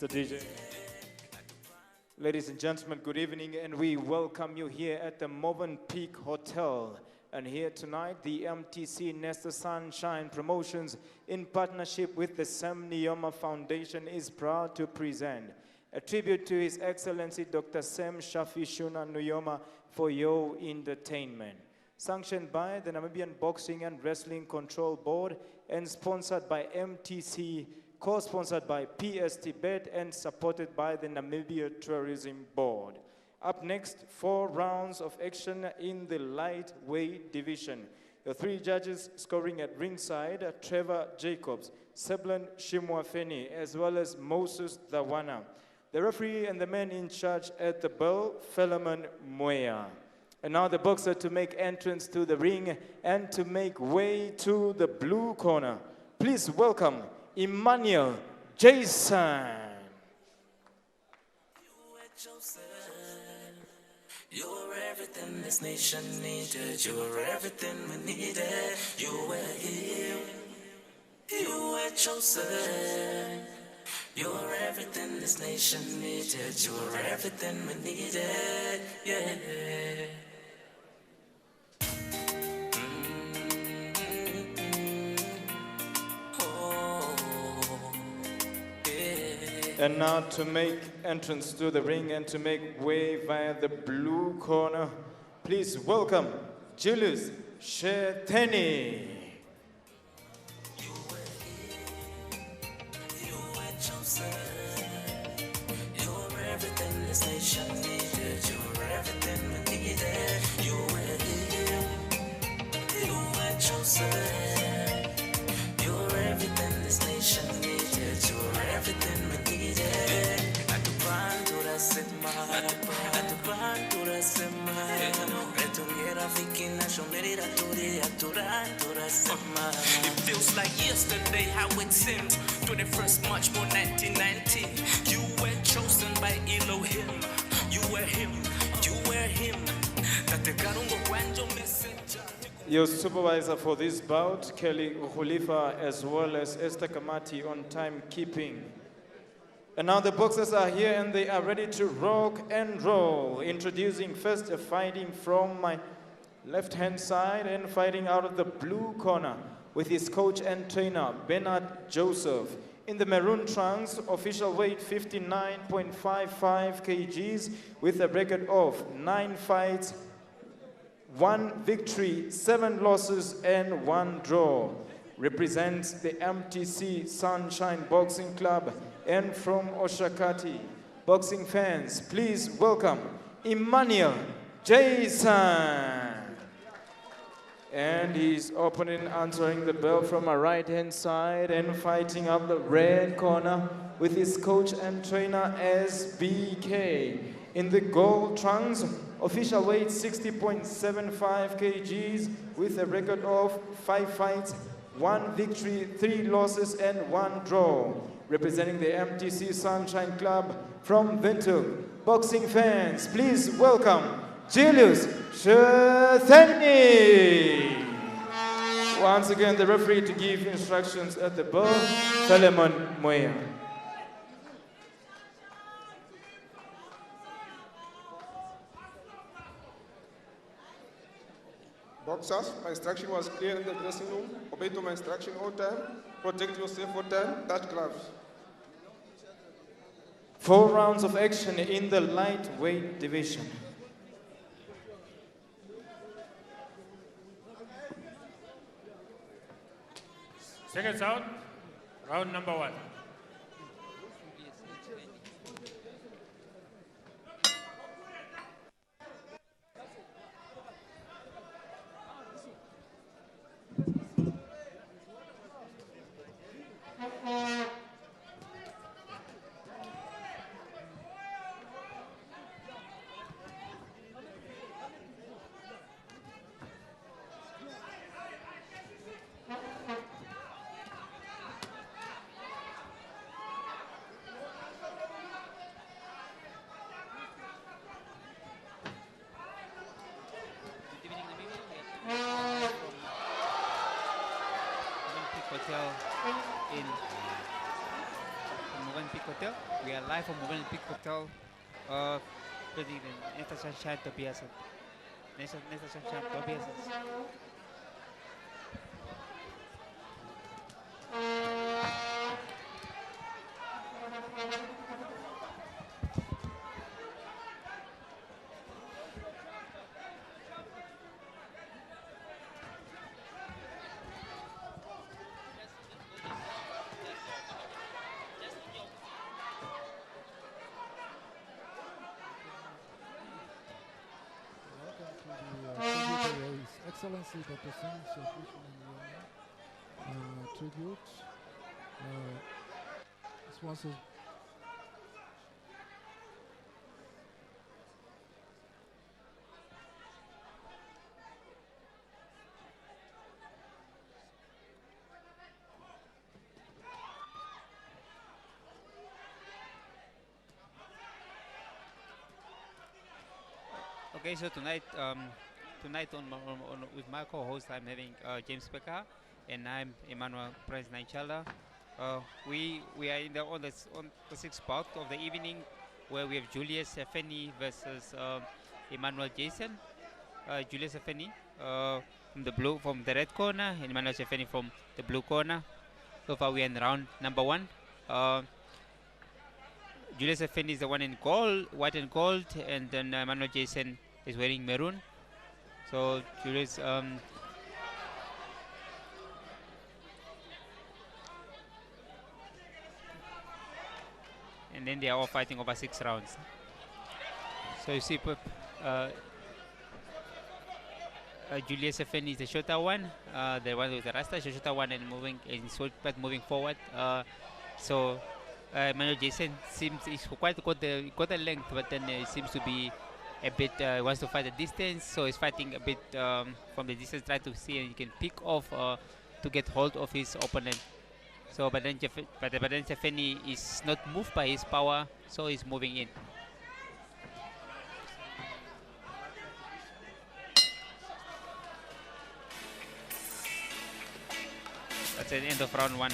Mr. DJ. Ladies and gentlemen, good evening, and we welcome you here at the Movenpick Hotel. And here tonight, the MTC NESTOR Sunshine Promotions, in partnership with the Sam Nujoma Foundation, is proud to present a tribute to His Excellency Dr. Sam Shafi Shuna Nujoma for your entertainment. Sanctioned by the Namibian Boxing and Wrestling Control Board and sponsored by MTC, co-sponsored by PST Bet and supported by the Namibia Tourism Board. Up next, 4 rounds of action in the lightweight division. The 3 judges scoring at ringside, Trevor Jacobs, Seblan Shimwafeni, as well as Moses Dawana. The referee and the man in charge at the bell, Philemon Moya. And now the boxer to make entrance to the ring and to make way to the blue corner. Please welcome Emmanuel Jason. You were everything this nation needed. You were everything we needed. You were here. You were chosen. You were everything this nation needed. You were everything we needed. Yeah. And now to make entrance to the ring and to make way via the blue corner, please welcome Julius Sheteni. You were chosen. You were everything this nation needed. You were everything we needed. You were here. You were chosen. You were everything this nation needed. You were everything we needed. Atubantura sema, atubantura sema. Retungira vikina shomerira turi aturantura sema. It feels like yesterday how it seems. 21st March 1990. You were chosen by Elohim. You were him. You were him. Tatekarungo kwanjo messenger. Your supervisor for this bout, Kelly Uhulifa, as well as Esther Kamati on timekeeping. And now the boxers are here and they are ready to rock and roll. Introducing first, fighting from my left-hand side and fighting out of the blue corner with his coach and trainer, Bernard Joseph. In the maroon trunks, official weight 59.55 kgs with a record of 9 fights, 1 victory, 7 losses, and 1 draw. Represents the MTC Sunshine Boxing Club and from Oshakati. Boxing fans, please welcome Emmanuel Jason. And his opponent answering the bell from a right-hand side and fighting up the red corner with his coach and trainer SBK. In the gold trunks, official weight 60.75 kgs with a record of 5 fights, 1 victory, 3 losses, and 1 draw. Representing the MTC Sunshine Club from Windhoek. Boxing fans, please welcome Julius Sheteni. Once again, the referee to give instructions at the bell, Philemon Moya. Boxers, my instruction was clear in the dressing room. Obey to my instruction all time. Protect yourself all time. Touch gloves. 4 rounds of action in the lightweight division. Seconds out, round number 1. Hotel in Movenpick Hotel. We are live from Movenpick Hotel. Pretty Nesta Sunshine Tobias. Nesta Sunshine Tobias. Excellency Dr. Singh tribute sponsors. Okay, so tonight with my co-host, I'm having James Becker, and I'm Emmanuel Prince Naichala. We are on the sixth bout of the evening, where we have Julius Effeni versus Emmanuel Jason. Julius Effeni from the red corner, and Emmanuel Effeni from the blue corner. So far, we are in round number 1. Julius Effeni is the one in gold, white and gold, and then Emmanuel Jason is wearing maroon. So Julius, and then they are all fighting over 6 rounds. So you see, Julius Effeni is the shorter one, the one with the rasta, the shorter one, and moving forward. So Emmanuel Jason seems he's quite got the length, but then it seems to be a bit wants to fight the distance, so he's fighting a bit from the distance, try to see and he can pick off to get hold of his opponent. So but then Effeni is not moved by his power, so he's moving in. That's the end of round 1.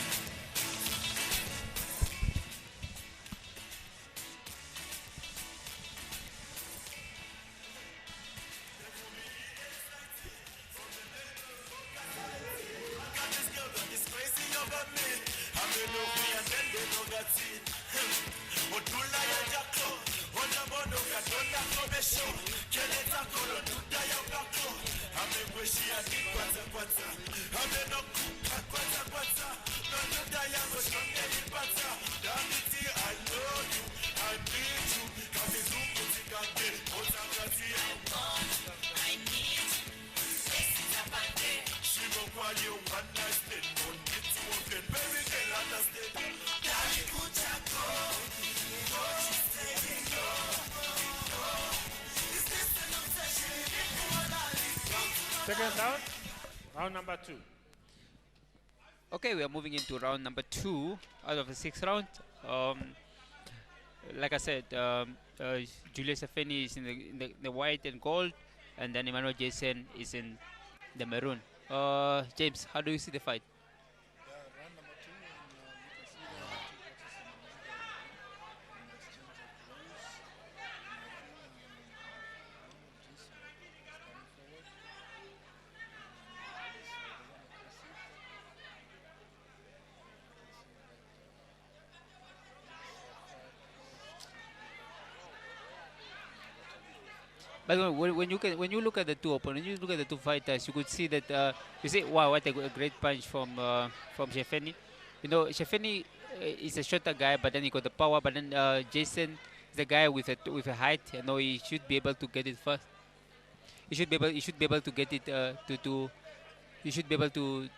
Second round, round number 2. Okay, we are moving into round number 2 out of the 6th round. Like I said, Julius Effeni is in the white and gold, and then Emmanuel Jason is in the maroon. James, how do you see the fight? Round number 2, and you can see the By the way, when you look at the two opponents, you look at the two fighters, you could see that you say, wow, what a great punch from Effeni. You know, Effeni is a shorter guy, but then he got the power. But then Jason is a guy with a height. You know, he should be able to get it first. He should be able to get it he should be able to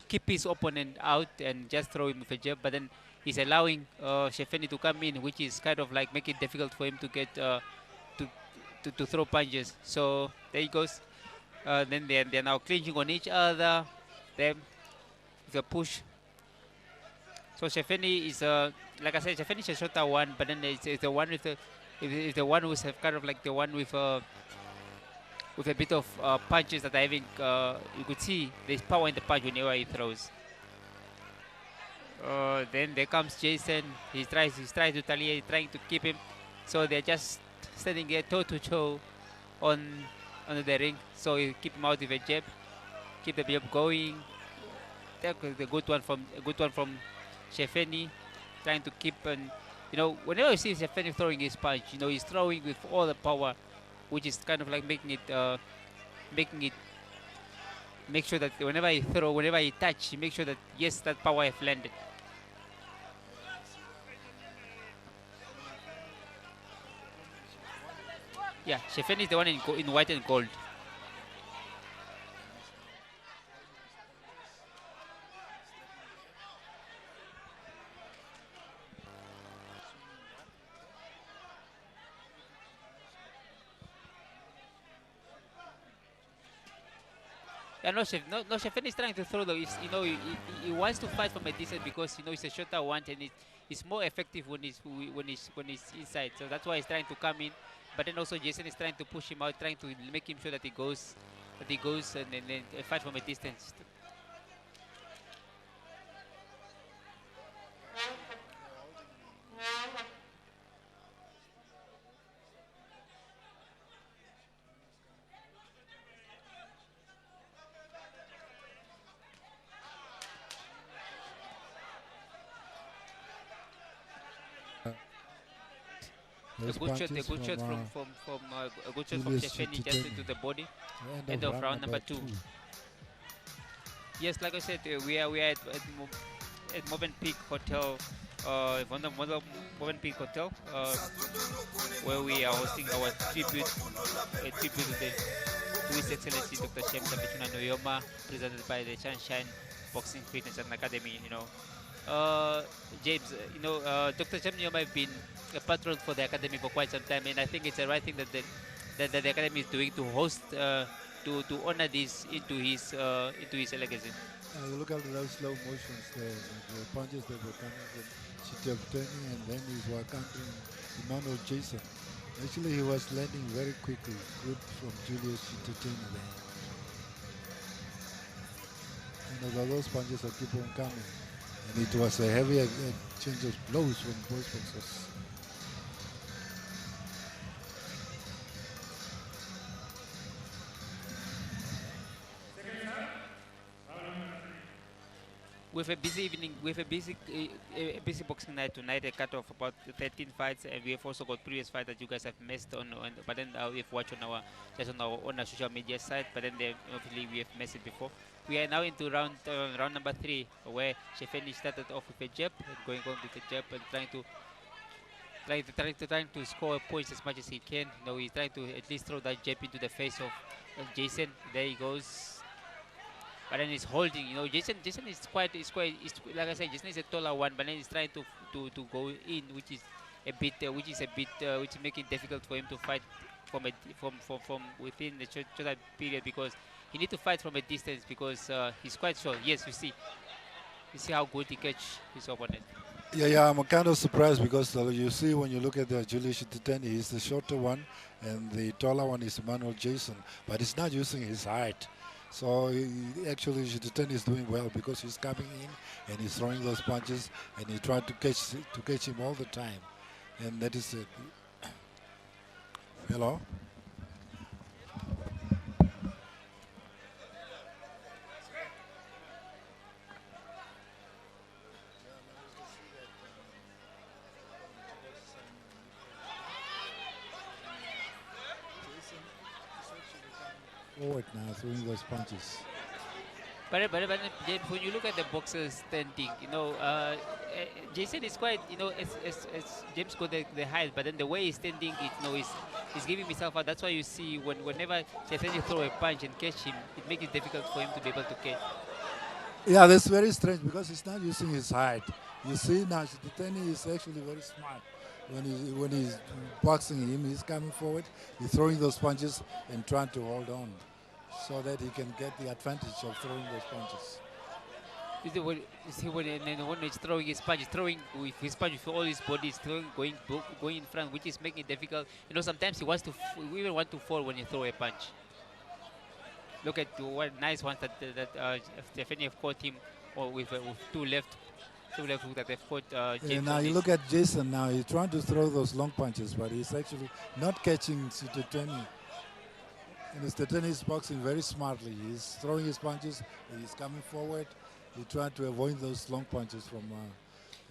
keep his opponent out and just throw him with a jab. But then he's allowing Effeni to come in, which is kind of like make it difficult for him to get to throw punches. So there he goes. Then they're now clinching on each other. Then the push. So Effeni is like I said, Effeni is a shorter one, but then it's the one with the one who's kind of like the one with a bit of punches that I having. You could see there's power in the punch whenever he throws. Then there comes Jason. He tries to retaliate, trying to keep him. So they're just standing there toe to toe on the ring. So you keep him out with a jab, keep the jab going. Take the good one from Shefeni, trying to keep and whenever you see Shefeni throwing his punch, he's throwing with all the power, which is kind of like making it make sure that whenever he touch, make sure that yes, that power have landed. Yeah, Shefeni is the one in white and gold. Yeah, no, Shefeni is trying to throw though. He wants to fight from a distance because it's a shorter one and it's more effective when he's inside. So that's why he's trying to come in. But then also Jason is trying to push him out, trying to make him sure that he goes and then fight from a distance. A good shot from Shefeni just into the body. End of round number 2. Yes, like I said, we are at Movenpick Hotel, Movenpick Hotel, where we are hosting our tribute to His Excellency Dr. Shemsa Bichuna Nujoma, presented by the Sunshine Boxing Fitness and Academy. James, Dr. Shemsa Nujoma have been a patron for the academy for quite some time, and I think it's the right thing that the academy is doing to host, to honor this into his legacy. You look at those slow motions there, the punches that were coming from Chitepteni, and then he was countering Emmanuel Jason. Actually, he was landing very quickly, good from Julius Chitepteni there. Those punches that keep on coming, and it was a heavy exchange of blows from both boxers. With a busy evening, with a busy boxing night tonight, a cut of about 13 fights, and we have also got previous fights that you guys have missed on, but then we have watched on our social media site. But then obviously we have missed it before. We are now into round number 3, where Shefeni started off with a jab, and going on with a jab and trying to score points as much as he can. He's trying to at least throw that jab into the face of Jason. There he goes. But then he's holding. Jason is like I said, Jason is a taller one, but then he's trying to go in, which is making it difficult for him to fight from within the shorter period, because he needs to fight from a distance because he's quite short. Yes, you see how good he catch his opponent. Yeah, I'm kind of surprised because you see when you look at the Julius Chitepteni, he's the shorter one, and the taller one is Emmanuel Jason, but he's not using his height. So actually Chitepteni is doing well because he's coming in and he's throwing those punches and he tried to catch him all the time, and that is it. Hello. Forward now, throwing those punches. But James, when you look at the boxers standing, Jason is quite, as James got the height, but then the way he's standing, he's giving himself out. That's why you see whenever Shefeni throw a punch and catch him, it makes it difficult for him to be able to catch. Yeah, that's very strange because he's not using his height. You see now, Chitepteni is actually very smart. When he's boxing him, he's coming forward, he's throwing those punches and trying to hold on so that he can get the advantage of throwing those punches. When he's throwing his punch, he's throwing with his punch with all his body, going in front, which is making it difficult. Sometimes he even want to fall when you throw a punch. Look at what nice ones that Shefeni have caught him with 2 left. So we'll have to look at they've caught Yeah, James. now on you this. look at Jason now, he's trying to throw those long punches, but he's actually not catching Siteteni. And Siteteni is boxing very smartly. He's throwing his punches, he's coming forward. He's trying to avoid those long punches from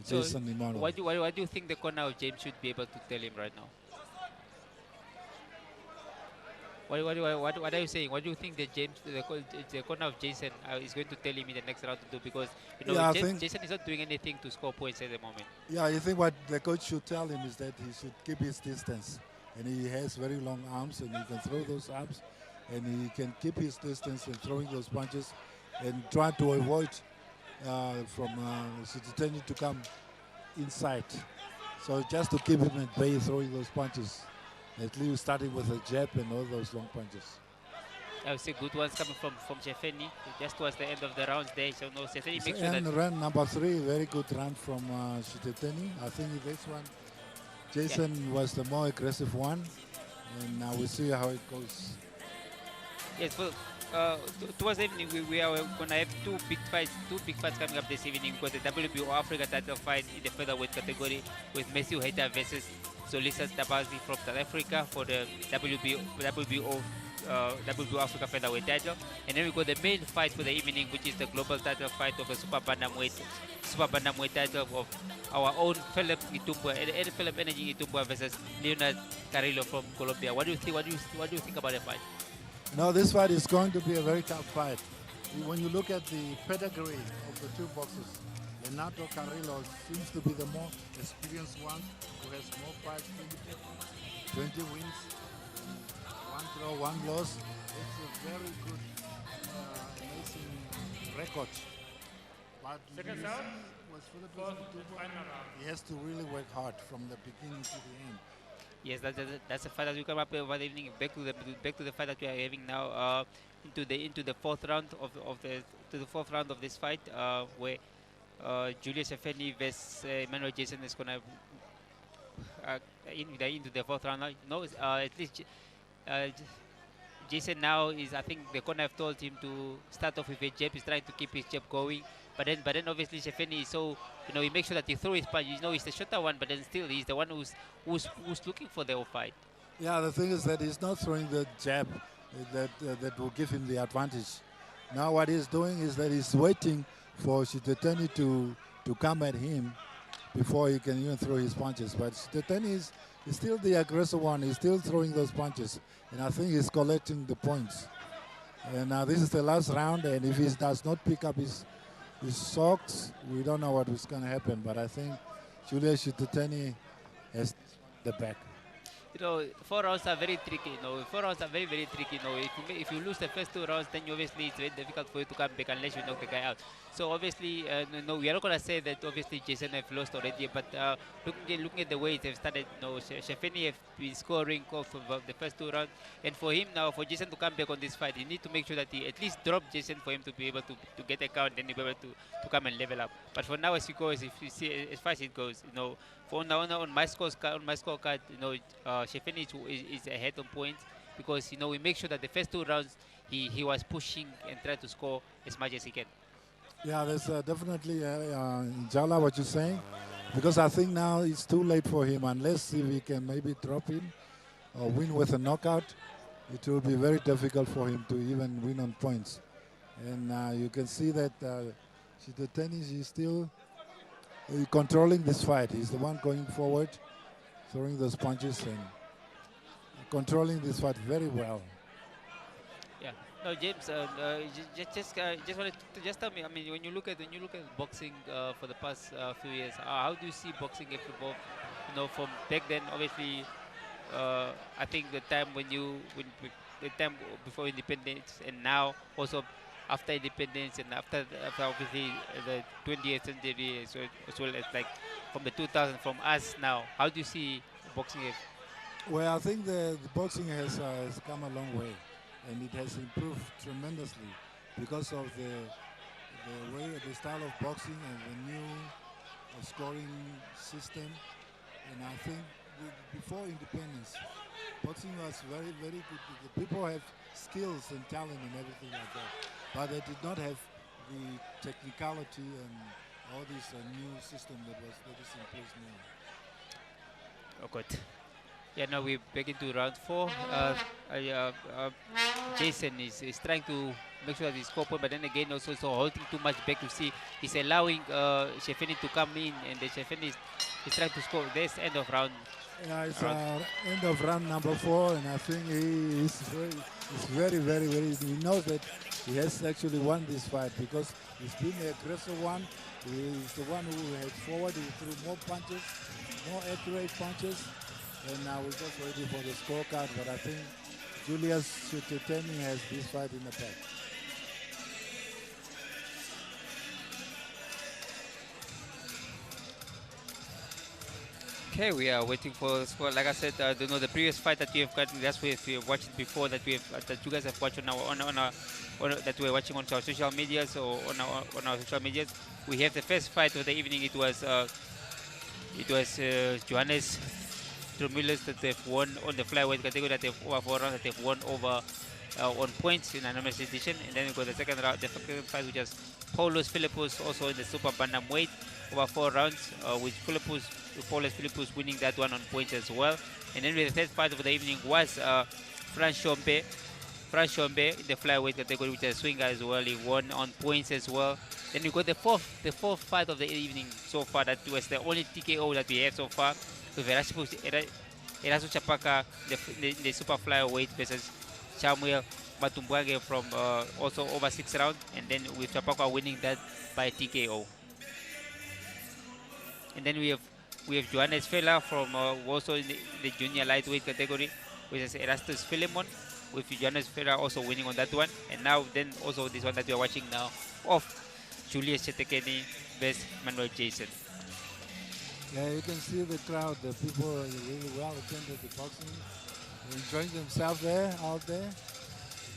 So Jason Emmanuel. what do you think the corner of James should be able to tell him right now? What are you saying? What do you think that the corner of Jason is going to tell him in the next round to do? Because Yeah, I think- Jason is not doing anything to score points at the moment. Yeah, I think what the coach should tell him is that he should keep his distance. And he has very long arms and he can throw those arms and he can keep his distance and throwing those punches and try to avoid from Siteteni to come inside. So just to keep him at bay throwing those punches. At least starting with a jab and all those long punches. I would say good ones coming from Shefeni just towards the end of the rounds there. So no, Shefeni makes sure And that run number 3, very good run from Siteteni. I think this one, Jason was the more aggressive one. And now we'll see how it goes. yes, well, towards the evening we are going to have two big fights coming up this evening because the WBO Africa title fight in the featherweight category with Matthew Hayter versus Solisa Tabazi from South Africa for the WBO Africa featherweight title, and then we got the main fight for the evening, which is the global title fight of the super bantamweight title of our own Philip Energy Itumbua versus Leonard Carrillo from Colombia. What do you think? What do you think about the fight? Now this fight is going to be a very tough fight. When you look at the pedigree of the two boxers, Leonardo Carrillo seems to be the more experienced one, who has more fights, 20 wins, 1 draw, 1 loss. It's a very good, amazing record. But Second you round. see what Philip is Fourth to do, and final round. he has to really work hard from the beginning to the end. Yes, that's a fight that we come up with over the evening. Back to the fight that we are having now. Into the fourth round of this fight, where Julius Shefeni versus Emmanuel Jason is gonna into the fourth round. No, at least Jason now is. I think the corner have told him to start off with a jab. He's trying to keep his jab going. But then obviously Shefeni is so, he makes sure that he throw his punch. He's the shorter one, but then still he's the one who's looking for the fight. Yeah, the thing is that he's not throwing the jab that will give him the advantage. Now what he's doing is that he's waiting for Siteteni to come at him before he can even throw his punches. But Siteteni is still the aggressive one. He's still throwing those punches. And I think he's collecting the points. And now this is the last round, and if he does not pick up his socks, we don't know what is going to happen. But I think Julius Siteteni has the back. 4 rounds are very tricky. 4 rounds are very, very tricky. If you lose the first 2 rounds, then obviously it's very difficult for you to come back unless you knock the guy out. So obviously, we are not gonna say that obviously Jason have lost already. But looking at the way they've started, Shefeni have been scoring off of the first 2 rounds, and for him now, for Jason to come back on this fight, he need to make sure that he at least drop Jason for him to be able to get a count, then he'll be able to come and level up. But for now, as you see as far as it goes, for now on my scorecard, Shefeni is ahead on points because we make sure that the first 2 rounds he was pushing and trying to score as much as he can. Yeah, there's definitely Jala what you're saying, because I think now it's too late for him unless if he can maybe drop him or win with a knockout. It will be very difficult for him to even win on points. And you can see that Siteteni is still controlling this fight. He's the one going forward, throwing those punches and controlling this fight very well. Yeah. No, James. Just wanted to tell me. I mean, when you look at boxing for the past few years, how do you see boxing evolve? From back then, obviously, I think the time the time before independence, and now also after independence, and after obviously the 20th century, so as well as like from the 2000s, from us now. How do you see boxing? Well, I think the boxing has come a long way, and it has improved tremendously because of the style of boxing and the new scoring system. And I think before independence, boxing was very, very good. The people have skills and talent and everything like that, but they did not have the technicality and all this new system that is in place now. Oh, good. Yeah, now we're back into round 4. Jason is trying to make sure that he's score point, but then again also so holding too much back to see. He's allowing Shefeni to come in, and the Shefeni is trying to score. This end of round. Yeah, it's end of round number 4, and I think he is very, he knows that he has actually won this fight because he's been the aggressive one. He's the one who heads forward. He threw more punches, more accurate punches, and now we're just waiting for the scorecard. But I think Julius Shututeni has this fight in the bag. Okay, we are waiting for the score. Like I said, the previous fight that we have gotten, that's what we have watched before, that we have that you guys have watched that we're watching on our social medias or on our social medias. We have the first fight of the evening. It was Johannes Tromulus that they've won on the flyweight category, that they've over 4 rounds, that they've won over on points in anonymous edition. And then we got the second round, the second fight, which was Paulus Philippus, also in the super bantamweight, over 4 rounds, with Paulus Philippus winning that one on points as well. And then the third fight of the evening was Franz Schombe in the flyweight category, which is a swinger as well. He won on points as well. Then we got the fourth fight of the evening so far. That was the only TKO that we have so far. With Erasu Chapaka, the super flyweight versus Samuel Matumbwage from also over 6 rounds, and then with Chapaka winning that by TKO. And then we have Johannes Fela from also in the junior lightweight category, which is Erastus Philemon, with Johannes Fela also winning on that one. And now then also this one that we are watching now of Julius Chetekeni versus Manuel Jason. Yeah, you can see the crowd. The people are really well attended the boxing. They're enjoying themselves out there.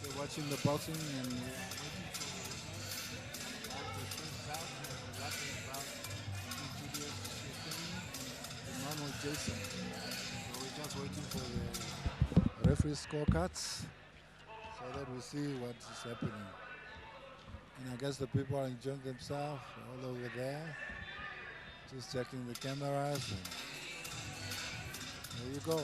They're watching the boxing and waiting for the Manuel Jason. So we're just waiting for the referee scorecards so that we see what is happening. And I guess the people are enjoying themselves all over there. Just checking the cameras. And there you go.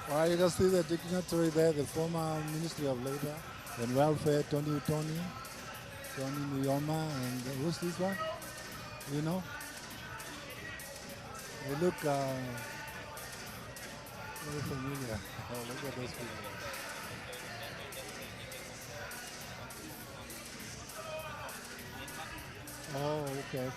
Well, you can see the dignitary there, the former Ministry of Labor and Welfare, Tony Nujoma, and who's this one? You know? They look very familiar. Oh, look at those people. Oh, okay.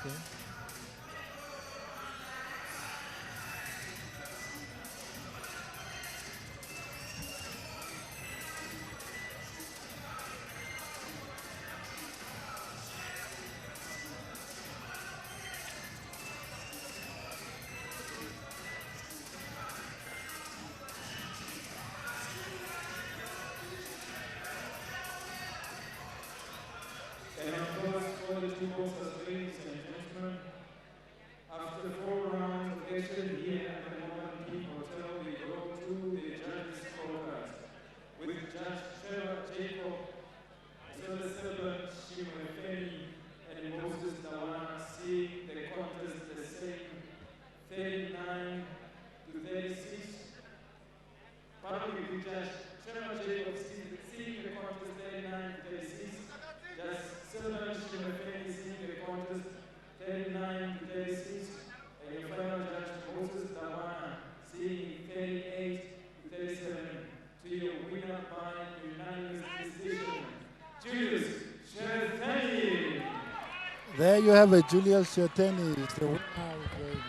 And of course, all the two boxers, ladies and gentlemen, after 4 rounds of action here at the Modern Peak Hotel, we go to the judges' scorecards with Judge Trevor Jacob, Zilla Silver, Shimon Feni, and Moses 39 to 36. Probably we just Sherman Jacobs seeing the contest 39 to 36. Just Silver Shimafeni seeing the contest 39 to 36. And your final judge Moses Dawana seeing 38 to 37. To your winner by unanimous decision, Julius Shertani. There you have it, Julius Shertani is the winner of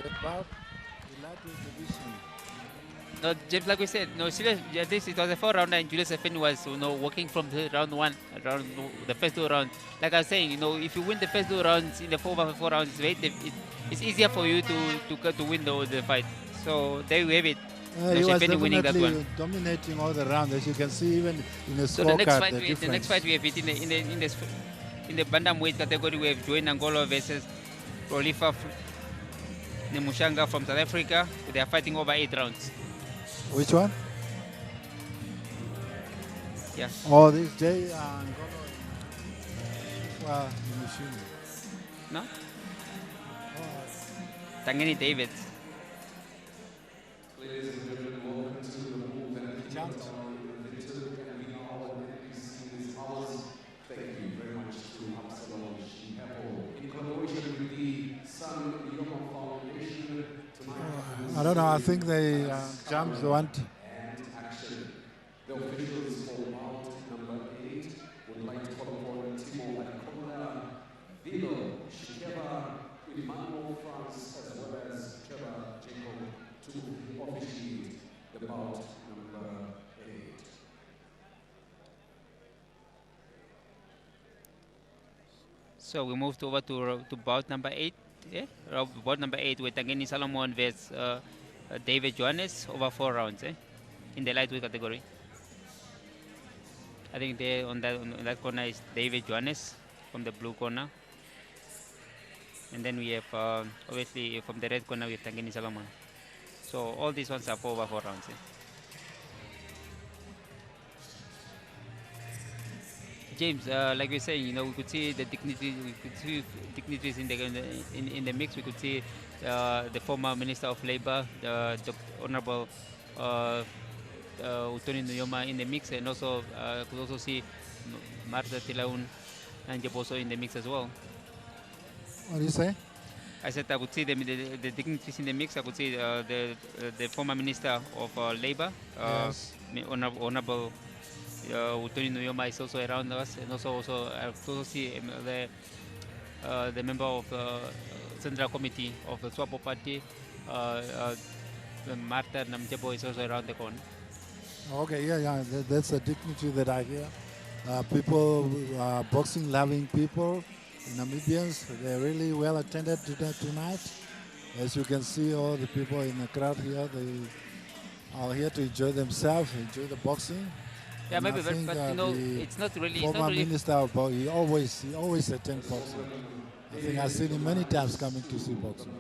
the bout, the lightweight division. No, James, like we said, no, serious. Yeah, this it was a 4-rounder, and Julius Shertani was, working from the round one, around the first 2 rounds. Like I was saying, if you win the first 2 rounds in the 4x4 rounds, it's easier for you to win the fight. So there you have it. He was winning that one. definitely dominating all the rounds, as you can see even in the So scorecard. the next fight we have it in the bantamweight category. We have Joanne Angolo versus Rolifa Nemushanga from South Africa. They are fighting over 8 rounds. Which one? Yeah. Oh, this Jay Angolo. Well, No? Tangani David. Ladies and gentlemen, welcome to the movement. And we are NBC House. Thank you very much to Absalom Shihapo in collaboration with the Sun Nujoma Foundation. I don't know, I think they jumped one. And action. The officials for bout number 8 would like to call upon Timo Lakola, Vilo Shikeva, Emmanuel France, as well as Trevor Jacob to officiate the bout number 8. So we moved over to bout number 8. Yeah, bout number 8 with Tangani Solomon versus David Johannes over 4 rounds. In the lightweight category. I think there on that corner is David Johannes from the blue corner, and then we have obviously from the red corner we have Tangani Solomon. So all these ones are 4 over 4 rounds. James, like we were saying, we could see the dignitaries in the mix. We could see the former Minister of Labour, the Honorable Utoni Nujoma in the mix, and also could also see Martha Tilaun and Jaboso in the mix as well. What do you say? I said I could see the dignitaries in the mix. I could see the former Minister of Labour, Yes. Honorable Utoni Nujoma is also around us, and also I also see the member of the Central Committee of the Swapo Party, Martha Namjabo is also around the corner. Okay, yeah, that's a dignity that I hear. People, boxing loving people, Namibians, they're really well attended tonight. As you can see, all the people in the crowd here, they are here to enjoy themselves, enjoy the boxing. Yeah, And maybe, I think, but it's not really. Former Minister of Boxing, he always attends boxing. I think I've seen him many times coming to see boxing.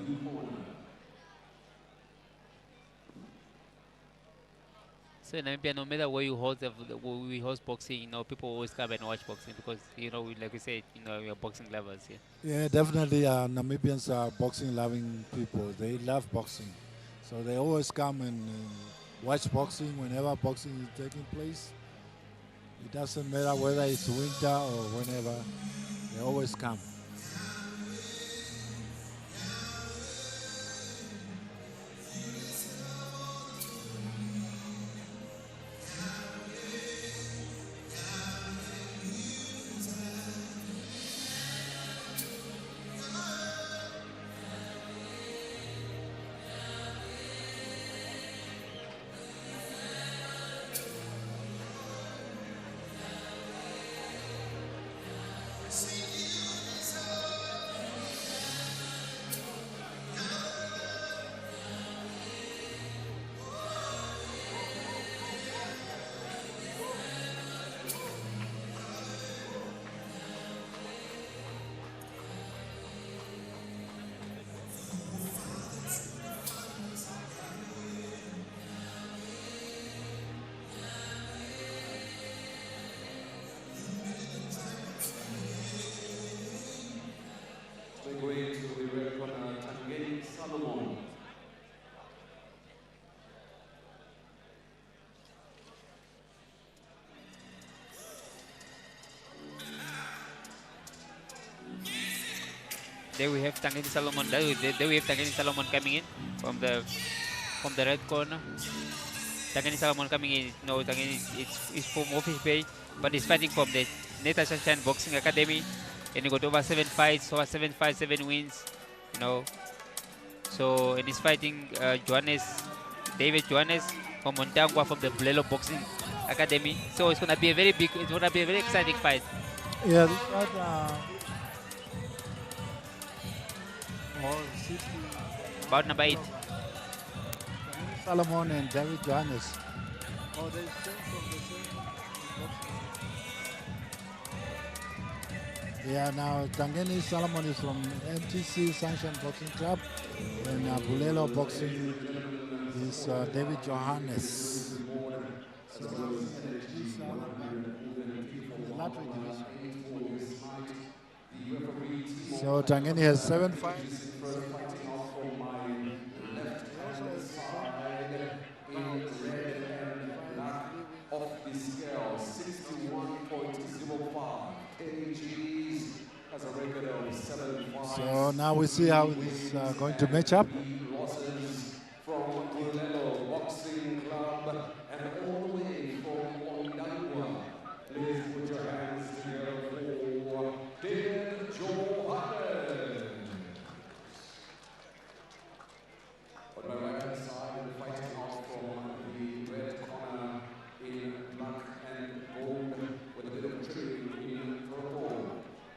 So in Namibia, no matter where you host we host boxing, people always come and watch boxing because like we said, we are boxing lovers here. Yeah, definitely. Namibians are boxing loving people. They love boxing, so they always come and watch boxing whenever boxing is taking place. It doesn't matter whether it's winter or whenever. They always come. Going to the red corner, Tangani Solomon There we have Tangeni Solomon. There we have Tangeni Solomon coming in from the red corner. Tangeni Solomon coming in. No, Tangeni is from Office Bay, but he's fighting from the NESTOR Sunshine Boxing Academy, and he got over 7 fights, over 7 fights, 7 wins. You know, so and he's fighting David Johannes from Montangua from the Bulelo Boxing Academy. So it's gonna be a very exciting fight. Yeah, this fight, Bout number 8. Solomon and David Johannes. Oh, they came from the same. Yeah, now Tangeni Solomon is from MTC Sunshine Boxing Club, and Bulelo Boxing is David Johannes. So, so Tangeni has 7 fights. Off the scale, 61.05 kgs, has a record of 7 fights. So now we see how this is going to match up. Losses from Bulelo Boxing Club and all the way from Ondaigua. Please put your hands together for David Johannes. On my right hand side, fighting off from the red corner in black and gold with a bit of trimming in purple.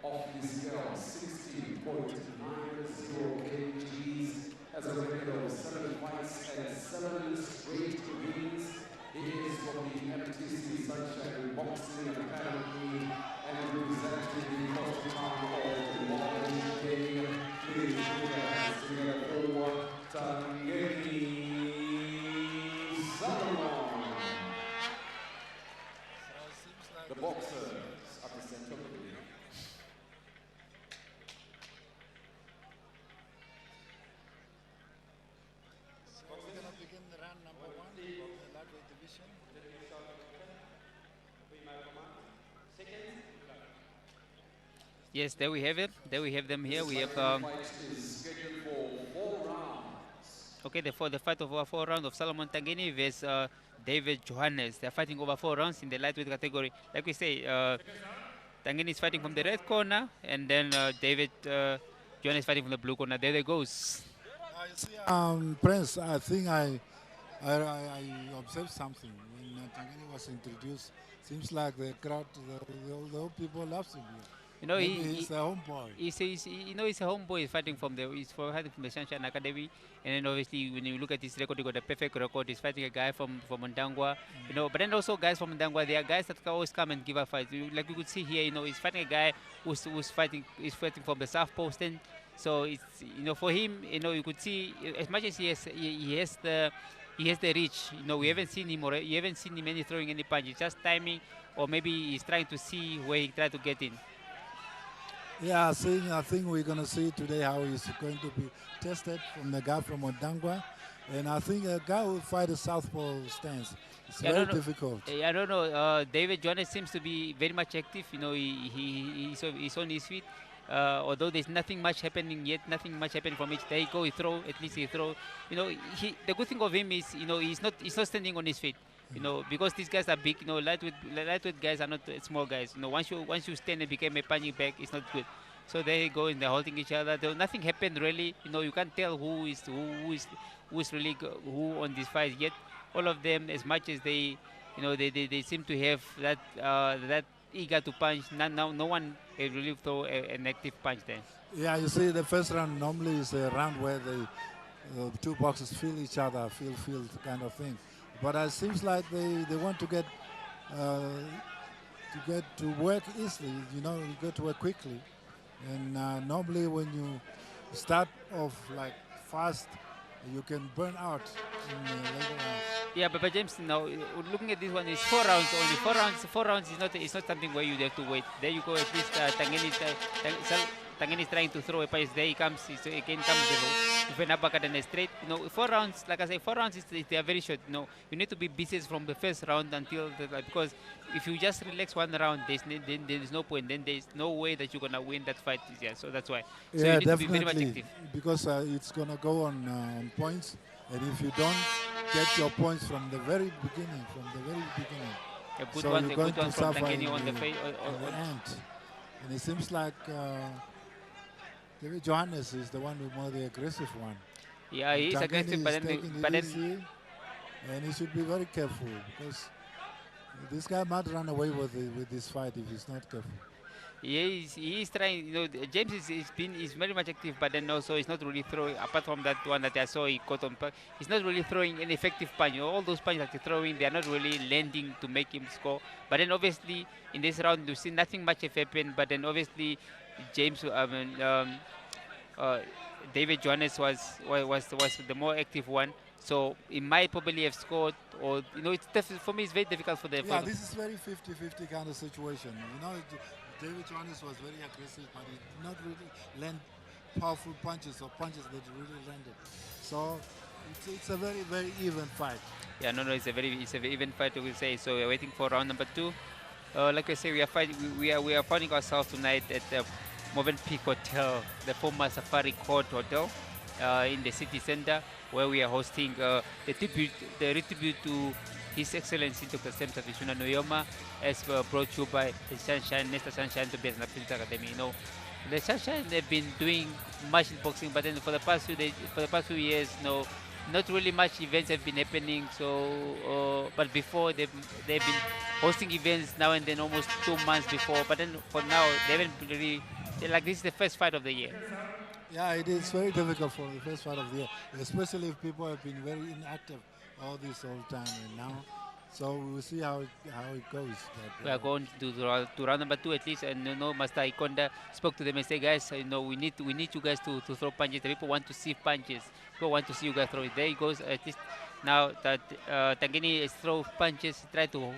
Off the scale, 60.90 kgs, has a record of 7 fights and 7 straight wins. It is from the MTC Sunshine Boxing Academy and representing the coastal town of Modern Day. Please put your hands together for Tangeni Solomon. The boxers at the center of the ring. So we're going to begin the round number 1 of the lightweight division. Yes, there we have it. There we have them here. We have Fight is scheduled for 4 rounds. okay, the fight over 4 rounds of Solomon Tangeni versus David Johannes. They're fighting over 4 rounds in the lightweight category. Like we say, Tangeni is fighting from the red corner, and then David Johannes is fighting from the blue corner. There they goes. You see, Prince, I think I observed something when Tangeni was introduced. Seems like the crowd, the old people love him here. You know, He's a homeboy. he's a homeboy. He's fighting from the Sunshine Academy, and then obviously when you look at his record, he got a perfect record. He's fighting a guy from Montangua, you know. But then also guys from Montangua, there are guys that can always come and give a fight. Like we could see here, you know, he's fighting a guy who's fighting from the South Post, and so it's, you know, for him, you know, you could see as much as he has the reach. You know, you haven't seen him any throwing any punch. It's just timing, or maybe he's trying to see where he tried to get in. Yeah, I think we're going to see today how he's going to be tested from the guy from Montangua. And I think a guy will fight a southpaw stance. It's very difficult. I don't know. David Johannes seems to be very much active. You know, he's on his feet. Although there's nothing much happening yet, nothing much happening from each day. He go, he throw, at least he throw. You know, the good thing of him is, you know, he's not standing on his feet. You know, because these guys are big. You know, lightweight guys are not small guys. You know, once you stand and become a punching bag, it's not good. So they go and they're holding each other. Nothing happened really. You know, you can't tell who is really who on this fight yet. All of them, as much as they, you know, they seem to have that eager to punch. No one can really throw an active punch there. Yeah, you see, the first round normally is a round where the two boxers feel each other, feel kind of thing. But it seems like they want to get to work easily. You know, you get to work quickly. And normally when you start off like fast, you can burn out in the later rounds. Yeah, but James, now looking at this one, is 4 rounds only. 4 rounds is not something where you have to wait. There you go. At least Tangeni is trying to throw a punch. There he comes. Again comes the with an uppercut and a straight. 4 rounds, like I say, 4 rounds they are very short. You need to be busy from the first round until because if you just relax 1 round, there's no point. Then there's no way that you're gonna win that fight. Yeah, so that's why. So Yeah, you need to be very much definitely, active. because it's going to go on points, and if you don't get your points from the very beginning, A good so one, you're a going good to one from suffer in Tangeni on the the, face. in the end. And it seems like David Johannes is the one who more the aggressive one. Yeah, he is Tangeni aggressive, but is taking then it easy, and he should be very careful, because this guy might run away with this fight if he's not careful. he is trying. James is very much active, but then also he's not really throwing. Apart from that one that I saw, he caught on. He's not really throwing an effective punch. All those punches that he's throwing, they are not really landing to make him score. But then obviously in this round, you see nothing much have happened. But then obviously James, David Johannes was the more active one. So he might probably have scored, or it's for me it's very difficult for the. Yeah, this is very 50-50 kind of situation. David Johannes was very aggressive, but he did not really land powerful punches or punches that really landed. So it's a very, very even fight. Yeah, no, it's a very even fight, we say. So we're waiting for round number 2. Like I say, we are finding ourselves tonight at the Movenpick Hotel, the former Safari Court Hotel, in the city center, where we are hosting the tribute to His Excellency Dr. Sam Savishuna Nujoma, as brought to you by the NESTOR Sunshine to Business Academy. The Sunshine, they've been doing much in boxing, but then for the past few years, not really much events have been happening. So, but before they've been hosting events now and then, almost 2 months before. But then for now, they haven't really. Like, this is the first fight of the year. Yeah, it is very difficult for the first fight of the year, especially if people have been very inactive all this whole time, and now. So we will see how it goes. We are going to round number 2 at least, and Master Ikonda spoke to them and said, guys, we need you guys to throw punches. The people want to see punches. People want to see you guys throw it. There he goes. At least now that Tangeni is throw punches, try to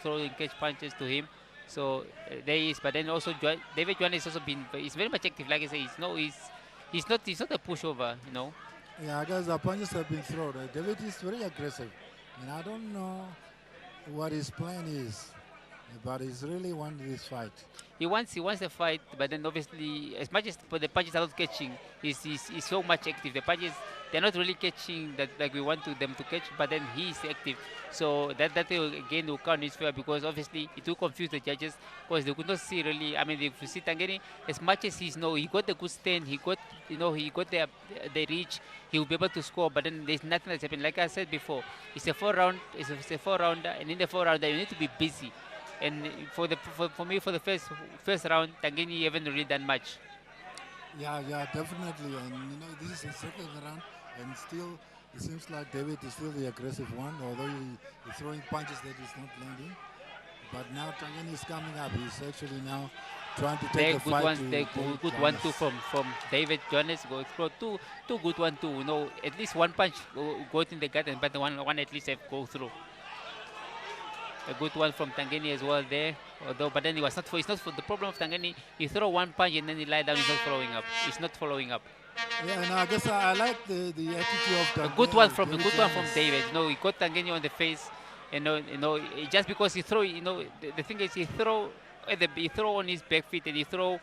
throw and catch punches to him. So there he is. But then also David Juan has also been. He's very much active. Like I say, he's not a pushover. Yeah, I guess the punches have been thrown. David is very aggressive, and I don't know what his plan is, but he's really wanted this fight. He wants a fight, but then obviously, as much as the punches are not catching, he's so much active. The punches, they're not really catching that like we want them to catch, but then he is active. So that again will count in his favor, because obviously it will confuse the judges, because they could not see really. I mean, if you see Tangeni, as much as he got the good stand, he got the reach, he will be able to score. But then there's nothing that's happened. Like I said before, it's a 4-rounder, and in the 4-rounder you need to be busy. And for me, for the first round, Tangeni haven't really done much. Yeah, definitely. And this is the second round, and still it seems like David is still the aggressive one, although he's throwing punches that is not landing. But now Tangeni is coming up. He's actually now trying to take the fight. Good 1-2 from David Johannes. Go throw two good 1-2. At least one punch go in the gut, but the one at least have go through. A good one from Tangeni as well there. But then it's not for the problem of Tangeni. You throw one punch and then he lie down. He's not following up. He's not following up. Yeah, and I guess I like the attitude of Tangeni. A good one from David. He caught Tangeni on the face. Just because he throw. The thing is he throw on his back feet, and he throw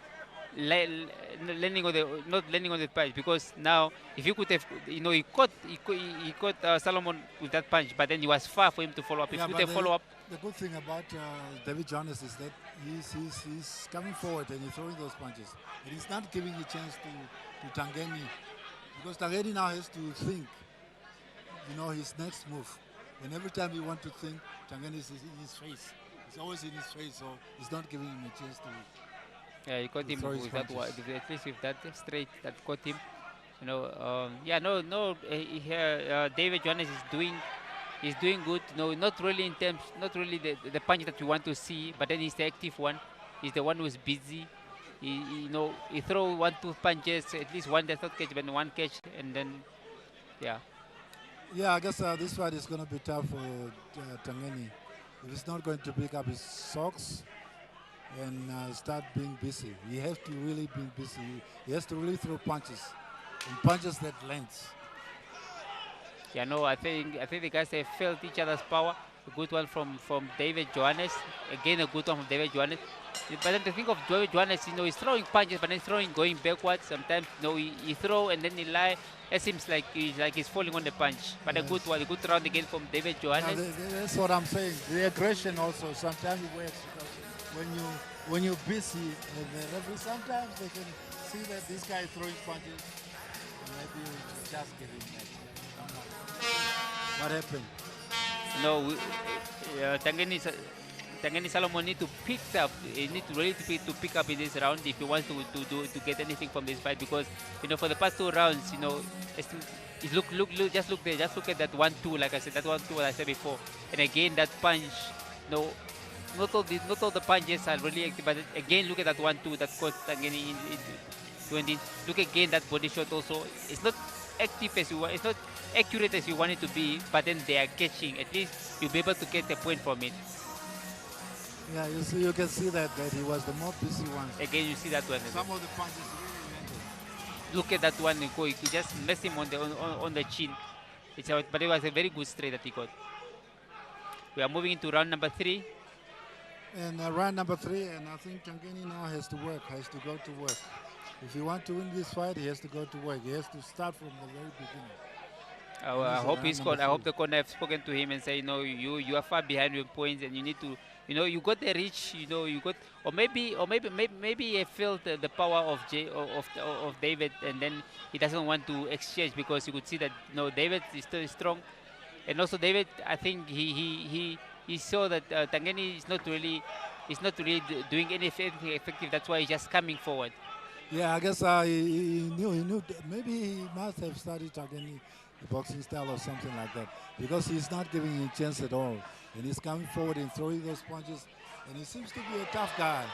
not landing on the punch, because now if you could have, he caught Solomon with that punch, but then he was far for him to follow up. If you could have follow up. The good thing about David Johannes is that he's coming forward and he's throwing those punches, and he's not giving a chance to Tangeni, because Tangeni now has to think, his next move. And every time he wants to think, Tangeni is in his face. He's always in his face, so he's not giving him a chance to. Yeah, he caught him with that one, at least with that straight that caught him. David Johannes is doing good. Not really the punch that you want to see, but then he's the active one. He's the one who's busy. He throw 1-2 punches, at least one does not catch, but one catch, and then yeah. Yeah, I guess this fight is going to be tough for Tangeni. If he's not going to pick up his socks and start being busy, he has to really be busy. He has to really throw punches and punches that length. Yeah, no, I think the guys have felt each other's power. A good one from David Johannes. Again, a good one from David Johannes. But then to think of David Johannes, he's throwing punches, but then throwing going backwards. Sometimes, he throw and then he lie. It seems like he's falling on the punch. But a good one, a good round again from David Johannes. That's what I'm saying. The aggression also sometimes it works because when you're busy, the referee sometimes they can see that this guy is throwing punches. And maybe just give him that. What happened? No, Tangeni Solomon need to pick up. He need to really to pick up in this round if he wants to get anything from this fight, because for the past 2 rounds, just look there, just look at that 1-2. Like I said, that 1-2 what I said before, and again that punch. Not all the punches are really active, but again look at that 1-2 that caught Tangeni in. Look again that body shot also. It's not active as you want. It's not accurate as you want it to be, but then they are catching. At least you'll be able to get a point from it. Yeah, you can see that he was the more busy one. Again, you see that one. Some of the punches really landed. Look at that one, he just messed him on the chin. But it was a very good straight that he got. We are moving into round number 3. And round number 3, and I think Tangeni now has to go to work. If he wants to win this fight, he has to go to work. He has to start from the very beginning. I hope the corner have spoken to him and say, you are far behind your points, and you need to, you got the reach, you got, or maybe he felt the power of David, and then he doesn't want to exchange, because you could see that David is still strong, and also David, I think he saw that Tangeni is not really doing anything effective. That's why he's just coming forward. Yeah, I guess he knew. Maybe he must have studied Tangeni boxing style or something like that, because he's not giving him a chance at all, and he's coming forward and throwing those punches, and he seems to be a tough guy.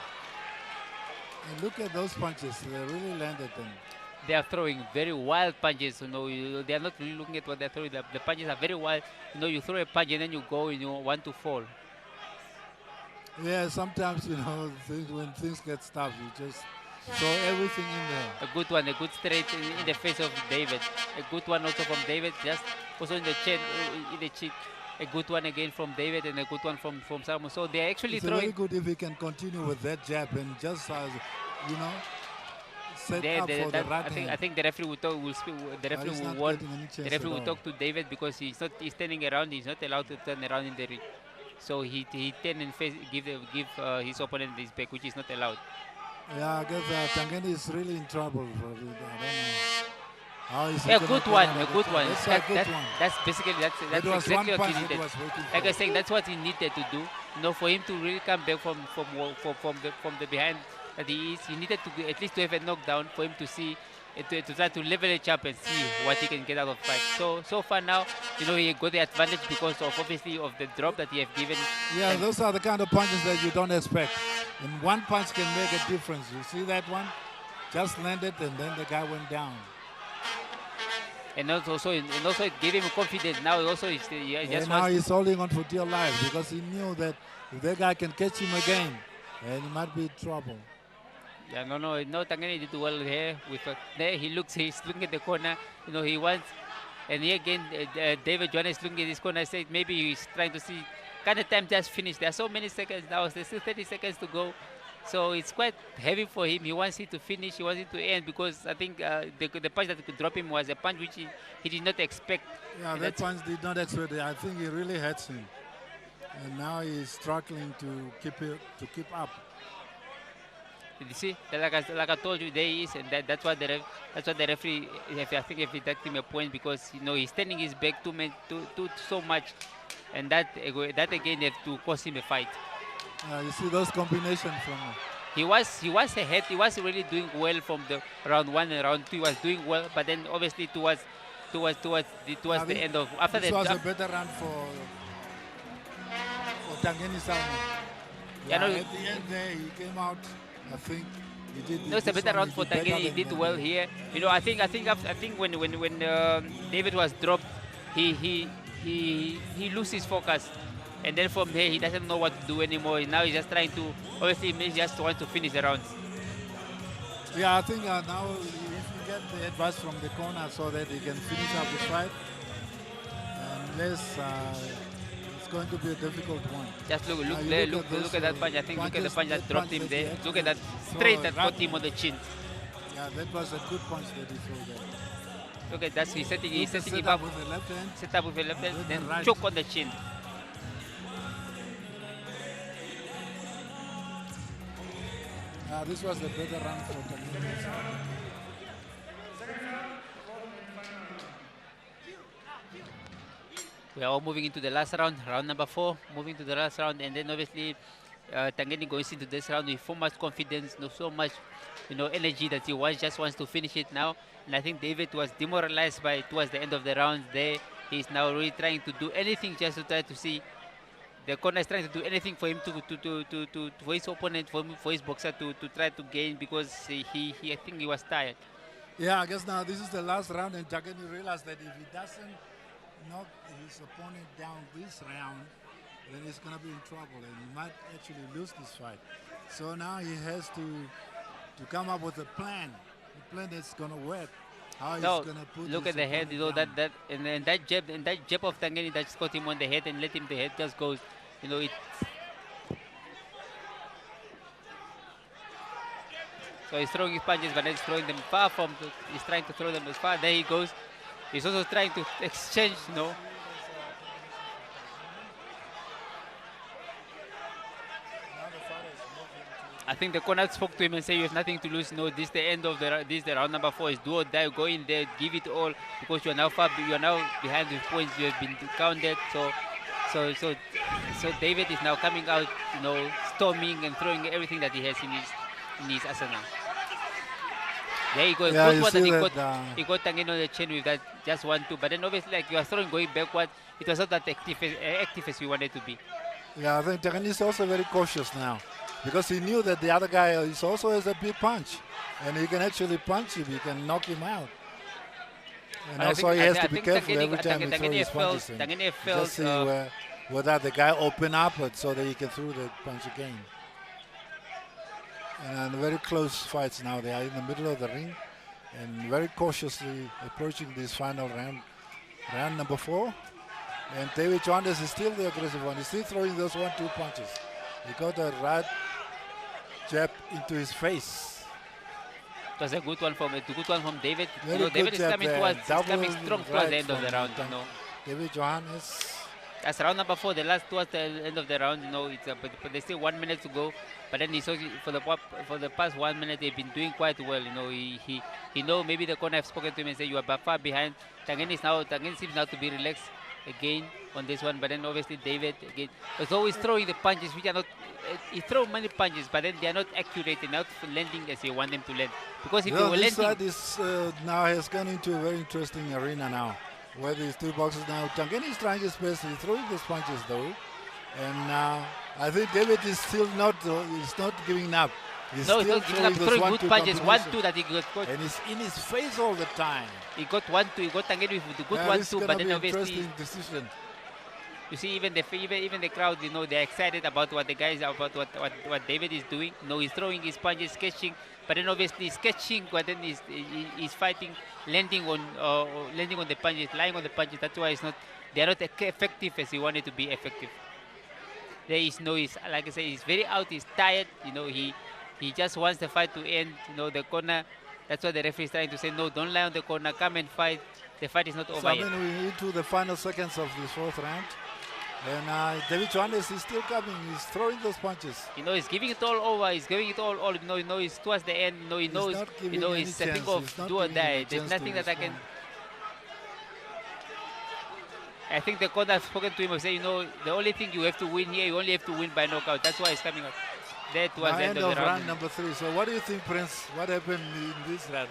And look at those punches; they really landed them. They are throwing very wild punches. They are not really looking at what they're throwing. The punches are very wild. You throw a punch and then you go and you want to fall. Yeah, sometimes when things get tough, you just throw everything in there. A good one, a good straight in the face of David. A good one also from David, just also in the chin, in the cheek. A good one again from David, and a good one from Salomon. So they're actually it's throwing. Very good if he can continue with that jab and just set up for the right hand. I think the referee will talk. The referee will warn. The referee will talk to David, because he's standing around. He's not allowed to turn around in the ring. So he turn and give his opponent his back, which is not allowed. Yeah, I guess Tangeni is really in trouble. I don't know. A good one. That's basically exactly what he needed. Like I was saying, that's what he needed to do. For him to really come back from the behind that he is, he needed to at least to have a knockdown for him to see, to try to leverage up and see what he can get out of the fight. So far now, he got the advantage because of obviously of the drop that he have given. Yeah, those are the kind of punches that you don't expect. And one punch can make a difference. You see that one? Just landed and then the guy went down. And also it gave him confidence. Now also he's holding on for dear life, because he knew that if that guy can catch him again, and he might be in trouble. Yeah, no, Tangeni did well here. There he's looking at the corner. He wants, and here again, David Johannes looking at this corner. I said maybe he's trying to see, kind of time just finished. There are so many seconds now. There's still 30 seconds to go. So it's quite heavy for him. He wants it to finish. He wants it to end, because I think the punch that could drop him was a punch which he did not expect. Yeah, that punch did not expect it. I think it really hurts him, and now he's struggling to keep up. You see, like I told you, there he is, and that's what the referee. I think if he deduct him a point, because he's turning his back too so much, and that again have to cost him a fight. You see those combinations from. He was ahead. He was really doing well from the round 1 and round 2. He was doing well, but then obviously towards the end of after this that. Was a better run for Tangeni Solomon. Yeah, at the end there he came out. I think he did. No, it's a better round for Tangeni. He did well here. I think when David was dropped, he loses focus. And then from there, he doesn't know what to do anymore. Now he's just trying to, obviously, he just wants to finish the rounds. Yeah, I think now if you get the advice from the corner so that he can finish up the fight, unless it's going to be a difficult one. Just look, Now look you there, look look at at that those, punch. I think look at the punches, punch that that dropped punch him that he there. Look at actually that straight that throw got him on the chin. Yeah, that was a good punch that he threw there. Look at that. He's setting Set him up up. with the left hand. Set up with the left hand, With the then right. choke on the chin. This was a better run for Tanzania. We are all moving into the last round, round number 4, moving to the last round, and then obviously Tangeni goes into this round with so much confidence, so much, energy that he just wants to finish it now. And I think David was demoralized by towards the end of the round. There, he's now really trying to do anything just to try to see. The corner is trying to do anything for him for his opponent, for his boxer to try to gain, because he I think he was tired. Yeah, I guess now this is the last round, and Tangeni realized that if he doesn't knock his opponent down this round, then he's going to be in trouble and he might actually lose this fight. So now he has to come up with a plan that's going to work. How he's going to put look his at the head, opponent down. and that jab of Tangeni that just got him on the head and let him the head just goes, it. So he's throwing his punches, but then he's throwing them far from. He's trying to throw them as far. There he goes. He's also trying to exchange, I think the corner spoke to him and said, "You have nothing to lose. No, this is the end of the round number 4. Is do or die. Go in there, give it all, because you are now behind with points. You have been counted. So David is now coming out, storming and throwing everything that he has in his arsenal. There you go. Yeah, Good you one see that that, he got Tangeni on the chin with that just 1-2. But then obviously, like you are throwing going backward, it was not that active as you wanted to be. Yeah, I think Tangeni is also very cautious now, because he knew that the other guy also has a big punch, and he can actually punch him, he can knock him out. And But also he has to be careful every time he throws his punches in. Tangeni Just felt, see whether the guy open up so that he can throw the punch again. And very close fights now. They are in the middle of the ring and very cautiously approaching this final round, round number 4. And David Johannes is still the aggressive one. He's still throwing those 1-2 punches. He got a right jab into his face. it was a good one from David. Very David good is jab coming there. towards, he's Double coming strong towards the end of the from round. David Johannes. That's round number 4, the last towards the end of the round. But there's still 1 minute to go. But then for the past 1 minute, they've been doing quite well. He maybe the corner have spoken to him and said you are by far behind. Tangeni seems now to be relaxed again on this one. But then obviously David again is always throwing the punches which are not. He throws many punches, but then they are not accurate and not landing as you want them to land. Because if they were this landing, side is now has gone into a very interesting arena now, where these two boxers now. Tangeni is trying his best. He's throwing these punches though, and I think David is still not. He's not giving up. He's no, still he's not throwing good punches. 1-2 that he got. And he's in his face all the time. He got 1-2. He got Tangeni with the good This is 1-2, gonna but be then an obviously. interesting decision. You see, even the crowd, they're excited about what the guys about what David is doing. He's throwing his punches, sketching, but then obviously sketching, but then he's fighting, landing on the punches, lying on the punches. That's why they're not effective as he wanted to be effective. There is he's like I say, he's very out, he's tired. He just wants the fight to end. The corner. That's what the referee is trying to say. No, don't lie on the corner. Come and fight. The fight is not over So yet. we're into the final seconds of this 4th round. And David Johannes is still coming. He's throwing those punches. He's giving it all over. He's giving it all. He's towards the end. He knows. not giving any It's a thing chance. of He's not do or giving any die. There's chance to nothing that I can. respond. I think the coach has spoken to him and said, the only thing you have to win here, you only have to win by knockout. That's why he's coming out. There towards Now the end end of of the round round. number 3. So what do you think, Prince? What happened in this round?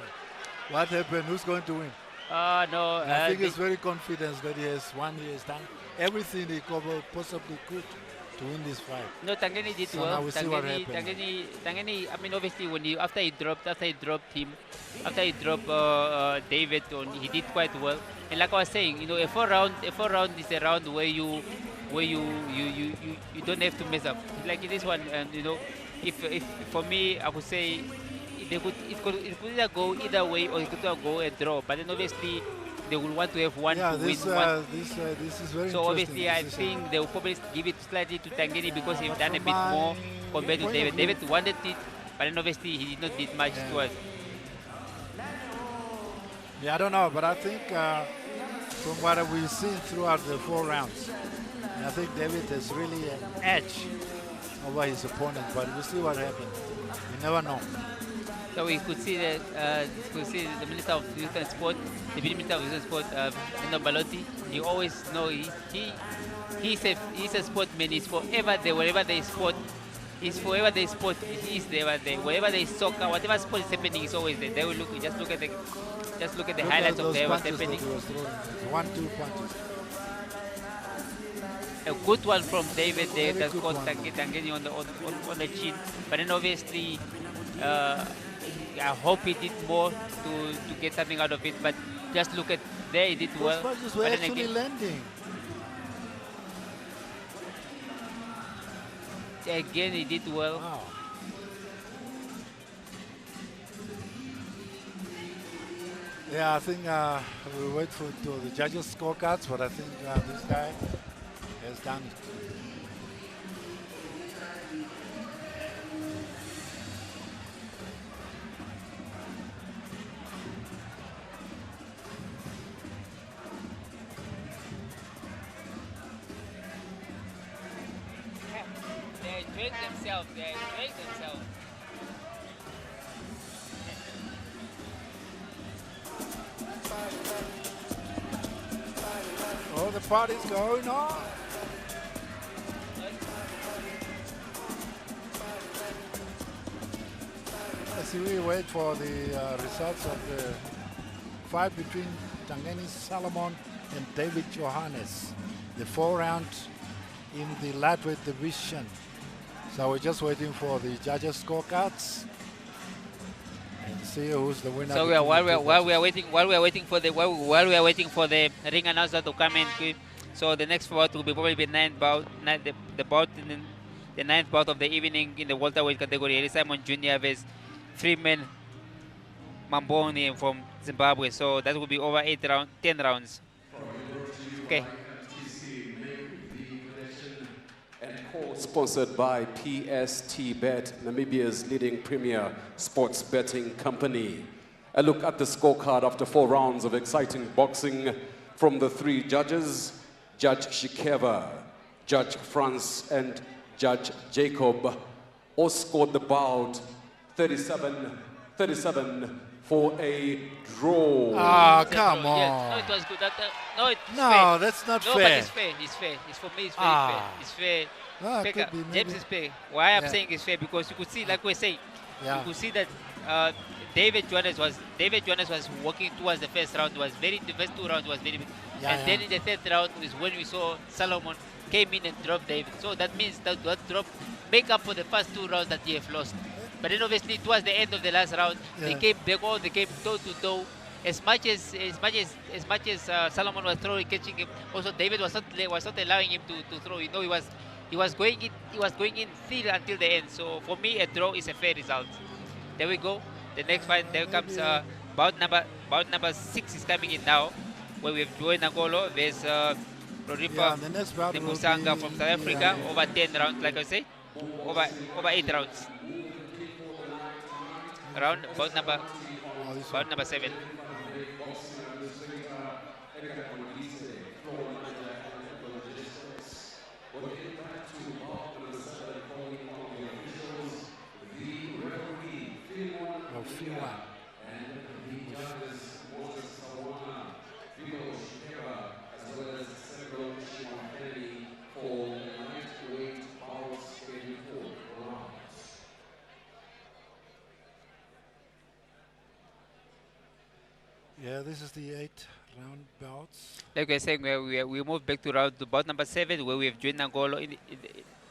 What happened? Who's going to win? No. I think he's very confident that he has won. He has done everything he possibly could to win this fight. No, Tangeni did So well. now we see what happened. Tangeni. I mean, obviously, after he dropped David, he did quite well. And like I was saying, a 4 round is a round where you don't have to mess up. Like in this one, and if for me, I would say it could either go either way or it could go a draw. But then obviously they will want to have one Yeah, to this, win one. this is very So interesting. obviously I This is, think they will probably give it slightly to Tangeni because he's but done a from bit more my compared to point of David. view- David wanted it, but then obviously he did not did much Yeah. to us. Yeah, I don't know, but I think from what we've seen throughout the 4 rounds, I think David has really an edge over his opponent, but we'll see what happens. You never know. So we could see that the Minister of Youth and Sport, the Minister of Youth and Sport, Nino Balotti. He always know he's a sportsman. He's forever there. Wherever there is sport, he's forever there is sport. He's there. Wherever there is soccer, whatever sport is happening, he's always there. They will look. Just look at the Look highlights at of those what's punches happening. that he was throwing. 1-2 punches. A good one from David there Very that good caught one. Tangeni on the chin. But then obviously, I hope he did more to get something out of it. But just look at there, he did Those well. punches were But then actually again, landing. he did well. Wow. Yeah, I think we'll wait for the judges' scorecards, but I think this guy has done it. They're enjoying themselves. They're enjoying themselves. Oh, the party's going on. As we wait for the results of the fight between Tangeni Salomon and David Johannes, the 4-round in the lightweight division. So we're just waiting for the judges' scorecards and see who's the winner. So while we are waiting for the ring announcer to come in, so the next bout will be probably the ninth bout of the evening in the welterweight category. It is Simon Jr. versus Freeman Mamboni from Zimbabwe. So that will be over 10 rounds. Okay. And co-sponsored by PST Bet, Namibia's leading premier sports betting company. A look at the scorecard after 4 rounds of exciting boxing from the 3 judges, Judge Shikeva, Judge Franz, and Judge Jacob, all scored the bout 37 for a draw. Ah, come on. Yes. No, it was good. No, fair. that's not No, fair. but it's fair. It's fair. It's for me. It's very fair. It's fair. Ah, it Fair. could be James maybe. is fair. Why I'm Yeah. saying it's fair because you could see, like we're saying, Yeah. you could see that David Johannes was working towards the first round. The first 2 rounds was very, Yeah, and then yeah. in the third round is when we saw Solomon came in and dropped David. So that means that drop make up for the first 2 rounds that he have lost. But then obviously towards the end of the last round, they Yeah. came toe to toe. As much as Solomon was catching him, also David was not allowing him to throw. You know, he was going in still until the end. So for me, a draw is a fair result. There we go. The next fight, there comes bout number 6 is coming in now, where we have Joey Nangolo versus Rorifa Yeah, the next bout will Nemusanga be from South Africa, the, over 10 rounds, like I say, over 8 rounds. Bout number 7. of Fiwa. Yeah, this is the 8-round bouts. Like I was saying, we move back to bout number 7, where we have Joey Nangolo in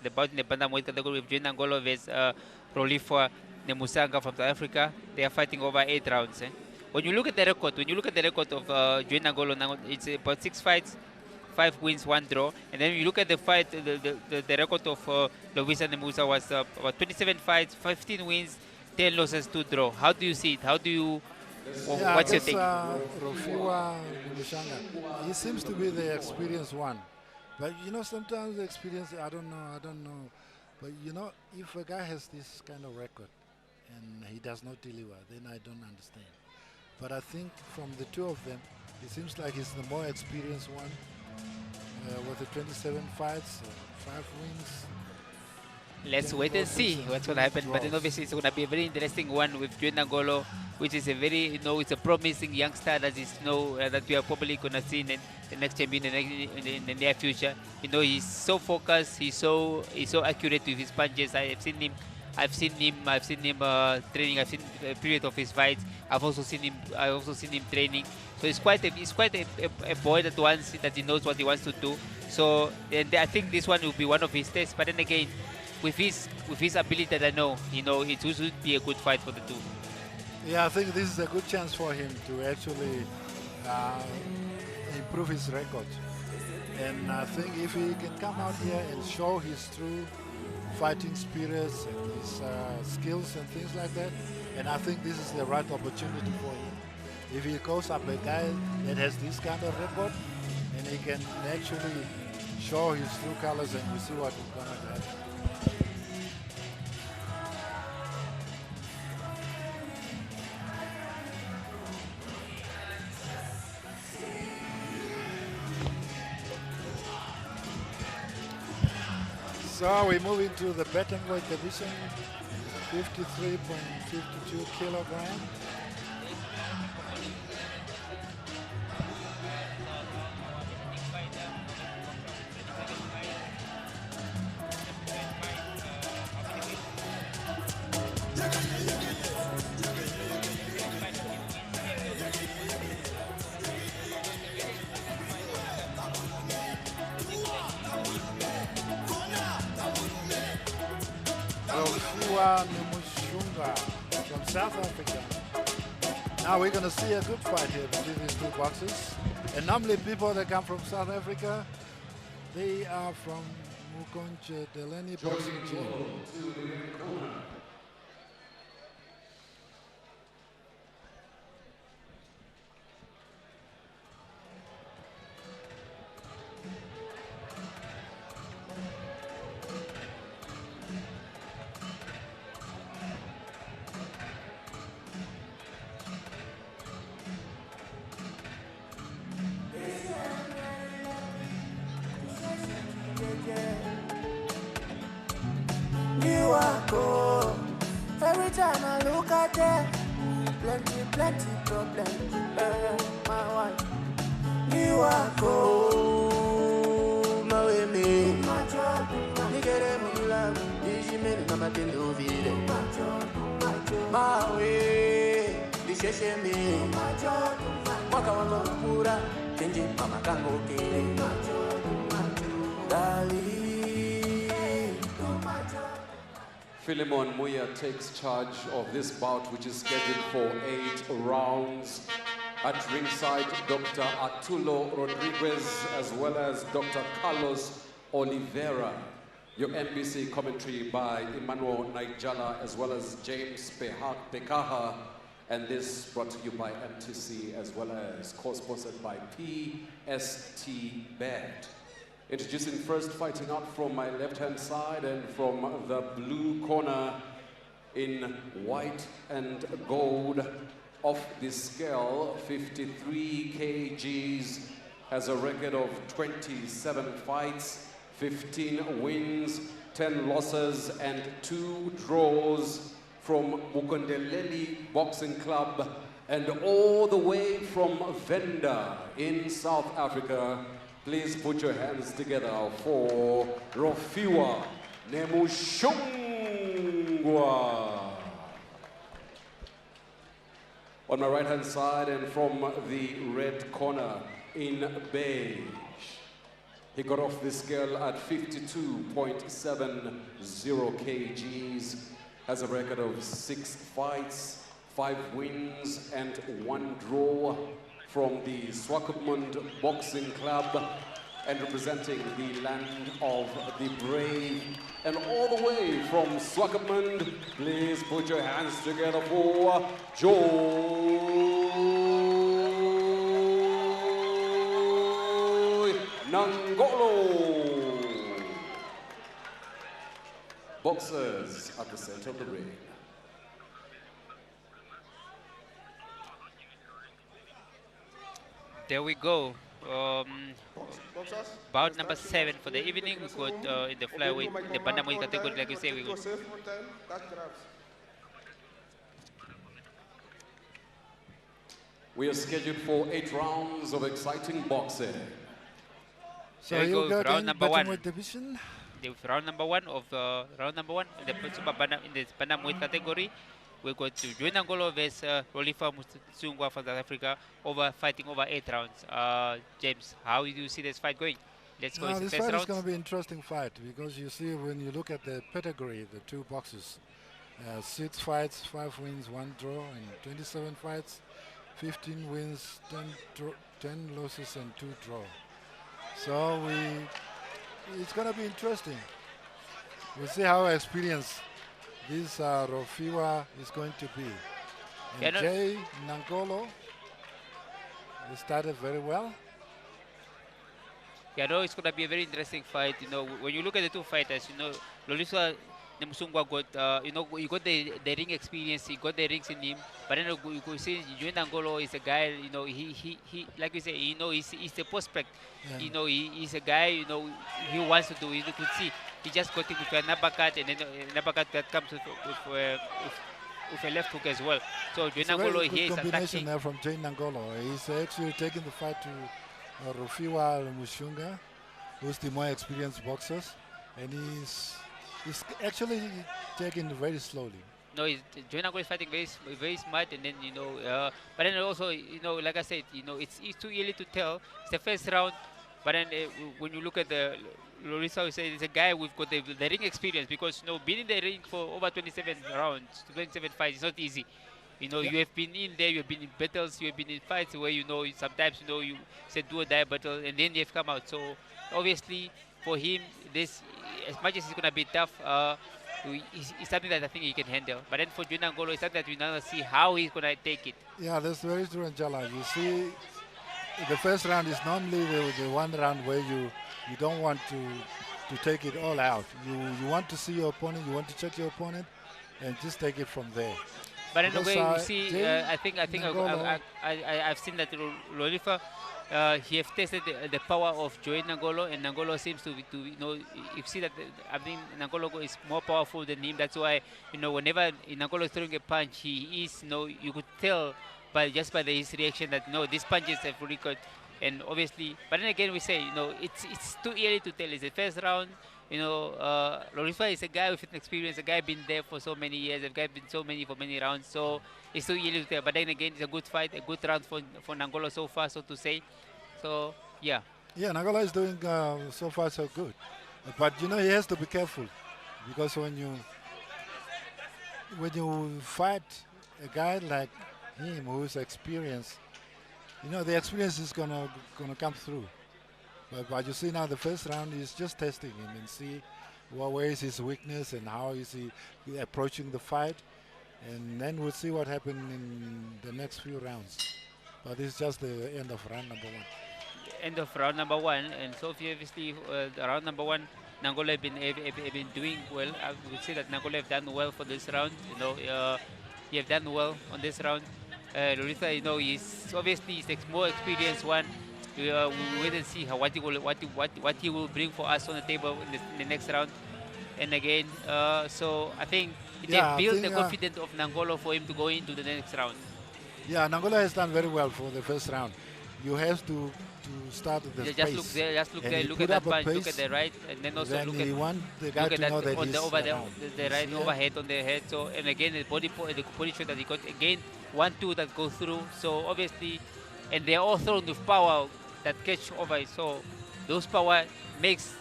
the bout in the bantamweight category. We have Joey Nangolo versus Rolifa Nemusanga from South Africa. They are fighting over 8 rounds. When you look at the record of Joey Nangolo, it's about 6 fights, 5 wins, 1 draw. And then you look at the fight, the record of Lovisa Nemusa was about 27 fights, 15 wins, 10 losses, 2 draw. How do you see it? How do you? Yeah, What's your this take? Rofiwa Mbushanga, he seems to be the experienced one. But you know, sometimes the experience, I don't know. But you know, if a guy has this kind of record and he does not deliver, then I don't understand. But I think from the two of them, it seems like he's the more experienced one with the 27 fights, 5 wins. Let's wait and see what's going to happen. But then obviously it's going to be a very interesting one with Ngolo, which is a very, it's a promising youngster that is, that we are probably going to see in the next champion in the near future. He's so focused, he's so accurate with his punches. I've seen him training. I've seen a period of his fights. I've also seen him training. So he's quite a boy that he knows what he wants to do. So and I think this one will be one of his tests. But then again, with his ability that I know, it should be a good fight for the two. Yeah, I think this is a good chance for him to actually improve his record. And I think if he can come out here and show his true fighting spirits and his skills and things like that, and I think this is the right opportunity for him. If he goes up a guy that has this kind of record and he can actually show his true colors, and we see what is going to happen. So we move into the bantamweight division, 53.52 kilogram. From South Africa. Now we're going to see a good fight here between these two boxers. And normally people that come from South Africa, they are from Mukonje Deleni Boxing Gym. Every time I look at them, plenty problems. My wife, you are cold, my way me. You get them love, you made them at the Lovile. My way, this is me. Waka waka pura, Kenji Mama Kango Kiri. Dali. Philemon Muya takes charge of this bout, which is scheduled for 8 rounds. At ringside, Dr. Arturo Rodriguez, as well as Dr. Carlos Oliveira. Your NBC commentary by Emmanuel Naijala, as well as James Pekaha. And this brought to you by MTC, as well as co-sponsored by PST Bet. Introducing first, fighting out from my left-hand side and from the blue corner in white and gold, off the scale, 53 kgs, has a record of 27 fights, 15 wins, 10 losses, and 2 draws, from Mukondeleli Boxing Club, and all the way from Venda in South Africa. Please put your hands together for Rofiwa Nemushungwa. On my right-hand side and from the red corner in beige, he got off the scale at 52.70 kgs, has a record of 6 fights, 5 wins, and 1 draw, from the Swakopmund Boxing Club. and representing the land of the brave. And all the way from Swakopmund, please put your hands together for Joy Nangolo. Boxers at the center of the ring. There we go. Boxers. Bout number 7 for the evening. We got in the flyweight, the bantamweight category, like you say, we got Safe for time, that grabs. We are scheduled for 8 rounds of exciting boxing. So There you you go, got round in number 1. bantamweight division. The round number 1 of in the in the bantamweight category. We got Joy Nangolo versus Rolifa Musungwa from South Africa, fighting over 8 rounds. James, how do you see this fight going? Let's go. Now, into this first fight is round. going to be an interesting fight because you see when you look at the pedigree, the two boxes, 6 fights, 5 wins, 1 draw, and 27 fights, 15 wins, 10 losses, and 2 draw. So it's going to be interesting. We'll see how experienced this Rofiwa is going to be. And Jay Nangolo, he started very well. Yeah, no, it's going to be a very interesting fight. You know, when you look at the two fighters, you know, Loliswa Musungwa got, he got the ring experience, he got the rings in him. But then you could see Joy Nangolo is a guy, you know, he like you say, you know, he's a prospect. Yeah. You know, he's a guy, you know, he wants to do. You could see he just got him with an uppercut, and then an uppercut that comes with a left hook as well. So Joy Nangolo here is combination attacking. there from Jay Nangolo. He's actually taking the fight to Rofiwa Mushunga, who's the more experienced boxers, and he's actually taking it very slowly. No, Joy Nangolo is fighting very smart, and then but then also like I said, it's too early to tell. It's the first round, but then when you look at the Lorisa, we say it's a guy we've got the ring experience because being in the ring for over 27 rounds, 27 fights is not easy. You have been in there, you have been in battles, you have been in fights where sometimes you say do or die battle, and then you have come out. So obviously for him, this as much as it's gonna be tough. It's something that I think he can handle. But then for Joy Nangolo, it's something that we now see how he's going to take it. Yeah, that's very true, Angela. You see, the first round is normally the one round where you don't want to take it all out. You want to see your opponent, you want to check your opponent, and just take it from there. But in a way, you see, I think I've seen that Rolifa, he have tested the power of Joy Nangolo, and Nangolo seems to you see that I think Nangolo is more powerful than him. That's why whenever Nangolo is throwing a punch, he is you could tell just by his reaction that this punch is a fully cut. And obviously, but then again we say it's too early to tell. It's the first round. Rolifa is a guy with experience, a guy been there for so many years, a guy been for many rounds. So it's too early to tell. But then again, it's a good fight, a good round for Nangolo so far, so to say. So yeah. Yeah, Nangolo is doing so far so good, but he has to be careful because when you fight a guy like him who's experienced, the experience is gonna come through. But you see now the first round is just testing him and see where is his weakness and how is he approaching the fight, and then we'll see what happens in the next few rounds. But it's just the end of round number 1. End of round number 1, and so obviously the round number 1, Nangolo have been doing well. I would say that Nangolo have done well for this round. He have done well on this round. Lorisa, he's obviously the more experienced one. We wait and see what he will bring for us on the table in the next round. And again, so I think they built the confidence of Nangolo for him to go into the next round. Yeah, Nangolo has done very well for the first round. You have to start at the space. Just look there, look at that punch, look at the right, and then also look at that the right overhead on the head. So and again the body shot that he got again 1-2 that goes through. So obviously, and they're all thrown with power that catch over. So those power makes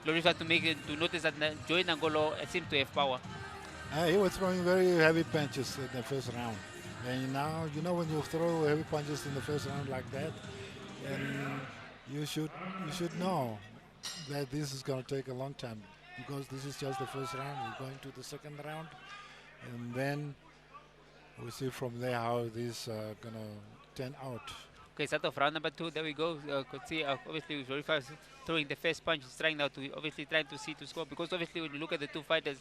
Lorisa to notice that Joy Nangolo seems to have power. He was throwing very heavy punches in the first round. And now, when you throw heavy punches in the first round like that, and you should know that this is going to take a long time because this is just the first round. We're going to the second round, and then we'll see from there how this going to turn out. Okay, start of round number 2. There we go. Could see obviously Rorifa throwing the first punch, is trying now to obviously trying to see to score because obviously when you look at the two fighters,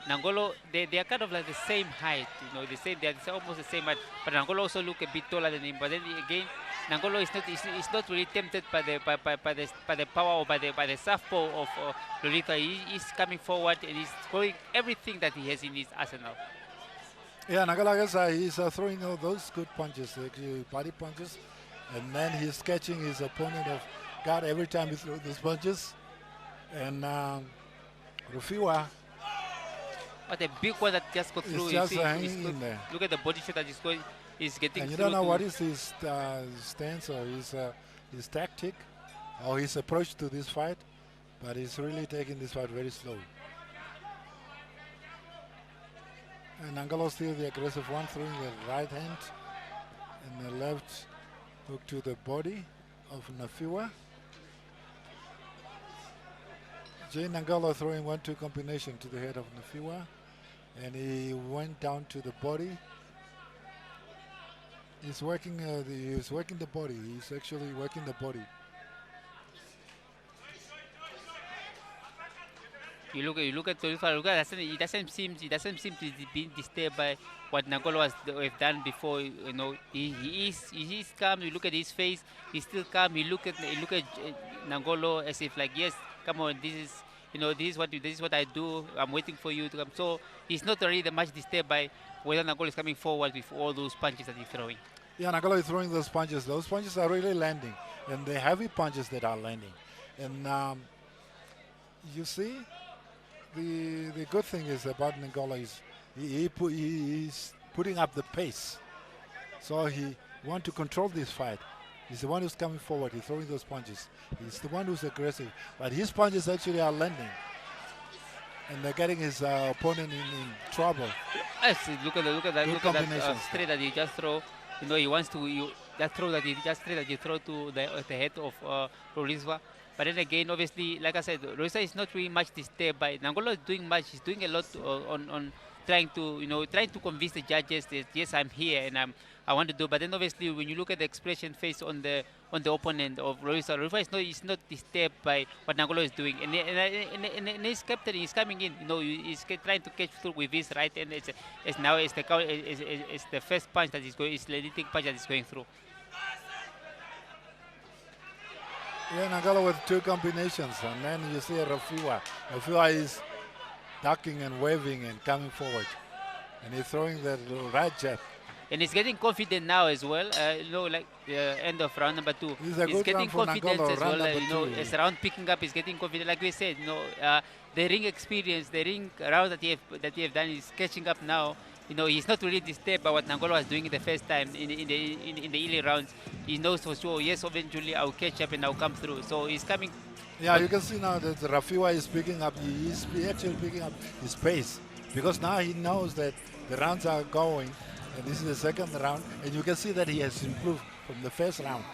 Nangolo they are kind of like the same height, you know, they're almost the same height. But Nangolo also look a bit taller than him. But then again, Nangolo is not really tempted by the power or by the southpaw of Rorifa. He's coming forward and he's throwing everything that he has in his arsenal. Yeah, Nagalaga he's throwing all those good punches, body punches, and then he's catching his opponent off guard every time he throws those punches. And Rufiwa, what a big one that just got through. It's just hanging in there. Look at the body shot that he's going. He's getting. And you through don't know what is his stance or his tactic or his approach to this fight, but he's really taking this fight very slow. And Angolo still the aggressive one, throwing the right hand and the left hook to the body of Nafiwa. Jane Angolo throwing 1-2 combination to the head of Nafiwa, and he went down to the body. He's working. He's working the body. He's actually working the body. You look at Tolifa. He doesn't seem to be disturbed by what Nangolo has done before. You know, he is calm. You look at his face. He's still calm. You look at Nangolo as if like, yes, come on, this is what I do. I'm waiting for you to come. So he's not really that much disturbed by whether Nangolo is coming forward with all those punches that he's throwing. Yeah, Nangolo is throwing those punches. Those punches are really landing, and the heavy punches that are landing. And you see. The good thing is about Nangolo is he's putting up the pace. So he wants to control this fight. He's the one who's coming forward. He's throwing those punches. He's the one who's aggressive. But his punches actually are landing. And they're getting his opponent in trouble. Yes, look at that straight that he just throw. You know, he wants to that throw that he just straight that he throw to the head of Roriswa. But then again, obviously, like I said, Rosa is not really much disturbed by Nangolo is doing much. He's doing a lot on trying to convince the judges that yes, I'm here and I want to do. But then obviously, when you look at the expression face on the opponent of Rosa is not disturbed by what Nangolo is doing. And his captain is coming in. You know, he's trying to catch through with his right, and it's the first punch that is going. It's the leading punch that is going through. Yeah, Nangolo with 2 combinations, and then you see Rafiwa. Rafiwa is ducking and waving and coming forward, and he's throwing the right jab. And he's getting confident now as well. You know, like end of round number 2. He's getting confidence as well. You know, as round picking up, he's getting confident. Like we said, you know, the ring experience, the ring round that he have done is catching up now. You know, he's not really disturbed by what Nangolo was doing the first time in the early rounds. He knows for sure, yes, eventually I'll catch up and I'll come through. So he's coming. Yeah, you can see now that Rafiwa is picking up. He's actually picking up his pace because now he knows that the rounds are going, and this is the second round, and you can see that he has improved from the first round.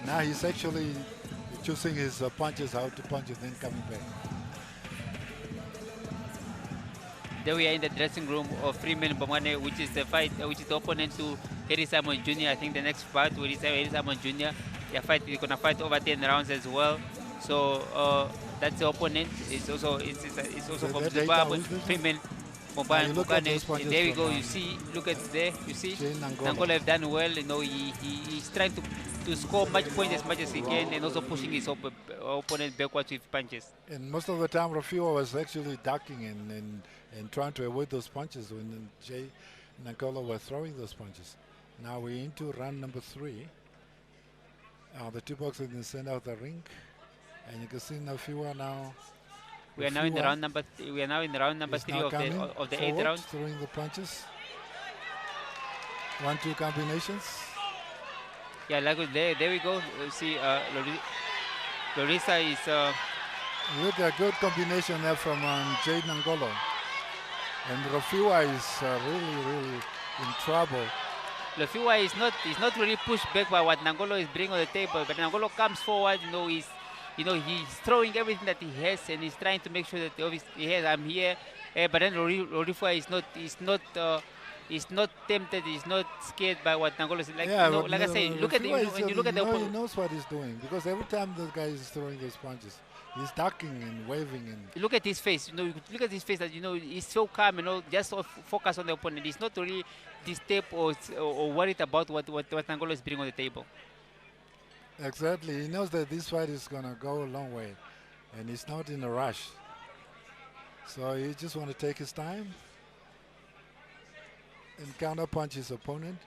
Now he's actually choosing his punches, how to punch and then coming back. There we are in the dressing room of Freeman Bomane, which is the opponent to Harry Simon Jr. I think the next fight will be Harry Simon Jr. They're going to fight over 10 rounds as well. So that's the opponent. It's also from Zimbabwe. Freeman Bomane. There we go. You see, look at there. You see, Nangolo have done well. You know, he's trying to score much points as much as he can, and also pushing his opponent backwards with punches. And most of the time, Rafiwa was actually ducking and trying to avoid those punches when Jay Nangolo were throwing those punches. Now we're into round number 3. The 2 boxers in the center of the ring, and you can see Nafiwa now. We are now in the round number. We are now in the round number 3 of the 8th round. Throwing the punches. 1-2 combinations. Yeah, like there we go. See, Larissa is. Look at a good combination there from Jade Nangolo. And Rafiwa is really in trouble. Lefiwa is not really pushed back by what Nangolo is bringing on the table, but Nangolo comes forward. He's throwing everything that he has, and he's trying to make sure that I'm here. But then Rorifa is not tempted. He's not scared by what Nangolo is like. Yeah, Like I say, look at when you look at the he knows what he's doing, because every time the guy is throwing those punches, he's ducking and waving and. Look at his face. You look at his face that he's so calm. Just focus on the opponent. He's not really disturbed or worried about what Nangolo is bringing on the table. Exactly. He knows that this fight is gonna go a long way, and he's not in a rush. So he just want to take his time and counter punch his opponent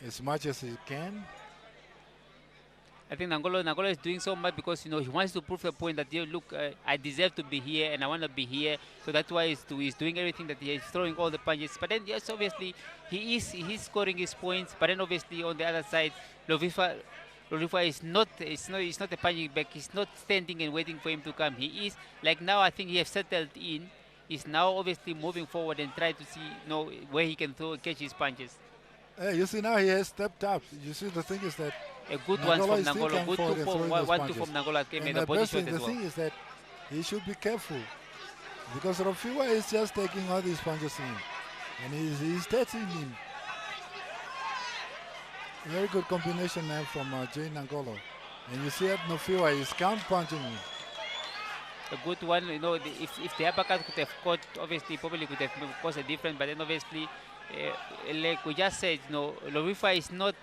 as much as he can. I think Nangolo is doing so much because he wants to prove the point that look, I deserve to be here and I want to be here. So that's why he's doing everything that he's throwing all the punches. But then yes, obviously he's scoring his points. But then obviously on the other side, Lorifa is not a punching back. He's not standing and waiting for him to come. He is like now. I think he has settled in. He's now obviously moving forward and try to see where he can catch his punches. You see now he has stepped up. You see the thing is that a good one from Nangolo, good 2-4, 1-2 from Nangolo came in the body shot as well. The thing is that he should be careful, because Rofiwa is just taking all these punches in, and he's touching him. Very good combination there from Jay Nangolo. And you see that Rofiwa is count punching him. A good one, if the uppercut could have caught, obviously probably could have caused a difference, but then obviously like we just said, Lorifa is not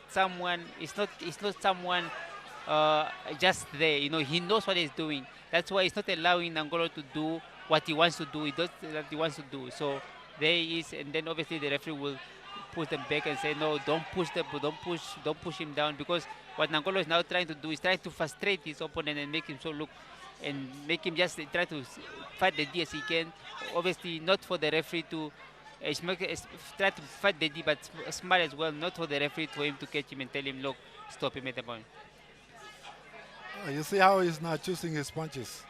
someone just there. He knows what he's doing. That's why he's not allowing Nangolo to do what he wants to do. He does what he wants to do. So there he is, and then obviously the referee will push them back and say, no, don't push him down, because what Nangolo is now trying to do is trying to frustrate his opponent and make him and make him just try to fight the D as he can. Obviously not for the referee to try to fight the D, but smart as well, not for the referee for him to catch him and tell him, look, stop him at the point. You see how he's not choosing his punches.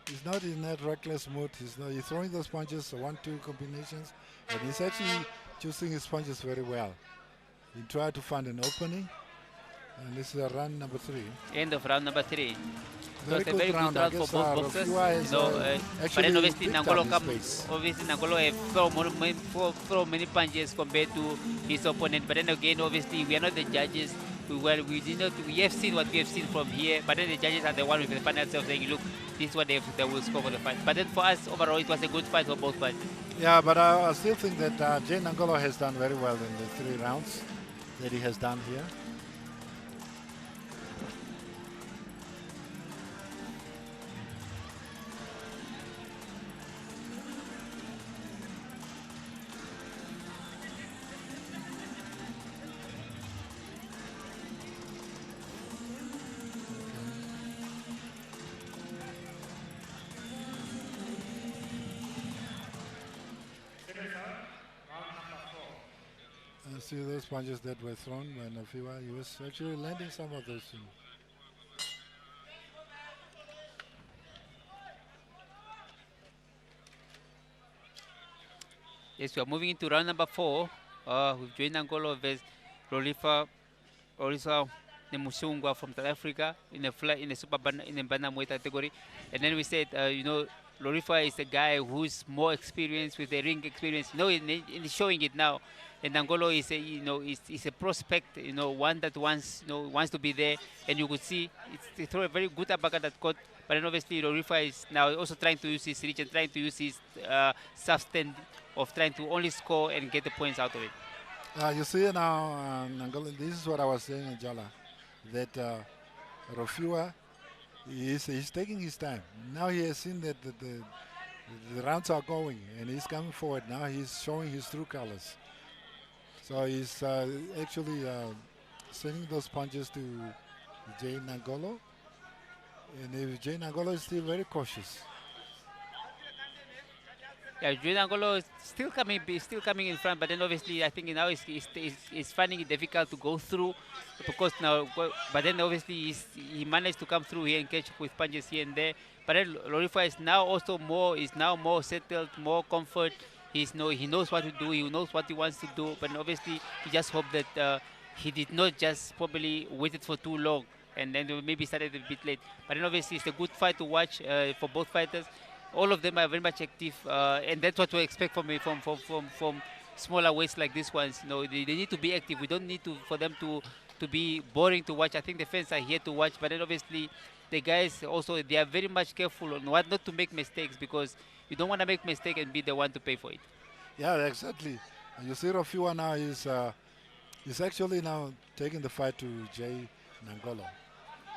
He's not in that reckless mood. He's throwing those punches, 1-2 combinations, and he's actually choosing his punches very well. He tried to find an opening, and this is round number 3. End of round number 3. It was a good very good round for both boxers. But then obviously Nangolo have thrown many punches compared to his opponent. But then again, obviously we are not the judges. We have seen what we have seen from here. But then the judges are the one with the final self saying, look, this is what they will score for the fight. But then for us overall, it was a good fight for both fights. Yeah, but I still think that Jay Nangolo has done very well in the 3 rounds that he has done here. See those punches that were thrown by Nafiwa. He was actually landing some of those things. Yes, we are moving into round number 4 with Jay Nangolo versus Orisa Nemusungwa from South Africa in the bantamweight category. And then we said, Lorifa is a guy who's more experienced with the ring experience. He's showing it now. And Nangolo is a prospect, one that wants to be there. And you could see he threw a very good uppercut that caught. But then obviously Lorifa is now also trying to use his reach and trying to use his substance of trying to only score and get the points out of it. You see now, Nangolo, this is what I was saying, Jala, that Rofiwa, he's taking his time. Now he has seen that the rounds are going, and he's coming forward. Now he's showing his true colors. So he's actually sending those punches to Jay Nangolo. And if Jay Nangolo is still very cautious. Yeah, Jay Nangolo is still coming in front, but then obviously I think now he's finding it difficult to go through, because now, but then obviously he managed to come through here and catch with punches here and there. But then Lorifa is now also more settled, more comfort. He knows what to do. He knows what he wants to do. But obviously, he just hope that he did not just probably waited for too long and then maybe started a bit late. But then obviously, it's a good fight to watch for both fighters. All of them are very much active, and that's what we expect from smaller weights like this ones. They need to be active. We don't need for them to be boring to watch. I think the fans are here to watch, but then obviously the guys also, they are very much careful on what not to make mistakes, because you don't want to make mistake and be the one to pay for it. Yeah, exactly. And you see Rafiwa now is actually now taking the fight to Jay Nangolo.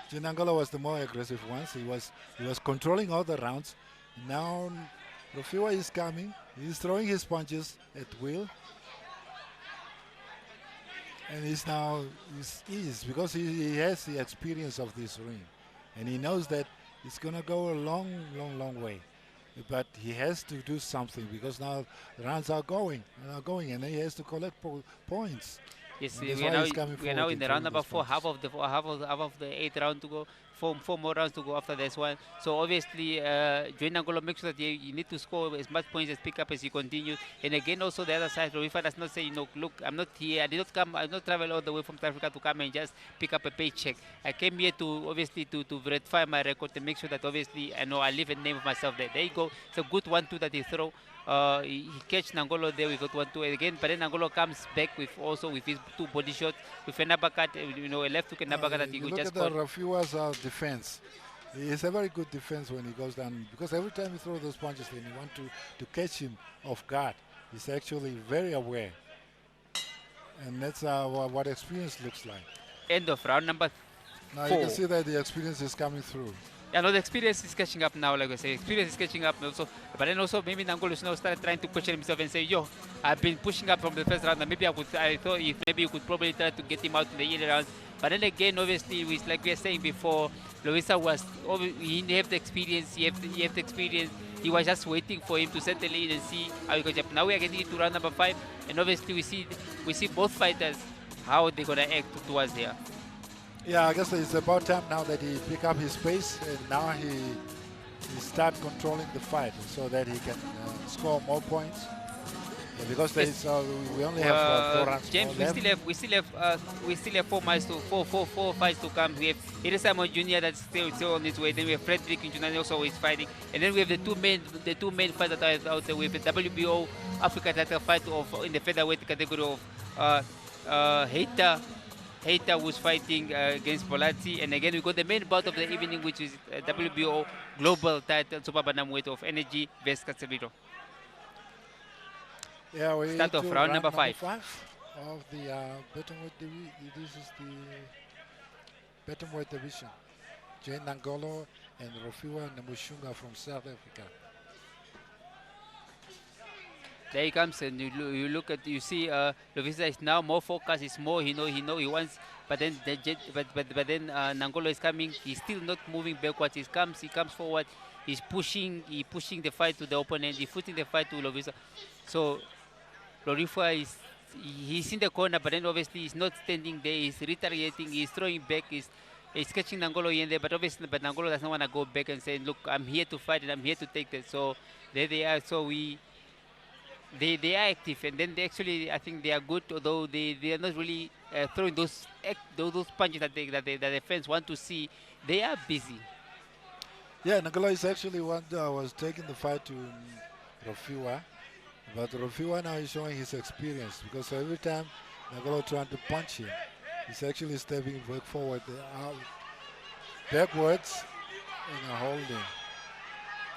Jay Nangolo was the more aggressive one. He was controlling all the rounds. Now Rafiwa is coming. He's throwing his punches at will. And he's because he has the experience of this ring. And he knows that it's going to go a long way. But he has to do something, because now the rounds are going, and he has to collect points. Yes, we are now in the round number 4, half of the 8th round to go, four more rounds to go after this one. So obviously, Joy Nangolo makes sure that you need to score as much points as pick up as you continue. And again, also the other side, Roifa does not say, look, I'm not here. I did not travel all the way from South Africa to come and just pick up a paycheck. I came here to obviously to verify my record and make sure that obviously I know I leave a name of myself there. There you go. It's a good 1-2 that he throw. He catch Nangolo there with 1-2 again, but then Nangolo comes back with his 2 body shots with an uppercut, a left hook and uppercut that he could just call. Look at the Rafiwa's defense. It's a very good defense when he goes down, because every time he throws those punches, then you want to catch him off guard. He's actually very aware, and that's what experience looks like. End of round number 4. Now you can see that the experience is coming through. Yeah, no, the experience is catching up now, like I say. Experience is catching up also. But then also maybe Nangolo now started trying to question himself and say, I've been pushing up from the first round, and maybe I thought maybe you could probably try to get him out in the early rounds. But then again, obviously, like we were saying before, Loisa he didn't have the experience, he have the experience. He was just waiting for him to settle in and see how he goes up. Now we are getting into round number 5, and obviously we see both fighters, how they're gonna act towards here. Yeah, I guess it's about time now that he pick up his pace, and now he start controlling the fight so that he can score more points. Yeah, because we only have 4 rounds. James, we still have 4 fights to come. We have Iri Simon Jr. that's still on his way. Then we have Frederick Njunani also is fighting, and then we have the two main fights that are out there. We have the WBO Africa title fight in the featherweight category of Heita was fighting against Bolazzi, and again we got the main bout of the evening, which is WBO Global Title Super Bantamweight of Energy vs Casemiro. Yeah, we start of round number 5 of the Bantamweight division. This is the Bantamweight division. Jane Nangolo and Rafiwa Namushunga from South Africa. There he comes, and you see Lovisa is now more focused. It's more he wants, but then Nangolo is coming. He's still not moving backwards. He comes forward. He's pushing the fight to the opponent. He's putting the fight to Lovisa. So Lorifa he's in the corner, but then obviously he's not standing there. He's retaliating. He's throwing back. He's catching Nangolo in there, but Nangolo doesn't want to go back and say, look, I'm here to fight and I'm here to take this. So there they are. So they are active, and then I think they are good, although they are not really throwing those punches that the fans want to see. They are busy. Yeah, Nangolo is actually one that was taking the fight to Rafiwa, but Rafiwa now is showing his experience, because every time Nangolo trying to punch him, he's actually stepping back forward, backwards, and holding.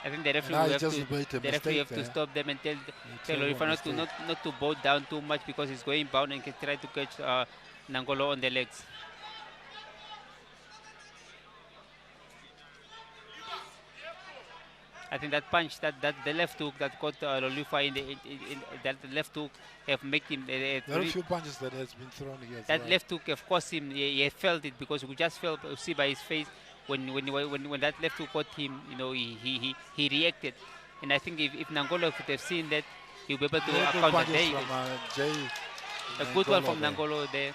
I think the referee have to stop them and tell Lorifa not to bow down too much, because he's going bound and can try to catch Nangolo on the legs. I think that punch, that the left hook that caught Lorifa in that left hook have made him. There are a few punches that has been thrown here. That left hook have cost him. He felt it, because we just see by his face. When that left hook caught him, he reacted, and I think if Nangolo could have seen that, he'll be able to counter. There a good one from Nangolo there.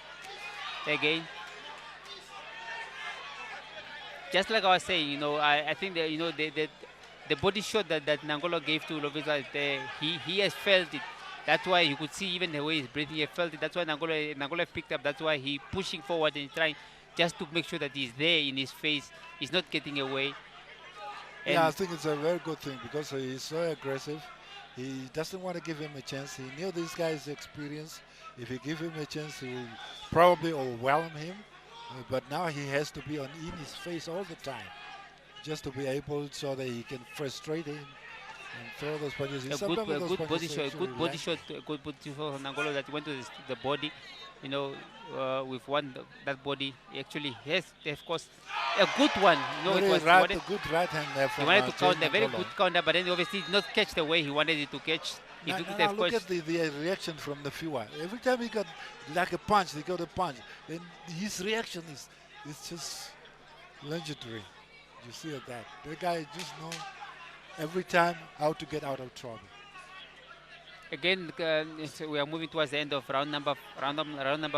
Again, just like I was saying, I think that the body shot that Nangolo gave to Lovisa, he has felt it. That's why you could see even the way he's breathing, he felt it. That's why Nangolo picked up. That's why he pushing forward and trying just to make sure that he's there in his face. He's not getting away. Yeah, I think it's a very good thing because he's so aggressive. He doesn't want to give him a chance. He knew this guy is experienced. If he give him a chance, he will probably overwhelm him. But now he has to be in his face all the time, just to be able so that he can frustrate him and throw those punches. A good body shot from Nangolo that went to the body. With that body, actually has, of course, a good one. It was a good right hand there from he wanted to counter, Nangolo. very good counter, but then obviously did not catch the way he wanted it to catch. Now look at the reaction from the viewer. Every time he got like a punch, he got a punch. Then his reaction is just legendary. You see that? The guy just knows every time how to get out of trouble. Again, we are moving towards the end of round number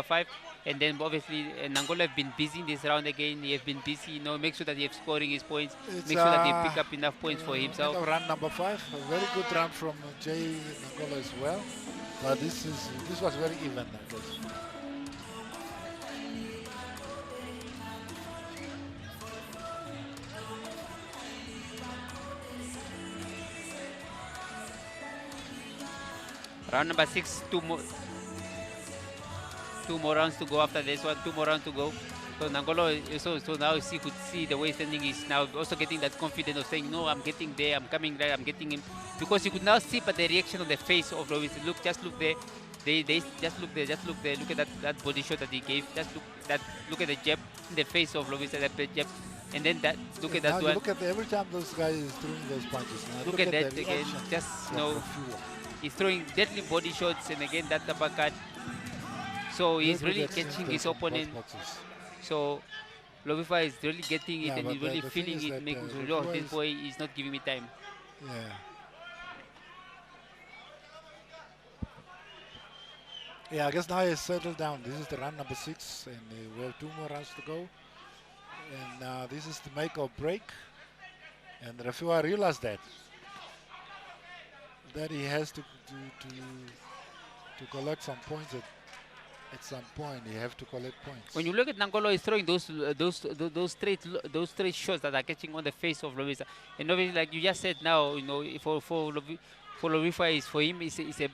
5, and then obviously Nangolo have been busy in this round again. He have been busy, make sure that he is scoring his points, make sure that he pick up enough points for himself. Round number 5, a very good round from Jay Nangolo as well. But this was very even, I guess. Round number 6, two more rounds to go after this one. 2 more rounds to go. So Nangolo, so now you could see the way standing is now also getting that confidence of saying, no, I'm getting there, I'm coming there, I'm getting him. Because you could now see by the reaction on the face of Lovis. Look, just look there. They just look there, Look at that body shot that he gave. Just look at the jab in the face of Lovis, that jab. And then look at that one. Look at every time those guys is throwing those punches. Now look at that again. Just he's throwing deadly body shots, and again that uppercut. So he's really catching his opponent. So Lovifa is really getting it, and he's really feeling it, making sure, oh, this boy is not giving me time. Yeah. Yeah, I guess now he's settled down. This is the round number 6, and we have 2 more rounds to go. And this is the make or break. And Rafiwa realized that he has to collect some points at some point. You have to collect points. When you look at Nangolo, he's throwing those straight shots that are catching on the face of Lovisa. And obviously, like you just said now, for Lovifa, for him, it's a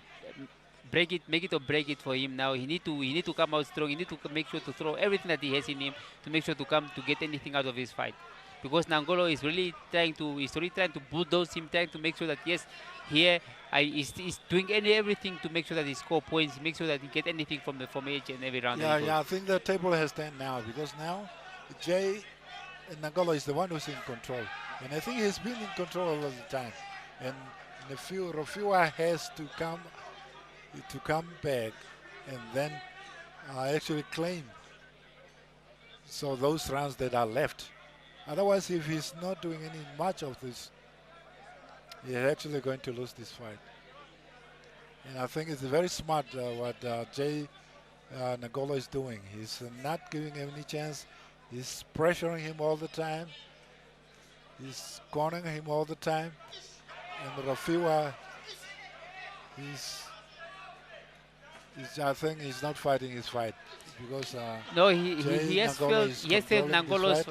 make it or break it for him now. He need to come out strong. He need to make sure to throw everything that he has in him to make sure to get anything out of his fight. Because Nangolo is really trying to bulldoze him, trying to make sure that yes, here he's doing everything to make sure that he score points, make sure that he get anything from each and every round. Yeah, I think the table has turned now, because now Jay Nangolo is the one who's in control, and I think he's been in control all the time. And Rofua has to come back and then actually claim those rounds that are left. Otherwise, if he's not doing much of this, he's actually going to lose this fight. And I think it's very smart what Jay Nangolo is doing. He's not giving him any chance. He's pressuring him all the time. He's cornering him all the time. And Rafiwa, I think he's not fighting his fight, because no, he has felt Nangolo's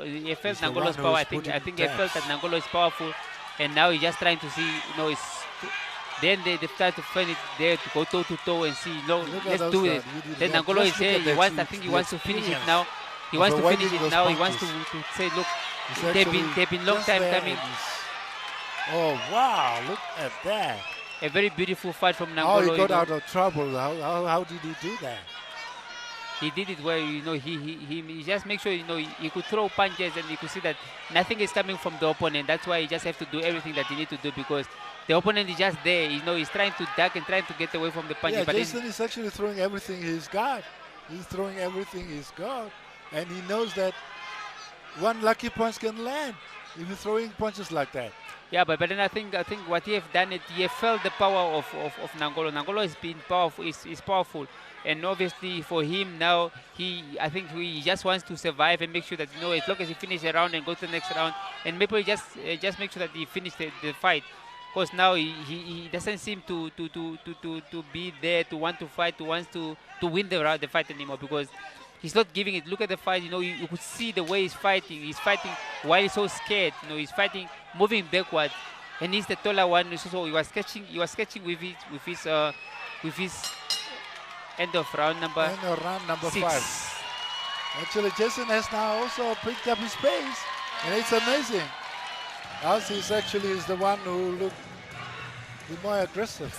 power. I think he felt that Nangolo is powerful, and now he's just trying to see, then they try to find it there to go toe to toe and see, let's do it. Then Nangolo is there. I think he wants to finish it now. He wants to finish it now. He wants to say, look, they've been long time coming. Oh wow! Look at that. A very beautiful fight from Nangolo. How he got out of trouble. How did he do that? He did it where, he just make sure, he could throw punches, and you could see that nothing is coming from the opponent. That's why he just have to do everything that he need to do, because the opponent is just there. He's trying to duck and trying to get away from the punches. Yeah, but Jason is actually throwing everything he's got. He's throwing everything he's got. And he knows that one lucky punch can land if you're throwing punches like that. Yeah, but then I think what he have done it, he have felt the power of Nangolo. Nangolo has been powerful, is powerful, and obviously for him now, I think he just wants to survive and make sure that as long as he finish a round and go to the next round, and maybe just make sure that he finish the fight. Because now he doesn't seem to be there, to want to fight, to wants to win the fight anymore, because he's not giving it. Look at the fight. You could see the way he's fighting. He's fighting while he's so scared. He's fighting, moving backwards, and he's the taller one. So he was catching. He was catching with his end of round number. End of round number 6. 5. Actually, Jason has now also picked up his pace, and it's amazing. As he's actually is the one who looked the more aggressive.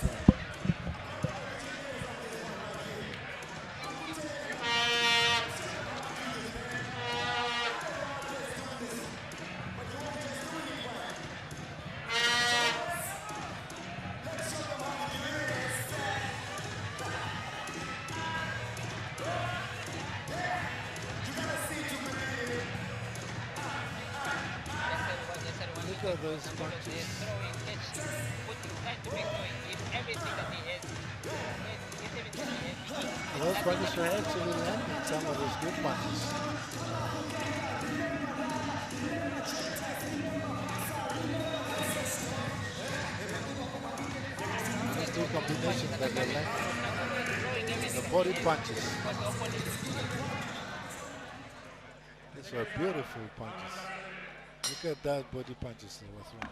Look at those punches. Those punches were actually landing some of those good punches. These two combinations that they landing. The body punches. These were beautiful punches. Look at that body punches that were thrown.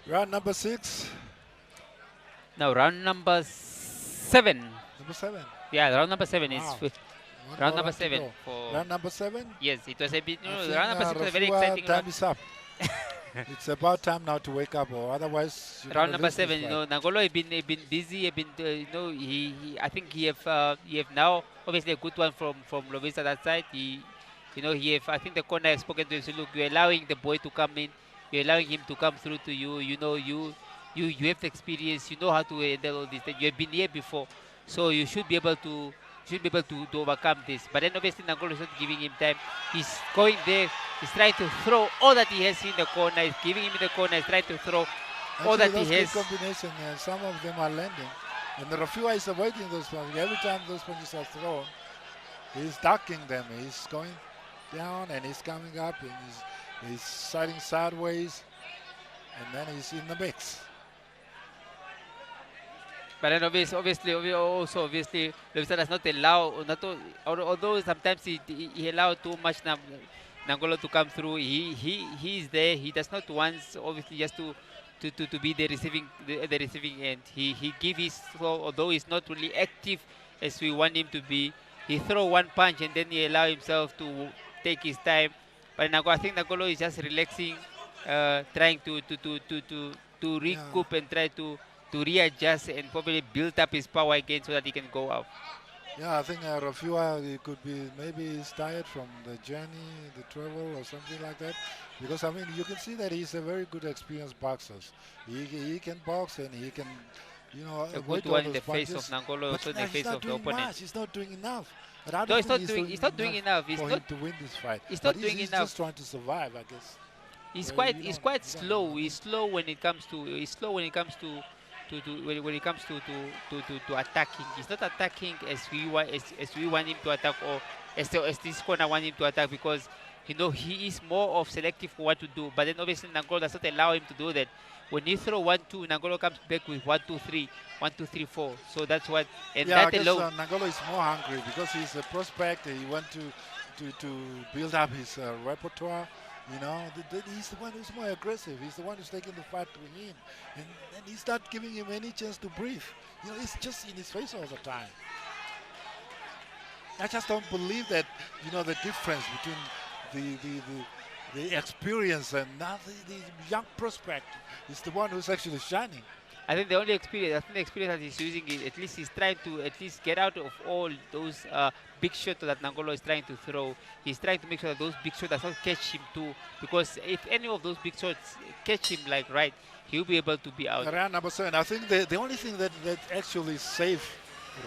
Round number 6. Now round number 7. Number 7. Yeah, round number 7 is Wow. round number 7 for. Round number 7. Yes, it was a bit. I think, Round number 6 was a very Rafua, exciting time round. is up. It's about time now to wake up, or otherwise. you're Round gonna number lose this 7, fight. Nangolo have been busy. Have been, I think he have now obviously a good one from Lovisa that side. He have. I think the corner has spoken to him. So look, you're allowing the boy to come in. You're allowing him to come through to you. You have the experience. You know how to handle all this. You have been here before, so you should be able to overcome this. But then obviously Nangolo is not giving him time. He's going there. He's trying to throw all that he has in the corner. He's giving him in the corner. He's trying to throw all that Actually, he those has. good combination, some of them are landing. And the Rafua is avoiding those punches. Every time those punches are thrown, he's ducking them. He's going down and he's coming up and he's sliding sideways. And then he's in the mix. But then obviously, Lovisa does not allow, although sometimes he allowed too much Nangolo to come through. He is there. He does not want, obviously, just to be the receiving end. He give his throw, although he's not really active as we want him to be. He throw one punch and then he allow himself to take his time. But I think Nangolo is just relaxing, trying to recoup and try to readjust and probably build up his power again so that he can go out. Yeah, I think Rafua, he could be, maybe he's tired from the journey, the travel or something like that. Because, I mean, you can see that he's a very good experienced boxer. He can box and he can, A avoid good all one in those the face of punches. Nangolo, also in the face of the opponent. Much. He's not doing enough. But I No, don't he's think not doing. He's not doing enough. He's for not. him to win this fight. He's But not doing he's enough. just trying to survive, I guess. He's So quite. you He's don't- quite you don't slow. know. He's slow when it comes to. He's slow when it comes to when it comes to attacking. He's not attacking as we want him to attack, or as this corner want him to attack, because he is more of selective for what to do. But then obviously Nangolo does not allow him to do that. When you throw 1-2, Nangolo comes back with 1-2-3, 1-2-3-4. So that's what, and Yeah, I that guess alone. Nangolo is more hungry because he's a prospect. He wants to build up his repertoire. He's the one who's more aggressive. He's the one who's taking the fight to him, and he's not giving him any chance to breathe. He's just in his face all the time. I just don't believe that. The difference between the experience and now the young prospect is the one who's actually shining. I think the experience that he's using is, at least he's trying to at least get out of all those big shots that Nangolo is trying to throw. He's trying to make sure that those big shots does not catch him too, because if any of those big shots catch him he'll be able to be out. Round number 7. I think the only thing that actually saved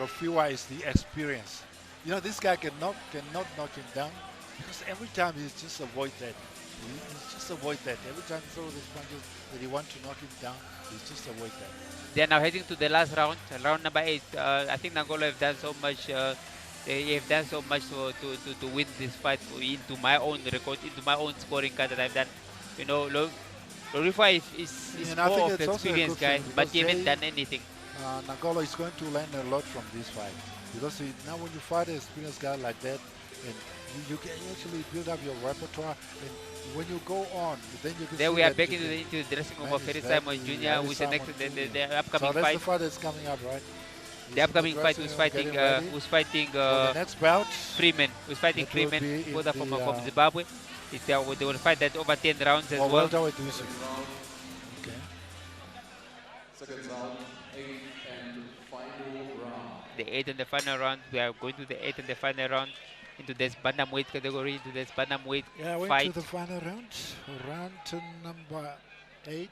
Rafua is the experience. This guy cannot knock him down because every time he just avoids that. He's just avoid that. Every time he throws these punches that he wants to knock him down, he's just avoid that. They are now heading to the last round, round number 8. I think Nangolo have done so much. They have done so much to win this fight into my own record, into my own scoring card that I've done. You know, Lorifa is And I think more of it's the also a experienced good guy, thing but he because haven't done anything. Nangolo is going to learn a lot from this fight because now when you fight an experienced guy like that, and you can actually build up your repertoire, and when you go on, then you can. There see we are that back you into the dressing room Man, of Ferry it's Simon happy. Jr. Ferry who's the next Simon Jr. the upcoming So that's fight. the fight that's coming up, right? The upcoming fight who's fighting the next bout. Freeman, who's fighting That will Freeman, be in both are from the, Zimbabwe. They will fight that over 10 rounds as well. welterweight division. Okay. Second round, 8th and final round. The 8th and the final round. We are going to the 8th and the final round into this bantamweight category, into this bantamweight Yeah, went fight. to the final round. Round number 8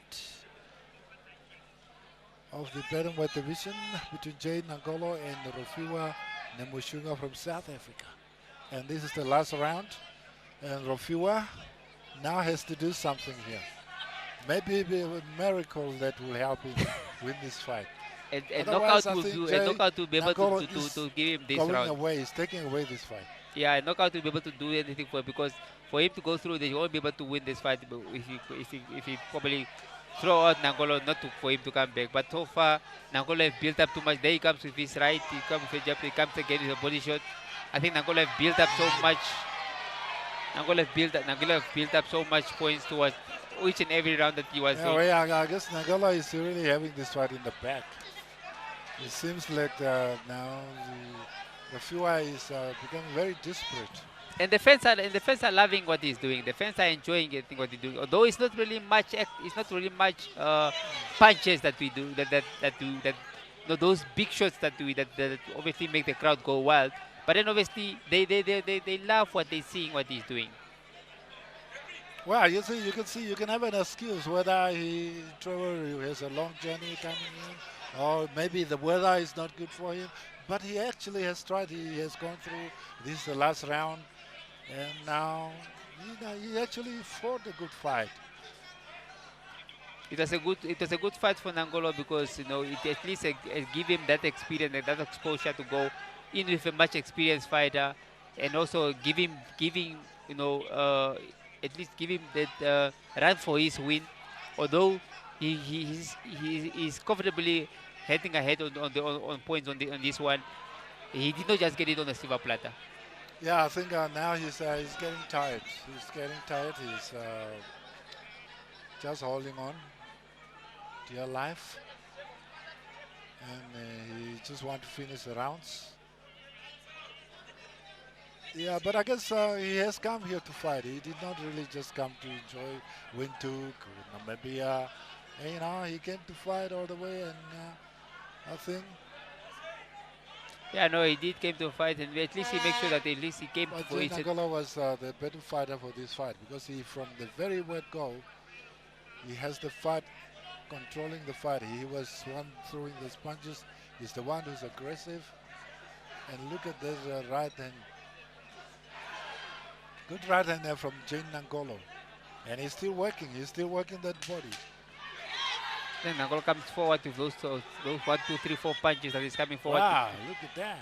of the bantamweight division between Jay Nangolo and Rofiwa Nemushunga from South Africa. And this is the last round. And Rofiwa now has to do something here. Maybe a miracle that will help him win this fight. And Otherwise, knockout I think will be able Nangolo to give him this going round. away, he's taking away this fight. Yeah, a knockout will be able to do anything for him because for him to go through, he won't be able to win this fight if he probably throw out Nangolo for him to come back. But so far, Nangolo has built up too much. There he comes with his right, he comes with a jab, he comes again with a body shot. I think Nangolo has built up so much. Nangolo has built up so much points towards each and every round that he was Yeah, well, I guess Nangolo is really having this fight in the back. It seems like now the Rofiwa is becoming very desperate. And the fans are loving what he's doing. The fans are enjoying what he's doing. Although it's not really much punches that we do those big shots that obviously make the crowd go wild. But then obviously they love what they're seeing, what he's doing. Well, you see, you can have an excuse whether he has a long journey coming in, or maybe the weather is not good for him. But he actually has tried. He has gone through. This is the last round, and now he actually fought a good fight. It was a good fight for Nangolo because it at least give him that experience and that exposure to go in with a much experienced fighter, and also giving at least give him that run for his win. Although he's comfortably heading ahead on points on this one, he did not just get it on the silver platter. Yeah, I think now he's getting tired. He's getting tired. He's just holding on dear life, and he just want to finish the rounds. Yeah, but I guess he has come here to fight. He did not really just come to enjoy Windhoek or Namibia. He came to fight all the way, and I think. Yeah, no, he did came to fight, and at least he makes sure that at least he came for it. Nangolo was the better fighter for this fight because he, from the very word go, he has the fight, controlling the fight. He was one throwing those punches. He's the one who's aggressive. And look at this right hand. Good right hand there from Jane Nangolo. And he's still working. He's still working that body. Then Nangolo comes forward with those 1, 2, 3, 4 punches that he's coming forward. Wow, look at that.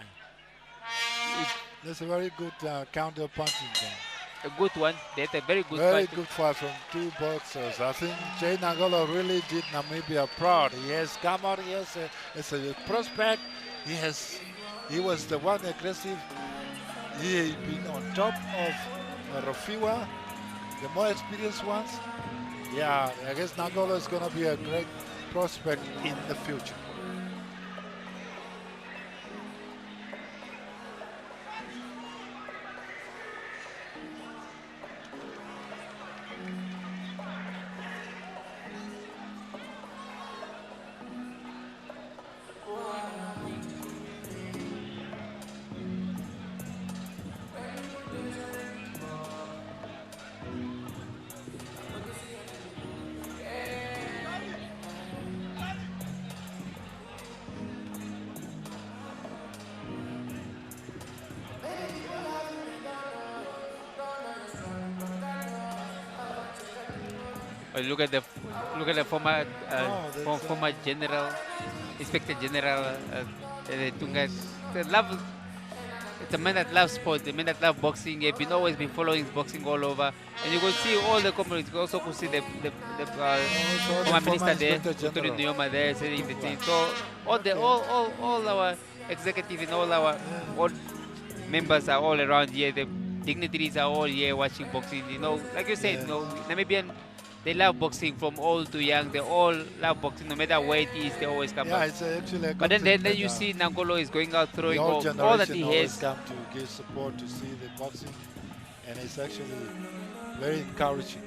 That's a very good counter punching there. A good one. They had a very good Very fight. good fight from two boxers. I think Jay Nangolo really did Namibia proud. He has come out here as a prospect. He was the one aggressive. He had been on top of Rofiwa, the more experienced ones. Yeah, I guess Nangolo is going to be a great prospect in the future. Or look at the former that's, former general, inspector general, the Tunga. The love. It's a man that loves sport, the man that loves boxing. He's been always been following boxing all over, and you could see all the comrades. You also could see the former minister there, Inspector Dr. General. Nujoma there, saying the thing. So all our executive and all members are all around here. The dignitaries are all here watching boxing. You know, like you said, you know, Namibian. They love boxing from old to young. They all love boxing, no matter where it is. They always come Yeah, back. it's actually a But good then thing you that, see Nangolo is going out throwing the old all that he generation always has. come to give support to see the boxing, and it's actually very encouraging.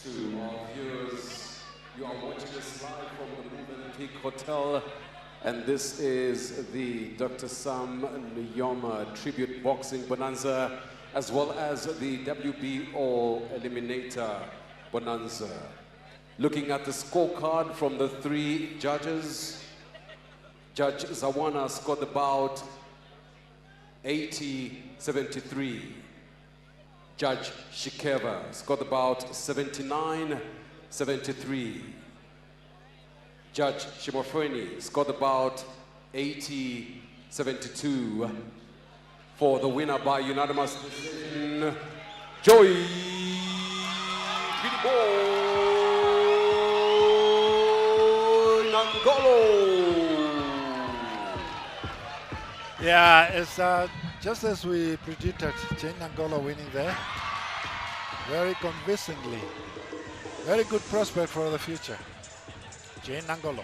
To our viewers, you are watching us live from the Movement Peak Hotel, and this is the Dr. Sam Nujoma Tribute Boxing Bonanza, as well as the WBO Eliminator Bonanza. Looking at the scorecard from the three judges, Judge Zawana scored the bout 80-73. Judge Shikeva scored the bout 79-73. Judge Shimofweni scored the bout 80-72. For the winner by unanimous decision, Joy Nangolo. Yeah, it's just as we predicted, Jane Angola winning there. Very convincingly. Very good prospect for the future. Jane Angolo.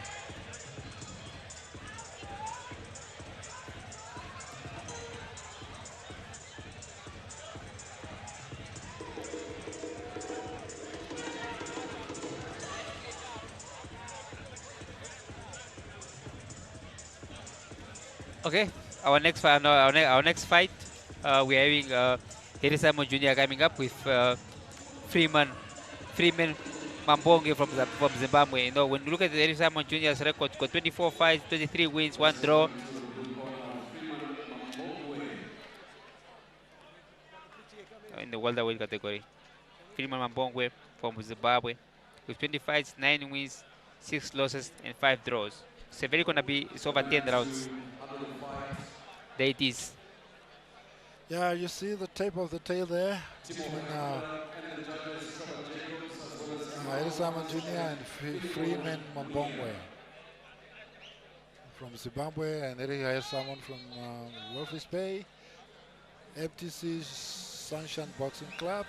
Okay, our next fight, our next fight, we're having Harry Simon Jr. coming up with Freeman Mambonge from Zimbabwe. You know, when you look at Harry Simon Jr.'s record, got 24 fights, 23 wins, 1 draw. In the welterweight category, Freeman Mambonge from Zimbabwe with 20 fights, 9 wins, 6 losses, and 5 draws. It's very gonna be. It's over 10 rounds. There it is. Yeah, you see the tape of the tail there between Harry Simon Jr. and Freeman Mambonge from Zimbabwe, and Harry Simon from Wolf's Bay, FTC Sunshine Boxing Club,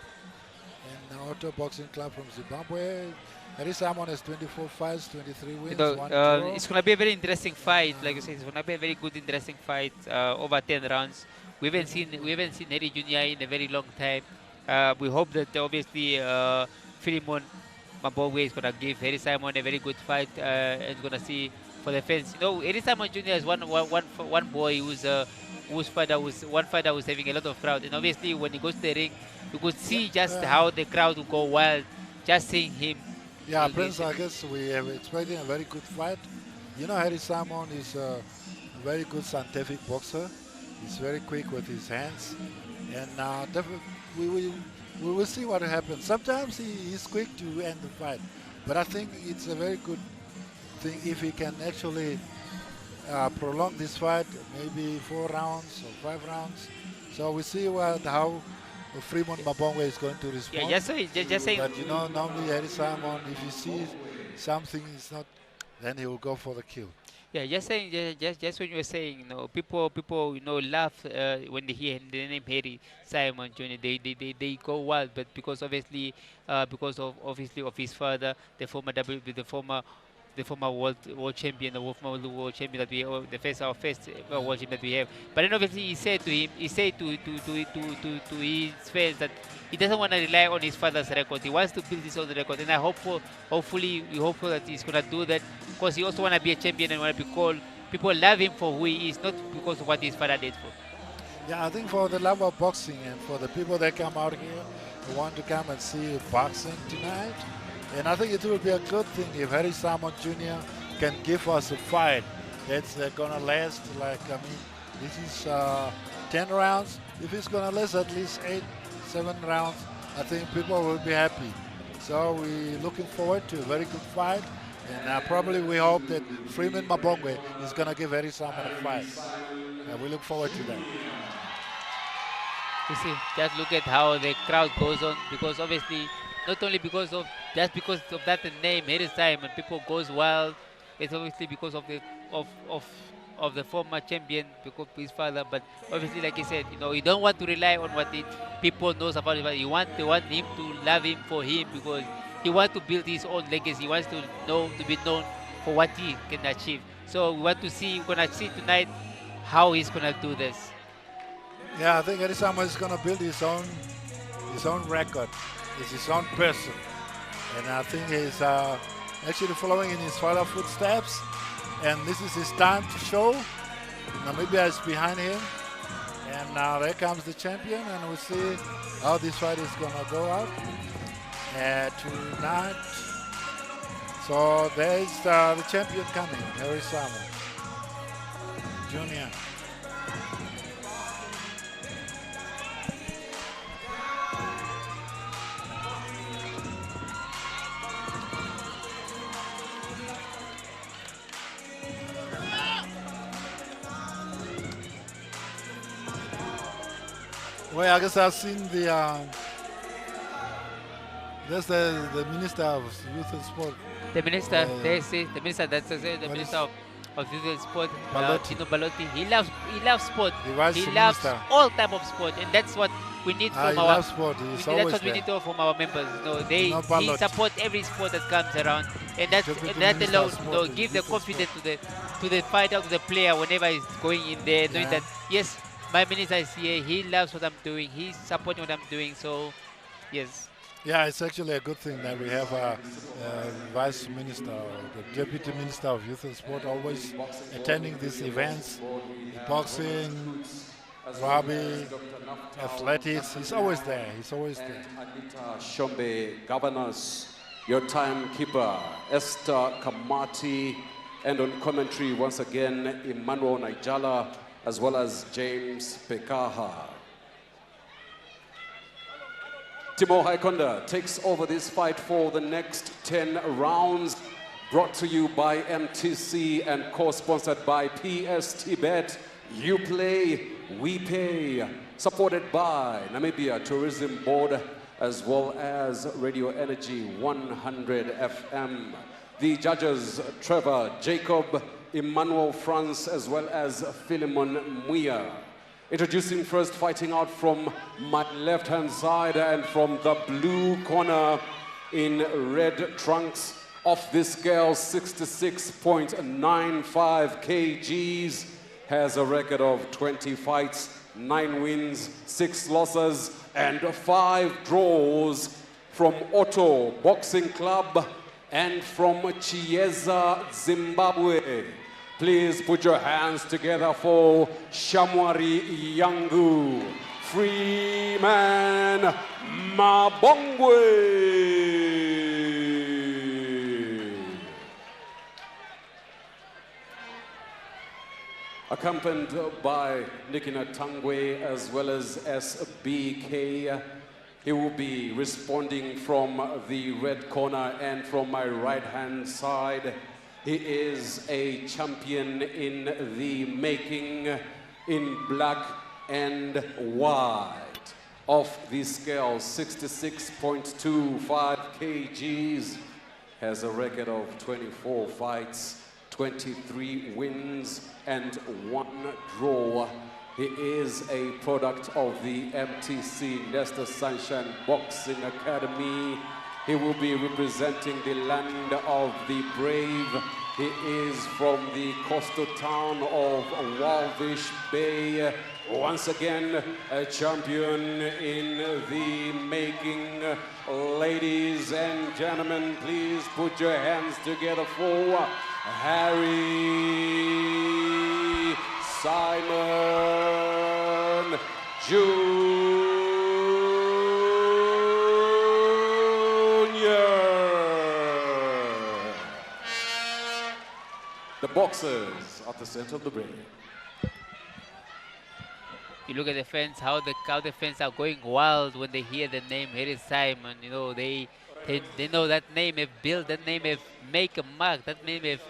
and Auto Boxing Club from Zimbabwe. Harry Simon has 24 fights, 23 wins, You know, 1 draw. it's gonna be a very interesting fight. Like you said, it's gonna be a very good, interesting fight. Over 10 rounds. We haven't seen Harry Jr. in a very long time. We hope that obviously Philemon Mambonge is gonna give Harry Simon a very good fight and gonna see for the fans. You know, Harry Simon Jr. is one boy who's one fighter who's having a lot of crowd. And obviously when he goes to the ring, you could see just how the crowd will go wild just seeing him Yeah, Prince, I guess we have expecting a very good fight. You know, Harry Simon is a very good scientific boxer. He's very quick with his hands. And definitely we will see what happens. Sometimes he's quick to end the fight. But I think it's a very good thing if he can actually prolong this fight, maybe 4 rounds or 5 rounds. So we see how Freeman Mabongwe is going to respond. Yeah, just saying. But you know, normally Harry Simon, if he sees something is not, then he will go for the kill. Yeah, just saying, just when you were saying, people, laugh when they hear the name Harry Simon Jr. They go wild, but because obviously, because of obviously of his father, the former the former world champion, the former world champion that we have, our first world champion that we have. But then obviously he said to his fans that he doesn't want to rely on his father's record. He wants to build his own record, and hopefully we hope that he's gonna do that because he also want to be a champion and want to be called. People love him for who he is, not because of what his father did for. Yeah, I think for the love of boxing and for the people that come out here who want to come and see boxing tonight, and I think it will be a good thing if Harry Simon Jr. can give us a fight that's going to last, this is 10 rounds. If it's going to last at least 8, 7 rounds, I think people will be happy. So we're looking forward to a very good fight. And probably we hope that Freeman Mabongwe is going to give Harry Simon a fight. We look forward to that. You see, just look at how the crowd goes on, because obviously, not only because of that name, Harry Simon, people goes wild. It's obviously because of the former champion, because of his father. But obviously, like he said, you don't want to rely on what people knows about him. You want him to love him for him, because he wants to build his own legacy. He wants to be known for what he can achieve. So we're gonna see tonight how he's gonna do this. Yeah, I think Harry Simon is gonna build his own record. He's his own person, and I think he's actually following in his father's footsteps. And this is his time to show. Namibia is behind him, and now there comes the champion, and we'll see how this fight is gonna go out tonight. So there's the champion coming, Harry Simon Jr. Well, I guess I've seen that's the Minister of Youth and Sport. The minister, the minister, the minister of youth and sport, Tino Balotti. He loves sport. He loves all type of sport, and that's what we need from our. Sport. That's what we need from our members. He support every sport that comes around, and that alone, give the confidence to the fighter, to the player whenever he's going in there, knowing that yes, my minister is here. He loves what I'm doing. He's supporting what I'm doing. So, yes. Yeah, it's actually a good thing that we have a vice minister, the deputy minister of youth and sport, always attending these events, boxing, rugby, athletics. He's always there. He's always there. Anita Shombe, governors, your timekeeper, Esther Kamati, and on commentary once again, Emmanuel Naijala, as well as James Pekaha. Timo Haikonda takes over this fight for the next 10 rounds, brought to you by MTC and co-sponsored by PST Bet. You play, we pay. Supported by Namibia Tourism Board, as well as Radio Energy 100 FM. The judges, Trevor Jacob, Emmanuel France, as well as Philemon Muya. Introducing first, fighting out from my left-hand side and from the blue corner in red trunks. Off this scale, 66.95 kgs, has a record of 20 fights, 9 wins, 6 losses, and 5 draws. From Otto Boxing Club and from Chieza, Zimbabwe. Please put your hands together for Shamwari Yangu, Freeman Mabongwe. accompanied by Nikina Tangwe as well as SBK. He will be responding from the red corner, and from my right-hand side, he is a champion in the making, in black and white. Off the scale, 66.25 kgs, has a record of 24 fights, 23 wins and 1 draw. He is a product of the MTC NESTOR Sunshine Boxing Academy. He will be representing the land of the brave. He is from the coastal town of Walvish Bay. Once again, a champion in the making. Ladies and gentlemen, please put your hands together for Harry Simon Jr. The boxers at the center of the ring. You look at the fans, how the fans are going wild when they hear the name Harry Simon. You know, they know that name have built, that name have make a mark, that name have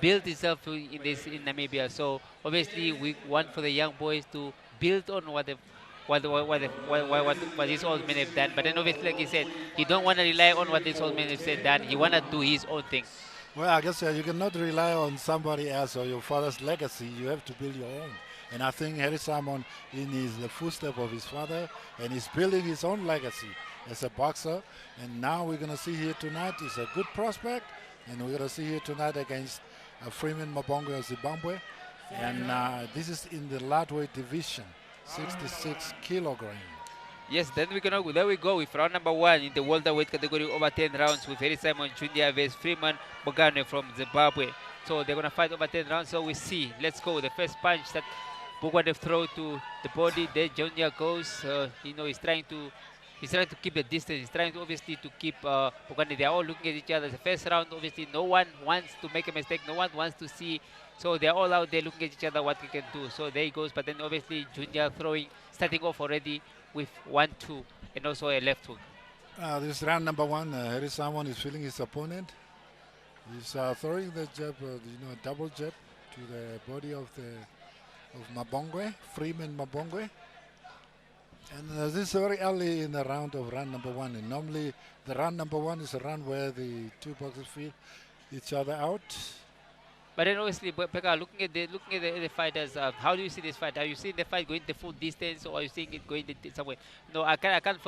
built itself in Namibia. So obviously we want for the young boys to build on what these old men have done. But then obviously, like he said, he don't want to rely on what these old men have said done. He want to do his own thing. Well, I guess you cannot rely on somebody else or your father's legacy. You have to build your own. And I think Harry Simon is the footstep of his father, and he's building his own legacy as a boxer. And now we're going to see here tonight, he's a good prospect, and we're going to see here tonight against Freeman Mabongo of Zimbabwe. And this is in the lightweight division, 66 kilogram. Yes, then there we go with round number 1 in the welterweight category, over 10 rounds, with Harry Simon Jr. vs. Freeman Mabongo from Zimbabwe. So they're going to fight over 10 rounds, so we see. Let's go. The first punch that Bogane throw to the body, there Junior goes. You know, he's trying to keep the distance. He's trying to obviously to keep Bogane. They're all looking at each other. The first round, obviously, no one wants to make a mistake. No one wants to see. So they're all out there looking at each other what he can do. So there he goes. But then obviously Junior starting off already with 1-2 and also a left hook. This round number 1, Harry Simon is feeling his opponent. He's throwing the jab, double jab to the body of Mabongo, Freeman Mabongo. And this is very early in the round number 1. And normally the round number 1 is a round where the two boxers feel each other out. But then obviously, Pekka, looking at the fighters, how do you see this fight? Are you seeing the fight going the full distance, or are you seeing it going somewhere? No, I can't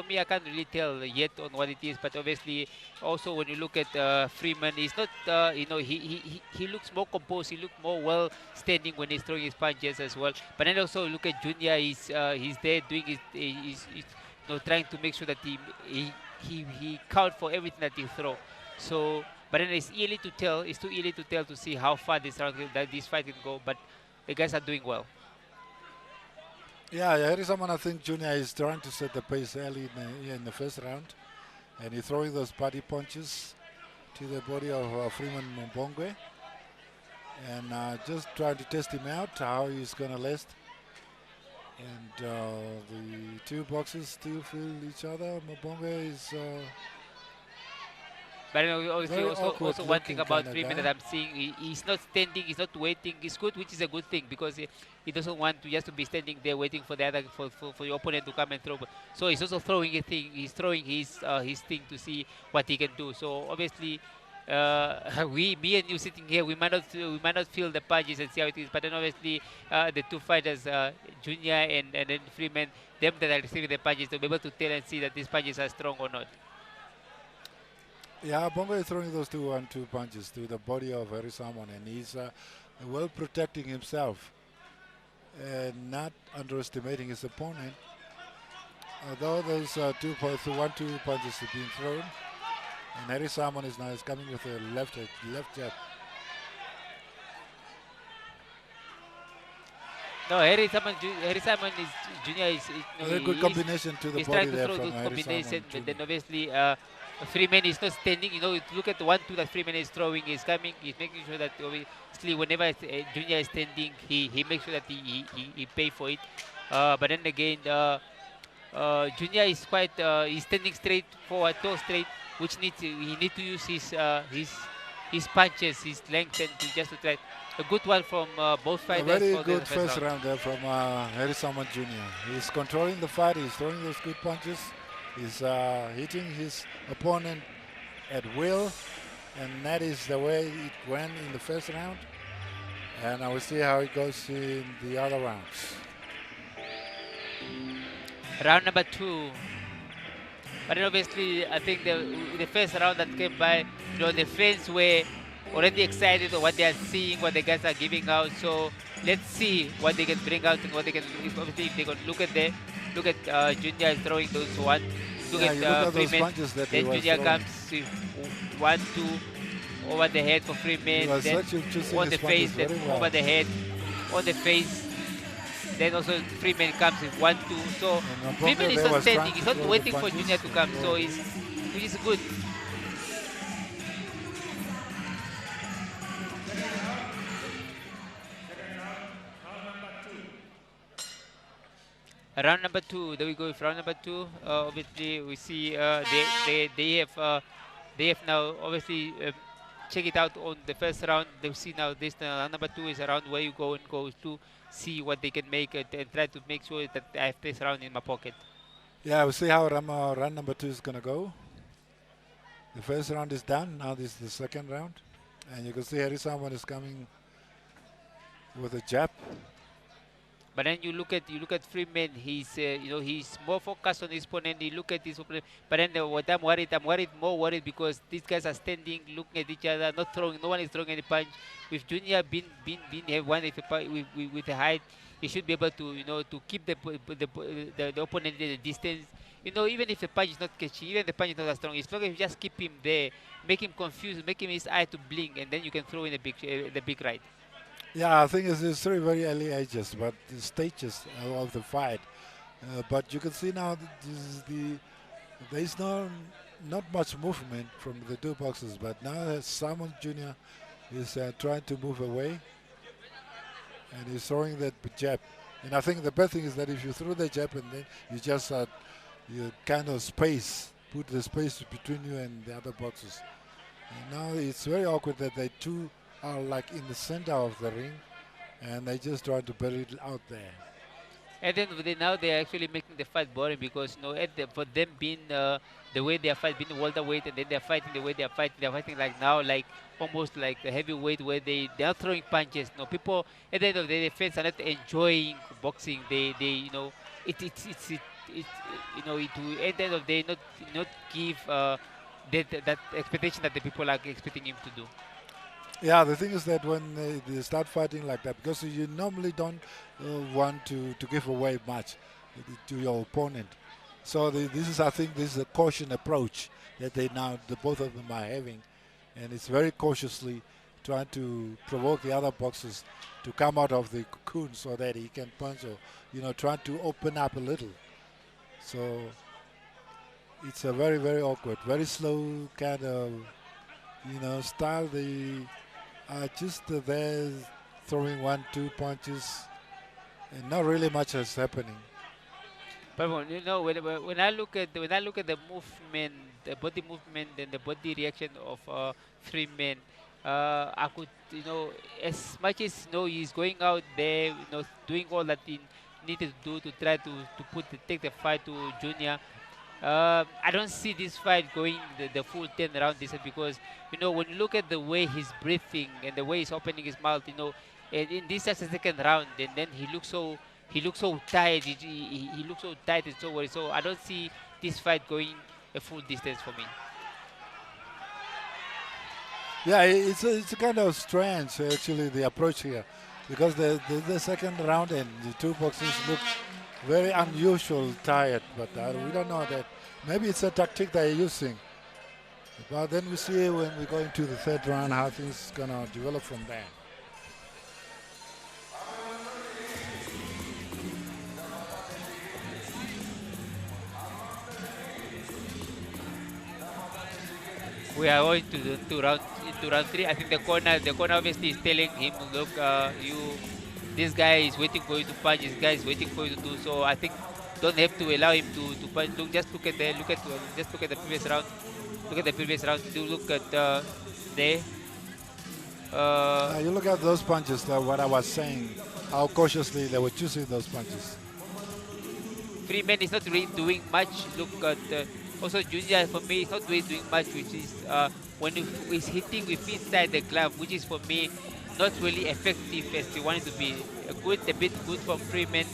really tell yet on what it is. But obviously, also when you look at Freeman, he's not, he looks more composed. He looks more well standing when he's throwing his punches as well. But then also look at Junior. He's there doing he's trying to make sure that he count for everything that he throw. So. But then it's early to tell. It's too early to tell to see how far this fight can go. But the guys are doing well. Yeah, Harry Simon, I think Junior is trying to set the pace early in the first round, and he's throwing those body punches to the body of Freeman Mabongo, and just trying to test him out how he's going to last. And the two boxers still feel each other. Mabongo is. But obviously also one thing about Freeman that I'm seeing, he's not standing, he's not waiting. It's good, which is a good thing, because he doesn't want to just to be standing there waiting for the other for your opponent to come and throw. So he's also throwing a thing. He's throwing his thing to see what he can do. So obviously, me and you sitting here, we might not feel the punches and see how it is. But then obviously the two fighters, Junior and then Freeman, them that are receiving the punches, to be able to tell and see that these punches are strong or not. Yeah, Bongo is throwing those 2-1-2 punches to the body of Harry Simon, and he's well protecting himself and not underestimating his opponent. Although those 1-2 punches are being thrown, and Harry Simon is now coming with a left jab. No, Harry Simon Junior is a very good combination to the body there from Harry Simon. But then obviously Freeman is not standing. Look at the 1-2 that Freeman is throwing. He's coming. He's making sure that obviously whenever Junior is standing, he makes sure that he pay for it. But then again, Junior is quite he's standing straight forward, toe straight, which he need to use his punches, his length, and just to try. A good one from both A fighters. very for good the first round there from Harry Salmon Jr. He's controlling the fight. He's throwing those good punches. He's hitting his opponent at will, and that is the way it went in the first round. And I will see how it goes in the other rounds. Round number 2. But then obviously, I think the first round that came by, the fans were already excited of what they are seeing, what the guys are giving out. So let's see what they can bring out and what they can. Obviously, if they can look at Junior throwing those one. Look at those Freeman. punches that he Then was Junior throwing. comes with 1-2 over the head for Freeman. was Then actually choosing on the his punches face, then very well. over the head, on the face. Then also Freeman comes with 1-2. So And Freeman is Bonanza not was standing. trying He's to not throw the waiting for punches. Junior to come. Yeah. So which is good. Round number 2. There we go with round number 2. Obviously, we see they have now obviously check it out on the first round. They see now this round number 2 is a round where you go to see what they can make it and try to make sure that I have this round in my pocket. Yeah, we'll see how round number 2 is going to go. The first round is done. Now this is the second round. And you can see Harry Salmon is coming with a jab. But then you look at Freeman. He's more focused on his opponent. You look at his opponent. But then what I'm more worried because these guys are standing, looking at each other, not throwing. No one is throwing any punch. With Junior being have one with the height, he should be able to to keep the opponent at a distance. Even if the punch is not catchy, even if the punch is not as strong, it's long as you just keep him there, make him confused, make him his eye to blink, and then you can throw in the big right. Yeah, I think it's three very early ages, but the stages of the fight. But you can see now that there's not much movement from the two boxers. But now Salmon Jr. is trying to move away, and he's throwing that jab. And I think the best thing is that if you throw the jab and then you just you kind of put the space between you and the other boxers. And now it's very awkward that they two are like in the center of the ring, and they just try to bury it out there. And then now they're actually making the fight boring because for them being the way they are fighting, being welterweight, and then they're fighting the way they're fighting like now, like almost like a heavyweight where they are throwing punches. People at the end of the day, the fans are not enjoying boxing. It will at the end of the day not give that expectation that the people are expecting him to do. Yeah, the thing is that when they start fighting like that, because you normally don't want to give away much to your opponent. So I think this is a caution approach that the both of them are having, and it's very cautiously trying to provoke the other boxers to come out of the cocoon so that he can punch or trying to open up a little. So it's a very, very awkward, very slow kind of style. They are just there throwing 1-2 punches, and not really much is happening. But when I look at the movement, the body movement, and the body reaction of Freeman, I could as much as he's going out there, doing all that he needed to do to try to take the fight to Junior. I don't see this fight going the full 10 round distance because when you look at the way he's breathing and the way he's opening his mouth, and in this just the second round, and then he looks so tired. He looks so tired and so worried. So I don't see this fight going a full distance for me. Yeah, it's a kind of strange actually the approach here, because the second round and the two boxers look very unusual tired, but we don't know that. Maybe it's a tactic they're using. But then we see when we go into the third round how things gonna develop from there. we are going to round three. I think the corner obviously is telling him, look, this guy is waiting for you to punch. This guy is waiting for you to do so. I think don't have to allow him to punch. Just look at the previous round. Look at the previous round. Do look at there. You look at those punches, what I was saying, how cautiously they were choosing those punches. Freeman is not really doing much. Look at also Junior for me is not really doing much, which is when he's hitting with inside the glove, which is for me not really effective as you want it to be. A bit good from Freeman,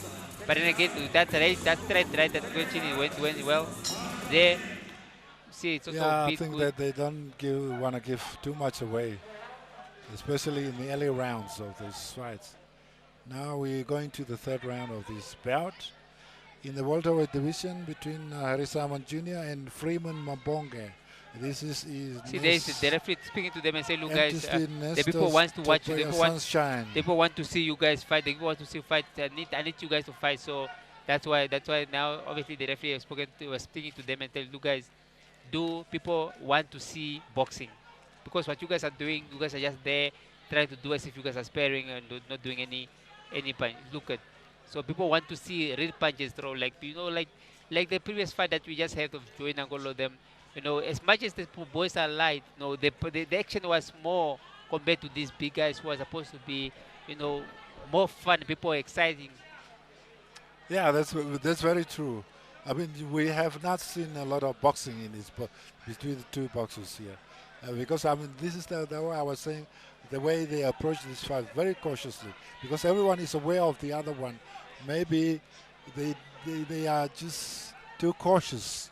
but then again that question it went well there. See, it's also Yeah, a I bit think good. that they don't want to give too much away, especially in the early rounds of these fights. Now we're going to the third round of this bout in the welterweight division between Harry Simon Jr. and Freeman Mabonge. This is See, there is the referee speaking to them and say, look guys, the NESTOR people want to watch you. Sunshine. The people want to see you guys fight. The people want to see you fight. I need you guys to fight. So that's why now obviously the referee was speaking to them and telling, look guys, people want to see boxing, because what you guys are doing, you guys are just there trying to do as if you guys are sparing and not doing any punch. Look at, so people want to see real punches throw, like like the previous fight that we just had of Joey Nangolo. Them, as much as the boys are light, the action was more compared to these big guys who are supposed to be, more fun, people exciting. Yeah, that's very true. I mean, we have not seen a lot of boxing in this between the two boxers here, because I mean, this is the way I was saying, the way they approach this fight very cautiously, because everyone is aware of the other one. Maybe they are just too cautious,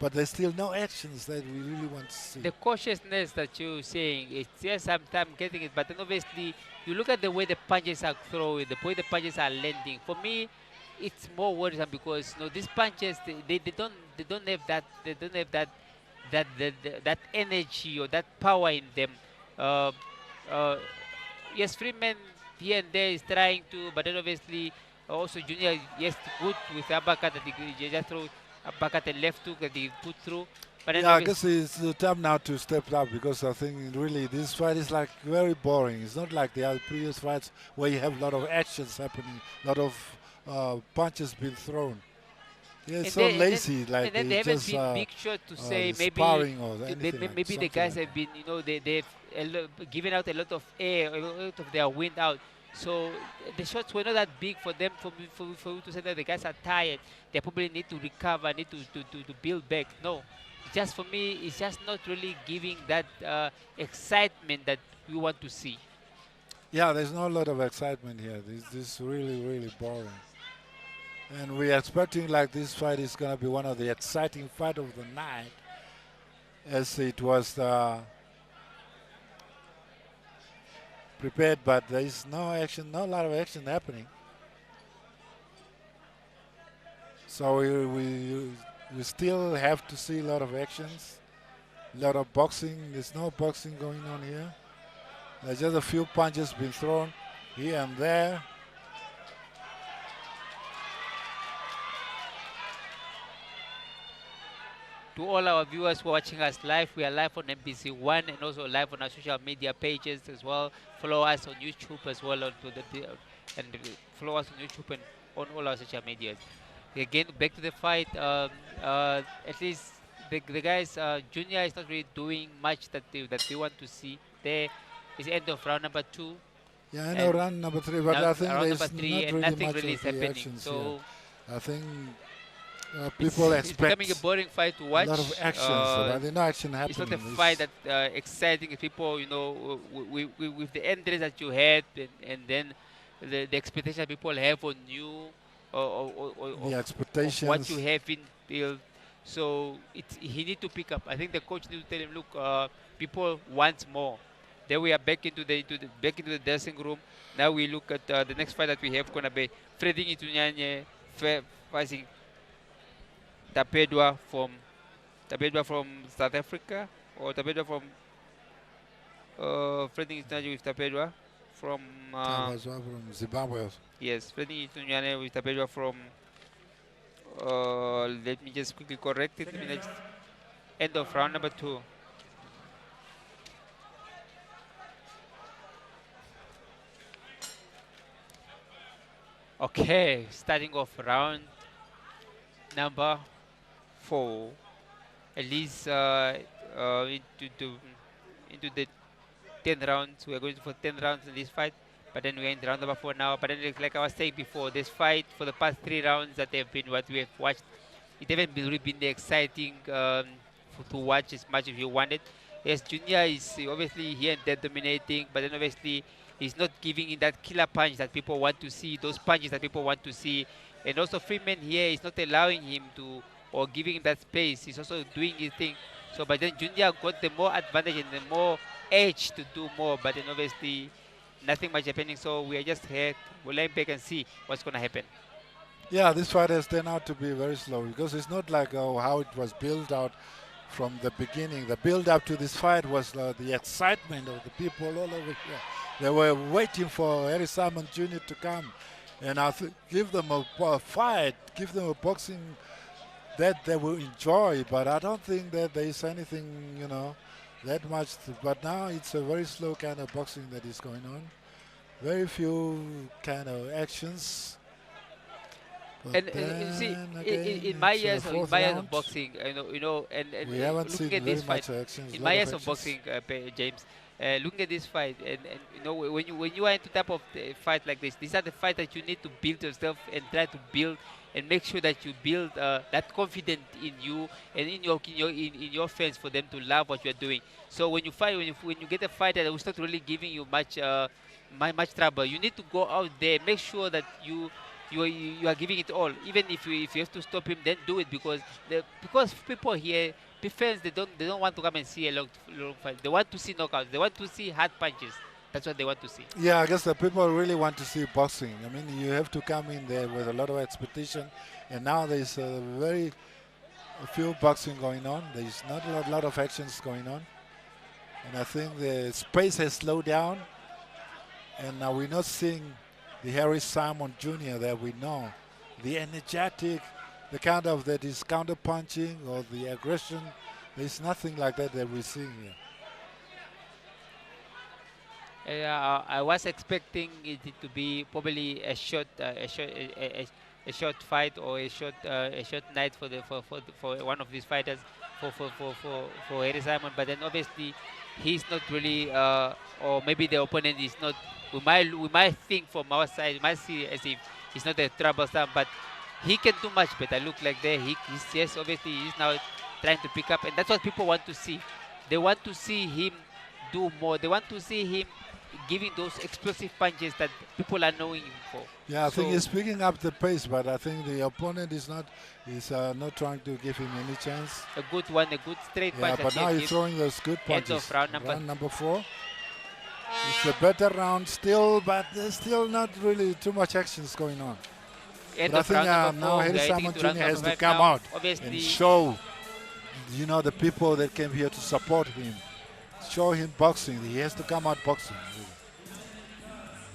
but there's still no actions that we really want to see. The cautiousness that you're saying, it's yes, I'm getting it, but then obviously you look at the way the punches are thrown, the way the punches are landing. For me, it's more worrisome because these punches they don't have that energy or that power in them. Yes, Freeman here and there is trying to, but then obviously also Junior, yes, good with uppercut that he just throw uppercut and left hook that he put through. But then Yeah, I guess it's the time now to step up, because I think really this fight is like very boring. It's not like the other previous fights where you have a lot of actions happening, a lot of punches being thrown. Yeah, it's so lazy, like and then they haven't just been big shot to say maybe sparring or anything maybe the guys have been, they've given out a lot of air, a lot of their wind out. So the shots were not that big for them, for you to say that the guys are tired. They probably need to recover, need to build back. No, just for me, it's just not really giving that excitement that we want to see. Yeah, there's not a lot of excitement here. This is really boring. And we're expecting like this fight is going to be one of the exciting fight of the night, as it was prepared, but there is no action, not a lot of action happening. So we still have to see a lot of actions, a lot of boxing. There's no boxing going on here. There's just a few punches being thrown here and there. To all our viewers who are watching us live, we are live on MBC One and also live on our social media pages as well. Follow us on YouTube as well, and follow us on YouTube and on all our social medias. Again, back to the fight. At least the guys, Junior is not really doing much that they want to see. There is end of round number 2. Yeah, I know round number 3, but I think there's not really nothing much really of is the happening. actions So here. I think people it's expect becoming a boring fight to watch. a lot of actions, but there's no action happening. It's not a fight that exciting people, with the interest that you had, and then the expectation people have on you, or the of expectations. what you have in build. So he need to pick up. I think the coach need to tell him, look, people want more. Then we are back into the dressing room. Now we look at the next fight that we have gonna be Freddy Itunyanye facing Tapedwa from South Africa, or Tapedwa from Freddy Itunyanye with Tapedwa from Zimbabwe. yes, Freddy Itunyanye with Tapedwa from let me just quickly correct it. End of round number 2. Okay, starting off round number 4. At least into the 10 rounds. We are going for 10 rounds in this fight. But then we're in round number 4 now. But then, like I was saying before, this fight for the past 3 rounds that have been what we have watched, it haven't really been the exciting to watch as much as you wanted. Yes, Junior is obviously here and there dominating, but then obviously he's not giving in that killer punch that people want to see, those punches that people want to see. And also Freeman here is not allowing him to, or giving him that space. He's also doing his thing. So, but then Junior got the more advantage and the more edge to do more, but then obviously nothing much happening. So we are just here. We'll let back and see what's going to happen. Yeah, this fight has turned out to be very slow because it's not like how it was built out from the beginning. The build up to this fight was the excitement of the people all over here. They were waiting for Harry Simon Jr. to come and give them a fight, give them a boxing that they will enjoy. But I don't think that there is anything, that much. But now it's a very slow kind of boxing that is going on. Very few kind of actions. And you see, in my years of boxing, and we haven't seen looking at very this much fight, actions. in my years of boxing, James, looking at this fight, and when you are into type of fight like this, these are the fights that you need to build yourself and try to build and make sure that you build that confidence in you and in your fans for them to love what you are doing. So when you fight, when you get a fighter that was not really giving you much trouble, you need to go out there, make sure that you are giving it all. Even if you have to stop him, then do it because people here, the fans, they don't want to come and see a long fight. They want to see knockouts. They want to see hard punches. That's what they want to see. Yeah, I guess the people really want to see boxing. I mean, you have to come in there with a lot of expectation, and now there's a few boxing going on. There's not a lot of actions going on, and I think the pace has slowed down, and now we're not seeing the Harry Simon Jr. that we know, the energetic, the kind of that is counter punching or the aggression. There's nothing like that we're seeing here. I was expecting it to be probably a short fight or a short night for one of these fighters for Harry Simon, but then obviously he's not really, or maybe the opponent is not. We might think from our side, we might see as if he's not a troublesome, but he can do much better. Look like there, yes, obviously he's now trying to pick up, and that's what people want to see. They want to see him do more. They want to see him giving those explosive punches that people are knowing him for. Yeah, I think he's picking up the pace, but I think the opponent is not not trying to give him any chance. A good one, a good straight punch. Yeah, but now he's throwing those good punches. End of round number 4. It's a better round still, but there's still not really too much actions going on. End but of I think round now Harry Simon Jr. has to come out and show, the people that came here to support him. Show him boxing. He has to come out boxing.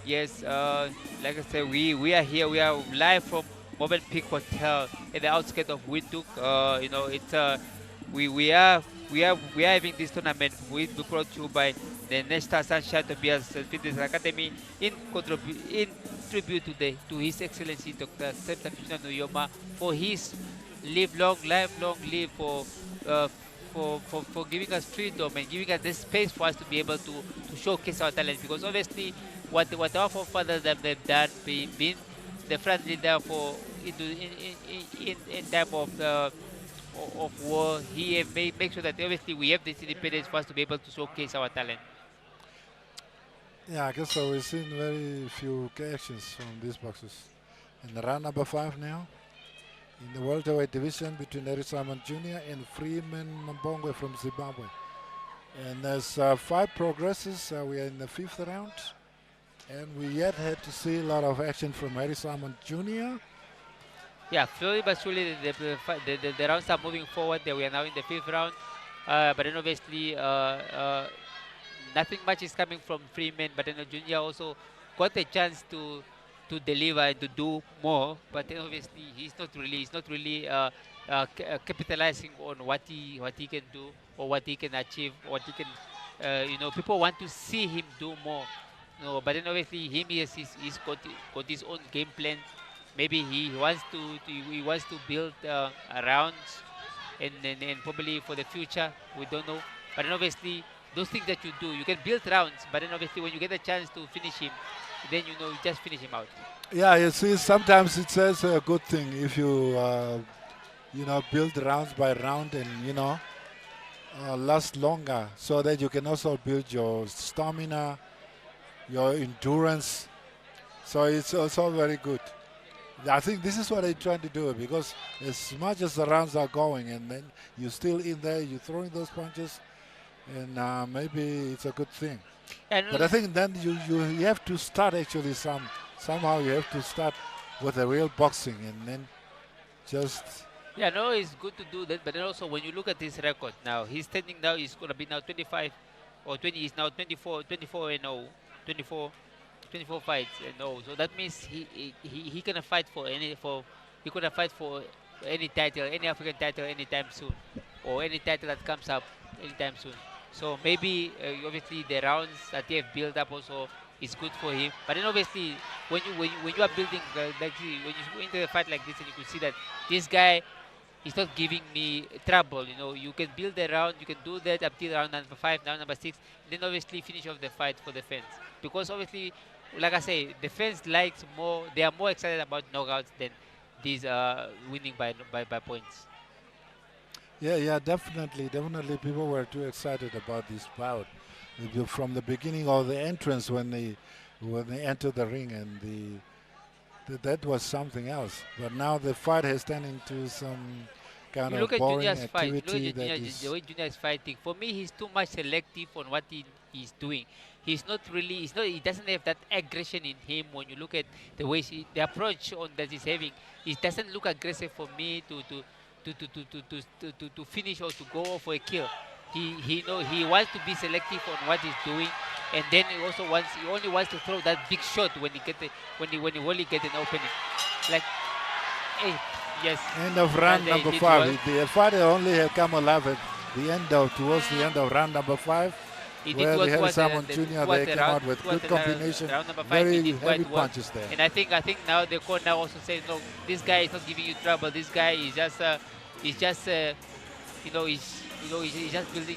Yes, like I said, we are here. We are live from Movenpick Hotel at the outskirts of Windhoek. It's we are having this tournament brought to you by the NESTOR Sunshine Tobias Fitness Academy in tribute to His Excellency Dr. Nujoma for his lifelong live for giving us freedom and giving us this space for us to be able to showcase our talent, because obviously what our forefathers have done, being the front leader in time of war, he make sure that obviously we have this independence for us to be able to showcase our talent. Yeah, I guess so. We've seen very few actions from these boxers. In the round number 5 now, in the welterweight division between Harry Simon Jr. and Freeman Mbongwe from Zimbabwe. And as fight progresses, we are in the 5th round, and we yet had to see a lot of action from Harry Simon Jr. Yeah, slowly but surely the rounds are moving forward. We are now in the 5th round, but then obviously nothing much is coming from Freeman. But then Junior also got a chance to deliver and to do more. But then obviously he's not really capitalizing on what he can do or what he can achieve, what he can. People want to see him do more. No, but then obviously he's got his own game plan. Maybe he wants he wants to build around and probably for the future we don't know. But then obviously those things that you do, you can build rounds. But then obviously when you get a chance to finish him, then you just finish him out. Yeah, you see, sometimes it says a good thing if you, build rounds by round and, last longer so that you can also build your stamina, your endurance. So it's also very good. I think this is what they're trying to do because as much as the rounds are going and then you're still in there, you're throwing those punches and maybe it's a good thing. But I think then you have to start actually somehow you have to start with a real boxing and then just... Yeah, no, it's good to do that. But then also when you look at his record now, he's standing now, he's going to be now 25 or 20, he's now 24 and 0, 24 fights and 0. So that means he gonna fight he gonna fight for any title, any African title anytime soon, or any title that comes up anytime soon. So maybe obviously the rounds that he have built up also is good for him. But then obviously when you are building when you go into a fight like this and you could see that this guy is not giving me trouble. You can build a round, you can do that up till round number 5, round number 6, then obviously finish off the fight for the fans. Because obviously, like I say, the fans likes more. They are more excited about knockouts than these winning by points. Yeah, definitely. People were too excited about this bout from the beginning of the entrance when they entered the ring, and that was something else. But now the fight has turned into some kind of boring activity. The way Junior is fighting, for me, he's too much selective on what he's doing. He doesn't have that aggression in him. When you look at the way the approach that he's having, it doesn't look aggressive for me to finish or to go for a kill. He wants to be selective on what he's doing, and then he only wants to throw that big shot when he only get an opening. Like, hey, yes. End of round number 5. The fight only had come alive at towards the end of round number 5. Where they had someone junior, they came out with good combination, very heavy punches there. And I think now the court now also says, no, this guy is not giving you trouble. This guy is just he's just building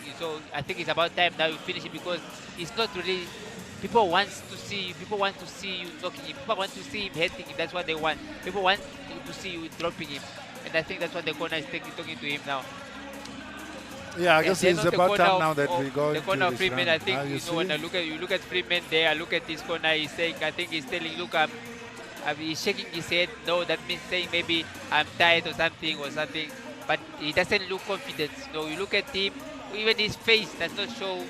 you. So I think it's about time now you finish it, because it's not really. People want to see you knocking him. People want to see him hitting him. That's what they want. People want to see you dropping him. And I think that's what the corner is talking to him now. Yeah, I guess it's about time now that we go the corner of Freeman. round. I think when you look at Freeman there, I look at this corner. He's saying, I think he's telling, look, he's shaking his head. No, that means saying maybe I'm tired or something. But he doesn't look confident. You look at him, even his face does not show.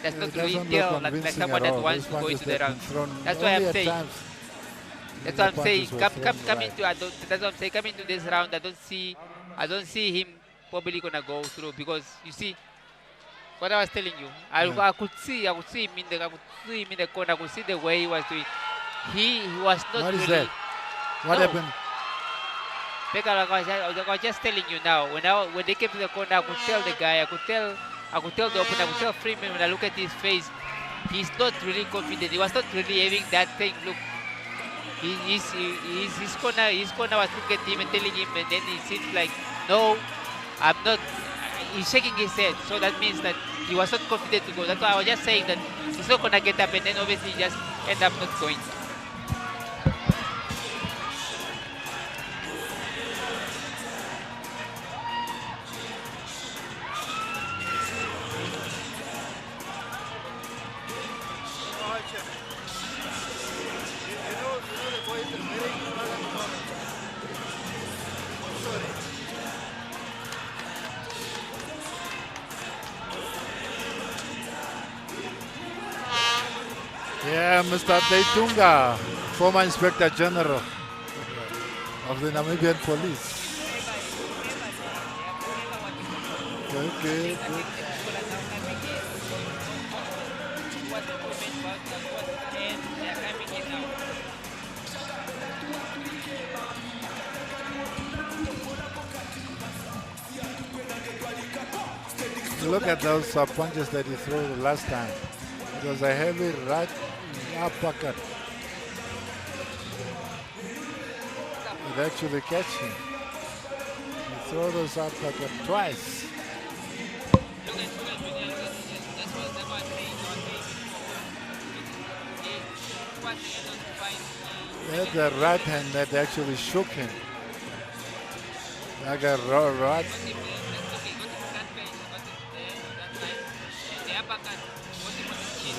Does not really tell like someone that wants to go into the round. That's why I'm saying. That's what I'm saying. Come into this round. I don't see him probably gonna go through, because you see what I was telling you. I could see him in the corner. I could see the way he was doing. He was not What really. is that? What happened? I was just telling you now. When they came to the corner, I could tell the guy. I could tell the opener. I could tell Freeman, when I look at his face, he's not really confident. He was not really having that thing. Look, his corner was looking at him and telling him, and then he seems like, no, I'm not. He's shaking his head, so that means that he was not confident to go. That's why I was just saying that he's not gonna get up, and then obviously just end up not going. Yeah, Mr. Deitunga, former Inspector General of the Namibian Police. Okay. Look at those punches that he threw the last time. It was a heavy right uppercut. It actually catch him. He throw those uppercut twice. He had the right hand that actually shook him. Like a right.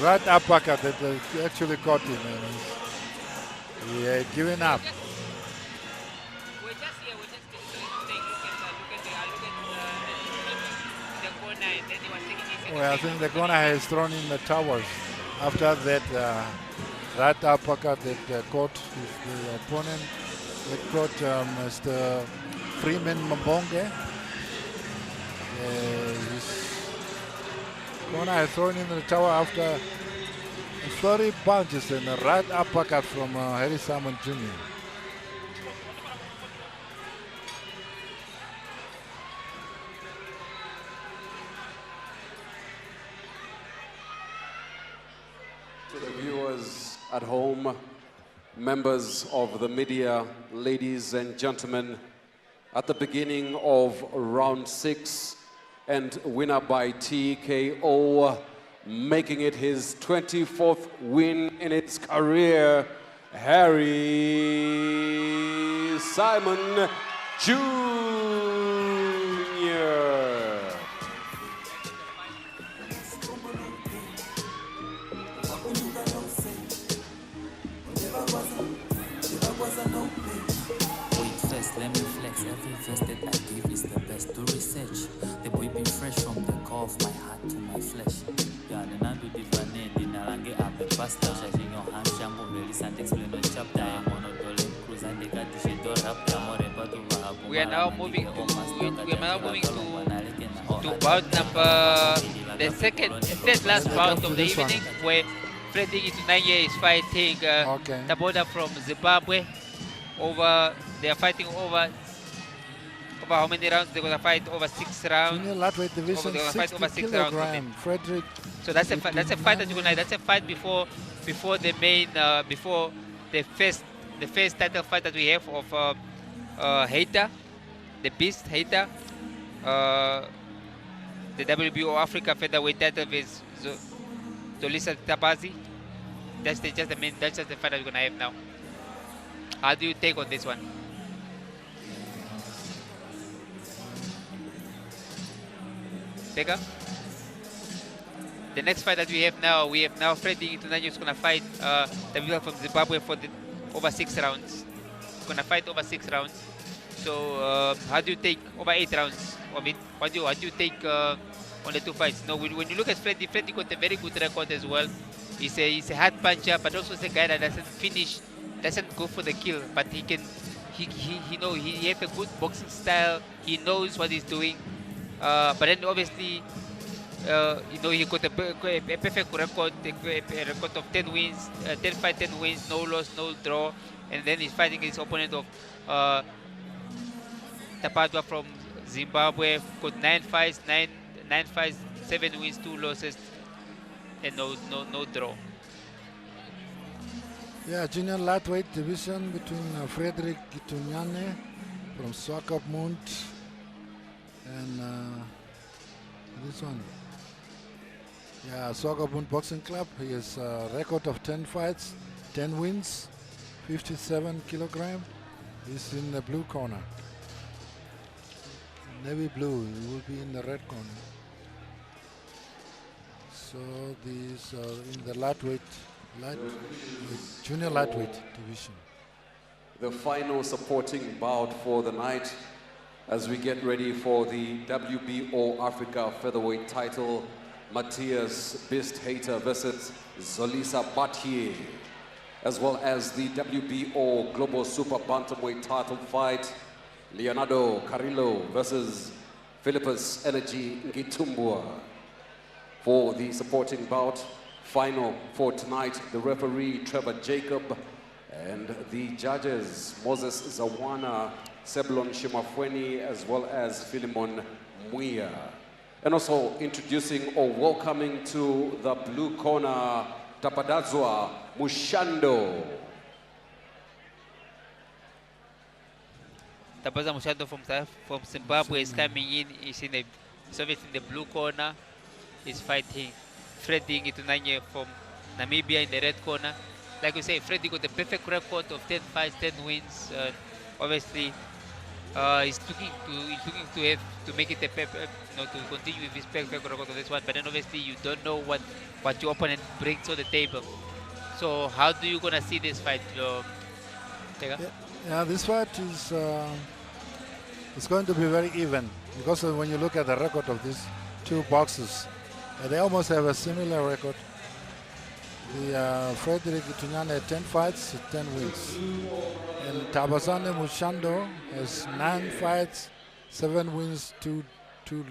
Right uppercut that actually caught him. And he had given up. Well, I think the corner has thrown in the towers after that right uppercut that caught the opponent. It caught Mr. Freeman Mbonge. His corner has thrown in the tower after 30 punches and a right uppercut from Harry Simon Jr. To the viewers at home, members of the media, ladies and gentlemen, at the beginning of round 6 and winner by TKO, making it his 24th win in its career, Harry Simon Jr. Let me flex, every verse that I give is the best. Do research, the boy been fresh from the core of my heart to my flesh. Yeah, the Nandu Divane, the Narange Ape Pasta, Shashing your hand, Shambo, release and explain the chapter. I'm on a dollar cruise and they got the shit door up. We are now moving to bout number the third last bout of the evening, where Freddy Itunanye is fighting the border from Zimbabwe. They are fighting over how many rounds? They're gonna fight over 6 rounds. Junior lightweight division, they're gonna fight over 6 kilogram. rounds. Frederick. So that's a fight that you're gonna. That's a fight before the main before the first title fight that we have of Hater, the Beast Hater, the WBO Africa featherweight title with Zolisa Tabazi. That's just the fight that we're gonna have now. How do you take on this one? Teka? The next fight that we have now Freddy Itunanye is going to fight the people from Zimbabwe for over 6 rounds. Going to fight over 6 rounds. So how do you take over 8 rounds of it? How do you take on the 2 fights? No, when you look at Freddy got a very good record as well. He's a hard puncher, but also he's a guy that doesn't go for the kill, but he has a good boxing style. He knows what he's doing, but then obviously he got a perfect record, a record of 10 wins, 10 fights, 10 wins, no loss, no draw, and then he's fighting his opponent of Tapadwa from Zimbabwe. Got 9 fights, 7 wins, 2 losses, and no draw. Yeah, junior lightweight division between Frederick Itunanye from Swakopmund and this one. Yeah, Swakopmund Boxing Club. He has a record of 10 fights, 10 wins, 57 kilogram. He's in the blue corner. Navy blue, he will be in the red corner. So these are in the junior lightweight division. The final supporting bout for the night as we get ready for the WBO Africa featherweight title, Matthias Beast Hater versus Zolisa Batye, as well as the WBO Global Super Bantamweight title fight, Leonardo Carrillo versus Philippus Energy Ngitumbua. For the supporting bout, final for tonight, the referee Trevor Jacob and the judges Moses Zawana, Seblon Shimafweni, as well as Philemon Muia. And also introducing or welcoming to the blue corner, Tapadazwa Mushando. Tapaza Mushando from Zimbabwe is coming in. He's obviously in the blue corner. He's fighting Freddy Ngitunanye from Namibia in the red corner. Like we say, Freddy got the perfect record of 10 fights, 10 wins. Obviously, he's looking to make it a to continue with his perfect record of this one. But then obviously you don't know what your opponent brings to the table. So how do you gonna see this fight, Tega? Yeah, this fight is it's going to be very even because when you look at the record of these two boxers, they almost have a similar record. The Frederick Itunyane had 10 fights, 10 wins. And Tabazane Mushando has 9 fights, 7 wins, 2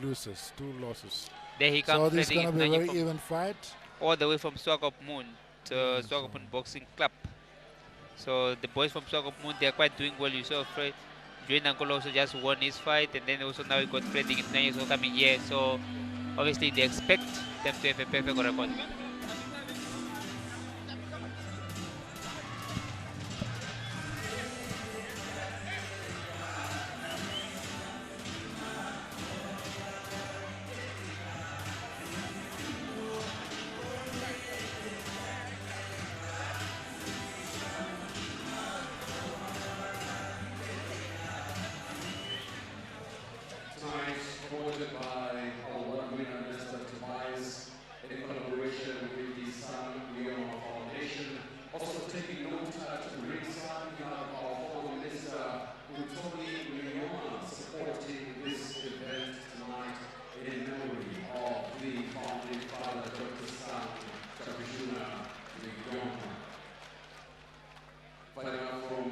losses. There he comes. So this is going to be a very even fight. All the way from Swakopmund to Swakopmund Boxing Club. So the boys from Swakopmund, they are quite doing well. You saw Fred Dwayne Angola also just won his fight, and then also now we got Frederick Itunyane also coming here. So obviously they expect them to have a perfect record. Tonight, supported by our award-winner Minister Tobias, in collaboration with the Nujoma Foundation. Also taking note at ringside, we have our former Minister Nujoma supporting this event tonight in memory of the founding father, Dr. Sam Chapishuna Nujoma. Fighting out from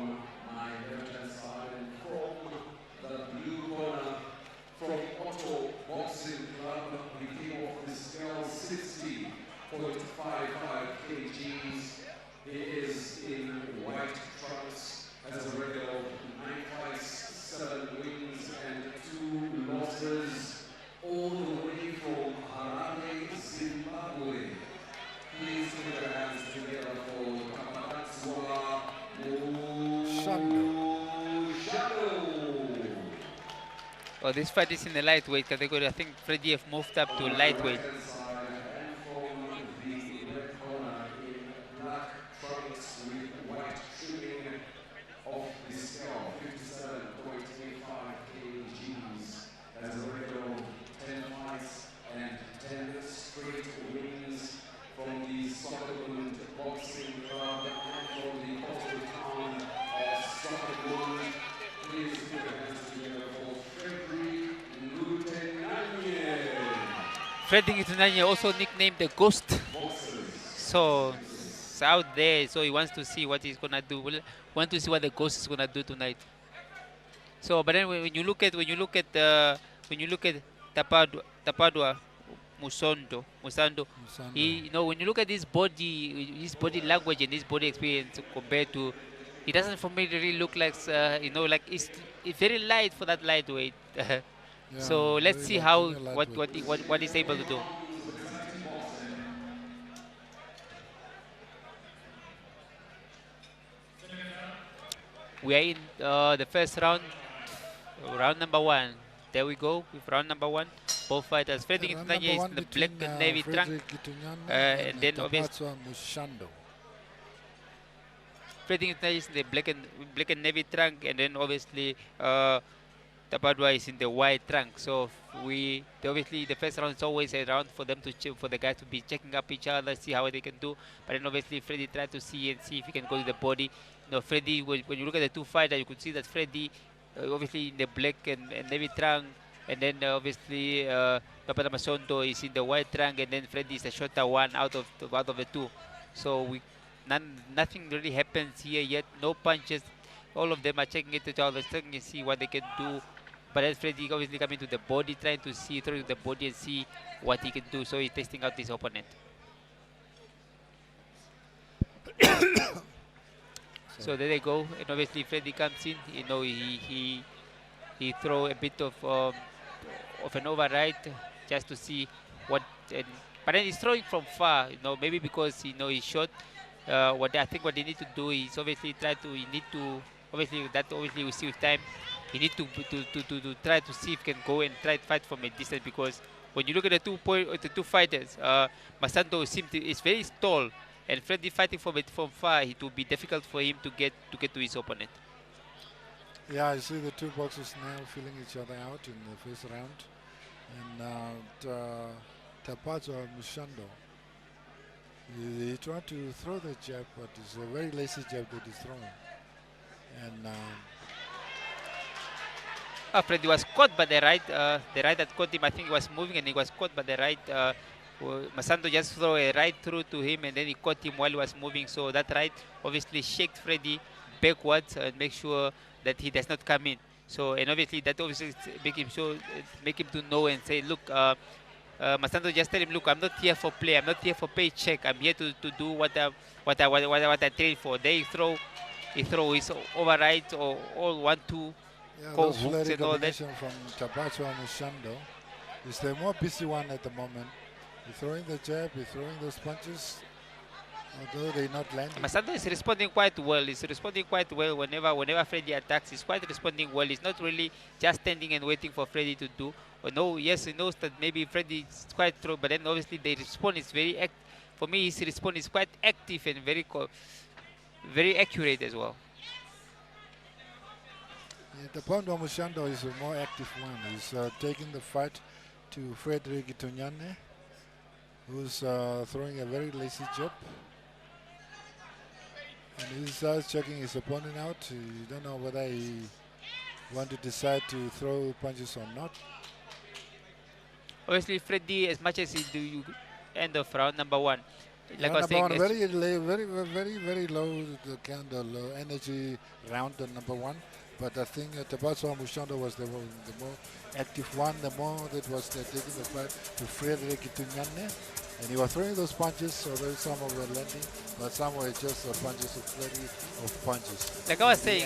my left-hand side and from the blue corner, from Otto Boxing Club, he came off the scale 60.55 kgs. He is in white trunks, has a record of 9 fights, 7 wins and 2 losses, all the way from Harare, Zimbabwe. Please put your hands together for Tapadazwa Mushando. Oh, this fight is in the lightweight category. I think Freddy have moved up to lightweight. Freddy Ngitunanye also nicknamed the Ghost. So it's out there. So he wants to see what he's gonna do. Want to see what the Ghost is gonna do tonight. So, but then when you look at Tapadwa Musando, he, when you look at his body language and his body experience compared to, he doesn't for me really look like like it's very light for that lightweight. Yeah, so let's see how lightweight. what he's able to do. We are in the first round, round number 1. There we go with round number 1. Both fighters. Freddy Ngitunanye is in the black and navy trunk, and then obviously Freddy Ngitunanye is in the black and navy trunk, and then obviously Tapadwa is in the white trunk. So obviously the first round is always a round for them for the guys to be checking up each other, see how they can do. But then obviously Freddy tried to see if he can go to the body. Freddy, when you look at the two fighters, you could see that Freddy obviously in the black and navy trunk, and then obviously Tapada Masondo is in the white trunk, and then Freddy is the shorter one out of the two. So nothing really happens here yet. No punches. All of them are checking it each other, checking to see what they can do. But then Freddy obviously coming to the body, trying to see through the body and see what he can do. So he's testing out his opponent. So there they go, and obviously Freddy comes in. He throw a bit of an override just to see what But then he's throwing from far, maybe because he's short. I think what they need to do is obviously obviously we see with time. He need to try to see if he can go and try to fight from a distance, because when you look at the two fighters, Masando is very tall, and Freddy fighting from far, it will be difficult for him to get to his opponent. Yeah, I see the two boxers now feeling each other out in the first round. And Tapazo Mushando, he tried to throw the jab, but it's a very lazy jab that he's throwing. And Freddy was caught by the right that caught him. I think he was moving and he was caught by the right. Masando just threw a right through to him, and then he caught him while he was moving. So that right obviously shaked Freddy backwards and make sure that he does not come in. So, and obviously that obviously make him to know and say, look, Masando just tell him, look, I'm not here for play, I'm not here for paycheck, I'm here to do what I train for. They throw his overrides or all 1-2 those hooks flirty and all that. combination from Tapazo and Mushando is the more busy one at the moment. He's throwing the jab, he's throwing those punches, although they're not landing. Masando is responding quite well. He's responding quite well whenever Freddy attacks. He's quite responding well. He's not really just standing and waiting for Freddy to do. Yes, he knows that maybe Freddy is quite through, but then obviously the response is very for me, his response is quite active and very accurate as well. Yeah, the Pondo Mushando is a more active one. He's taking the fight to Frederick Itunyane, who's throwing a very lazy jab. And he starts checking his opponent out. You don't know whether he want to decide to throw punches or not. Obviously, Freddy, as much as he do end of round number one, like I was number saying, one, very low, the kind of low energy round on number one. But I think Tabaso Mushando was the more active one, the more that was taking the fight to Frederick Itunyane. And he was throwing those punches, although some of them were landing, but some were just punches of Freddy of punches. Like I was saying,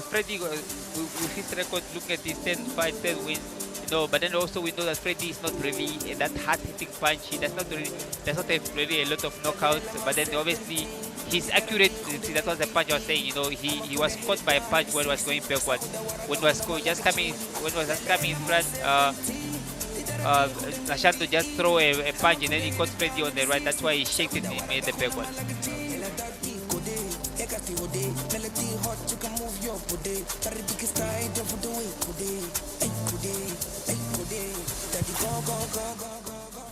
Freddy, with his record, looking at his 10 wins, but then also we know that Freddy is not really that hard-hitting punch. He does not have really a lot of knockouts, but then obviously he's accurate. See, that was the punch I was saying. He was caught by a punch when he was going backwards. When he was just coming in front, Nashando just throw a punch and then he caught Freddy on the right. That's why he shaked it and made the backwards.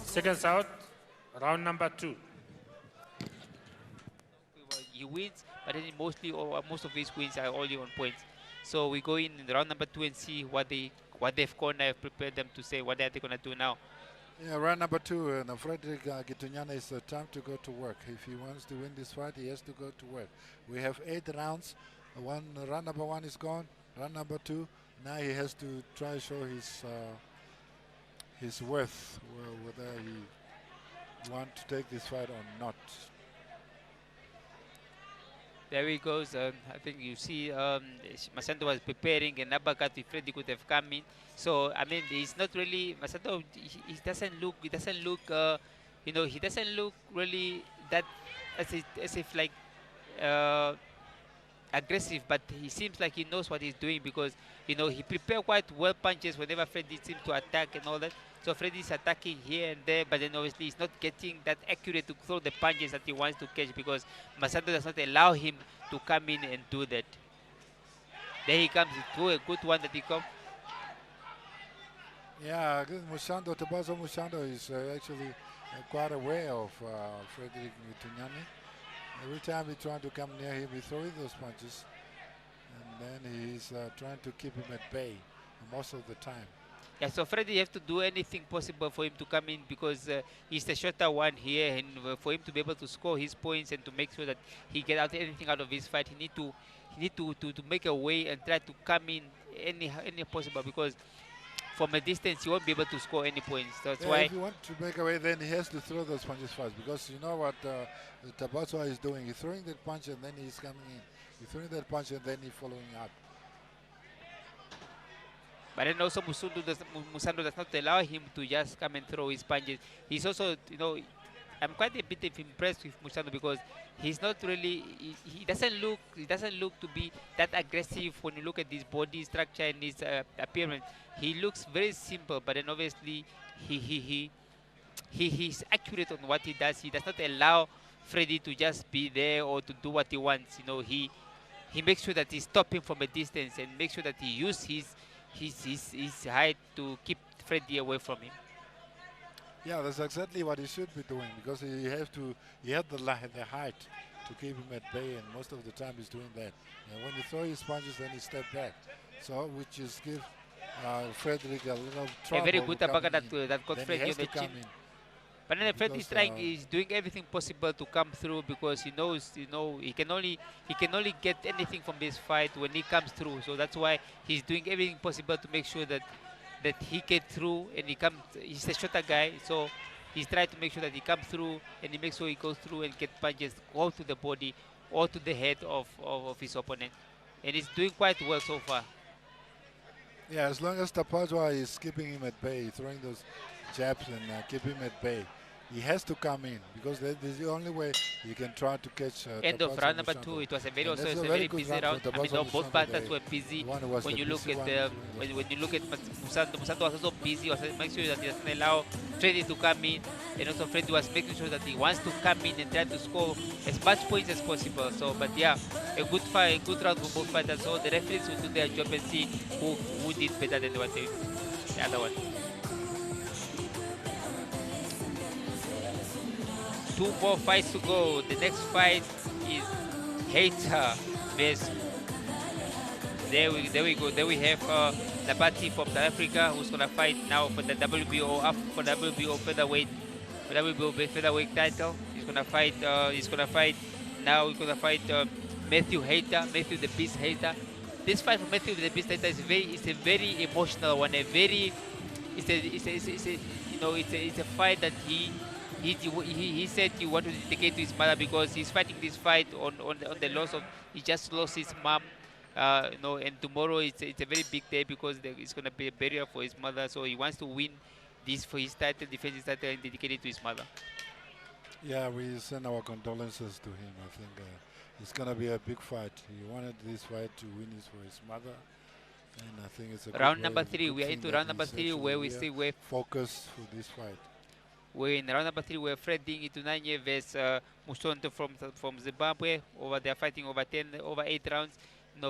Seconds out, round number 2. He wins, but then most of his wins are only on points. So we go in round number 2 and see what they've prepared them to say. What are they going to do now? Yeah, round number 2, Frederick Itunyane is time to go to work. If he wants to win this fight, he has to go to work. We have 8 rounds. Round number 1 is gone. Round number 2, now he has to try to show his worth, whether he want to take this fight or not. There he goes. I think you see Masando was preparing, and Nabakat if Freddy could have come in. So I mean, he's not really Masando. He doesn't look really that as if like aggressive, but he seems like he knows what he's doing, because he prepared quite well punches whenever Freddy seems to attack and all that. So Freddy's attacking here and there, but then obviously he's not getting that accurate to throw the punches that he wants to catch, because Masando does not allow him to come in and do that. There he comes, through a good one that he comes. Yeah, Mushando, Tabazo Mushando is actually quite aware of Frederick Itunyane. Every time he's trying to come near him, he's throwing those punches, and then he's trying to keep him at bay most of the time. Yeah, so Freddy has to do anything possible for him to come in, because he's the shorter one here, and for him to be able to score his points and to make sure that he get anything out of his fight, he need to make a way and try to come in any possible, because from a distance he won't be able to score any points. That's why if you want to make a way, then he has to throw those punches first, because you know what Tabazo is doing. He's throwing that punch and then he's coming in. He's throwing that punch and then he's following up. But then also Musando does not allow him to just come and throw his punches. He's also, I'm quite a bit impressed with Musando because he's not really, he doesn't look to be that aggressive when you look at his body structure and his appearance. He looks very simple, but then obviously he's accurate on what he does. He does not allow Freddy to just be there or to do what he wants. He makes sure that he stops him from a distance and makes sure that he uses his height to keep Freddy away from him. Yeah, that's exactly what he should be doing because he has the height to keep him at bay, and most of the time he's doing that. And when he throws his punches, then he step back. So, which is give Frederick a little trouble. A very good uppercut that got Then Freddy he on has the to chin. come in. But then Freddy Because, is doing everything possible to come through because he knows, he can only get anything from this fight when he comes through. So that's why he's doing everything possible to make sure that he gets through and he's a shorter guy, so he's trying to make sure that he comes through and he makes sure he goes through and get punches go to the body or to the head of his opponent. And he's doing quite well so far. Yeah, as long as Tapajwa is keeping him at bay, throwing those jabs and keep him at bay, he has to come in because that is the only way you can try to catch. End of Tapajwa round number Mushando. 2. It was a And that's very very busy good round. for I mean, Tapajwa both Mushando. partners were busy. One was When the you look busy at one, when you look at Musando was also busy. Was make sure that he doesn't allow Freddy to come in, and also Freddy was making sure that he wants to come in and try to score as much points as possible. So, but yeah, a good fight, a good round for both fighters. So the referees will do their job and see who did better than the other one. 2 more fights to go. The next fight is Hater versus. There we go. There we have Labati from South Africa, who's gonna fight now for the WBO featherweight, featherweight title. He's gonna fight. He's gonna fight Matthew Hater, Matthew the Beast Hater. This fight for Matthew the Beast Hater is a very emotional one. It's a fight that he said he wanted to dedicate to his mother because he's fighting this fight on the loss of, he just lost his mom, and tomorrow it's a very big day because it's going to be a burial for his mother, so he wants to win this for his title, defend his title, and dedicate it to his mother. Yeah, we send our condolences to him. I think it's going to be a big fight. He wanted this fight to win it for his mother, and I think it's a round number 3. We are into round number 3 where we see where focus for this fight. We're in round number 3 where Freddy Itunanye versus Musonto from Zimbabwe. They are fighting over 8 rounds.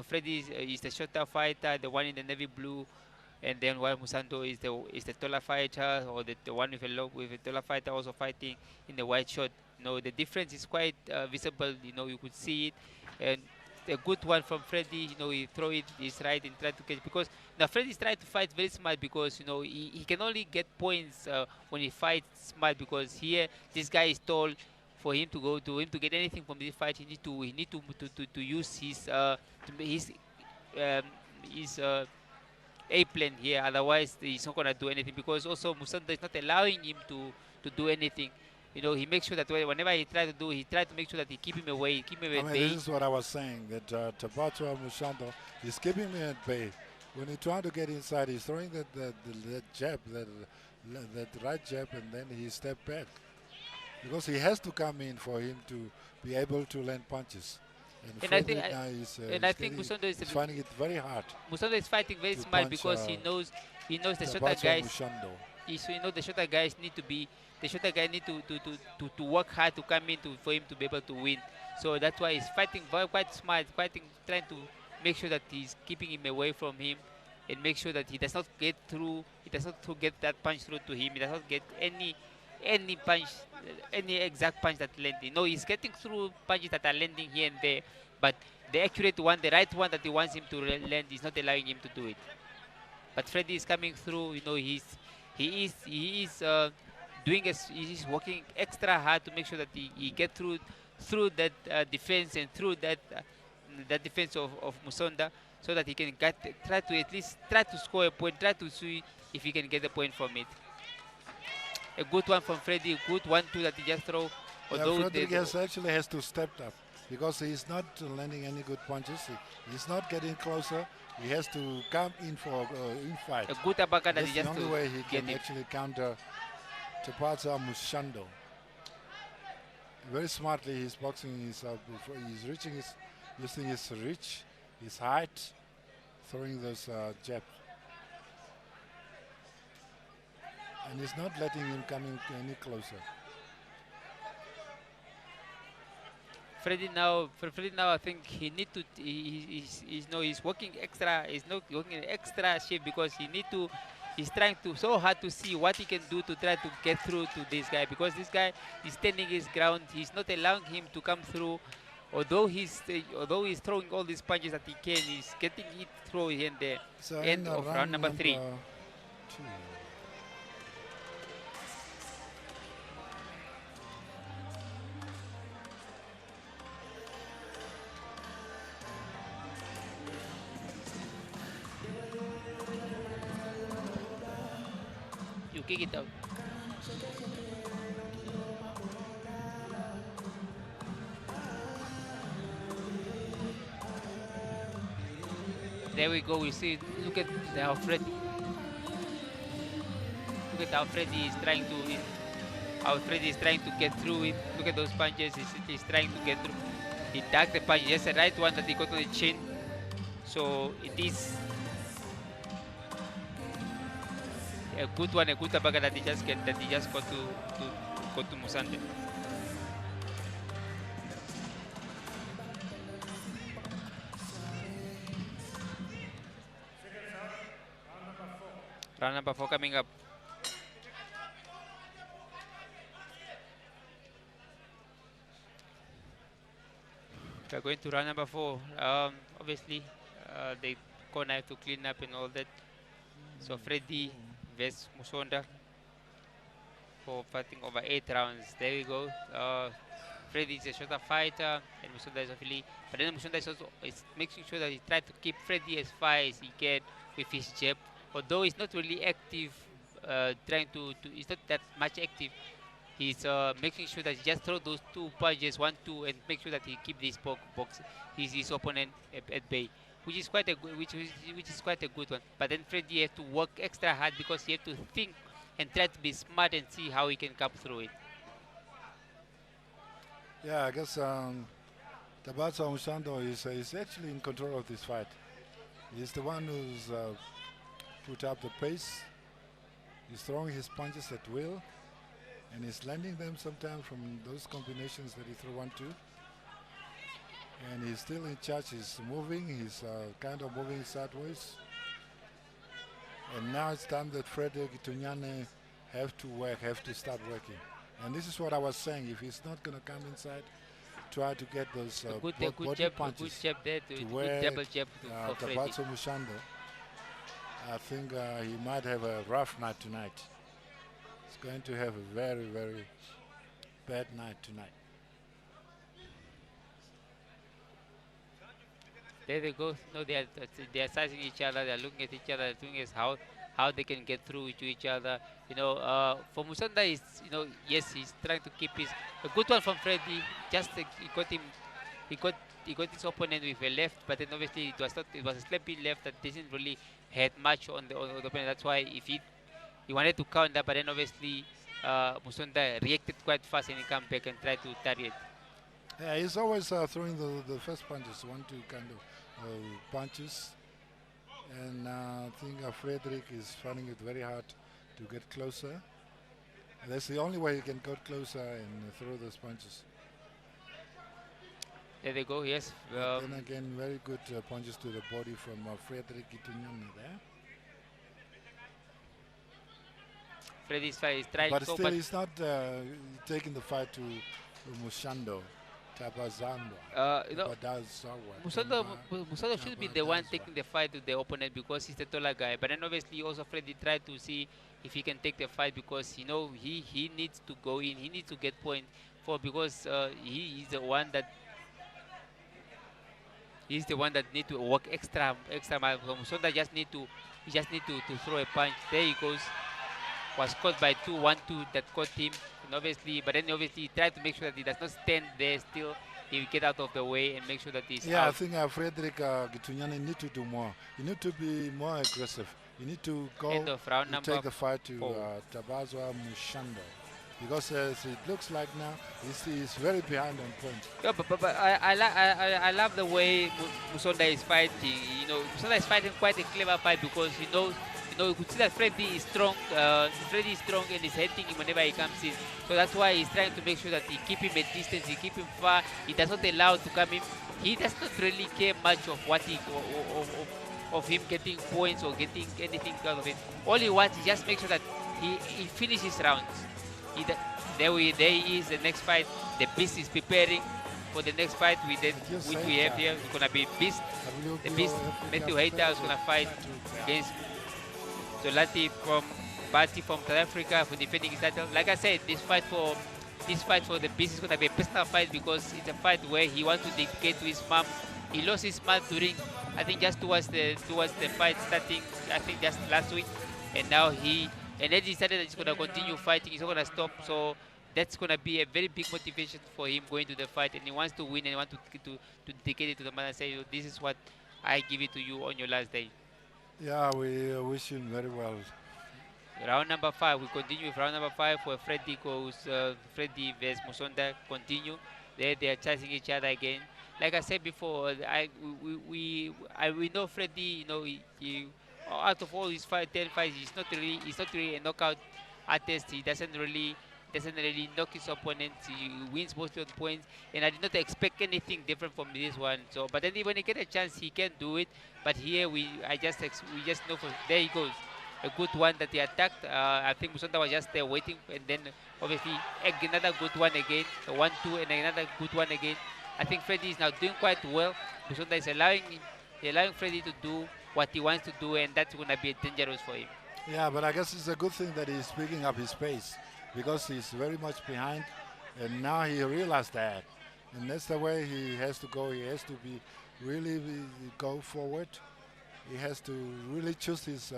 Freddy is the shorter fighter, the one in the navy blue, and then while Musonto is the taller fighter, or the one with a taller fighter also fighting in the white shirt. The difference is quite visible. You could see it, and a good one from Freddy. He throw it his right and try to catch, because now Freddy is trying to fight very smart because he can only get points when he fights smart, because here this guy is tall. For him to get anything from this fight, he need to use his A plan here. Otherwise, he's not gonna do anything, because also Musonto is not allowing him to do anything. He makes sure that whenever he tries to make sure that he keep him away, This is what I was saying, that Tabatua Musonto is keeping me at bay. When he trying to get inside, he's throwing that jab, that right jab, and then he step back. Because he has to come in for him to be able to land punches. And I think Musonto is finding it very hard. Musonto is fighting very smart because he knows the shorter guys. The shorter guys need to be. The shorter guy need to work hard to come in for him to be able to win. So that's why he's fighting quite smart, trying to make sure that he's keeping him away from him, and make sure that he does not get through. He does not get that punch through to him. He does not get any punch, any exact punch that landing. He's getting through punches that are landing here and there, but the accurate one, the right one that he wants him to land, is not allowing him to do it. But Freddy is coming through. He is he's working extra hard to make sure that he get through that defense and through that defense of Musonto, so that he can try to score a point, try to see if he can get a point from it. A good one from Freddy, a good 1-2 that he just throw. Freddy actually has to step up. because he's not landing any good punches. He's not getting closer. He has to come in for in fight. A good uppercut that That's is the just only to way he get can him. actually counter Tapatsa Mushando. Very smartly, he's boxing himself before he's reaching his, using his reach, his height, throwing those jabs. And he's not letting him come in any closer. Freddy now, I think he need to. He's working extra. He's not working an extra shift because he need to. He's trying to so hard to see what he can do to try to get through to this guy, because this guy is standing his ground. He's not allowing him to come through. Although he's throwing all these punches that he can, he's getting it through here and there. So End in of round number 3. 2. You kick it out. There we go. We see. Look at how Freddy. Look at how Freddy is trying to. How Freddy is trying to get through it. Look at those punches. He's trying to get through. He ducked the punch. Yes, the right one that he got on the chin. So it is a good one, a good uppercut that he just got to Musande. Round number 4 coming up. We're going to round number 4. Obviously, they gonna have to clean up and all that. So Freddy vs Musonda for fighting over 8 rounds. There we go. Freddy is a shorter fighter, and Musonda is obviously. But then Musonda is also making sure that he tries to keep Freddy as far as he can with his jab. Although he's not really active, he's not that much active. He's making sure that he just throw those 2 punches, 1-2, and make sure that he keep his his opponent at bay, which is quite a good one. But then Freddy has to work extra hard because he has to think and try to be smart and see how he can come through it. Yeah, I guess Tabatsa Mushando is actually in control of this fight. He's the one who's put up the pace. He's throwing his punches at will, and he's landing them sometimes from those combinations that he threw 1-2. And he's still in charge. He's moving. He's kind of moving sideways. And now it's time that Frederick Tunyane have to start working. And this is what I was saying. If he's not going to come inside, try to get those good body jab, punches good jab there, to good where double jab for Freddy. Tabatsa Mushando. I think he might have a rough night tonight. He's going to have a very, very bad night tonight. There they go. No, they are sizing each other. They are looking at each other, doing is how they can get through to each other. For Musonda is yes, he's trying to keep his a good one from Freddy. Just he got his opponent with a left, but then obviously it was a slappy left that didn't really had much on the opponent. That's why if he wanted to counter, but then obviously Musonda reacted quite fast and he came back and tried to target. Yeah, he's always throwing the first punches, 1-2 kind of punches. And I think Frederick is finding it very hard to get closer. And that's the only way he can get closer and throw those punches. There they go, yes. Then again, very good punches to the body from Frederick Itunyane there. Freddy's fight is trying But so still, much. he's not taking the fight to Mushando. Musonda should be the one taking the fight to the opponent because he's the taller guy. But then obviously also Freddy tried to see if he can take the fight because he needs to go in. He needs to get point for because he is the one that need to work extra mile. Musonda just need to throw a punch. There he goes. Was caught by 1-2 that caught him. And obviously, but then obviously he tried to make sure that he does not stand there still he will get out of the way and make sure that he's Yeah, I out. think Frederick Gitunyane need to do more. You need to be more aggressive. You need to go End of round to number take the fight to 4. Tabazwa Mushando. Because as it looks like now, he's very behind on points. Yeah, but I love the way Musonda is fighting. You know, Musonda is fighting quite a clever fight because he knows, you could see that Freddy is strong. Freddy is strong and is hitting him whenever he comes in. So that's why he's trying to make sure that he keep him at distance, he keep him far. He does not allow to come in. He does not really care much of what of him getting points or getting anything out of it. All he wants is just make sure that he finishes rounds. There he is, the next fight. The Beast is preparing for the next fight which we have here. It's going to be Beast. The Beast, Matthew Hayter, is going to fight against Zolati from Bati from South Africa for defending his title. Like I said, this fight for the Beast is going to be a personal fight because it's a fight where he wants to dedicate to his mom. He lost his mom during, I think, just towards the fight starting, I think just last week, and now and then he decided that he's going to continue fighting. He's not going to stop. So that's going to be a very big motivation for him going to the fight. And he wants to win and he wants to dedicate it to the man and say, this is what I give it to you on your last day. Yeah, we wish him very well. Round number 5. We continue with round number 5 where Freddy goes, Freddy vs Musonda continue. They are chasing each other again. Like I said before, we know Freddy, he out of all his 10 fights, he's not really a knockout artist. He doesn't really knock his opponents. He wins most of the points, and I did not expect anything different from this one. So, but then when he get a chance, he can do it. But here we just know there he goes, a good one that he attacked. I think Musonda was just there waiting, and then obviously another good one again, 1-2, and another good one again. I think Freddy is now doing quite well. Musonda is allowing Freddy to do what he wants to do, and that's going to be dangerous for him. Yeah, but I guess it's a good thing that he's picking up his pace because he's very much behind, and now he realized that, and that's the way he has to go. He has to go forward. He has to really choose his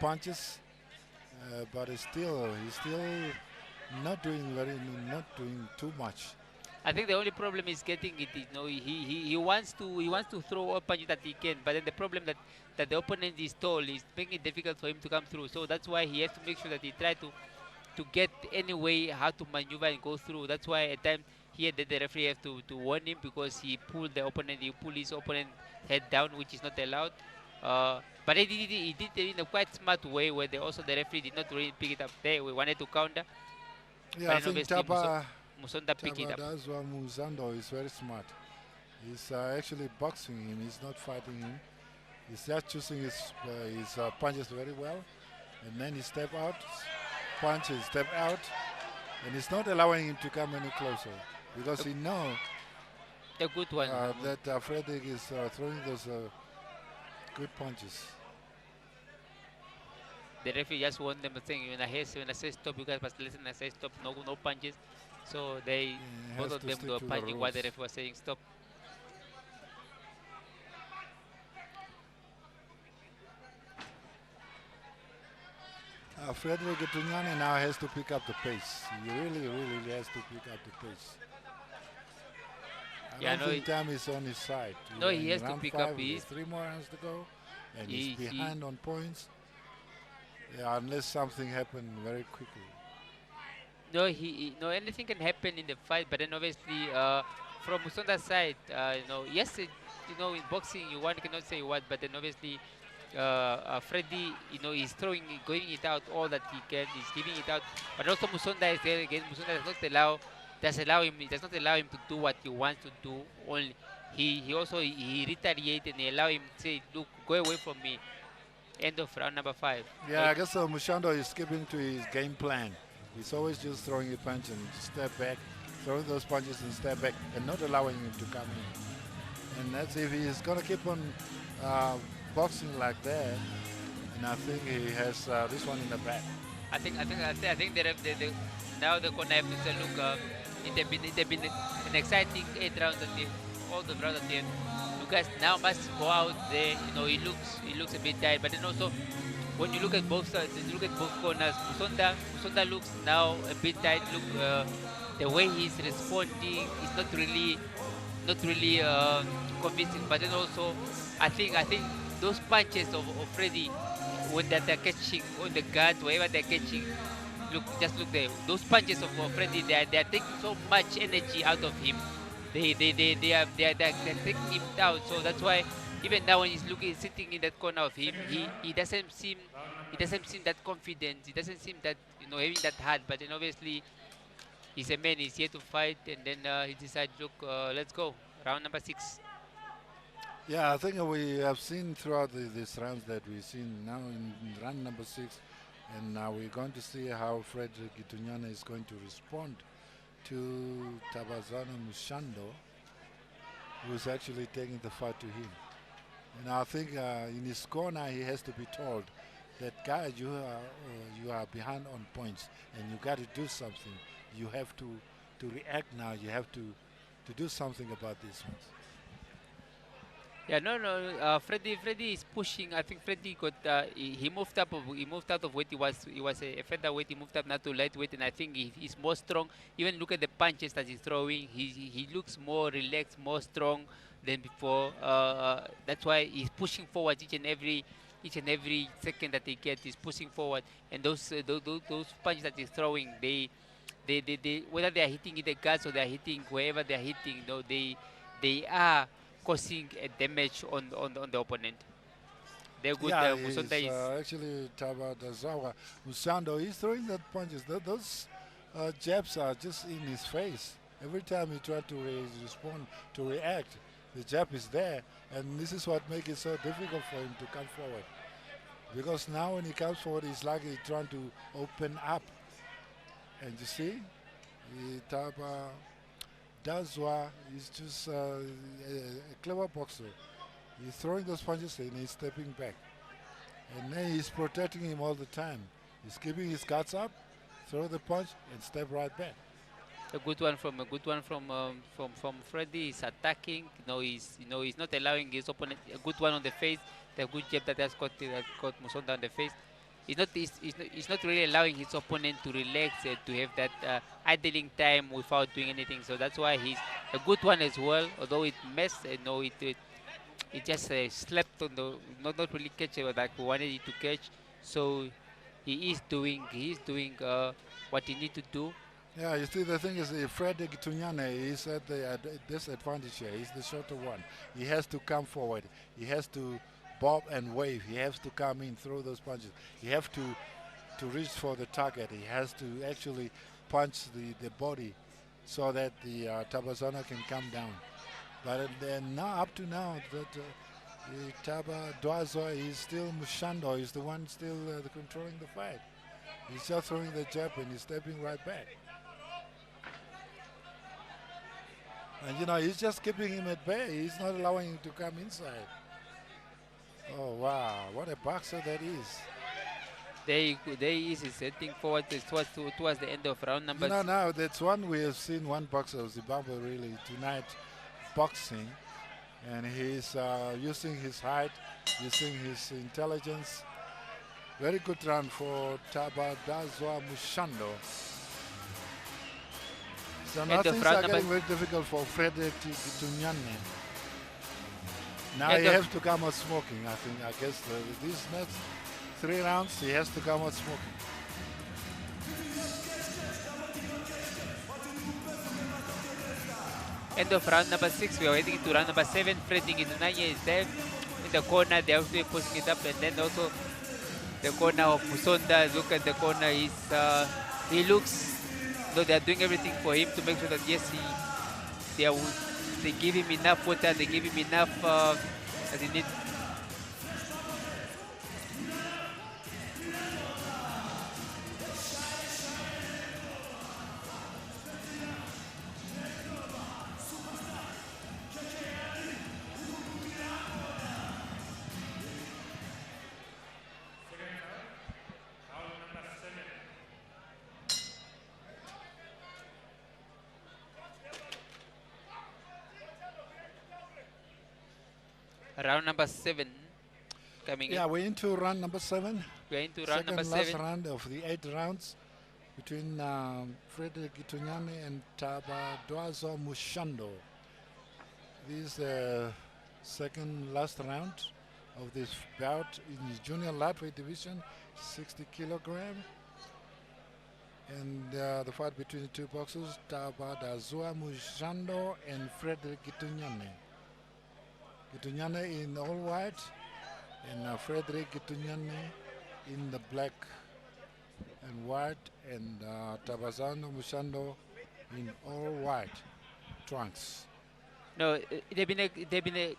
punches, but he's still not doing too much. I think the only problem is getting it. He wants to throw all punches that he can, but then the problem that the opponent is tall is making it difficult for him to come through. So that's why he has to make sure that he try to get any way how to maneuver and go through. That's why at times here the referee have to warn him because he pulled his opponent head down, which is not allowed. But he did it in a quite smart way where the referee did not really pick it up there. We wanted to counter. Yeah, I think Musonda picked it up. Muzando is very smart. He's actually boxing him. He's not fighting him. He's just choosing his punches very well. And then he step out, punches, step out. And he's not allowing him to come any closer. Because he knows a good one. That Frederick is throwing those good punches. The referee just warned them saying, when I say stop, you guys must listen. I say stop, no punches. So both of them were punching while the referee was saying stop. Frederick Gitunyane now has to pick up the pace. He really has to pick up the pace. I don't think time is on his side. No, he has to pick up his. 3 more rounds to go, and he's behind on points. Yeah, unless something happened very quickly. No, anything can happen in the fight, but then obviously from Musonda's side, yes, in boxing one cannot say what, but then obviously Freddy, he's going it out all that he can, he's giving it out, but also Musonda is there again. Musonda does not allow him to do what he wants to do. Only he retaliates and he allow him to say, look, go away from me. End of round number 5. Yeah, I guess Mushando is skipping to his game plan. He's always just throwing a punch and step back, throwing those punches and step back, and not allowing him to come in. And that's if he's going to keep on boxing like that. And I think he has this one in the back. I think now the corner have to say, look, it have been an exciting 8 rounds at the all the rounds at the end. You guys now must go out there. He looks a bit tired, but then also when you look at both sides, you look at both corners. Musonda looks now a bit tired. the way he's responding is not really convincing. But then also, I think those punches of Freddy when they're catching on the guards, wherever they're catching, just look there. Those punches of Freddy, they are taking so much energy out of him. They're taking him down. So that's why even now when he's sitting in that corner of him, he doesn't seem that confident. He doesn't seem that having that heart. But then obviously he's a man. He's here to fight, and then he decided, look, let's go. Round number 6. Yeah, I think we have seen throughout these rounds that we've seen now in round number 6, and now we're going to see how Frederick Gitunyana is going to respond to Tabazana Mushando, who's actually taking the fight to him. And I think in his corner he has to be told that, guys, you are behind on points, and you got to do something. You have to react now. You have to do something about these ones. Yeah, no. Freddy is pushing. I think Freddy got he moved up. He moved out of weight. He was a featherweight. He moved up now to lightweight, and I think he's more strong. Even look at the punches that he's throwing. He looks more relaxed, more strong than before. That's why he's pushing forward each and every second that he gets. He's pushing forward, and those punches that he's throwing, they whether they are hitting the guards or they are hitting wherever they are hitting, they are causing a damage on the opponent. They're good. Yeah, Musonda is actually Tabadazawa Musando. He's throwing that punches. Those jabs are just in his face. Every time he tries to respond, to react, the jab is there, and this is what makes it so difficult for him to come forward. Because now when he comes forward, he's like he's trying to open up. And you see, Dazwa is just a clever boxer. He's throwing those punches and he's stepping back. And then he's protecting him all the time. He's keeping his guards up, throw the punch, and step right back. a good one from Freddy. He's attacking. He's not allowing his opponent. A good one on the face. The good jab that has caught Musonda on the face. He's not really allowing his opponent to relax, to have that idling time without doing anything. So that's why he's a good one as well. Although it messed, it just slept on the not really catch it like we wanted it to catch. So he is doing what he needs to do. Yeah, you see, the thing is, Frederick Tunyane is at the disadvantage here. He's the shorter one. He has to come forward. He has to bob and wave. He has to come in, throw those punches. He has to reach for the target. He has to actually punch the body so that the Tabazana can come down. But now, up to now, that Taba Dwaza is still Mushando. He's the one still controlling the fight. He's just throwing the jab and he's stepping right back. And he's just keeping him at bay. He's not allowing him to come inside. Oh wow, what a boxer that is. There he is heading forward towards the end of round number. Now that's one we have seen one boxer of Zimbabwe really tonight boxing, and he's using his height, using his intelligence. Very good run for Tabadazwa Mushando. So now things are getting very difficult for Frederick Tunyane. Now he has to come out smoking, I think. I guess these next 3 rounds, he has to come out smoking. End of round number 6, we are heading to round number 7. Frederick Gitunyane is there in the corner. They are also pushing it up, and then also the corner of Musonda. Look at the corner. He looks, they are doing everything for him to make sure that yes, they give him enough water, they give him enough as he needs. Round number 7 coming in. Yeah, we're into round number 7. We're into round number 7. Second last round of the 8 rounds. between Frederick Gitunyane and Tabadwazo Mushando. This is the second last round of this bout in the junior lightweight division, 60 kilogram. And the fight between the two boxers, Tabadwazo Mushando and Frederick Gitunyane. Gitunyane in all white, and Frederick Gitunyane in the black and white, and Tabazano Mushando in all white trunks. No, they've been a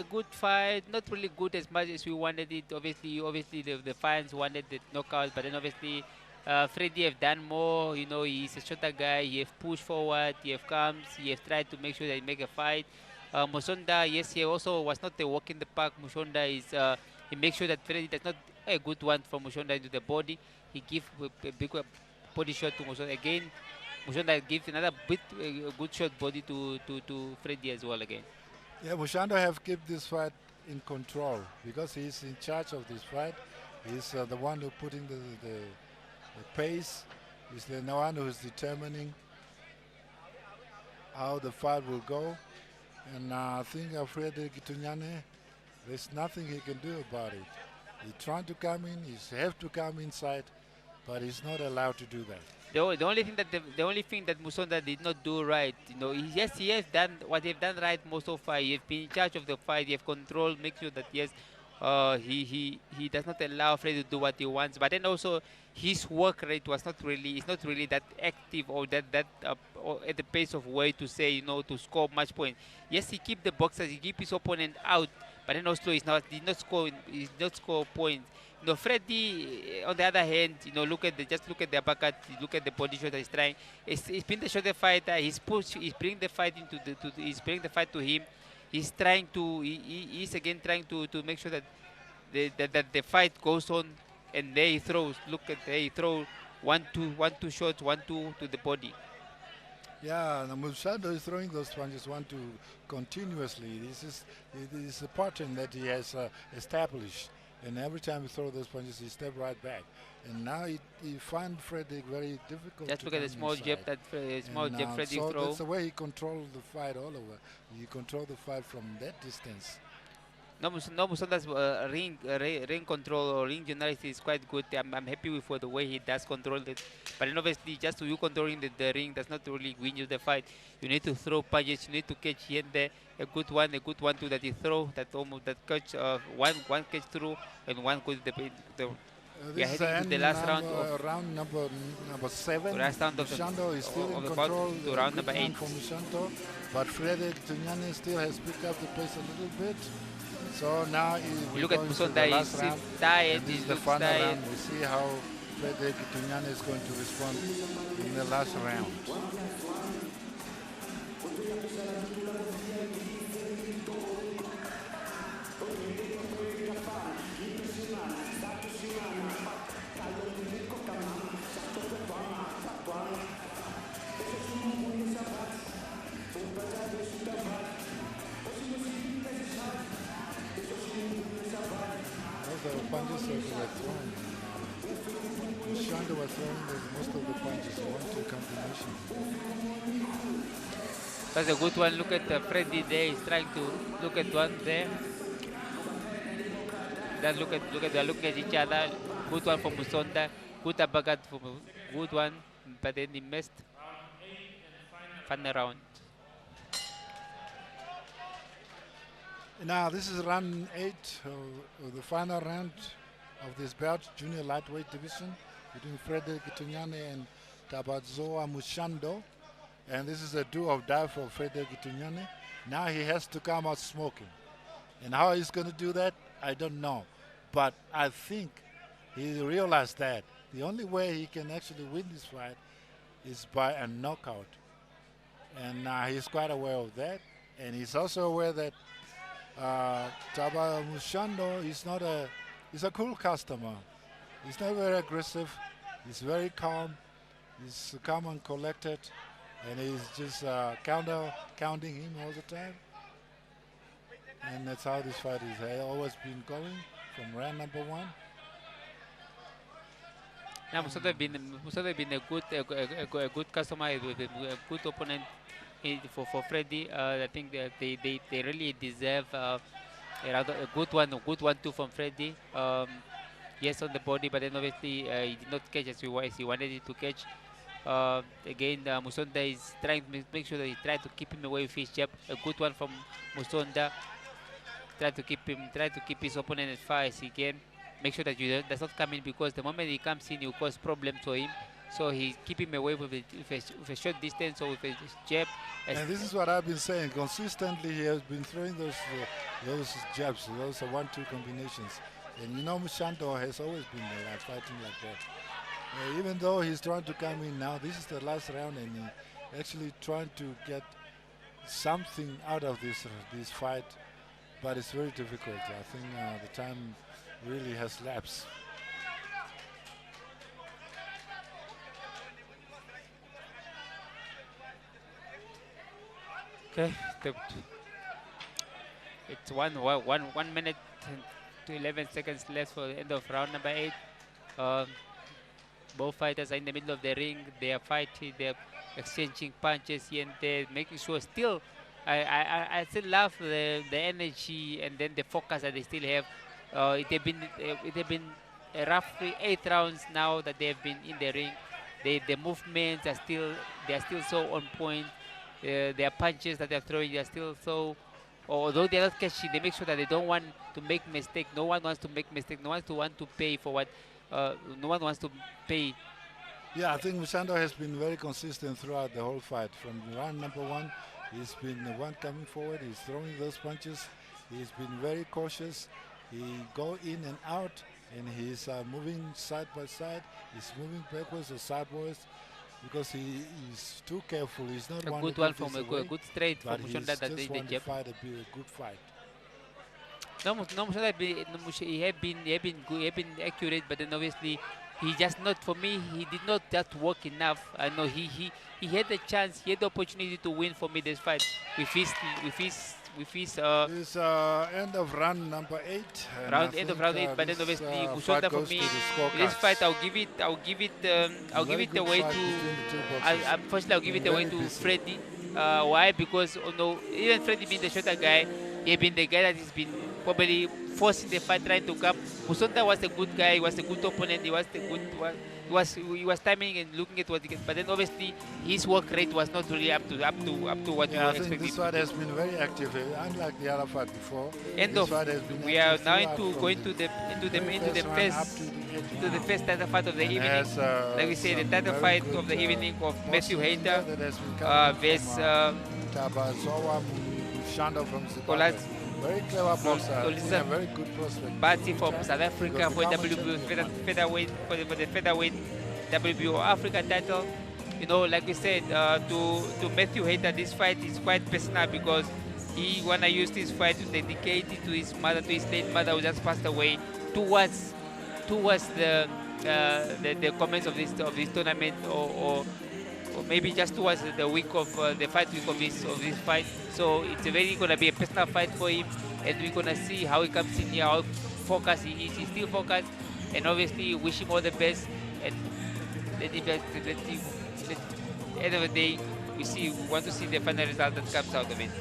good fight. Not really good as much as we wanted it. Obviously, the fans wanted the knockout, but then obviously, Freddy have done more. You know, he's a shorter guy. He have pushed forward. He have comes. He have tried to make sure that he make a fight. Musonda, yes, he also was not a walk in the park. Musonda is he makes sure that Freddy does not a good one from Musonda into the body. He give a big body shot to Musonda again. Musonda gives another bit a good shot body to Freddy as well again. Yeah, Mushando have kept this fight in control because he's in charge of this fight. He's the one who putting the pace. He's the one who's determining how the fight will go. And I think Frederick Gitunyane, there's nothing he can do about it. He's trying to come in, he has to come inside, but he's not allowed to do that. The only thing that Musonda did not do right, you know, yes, he has done what they've done right most of the fight. He has been in charge of the fight. He have control, make sure that yes, he does not allow Freddy to do what he wants. But then also his work rate was not really that active or that or at the pace of way to say, you know, to score much points. Yes, he keep the boxers, he keep his opponent out, but then also he did not score points. You know, Freddy, on the other hand, you know, look at the uppercut, look at the body shot that he's trying. He's been the shorter fighter. He's bringing the fight he's bringing the fight to him. He's trying to, he's again trying to make sure that the fight goes on, and there he throws. Look at there he throw one two shots, 1-2 to the body. Yeah, Mushando is throwing those punches 1-2 continuously. This is a pattern that he has established. And every time he throws those punches, he step right back. And now he find Frederick very difficult. Just look at the small jab that Freddy so throw. that's the way he controls the fight all over. He controls the fight from that distance. No, Musonda's ring control or ring generality is quite good. I'm happy with the way he does control it. But then obviously, just you controlling the ring does not really win you the fight. You need to throw punches. You need to catch here and there. A good one too that he throw. That almost that catch one catch through and one goes the we are heading to the last round of round number 7. last round of Mushando is still in the control. to round number 8. For Mushando, but Frederick Gitunyane still has picked up the pace a little bit. So now we look at Musonda. He's tired. This He is the looks final tired. round. We see how Frederick Gitunyane is going to respond in the last round. The punches that were thrown. Mushando was throwing most of the punches, 1-2 combination. That's a good one. Look at Freddy there. He's trying to look at one there. Then look at each other. Good one from Musonda. Good uppercut from good one, but then he missed. Final round. Now this is round 8 of the final round of this bout, junior lightweight division between Frederick Gitunyane and Tabadwazo Mushando. And this is a do or die for Frederick Gitunyane. Now he has to come out smoking. And how he's going to do that, I don't know. But I think he realized that the only way he can actually win this fight is by a knockout. And he's quite aware of that. And he's also aware that Taba Mushando he's a cool customer. He's not very aggressive. He's very calm. He's calm and collected, and he's just counting him all the time. And that's how this fight has always been going from round number 1. Now, Musonda have been a good customer, with a good opponent for Freddy. I think that they really deserve a good one too from Freddy. Yes, on the body, but then obviously he did not catch as he wanted it to catch. Again, Musonda is trying to make sure that he tried to keep him away with his jab. A good one from Musonda. Try to keep his opponent as far as he can. Make sure that you does not come in, because the moment he comes in, you cause problems for him. So he keep him away with a short distance or with a jab. And this is what I've been saying. Consistently, he has been throwing those jabs, those 1-2 combinations. And you know, Mushando has always been fighting like that. Even though he's trying to come in now, this is the last round, and he actually trying to get something out of this fight. But it's very difficult. I think the time really has lapsed. Okay, it's one minute to 11 seconds left for the end of round number 8. Both fighters are in the middle of the ring. They are fighting. They are exchanging punches here and there, making sure still. I still love the energy and then the focus that they still have. It have been roughly 8 rounds now that they have been in the ring. The movements are still so on point. Their punches that they're throwing are still so. Although they're not catchy, they make sure that they don't want to make mistake. No one wants to make mistake. No one wants to pay for what. No one wants to pay. Yeah, I think Mushando has been very consistent throughout the whole fight. From round number 1, he's been the one coming forward. He's throwing those punches. He's been very cautious. He go in and out, and he's moving side by side. He's moving backwards or sideways because he's too careful. He's not a good one from a good straight from Mushanda that they jab. Fight a good fight. No, Mushanda he had been good, he had been accurate, but then obviously he just not, for me, he did not just work enough. I know he had the chance, he had the opportunity to win for me this fight with his It's end of round number 8. End of round 8, but then obviously Mushanda for me, this fight I'll give it away to. Unfortunately, I'll give it away to Freddy. Why? Because even Freddy being the shorter guy, he been the guy that has been probably forcing the fight, trying to come. Musonda was a good guy, he was a good opponent, he was timing and looking at what he can, but then obviously his work rate was not really up to what you were expecting. I think this fight has been very active, unlike the other fight before. We are now going to the first title fight of the evening. Like we say, the title fight of the evening of Matthew Hayter versus Mushando from Zimbabwe. Very clever boxer, very good prospect. Bati from South Africa for WBO featherweight, for the featherweight WBO Africa title. You know, like we said, to Matthew Hayter, this fight is quite personal because he wanna use this fight to dedicate it to his mother, to his late mother who just passed away, towards the comments of this tournament, or maybe just towards the week of the fight week of this fight. So it's gonna be a personal fight for him, and we're gonna see how he comes in here, how focused he is. He's still focused, and obviously wish him all the best. And at the end of the day, we want to see the final result that comes out of it.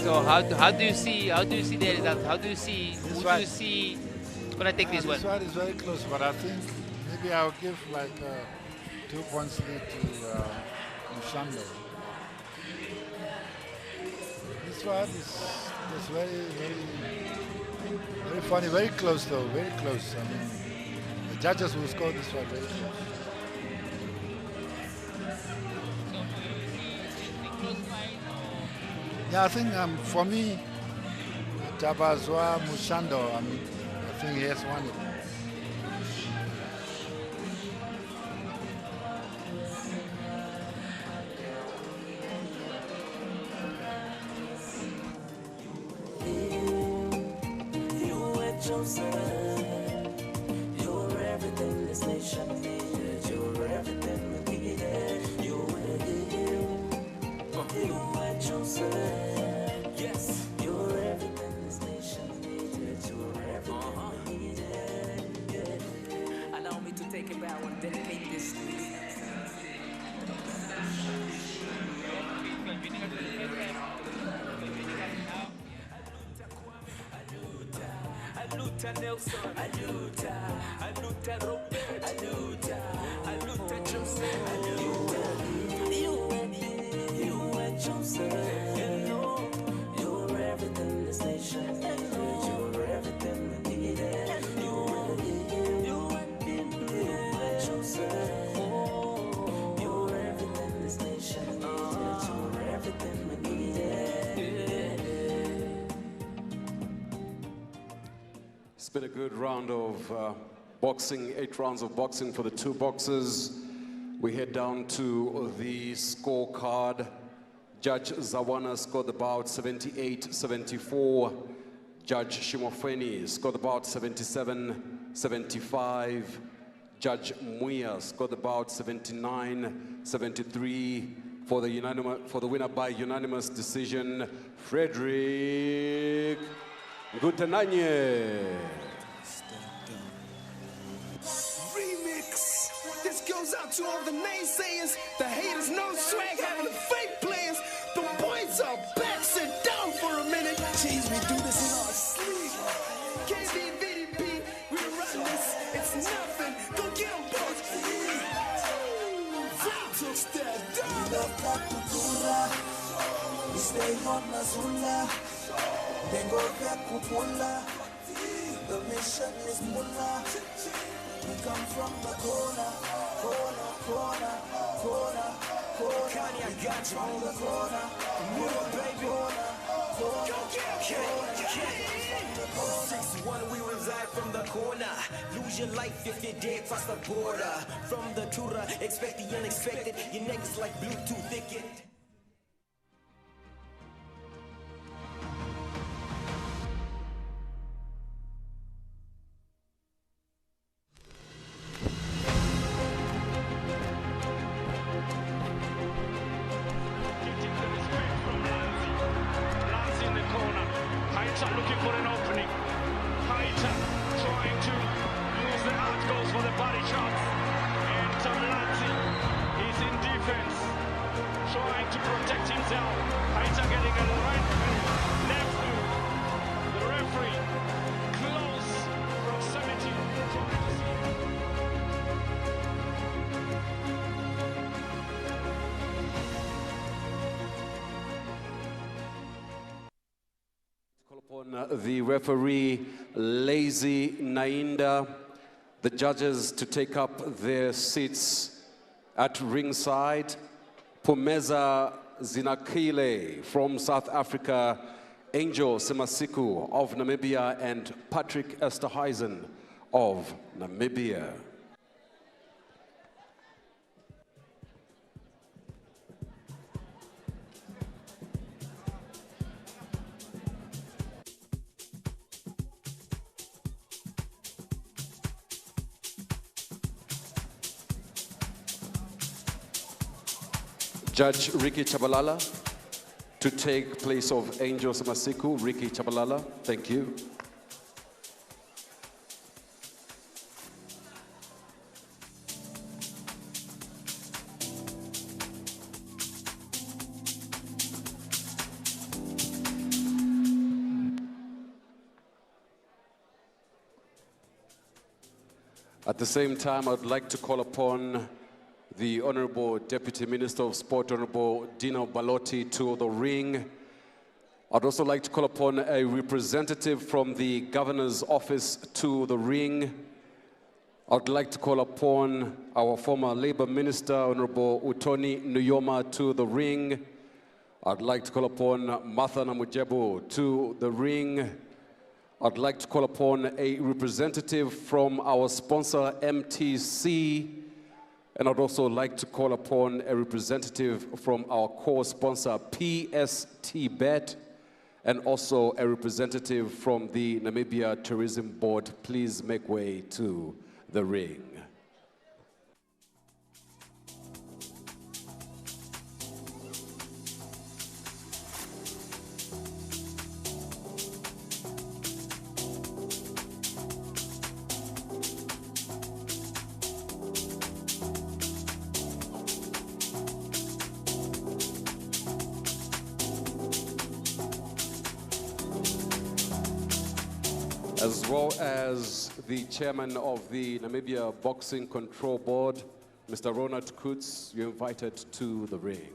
So how do you see the result? How do you see gonna take this one? This one is very close, but I think maybe I'll give like 2 points lead to Mushando. This one is very funny, very close though, very close. I mean, the judges will score this one very close. Yeah, I think for me, Tabazwa Mushando, I think he has won it. You're everything this nation needed. You're everything we needed. You were chosen. Yes. You're everything this nation needed. You're everything we needed. Yeah. Allow me to take a bow and dedicate this to you. Aluta Nelson, Aluta Robert, Aluta Joseph, you were chosen. You're everything this nation needed. You're everything we needed. You were chosen. You're everything this nation needed. You're everything we needed. It's been a good round of boxing, 8 rounds of boxing for the 2 boxers. We head down to the scorecard. Judge Zawana scored the bout 78-74. Judge Shimofeni scored the bout 77-75. Judge Muya scored the bout 79-73. For the winner by unanimous decision, Frederick Ngutananye. Remix. This goes out to all the naysayers, the haters, no swag, having the fake players. The points are back, sit down for a minute. Jeez, we do this in our sleep. KB, BDP, we run this, it's nothing. Go get them both. Took step down. We stay on Mazula. They go back Kupula. The mission is Mula. We come from the corner. Kanye, I got you on the corner. Mula, baby. Go get him. 6-1, we reside from the corner. Lose your life if you dare cross the border. From the Tura, expect the unexpected. Your neck is like Bluetooth thicket. Looking for an opening. Haita trying to use the hard goals for the body shots. And Tamlanti is in defense, trying to protect himself. Haita getting a right left hook. The referee close proximity. On the referee, Lazy Nainda, the judges to take up their seats at ringside. Pumeza Zinakile from South Africa, Angel Semasiku of Namibia, and Patrick Esterhuizen of Namibia. Judge Ricky Chabalala to take place of Angel Semasiku. Ricky Chabalala, thank you. At the same time, I'd like to call upon the Honorable Deputy Minister of Sport, Honorable Dino Balotti, to the ring. I'd also like to call upon a representative from the Governor's Office to the ring. I'd like to call upon our former Labor Minister, Honorable Utoni Nujoma, to the ring. I'd like to call upon Martha Namujebu to the ring. I'd like to call upon a representative from our sponsor, MTC. And I'd also like to call upon a representative from our core sponsor, PST Bet. and also a representative from the Namibia Tourism Board, please make way to the ring. As well as the chairman of the Namibia Boxing Control Board, Mr. Ronald Kutz, you're invited to the ring.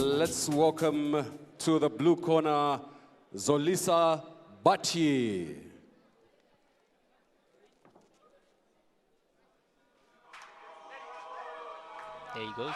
Let's welcome to the blue corner, Zolisa Bati. There he goes.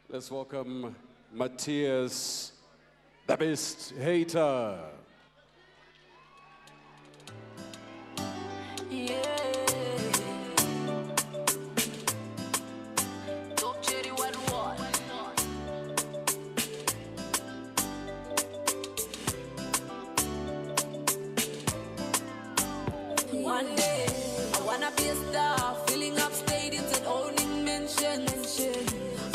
Let's welcome Matthias, the best hater. One day, I wanna be a star, filling up stadiums and owning mansions.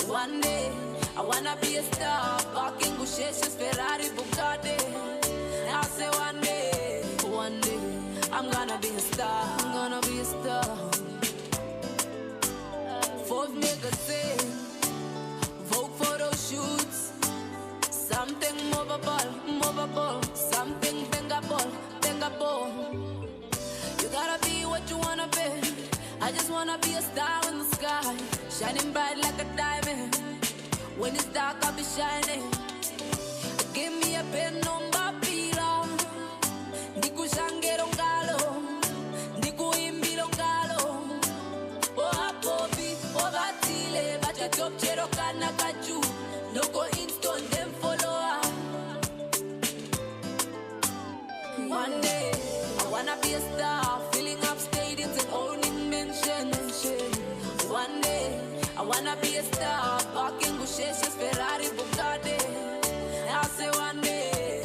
One day, I wanna be a star, parking Gusheshes, Ferrari, Bugatti. I say one day, I'm gonna be a star, I'm gonna be a star. Forbes magazine, Vogue photo shoots, something movable, something bangable. You gotta be what you wanna be. I just wanna be a star in the sky, shining bright like a diamond. When it's dark, I'll be shining. Give me a pen number, Pila. Niku shangero ngalo, niku imbilo ngalo. Oh, Bobby, oh, Batile, be a star, parking Gusheshes, Ferrari, Bugatti. I say one day,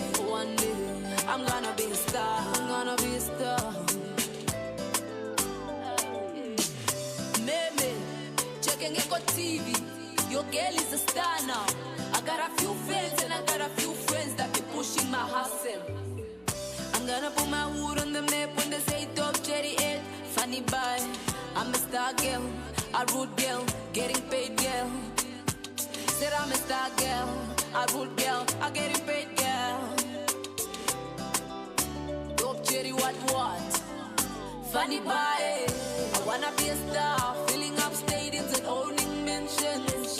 I'm gonna be a star, I'm gonna be a star. Meme, checking it on TV, your girl is a star now. I got a few fans and I got a few friends that be pushing my hustle. I'm gonna put my wood on the map when they say top cherry 8. Funny boy, I'm a star girl, a rude girl, getting paid girl. Said I'm a star girl, a rude girl, a getting paid girl. Top cherry what? Funny boy, I wanna be a star, filling up stadiums and owning mansions.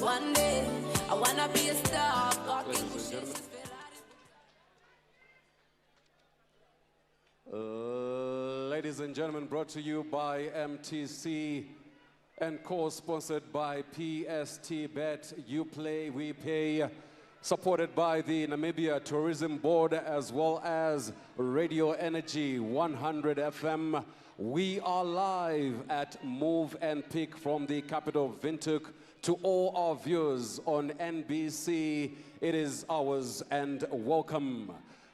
One day, I wanna be a star, parking Gusheshes. Ladies and gentlemen, brought to you by MTC and co-sponsored by PST Bet. You play, we pay. Supported by the Namibia Tourism Board as well as Radio Energy 100 FM. We are live at Move and Pick from the capital of Windhoek. To all our viewers on NBC, it is ours and welcome.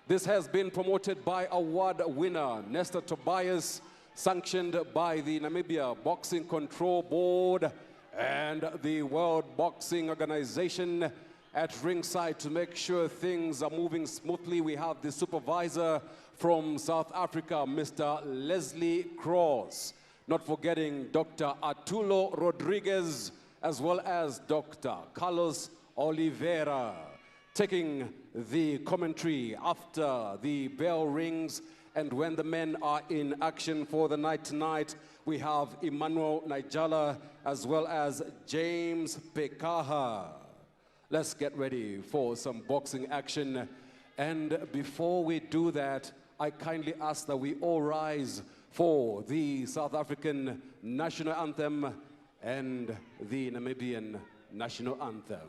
This has been promoted by award winner NESTOR Tobias, sanctioned by the Namibia Boxing Control Board and the World Boxing Organization. At ringside to make sure things are moving smoothly, we have the supervisor from South Africa, Mr. Leslie Cross. Not forgetting Dr. Arturo Rodriguez, as well as Dr. Carlos Oliveira. Taking the commentary after the bell rings and when the men are in action for the night tonight, we have Emmanuel Nigella as well as James Pekaha. Let's get ready for some boxing action. And before we do that, I kindly ask that we all rise for the South African national anthem and the Namibian national anthem.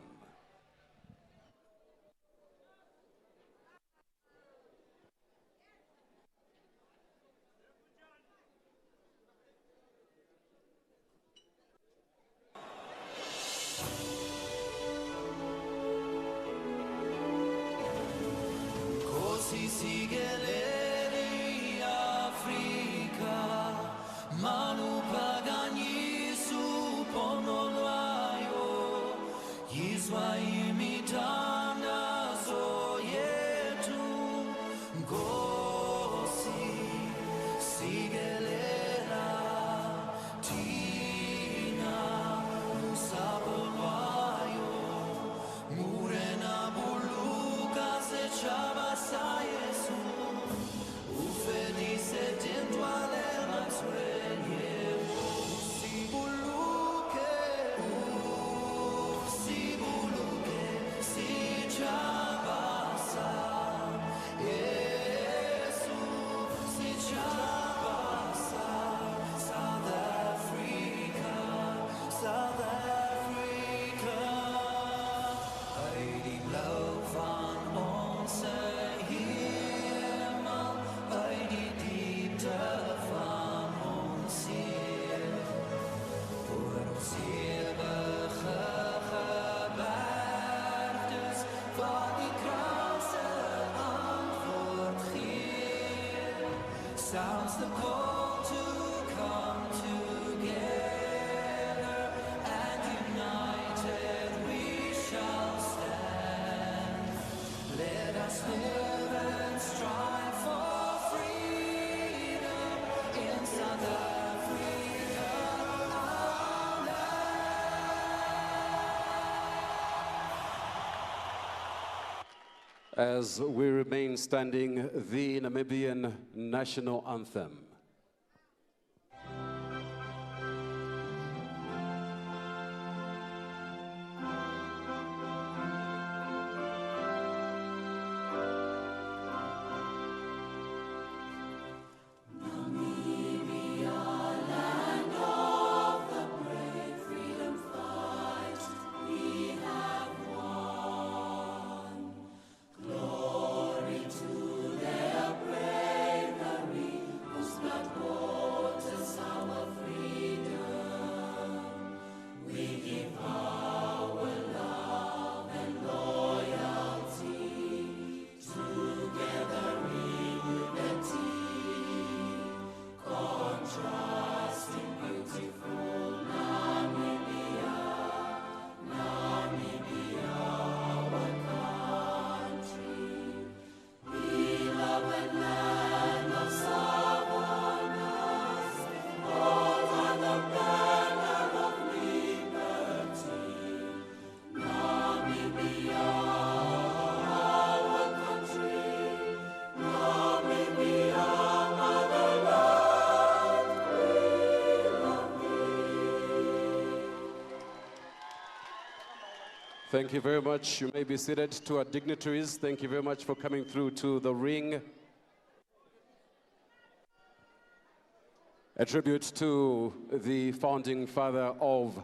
Sounds the call to come together, and united we shall stand. Let us live and strive for freedom in South Africa, our land. As we remain standing, the Namibian national anthem. Glory to their bravery, whose Thank you very much. You may be seated. To our dignitaries, thank you very much for coming through to the ring. A tribute to the founding father of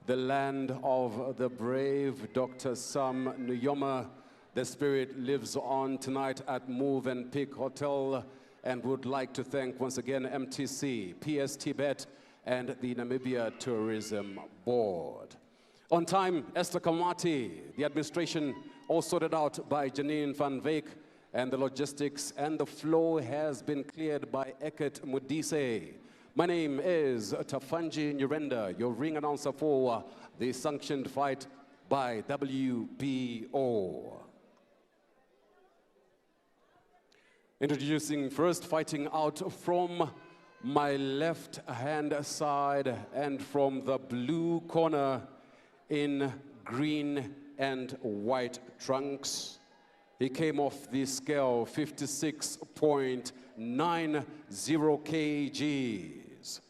the land of the brave, Dr. Sam Nujoma. The spirit lives on tonight at Movenpick Hotel, and would like to thank once again MTC, PST Bet, and the Namibia Tourism Board. On time, Esther Kamati, the administration all sorted out by Janine van Veek, and the logistics and the flow has been cleared by Eket Mudise. My name is Tafanji Nyurenda, your ring announcer for the sanctioned fight by WBO. Introducing first, fighting out from my left-hand side and from the blue corner in green and white trunks. He came off the scale 56.90 kgs.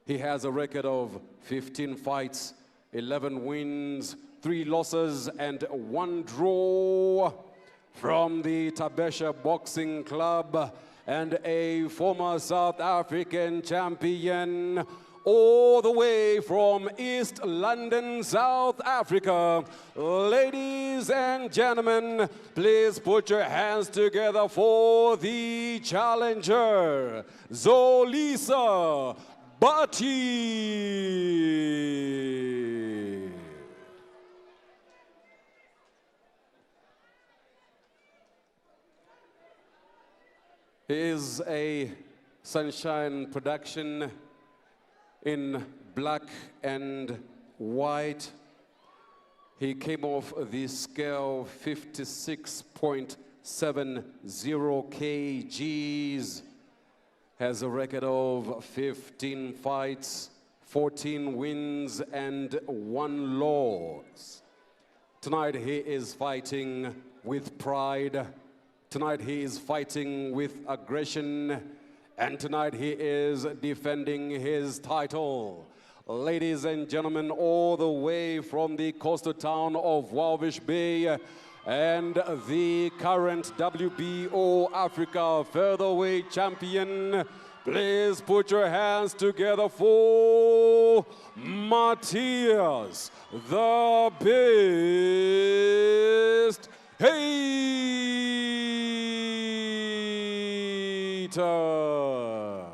He has a record of 15 fights, 11 wins, 3 losses, and 1 draw. From the Tabesha Boxing Club and a former South African champion, all the way from East London, South Africa. Ladies and gentlemen, please put your hands together for the challenger, Zolisa Bati. He is a Sunshine production in black and white. He came off the scale 56.70 kgs. Has a record of 15 fights, 14 wins, and 1 loss. Tonight he is fighting with pride. Tonight he is fighting with aggression, and tonight he is defending his title. Ladies and gentlemen, all the way from the coastal town of Walvish Bay, and the current WBO Africa featherweight champion, please put your hands together for Matthias the Beast Hater.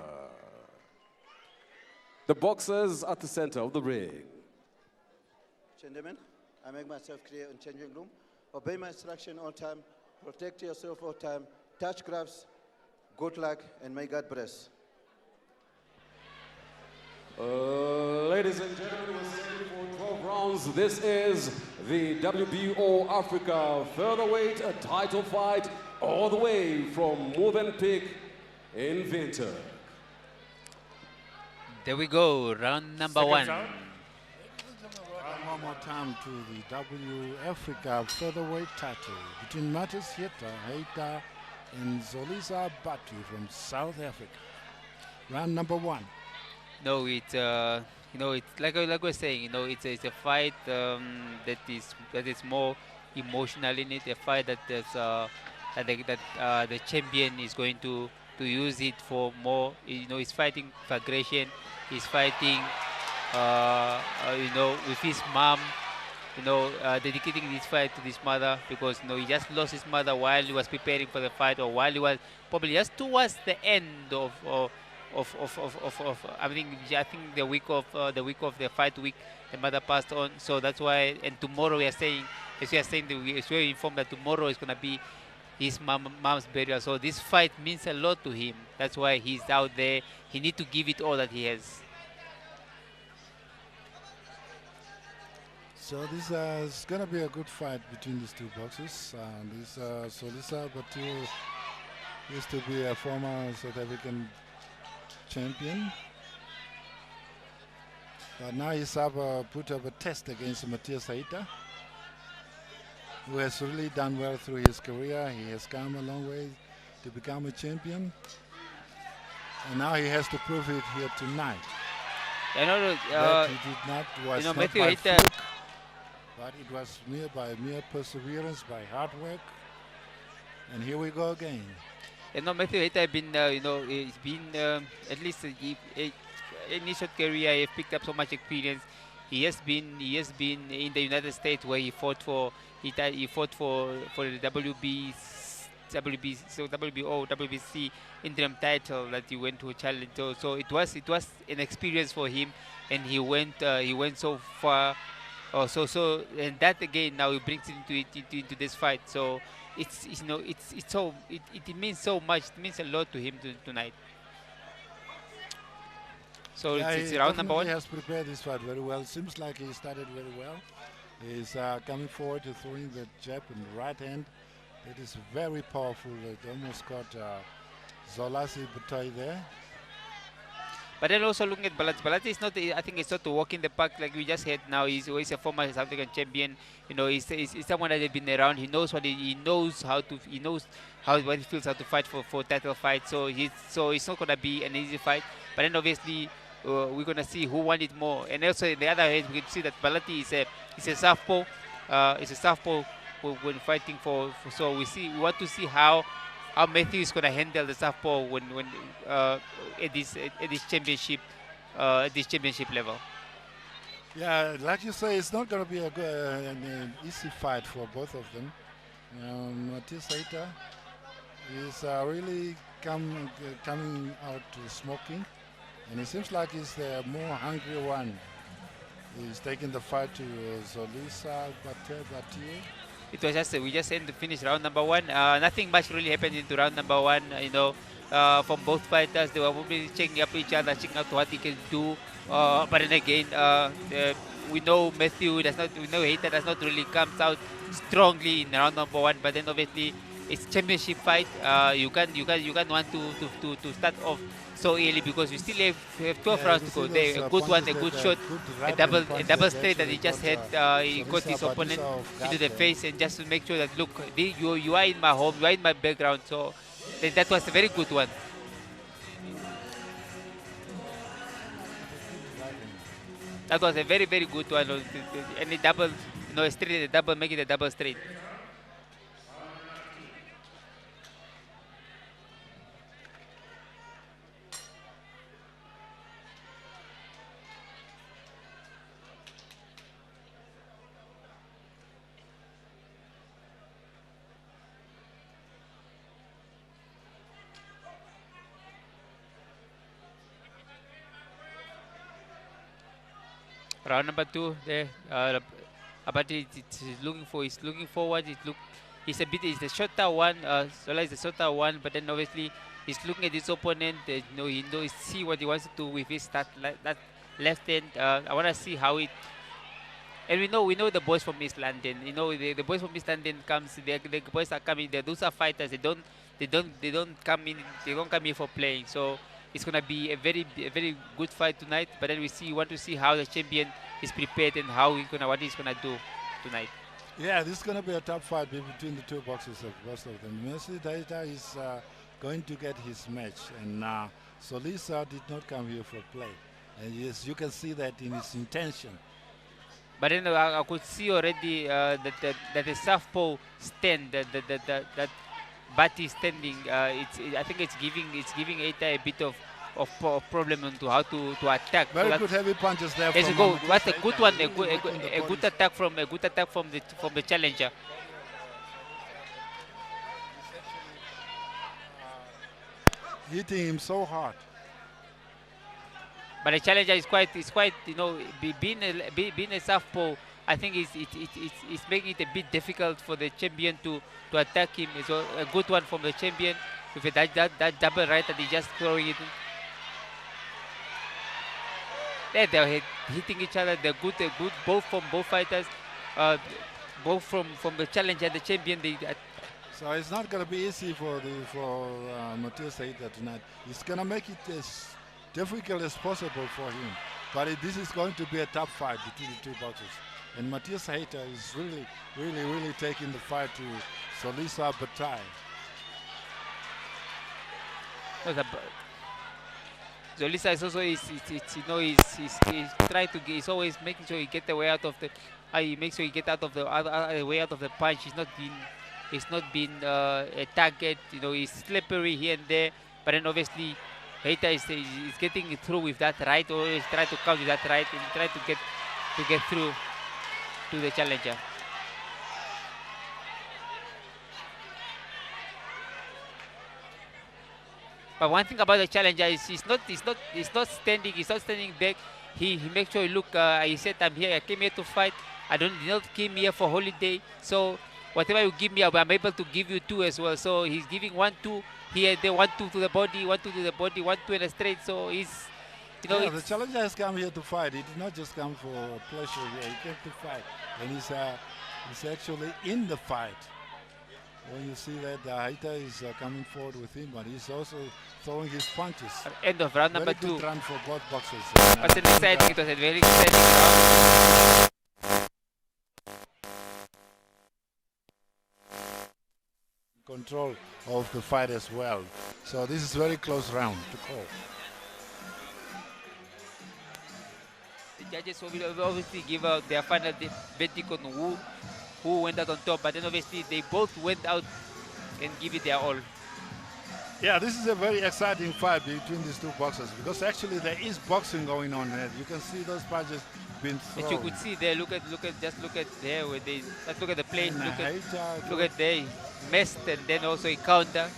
The boxers at the center of the ring. Gentlemen, I make myself clear in changing room. Obey my instruction all time. Protect yourself all time. Touch gloves. Good luck, and may God bless. Ladies and gentlemen, we're standing for 12 rounds. This is the WBO Africa featherweight title fight, all the way from Movenpick in Winter. There we go, round number one. One more time to the W Africa featherweight title between Matthias Hater and Zolisa Batu from South Africa. Round number one. No, it's it's like we're saying, it's a fight that is more emotional in it. A fight that the champion is going to use it for more. He's fighting for aggression. He's fighting, with his mom. Dedicating this fight to his mother, because he just lost his mother while he was preparing for the fight, or while he was probably just towards the end of I think the week of the fight week, the mother passed on. So that's why. And tomorrow we are saying we're informed that tomorrow is gonna be his mom's burial. So this fight means a lot to him. That's why he's out there. He needs to give it all that he has. So this is going to be a good fight between these two boxers. This Zolisa Batu used to be a former South African champion, but now he's put up a test against Matthias Hater, who has really done well through his career. He has come a long way to become a champion, and now he has to prove it here tonight. I know that he did not, was not Matthew by Hater. fluke, but it was mere perseverance, by hard work. And here we go again. And no, Matthew Heta have been, he's been at least in his short career, he picked up so much experience. He has been in the United States where he fought for the WBO, WBC interim title that he went to challenge. So it was an experience for him, and he went so far. And that again now he brings it into this fight. So it means so much. It means a lot to him tonight. So yeah, it's he round number one. He has prepared this fight very well. Seems like he started very well. He's coming forward to throwing the jab in the right hand. It is very powerful. It almost got Zolasi Butai there. But then also looking at Balati. Balati is not, I think it's not to walk in the park like we just had now. He's a former South African champion. He's someone that has been around. He knows what he knows what it feels how to fight for title fight. So it's not gonna be an easy fight. But then obviously we're gonna see who won it more. And also in the other hand, we can see that Balati is a southpaw. It's a southpaw when fighting for. So we want to see how Matthew is going to handle the southpaw when at this championship level. Yeah, like you say, it's not going to be an easy fight for both of them. Matthias Heiter is really coming out smoking, and it seems like he's the more hungry one. He's taking the fight to Zolisa Batie. It was we just finished round number one. Nothing much really happened into round number one. From both fighters, they were probably checking up each other, checking out what he can do. But then again, we know Matthew does not. We know Heiter does not really come out strongly in round number one. But then obviously, it's championship fight. You can't want to start off so early because we still have 12 rounds to go. There, a good one, a good shot, a double straight that he just had. He got his opponent into the face and just to make sure that look, you are in my home, you are in my background. So that was a very good one. That was a very good one. And a double, a straight, a double, make it a double straight. Round number two there. But he's looking forward. He's the shorter one. Zola is the shorter one, but then obviously he's looking at his opponent. He knows see what he wants to do with his that left hand. I want to see how it. And we know the boys from East London. The boys from East London comes. The boys are coming. Those are fighters. They don't come in for playing. So it's gonna be a very good fight tonight. But then we want to see how the champion is prepared and what he's gonna do tonight. Yeah, this is gonna be a tough fight between the two boxers of both of them. Messi Daita is going to get his match, and Solisa did not come here for play. And yes, you can see that in his intention. But then I could see already that the southpaw stand that Bati standing. I think it's giving Eita a bit of problem into how to attack. Very good heavy punches there. Let's go. What a good one! A good attack from the challenger. Hitting him so hard. But the challenger is quite being a southpaw. I think it's making it a bit difficult for the champion to attack him. It's a good one from the champion with that double right that he just throwing it in. They're hitting each other. They're good both from both fighters, both from the challenger and the champion. So it's not going to be easy for Matthias Heiter tonight. He's going to make it as difficult as possible for him. But this is going to be a tough fight between the two boxers. And Matthias Heiter is really taking the fight to Solisa Batai. Solisa is also he's trying to he's always making sure he get the way out of He makes sure he get out of the way out of the punch. He's not been a target. You know, he's slippery here and there. But then obviously, Heita is getting through with that right. Always try to count with that right and try to get through to the challenger. But one thing about the challenger is he's not standing back. He makes sure he look. He said, "I'm here. I came here to fight. I did not came here for holiday. So whatever you give me, I'm able to give you 2 as well." So he's giving 1-2 here. They 1-2 to the body, 1-2 to the body, 1-2 in a straight. So he's, you know, the challenger has come here to fight. He did not just come for pleasure here. He came to fight, and he's actually in the fight. When you see that Heita is coming forward with him, but he's also throwing his punches. End of round number 2. Very good run for both boxers. It was exciting. It was a very exciting round. Control of the fight as well. So this is very close round to call. The judges will obviously give out their final verdict on who went out on top, but then obviously they both went out and give it their all. Yeah, this is a very exciting fight between these two boxers because actually there is boxing going on here. You can see those punches being thrown. And you could see there. Look at there where they. Let's look at the play. Look at there. Missed and then also he counter.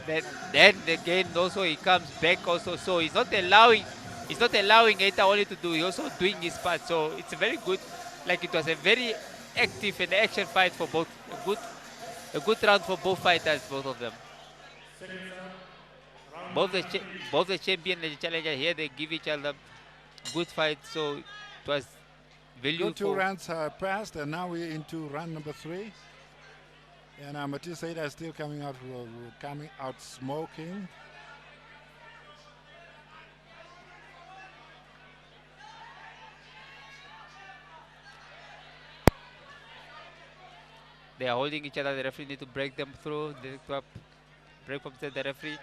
Then again also he comes back also. So he's not allowing Heita only to do. He's also doing his part. So it's a very good. Like it was a very active and action fight for both. A good round for both fighters, both of them. Both the champion and the challenger here, they give each other good fight. So it was value. 2 rounds have passed, and now we're into round number 3. And Matthias Heita is still coming out smoking. They are holding each other. The referee need to break them through. They need to break from the referee.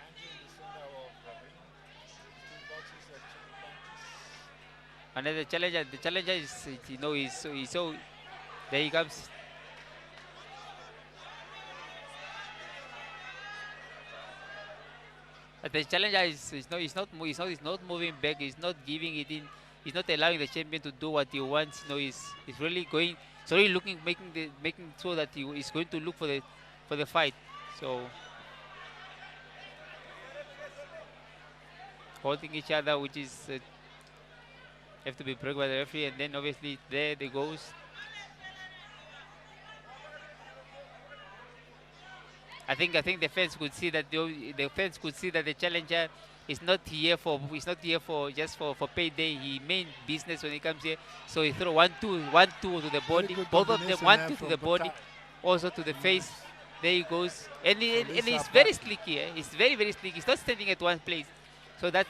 And then the challenger is, you know, he's so. There he comes. But the challenger is not moving back. He's not giving it in. He's not allowing the champion to do what he wants. You know, he's really going. So really making sure that he is going to look for the fight. So holding each other, which is have to be broken by the referee, and then obviously there they goes. I think the fans could see that the challenger is not here for just for payday. He mean business when he comes here. So he throw 1-2 to the body. Both of them 1-2 to the body, also to the face. There he goes, and he's very slicky. He's very slick. He's not standing at one place. So that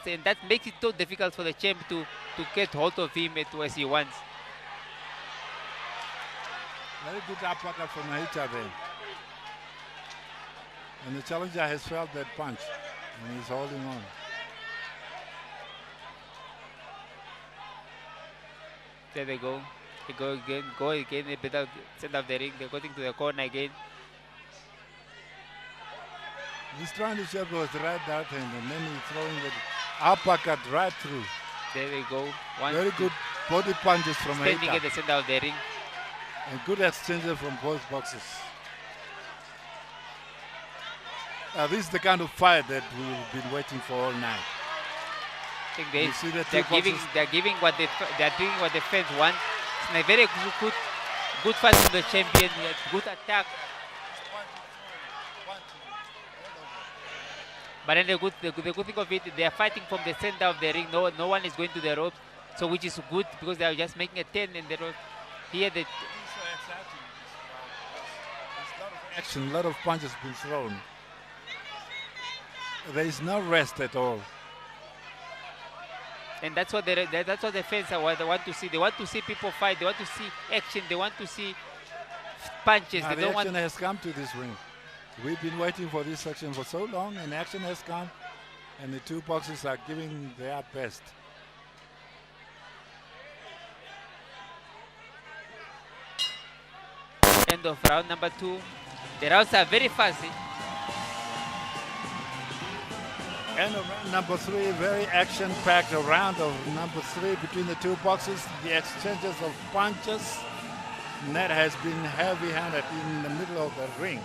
makes it so difficult for the champ to get hold of him as he wants. Very good uppercut from Heita there. And the challenger has felt that punch, and he's holding on. There they go. They go again, a bit of center of the ring. They're going to the corner again. He's trying to check with the right dart hand, and then he's throwing the uppercut right through. There they go. Very good body punches from Heita. Standing at the center of the ring. And good exchanges from both boxers. This is the kind of fight that we've been waiting for all night. I think they're giving what the fans want. It's a very good fight from the champion. Good attack. But then the good thing of it, they are fighting from the center of the ring. No one is going to the ropes, so which is good because they are just making a 10 in the ropes. Here the action, a lot of punches been thrown. There is no rest at all. And that's what the fans want to see. They want to see people fight. They want to see action. They want to see punches. Now, the action has come to this ring. We've been waiting for this action for so long, and action has come, and the two boxers are giving their best. end of round number 2. The rounds are very fast. End of round number 3, very action-packed round of number 3 between the two boxes. The exchanges of punches. Net has been heavy-handed in the middle of the ring.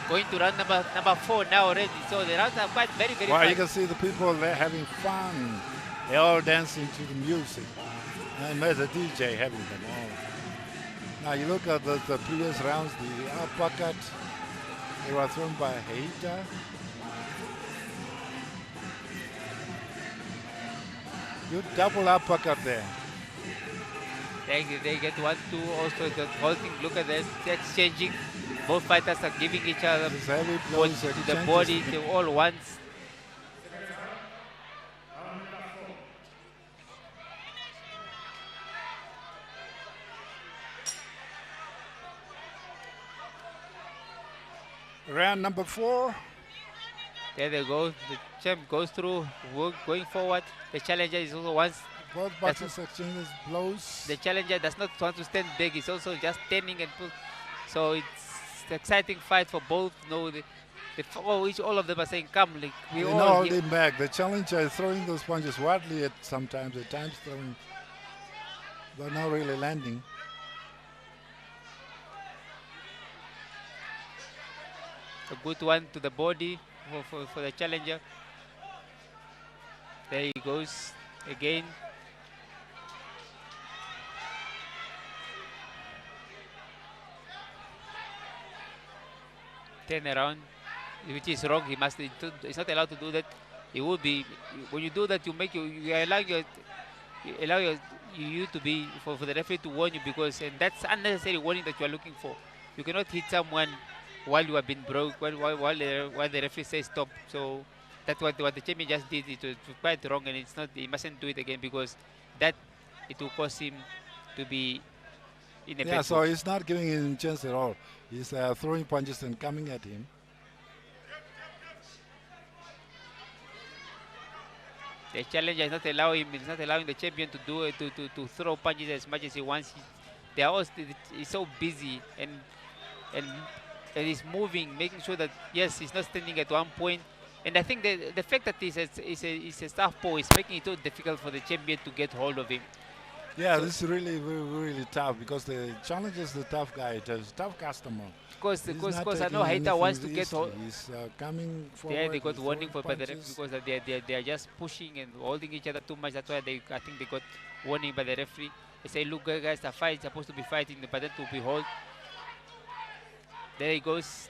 Going to round number 4 now already. So the rounds are quite very Well, fast. you can see the people there having fun. They're all dancing to the music. And there's a DJ having them all. Now you look at the previous rounds, the uppercut, they were thrown by Heita. Good double uppercut there. They get 1-2 also. The whole thing, look at that, exchanging. Both fighters are giving each other blows to the body, they all once. Round number 4. There they go. The champ goes through, going forward. The challenger is also once. Both boxers exchanges blows. The challenger does not want to stand back. He's also just turning and pull. So it's an exciting fight for both. No, all of them are saying, "Come, like, we They're all." not holding back. The challenger is throwing those punches wildly at times throwing, but not really landing. A good one to the body for the challenger. There he goes again. Turn around, which is wrong. He's not allowed to do that. It would be, when you do that, you allow you to be for the referee to warn you, because and that's unnecessary warning that you are looking for. You cannot hit someone while you have been broke, while the referee says stop. So that's what the champion just did. It was quite wrong, and it's not. He mustn't do it again, because that it will cause him to be in a Yeah, so he's not giving him a chance at all. He's throwing punches and coming at him. The challenger is not allowing him. It's not allowing the champion to do it, to throw punches as much as he wants. They are all he's so busy and he's moving, making sure that yes, he's not standing at one point. And I think the fact that he's a southpaw is making it so difficult for the champion to get hold of him. Yeah, so this is really, really tough, because the challenger is the tough guy. He's a tough customer. Because I know Heita wants to get hold. He's coming forward. Yeah, they got warning by the referee, because they are just pushing and holding each other too much. That's why I think they got warning by the referee. They say, look, guys, the fight is supposed to be fighting, but then to behold. There he goes.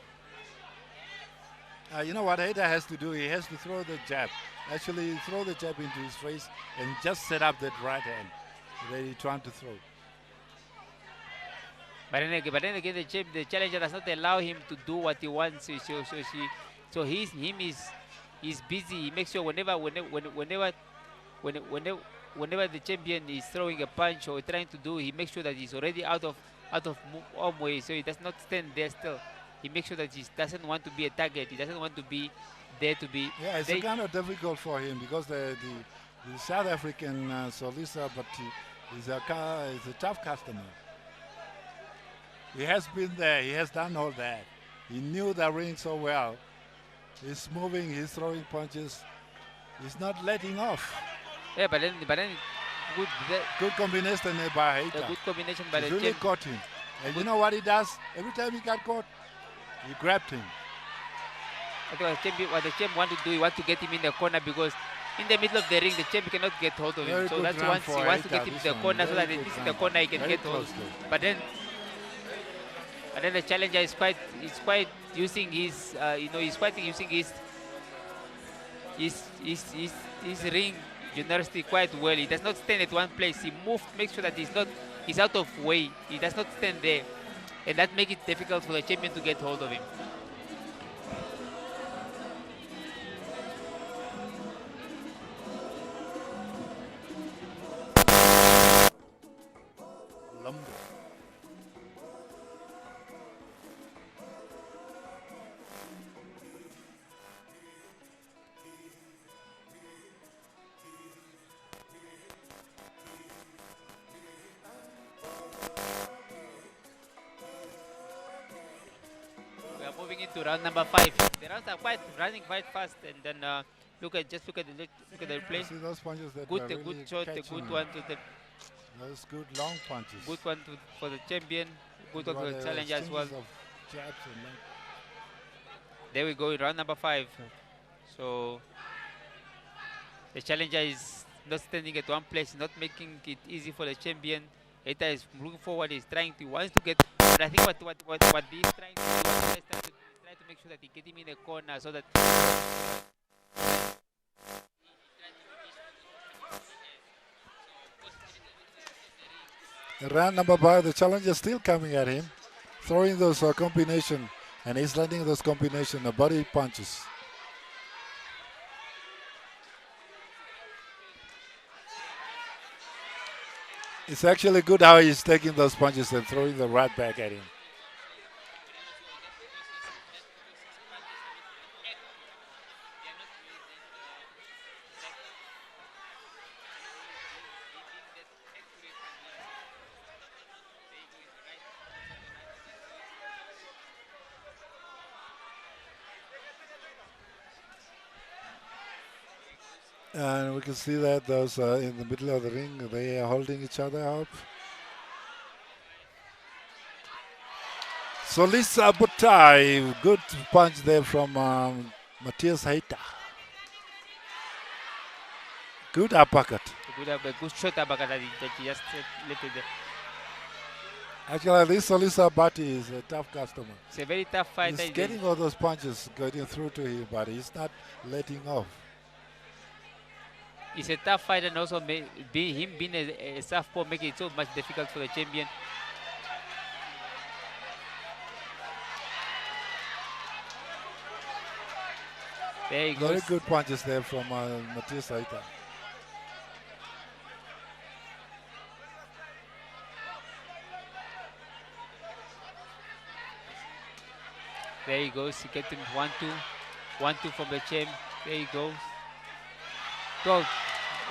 You know what Heita has to do? He has to throw the jab. Actually, throw the jab into his face and just set up that right hand that he's trying to throw. But then again, the challenger does not allow him to do what he wants. So he's busy. He makes sure whenever the champion is throwing a punch or trying to do, he makes sure that he's already out of harm's way. So he does not stand there still. He makes sure that he doesn't want to be a target. He doesn't want to be there to be. Yeah, it's kind of difficult for him, because the South African Solisa, but he's a tough customer. He has been there. He has done all that. He knew the ring so well. He's moving. He's throwing punches. He's not letting off. Yeah, but then good combination there by Heita. A good combination by the really caught him. And you know what he does? Every time he got caught, he grabbed him. I think what the champ want to do, he wants to get him in the corner, because in the middle of the ring, the champ cannot get hold of him. So that's once he wants to get him in the corner, so that at least in the corner he can get hold. But then the challenger is quite using his his ring generosity quite well. He does not stand at one place. He moves, makes sure that he's out of way. He does not stand there, and that makes it difficult for the champion to get hold of him. into round number 5. The rounds are running quite fast, and then look at the replay. See those punches that Good, were the really good shot, the catching good him. one to the Those good long punches. good one for the champion, good one for the challenger as well. Of jabs and There we go in round number 5. So the challenger is not standing at one place, not making it easy for the champion. Eta is moving forward, he's wants to get, but I think what he's trying to do is try to make sure that he get him in a corner so that round number 5, the challenger still coming at him, throwing those combination, and he's landing those combination body punches. It's actually good how he's taking those punches and throwing them right back at him. And we can see that those in the middle of the ring, they are holding each other up. Solisa Butai, good punch there from Matthias Heita. Good uppercut. Good shot uppercut that he just lifted there. Actually, this Solisa Bati is a tough customer. It's a very tough fighter. He's getting all those punches getting through to him, but he's not letting off. He's a tough fighter, and also him being a southpaw making it so much difficult for the champion. There he goes. Very good punches there from Matthias Heita. There he goes. He gets him 1-2. 1-2 from the champ. There he goes. Go.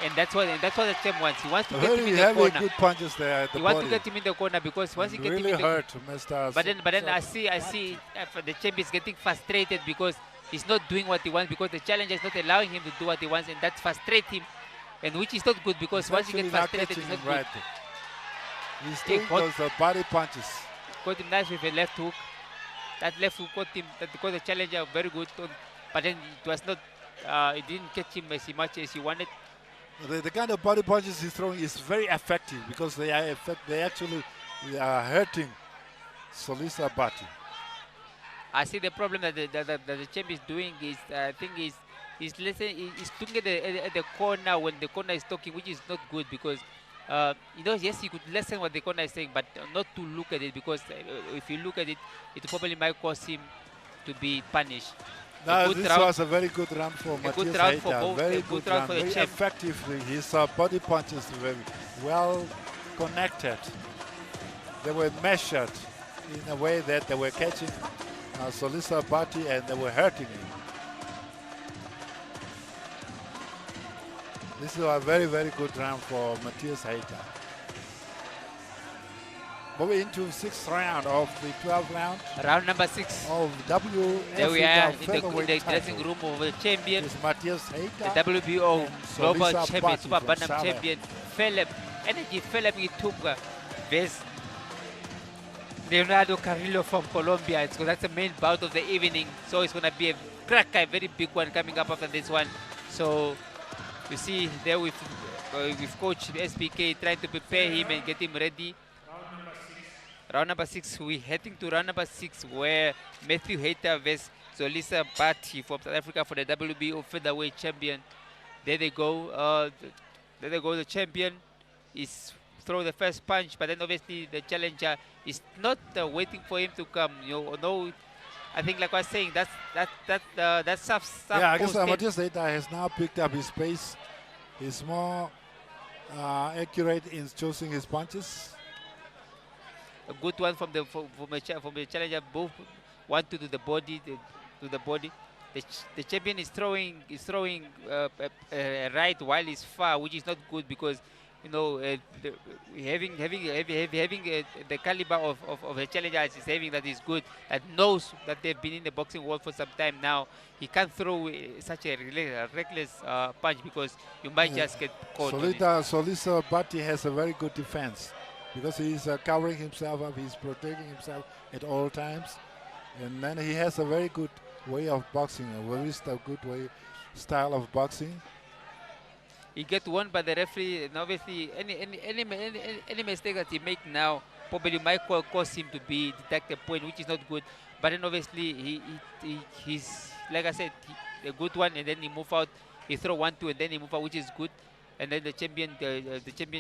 And that's what the champ wants. He wants to get him in the corner. Good punches there at the he body. wants to get him in the corner because once he gets really him in the hurt Mr. But then I see the champ is getting frustrated because he's not doing what he wants, because the challenger is not allowing him to do what he wants, and that frustrates him, and which is not good because he's once he gets frustrated, it's not right good. He's doing those body punches. Caught him nice with a left hook. That left hook caught the challenger very good, but then it was not. It didn't catch him as much as he wanted. The kind of body punches he's throwing is very effective because they actually are hurting Solisa Bati. I see the problem that the champ is doing is I think he's looking at the corner when the corner is talking, which is not good because yes, you could listen what the corner is saying, but not to look at it, because if you look at it, it probably might cause him to be punished. No, this was a very good round for Matthias Heita. Very good round for the very champ. Effectively, his body punches were well connected. They were measured in a way that they were catching Solisa Bati and they were hurting him. This is a very, very good round for Matthias Heita. Moving into 6th round of the 12th round. Round number 6 of WF. There we are in the dressing room of the champion. Is Matthias Heita. The WBO Global Solisa Champion, Bati Super from Bantam Salem. Champion, Philip Itunga versus Leonardo Carrillo from Colombia. That's the main bout of the evening. So it's going to be a cracker, a very big one coming up after this one. So you see there with Coach SPK trying to prepare him and get him ready. Round number 6, we're heading to round number 6 where Matthew Heita versus Solisa Bati from South Africa for the WBO featherweight champion. There they go. The champion is throw the first punch, but then obviously the challenger is not waiting for him to come. I think like I was saying, that's soft. Yeah, I guess Matthias Heita has now picked up his pace. He's more accurate in choosing his punches. A good one from the challenger. Both want to do the body, The champion is throwing right while he's far, which is not good because you know, having the caliber of a challenger as he's having that is good, that knows that they've been in the boxing world for some time now. He can't throw such a reckless punch because you might just get caught on it. Solisa Bhatti has a very good defense because he's covering himself up, he's protecting himself at all times, and then he has a very good way of boxing, a very good style of boxing. He get warned by the referee, and obviously any mistake that he make now probably might cause him to be deduct a point, which is not good. But then obviously he's like I said, a good one, and then he move out, he throw 1-2, and then he move out, which is good. And then the champion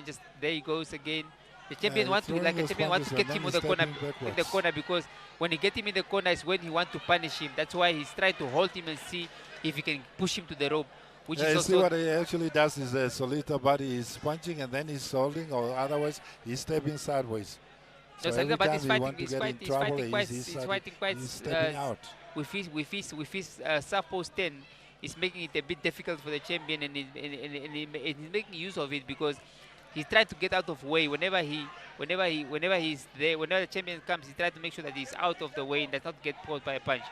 just there he goes again. The champion wants to get him in the corner because when he get him in the corner is when he want to punish him. That's why he's trying to hold him and see if he can push him to the rope. Which is you also see what he actually does is Solita Bhatti is punching and then he's holding, or otherwise he's stepping sideways. So every time he wants to get in trouble, he's stepping out. With his southpaw 10, it's making it a bit difficult for the champion, and he's making use of it because he's trying to get out of way whenever he's there. Whenever the champion comes, he tries to make sure that he's out of the way and does not get caught by a punch.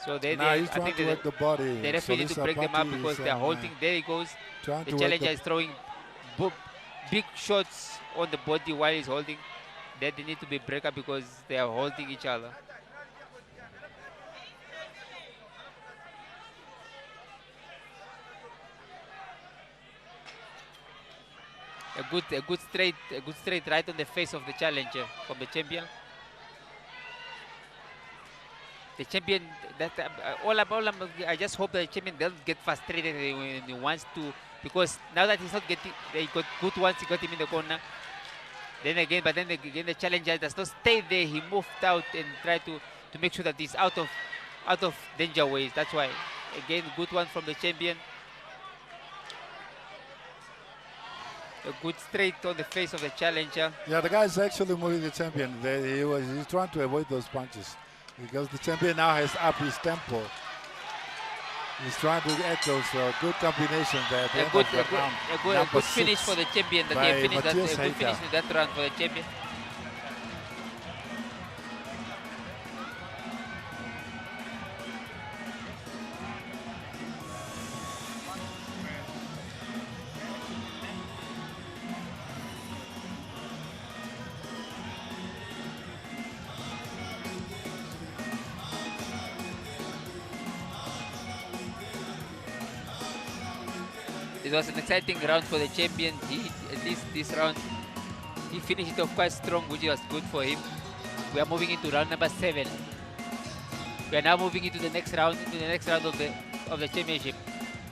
So he's trying to work the body. They definitely need to break them up because they're holding. There he goes. The challenger is throwing big shots on the body while he's holding. They need to be break up because they are holding each other. A good straight right on the face of the challenger from the champion. The champion, I just hope that the champion doesn't get frustrated when he wants to, because now that he's not getting, they got good ones, he got him in the corner. Then again the challenger does not stay there. He moved out and tried to make sure that he's out of danger ways. That's why, again, good one from the champion. A good straight on the face of the challenger. Yeah, the guy's actually moving the champion. He's trying to avoid those punches because the champion now has up his tempo. He's trying to get those good combinations there. A good finish for the champion. That he finished that, a good finish in that round for the champion. It was an exciting round for the champion. At least this round, he finished it off quite strong, which was good for him. We are moving into round number 7. We are now moving into the next round, of the championship,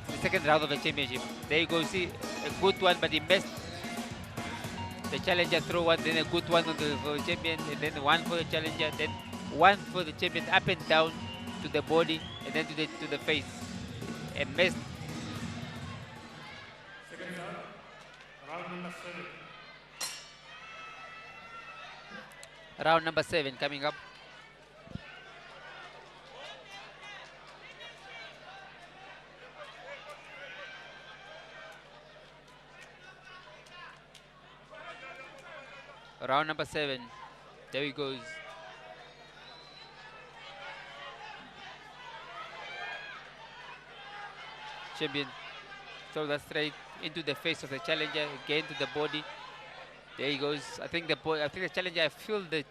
the second round of the championship. There you go. See, a good one, but he missed. The challenger throw one, then a good one for the champion, and then one for the challenger, then one for the champion up and down to the body, and then to the face, and missed. Round number 7 coming up. Round number 7. There he goes. Champion throw that straight into the face of the challenger, again to the body. There he goes. I think the challenger, I feel the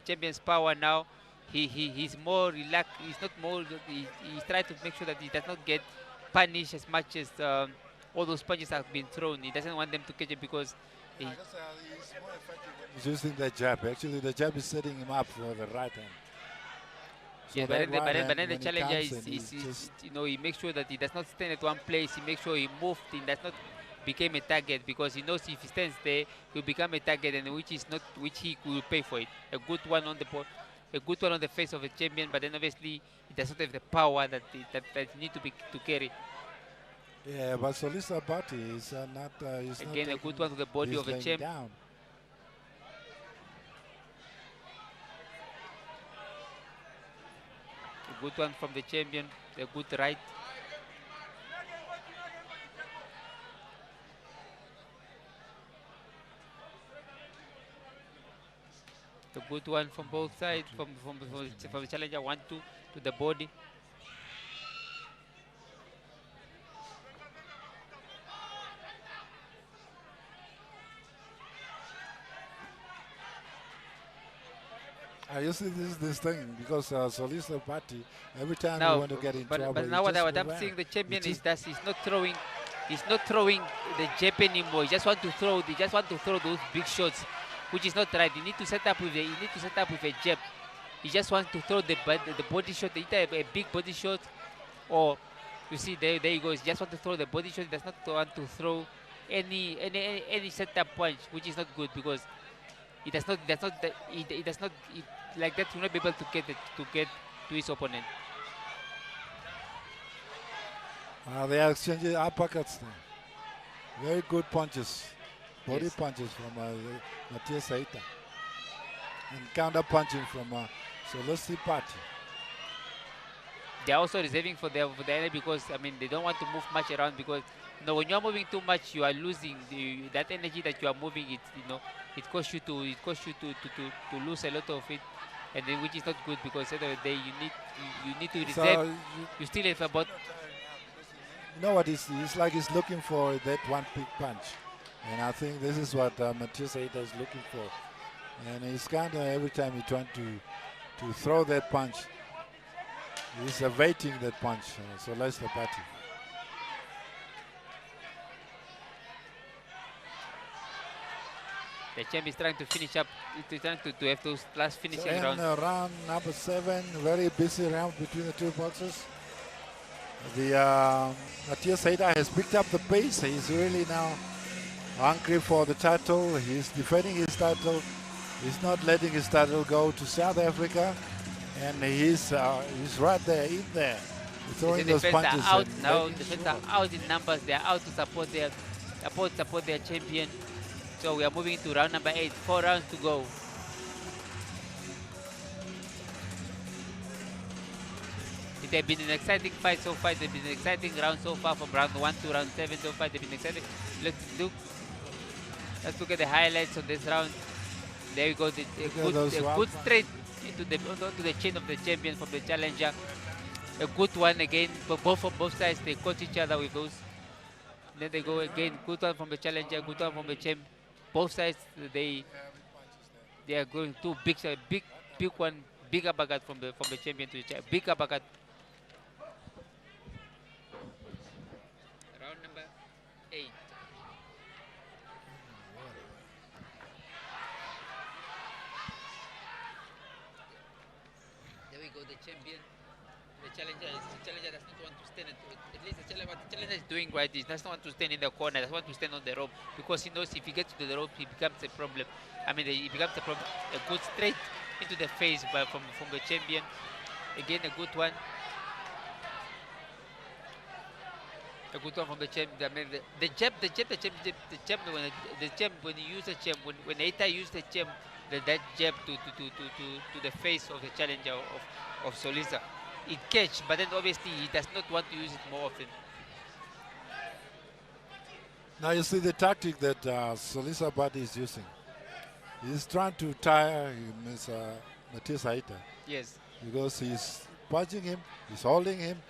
champion's power now. He's more relaxed. He's not more. He's trying to make sure that he does not get punished as much as all those punches have been thrown. He doesn't want them to catch it because he's more effective when he's using the jab. Actually, the jab is setting him up for the right hand. So yeah, but then the challenger is he makes sure that he does not stand at one place. He makes sure he moves. He does not become a target because he knows if he stands there, he'll become a target, and which he will pay for it. A good one on the face of a champion, but then obviously he does not have the power that he need to carry. Yeah, but Solisa Bhatti is not. He's again, not a good one to the body of a champion. A good one from the champion. A good right. good one from both sides, from the challenger, 1-2 to the body. You see this thing because Solisa party every time Now, you want to get in trouble. but now what I'm seeing the champion is that he's not throwing the jab anymore. He just want to throw those big shots, which is not right. You need to set up with a jab. He just wants to throw the body shot, either a big body shot, or you see there he goes. He just want to throw the body shot. He does not want to throw any setup punch, which is not good because it does not like that. Will not be able to get to his opponent. They are exchanging uppercuts now. Very good punches, body punches from Matthias Saita, and counter punching from Solisi Party. They are also reserving for the enemy because they don't want to move much around because when you are moving too much, you are losing that energy that you are moving. It costs you to lose a lot of it, and then which is not good because at the end of the day you need to reserve. So you still have about. You know what? He's like he's looking for that one big punch, and I think this is what Matthias Saita is looking for. And he's kind of every time he's trying to throw that punch, he's evading that punch. So let's the party. The champ is trying to finish up. He's trying to have those last finishing So rounds. round number 7, very busy round between the two boxers. The Matthias Saita has picked up the pace. He's really now hungry for the title. He's defending his title. He's not letting his title go to South Africa, and he's right there in there, throwing those punches. Are out now. The defenders are out in numbers. They are out to support their champion. So we are moving to round number 8. 4 rounds to go. It has been an exciting fight so far. It has been an exciting round so far from round 1 to round 7 so far. They've been exciting. Let's look at the highlights of this round. There we go. A good straight onto the chin of the champion from the challenger. A good one again. But from both sides, they caught each other with those. Then they go again. Good one from the challenger. Good one from the champ. Both sides, they are going two big one, big uppercut from the champion to the champ. Big uppercut. Round number 8. There we go. The champion. The challenger does not want to stand at least what the challenger is doing right is does not want to stand in the corner, does want to stand on the rope because he knows if he gets to the rope, he becomes a problem. He becomes a problem. A good straight into the face from the champion. Again, a good one. A good one from the champ. The jab. When you use the jab, when Eita used the jab, that jab to the face of the challenger of Solisa, it catch, but then obviously he does not want to use it more often. Now you see the tactic that Solisa Bati is using. He's trying to tire Matthias Saita. Yes. Because he's punching him, he's holding him,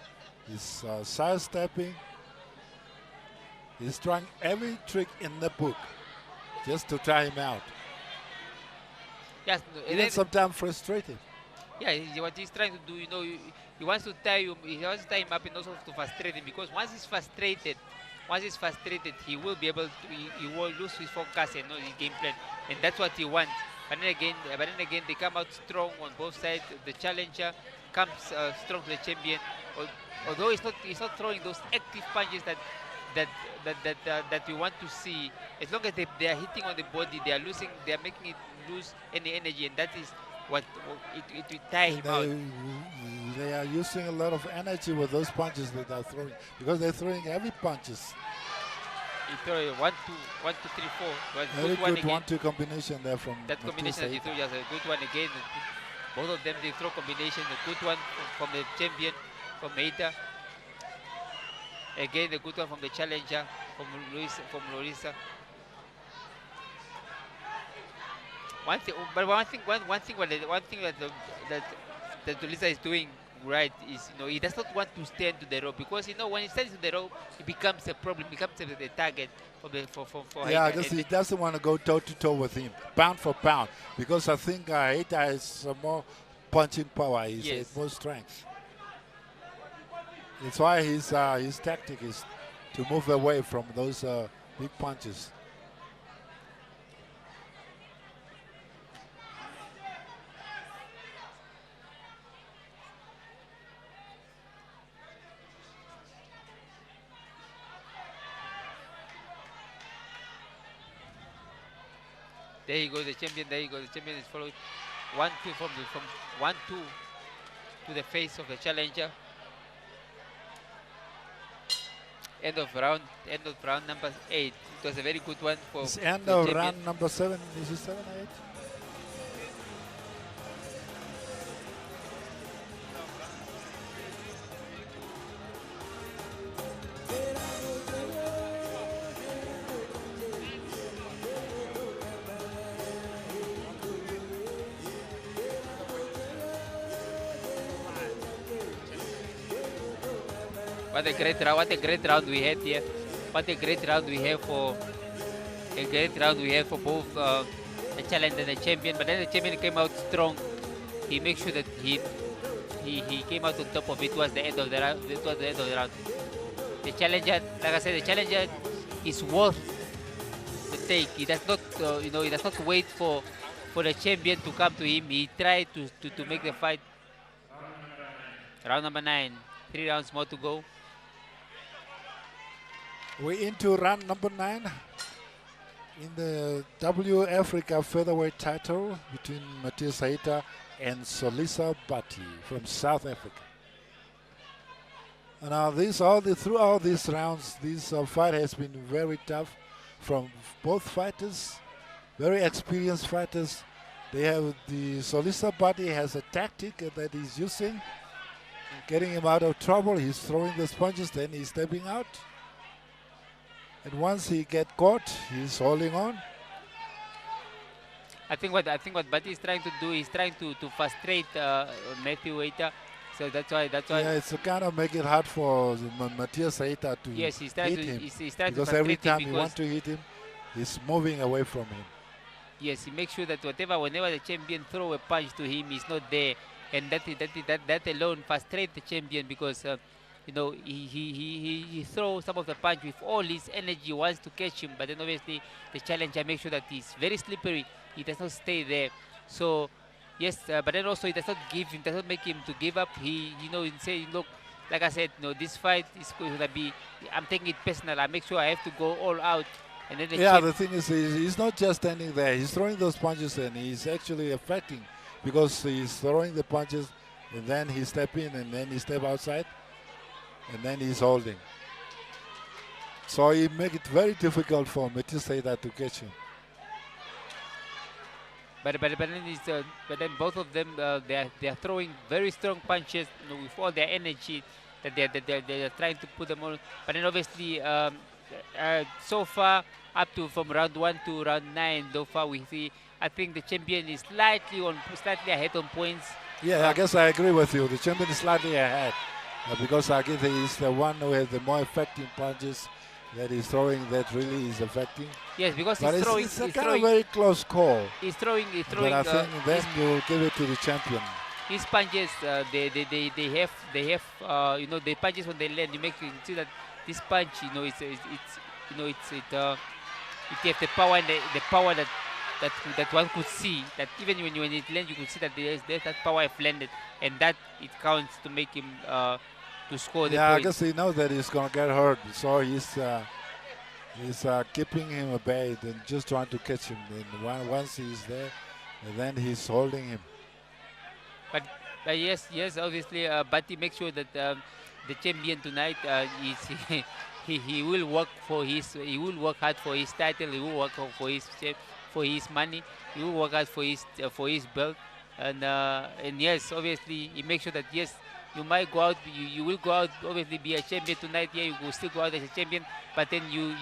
he's sidestepping. He's trying every trick in the book just to tire him out. Yes. Even sometimes frustrated. Yeah, what he's trying to do, he wants to tie him. He wants to tie him up and also to frustrate him because once he's frustrated, he will be able to. He will lose his focus and his game plan, and that's what he wants. But then again, they come out strong on both sides. The challenger comes strong to the champion, although he's not throwing those active punches that we want to see. As long as they are hitting on the body, they are making it lose any energy, and that is what it will tie him out. They are using a lot of energy with those punches that they're throwing because they're throwing heavy punches. He throw 1, 2, 3, 4. Very good 1-2 combination there from that combination that he threw. Just a good one again. Both of them they throw combination. A good one from the champion, from Eita. Again, a good one from the challenger, from Lorisa. One thing, but one thing that Tulisa is doing right is, he does not want to stand to the rope, because when he stands to the rope, it becomes a problem, becomes a target for Yeah, Hater. he doesn't want to go toe to toe with him, pound for pound, because I think Hater has more punching power. He's Yes. more strength. That's why his tactic is to move away from those big punches. There you go, the champion. There you go, the champion is followed 1-2 from 1-2 to the face of the challenger. End of round number 8. It was a very good one for It's end the of champion. round number 7. Is it 7 or 8? What a great round! What a great round we had here! What a great round we have for both the challenger and the champion. But then the champion came out strong. He made sure that he came out on top of it. Towards the end of the round. Towards the end of the round. The challenger, like I said, the challenger is worth the take. He does not, he does not wait for the champion to come to him. He tried to make the fight. Round number 9. 3 rounds more to go. We're into round number 9 in the W Africa featherweight title between Matthias Hater and Solisa Bati from South Africa. And now throughout these rounds, this fight has been very tough from both fighters, very experienced fighters. They have the Solisa Bati has a tactic that he's using, getting him out of trouble. He's throwing the punches, then he's stepping out. And once he gets caught, he's holding on. I think what Bati is trying to do is trying to frustrate Matthew Hater. So that's why. Yeah, it's to kind of make it hard for Matthias Hater to yes, he's trying hit him. He's trying because to every time him you want to hit him, he's moving away from him. Yes, he makes sure that whenever the champion throw a punch to him, he's not there, and that alone frustrates the champion, because he throws some of the punch with all his energy, wants to catch him, but then obviously the challenger makes sure that he's very slippery. He does not stay there. So yes, but then also he does not make him to give up. He say, look, like I said, this fight is going to be, I'm taking it personal. I make sure I have to go all out. And then the thing is, he's not just standing there. He's throwing those punches, and he's actually affecting, because he's throwing the punches, and then he step in, and then he step outside, and then he's holding. So he make it very difficult for Matthias Hater to catch him. But then both of them they are throwing very strong punches, with all their energy that they are trying to put them on. But then obviously so far from round 1 to round 9, so far we see, I think the champion is slightly ahead on points. Yeah, I guess I agree with you. The champion is slightly ahead, because I guess he's the one who has the more effective punches that he's throwing that really is affecting. Yes, because but it's a kind of very close call. He's throwing. But I think then you'll give it to the champion. His punches, they have the punches when they land, you see that this punch, it has the power and the power that one could see, that even when it lands, you could see that there's that power have landed, and that it counts to make him to score the point. I guess he knows that he's gonna get hurt, so he's keeping him at bay and just trying to catch him. And once he's there, and then he's holding him. But yes, obviously, Bati makes sure that the champion tonight he will work hard for his title. He will work for his money. He will work hard for his belt. And yes, obviously, he makes sure that yes, you might go out. You will go out. Obviously, be a champion tonight. Yeah, you will still go out as a champion. But then you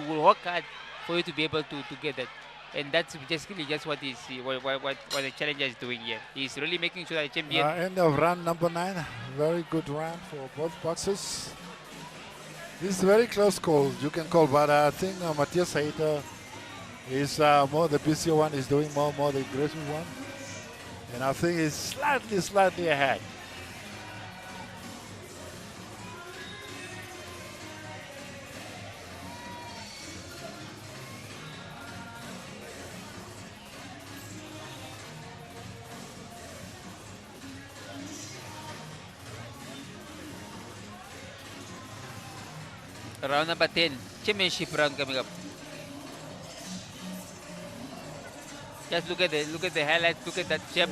will work hard for you to be able to get that. And that's basically just what what the challenger is doing here. He's really making sure that the champion. End of round number 9. Very good round for both boxers. This is a very close call, you can call, but I think Matthias Hayter is more the busier one, is doing more the aggressive one. And I think he's slightly ahead. Round number 10, championship round coming up. Just look at the highlights. Look at that jab.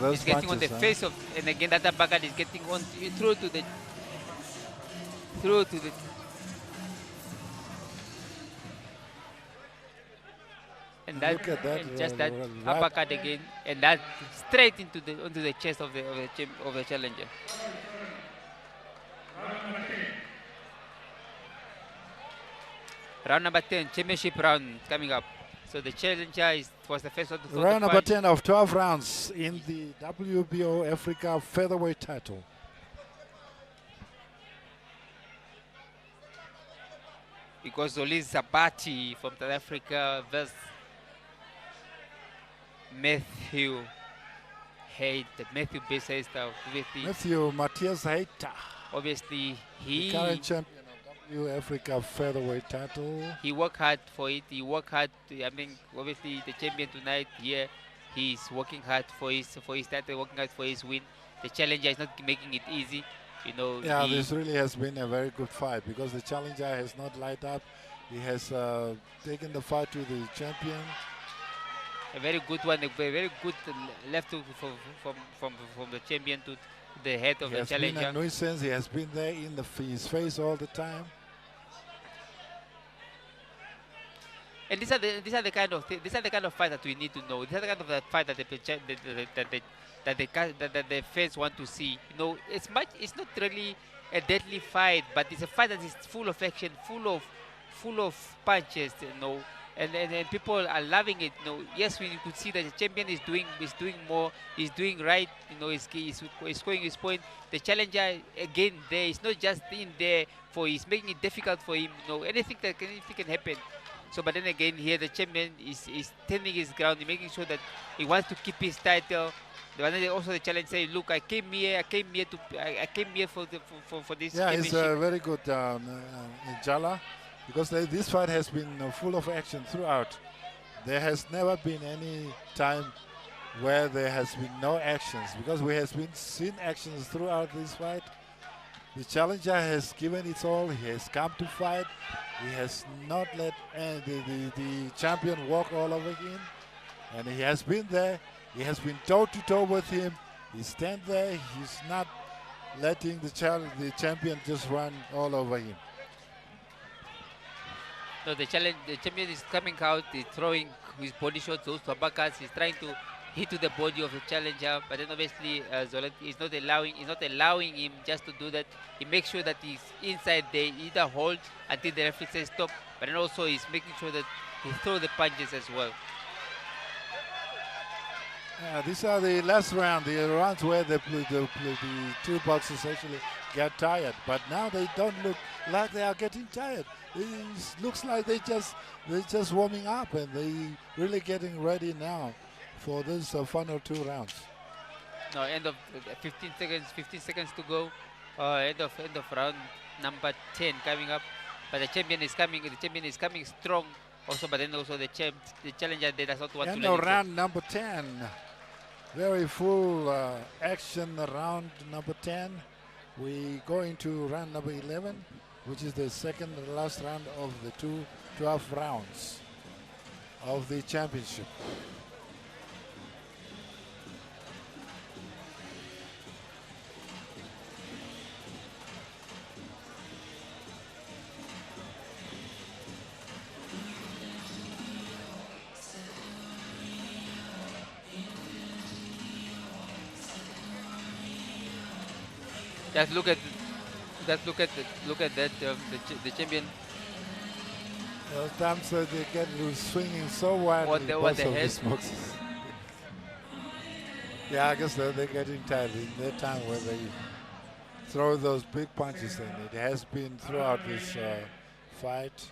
He's getting on the face of, and again that uppercut is getting on through to the. And that, look at that, and just that right. uppercut again, onto the chest of the challenger. Round number 10, championship round coming up. So the challenger was the first one to round number 10 of 12 rounds in the WBO Africa featherweight title. Because Zolis Zabati from South Africa versus Matthew Besesta. Matthew Matthias Hayter. Obviously, the current champion of WBO Africa featherweight title. He worked hard for it. He worked hard. I mean, obviously, the champion tonight here, he's working hard for his title, working hard for his win. The challenger is not making it easy. You know. Yeah, this really has been a very good fight because the challenger has not light up. He has taken the fight to the champion. A very good one, a very good left hook from the champion to the head of the challenger. He has been a nuisance. He has been there in his face all the time. And these are the kind of fight that we need to know. These are the kind of that fight that the fans want to see. You know, it's not really a deadly fight, but it's a fight that is full of action, full of punches. You know. And people are loving it. You know, yes, we could see that the champion is doing more, is doing right. You know, he's scoring his point. The challenger again there is not just in there he's making it difficult for him. You know, anything can happen. So, but then again, here the champion is standing his ground, making sure that he wants to keep his title. Also, the challenger say, "Look, I came here for this." Yeah, it's very good, Jala. Because this fight has been full of action throughout. There has never been any time where there has been no actions, because we have seen actions throughout this fight. The challenger has given its all. He has come to fight. He has not let the champion walk all over him, and he has been there. He has been toe-to-toe with him. He stands there. He's not letting the champion just run all over him. No, the champion is coming out, he's throwing his body shots, those uppercuts, he's trying to hit to the body of the challenger, but then obviously Zolet is not allowing him just to do that. He makes sure that he's inside there, either hold until the referee says stop, but then also he's making sure that he throws the punches as well. These are the last round, the rounds where the two boxers actually get tired, but now they don't look like they are getting tired. It looks like they're just warming up, and they really getting ready now for this final 2 rounds. No, end of 15 seconds to go. End of round number 10 coming up, but the champion is coming strong also, but then also the challenger they does not want to let it round number 10. Very full action round number 10. We go into round number 11, which is the second and last round of the 12 rounds of the championship. Just look at that. The champion. Sometimes they get swinging so wildly. What the both of hell? these boxers. Yeah, I guess they're getting tired in their time where they throw those big punches, and it has been throughout this fight.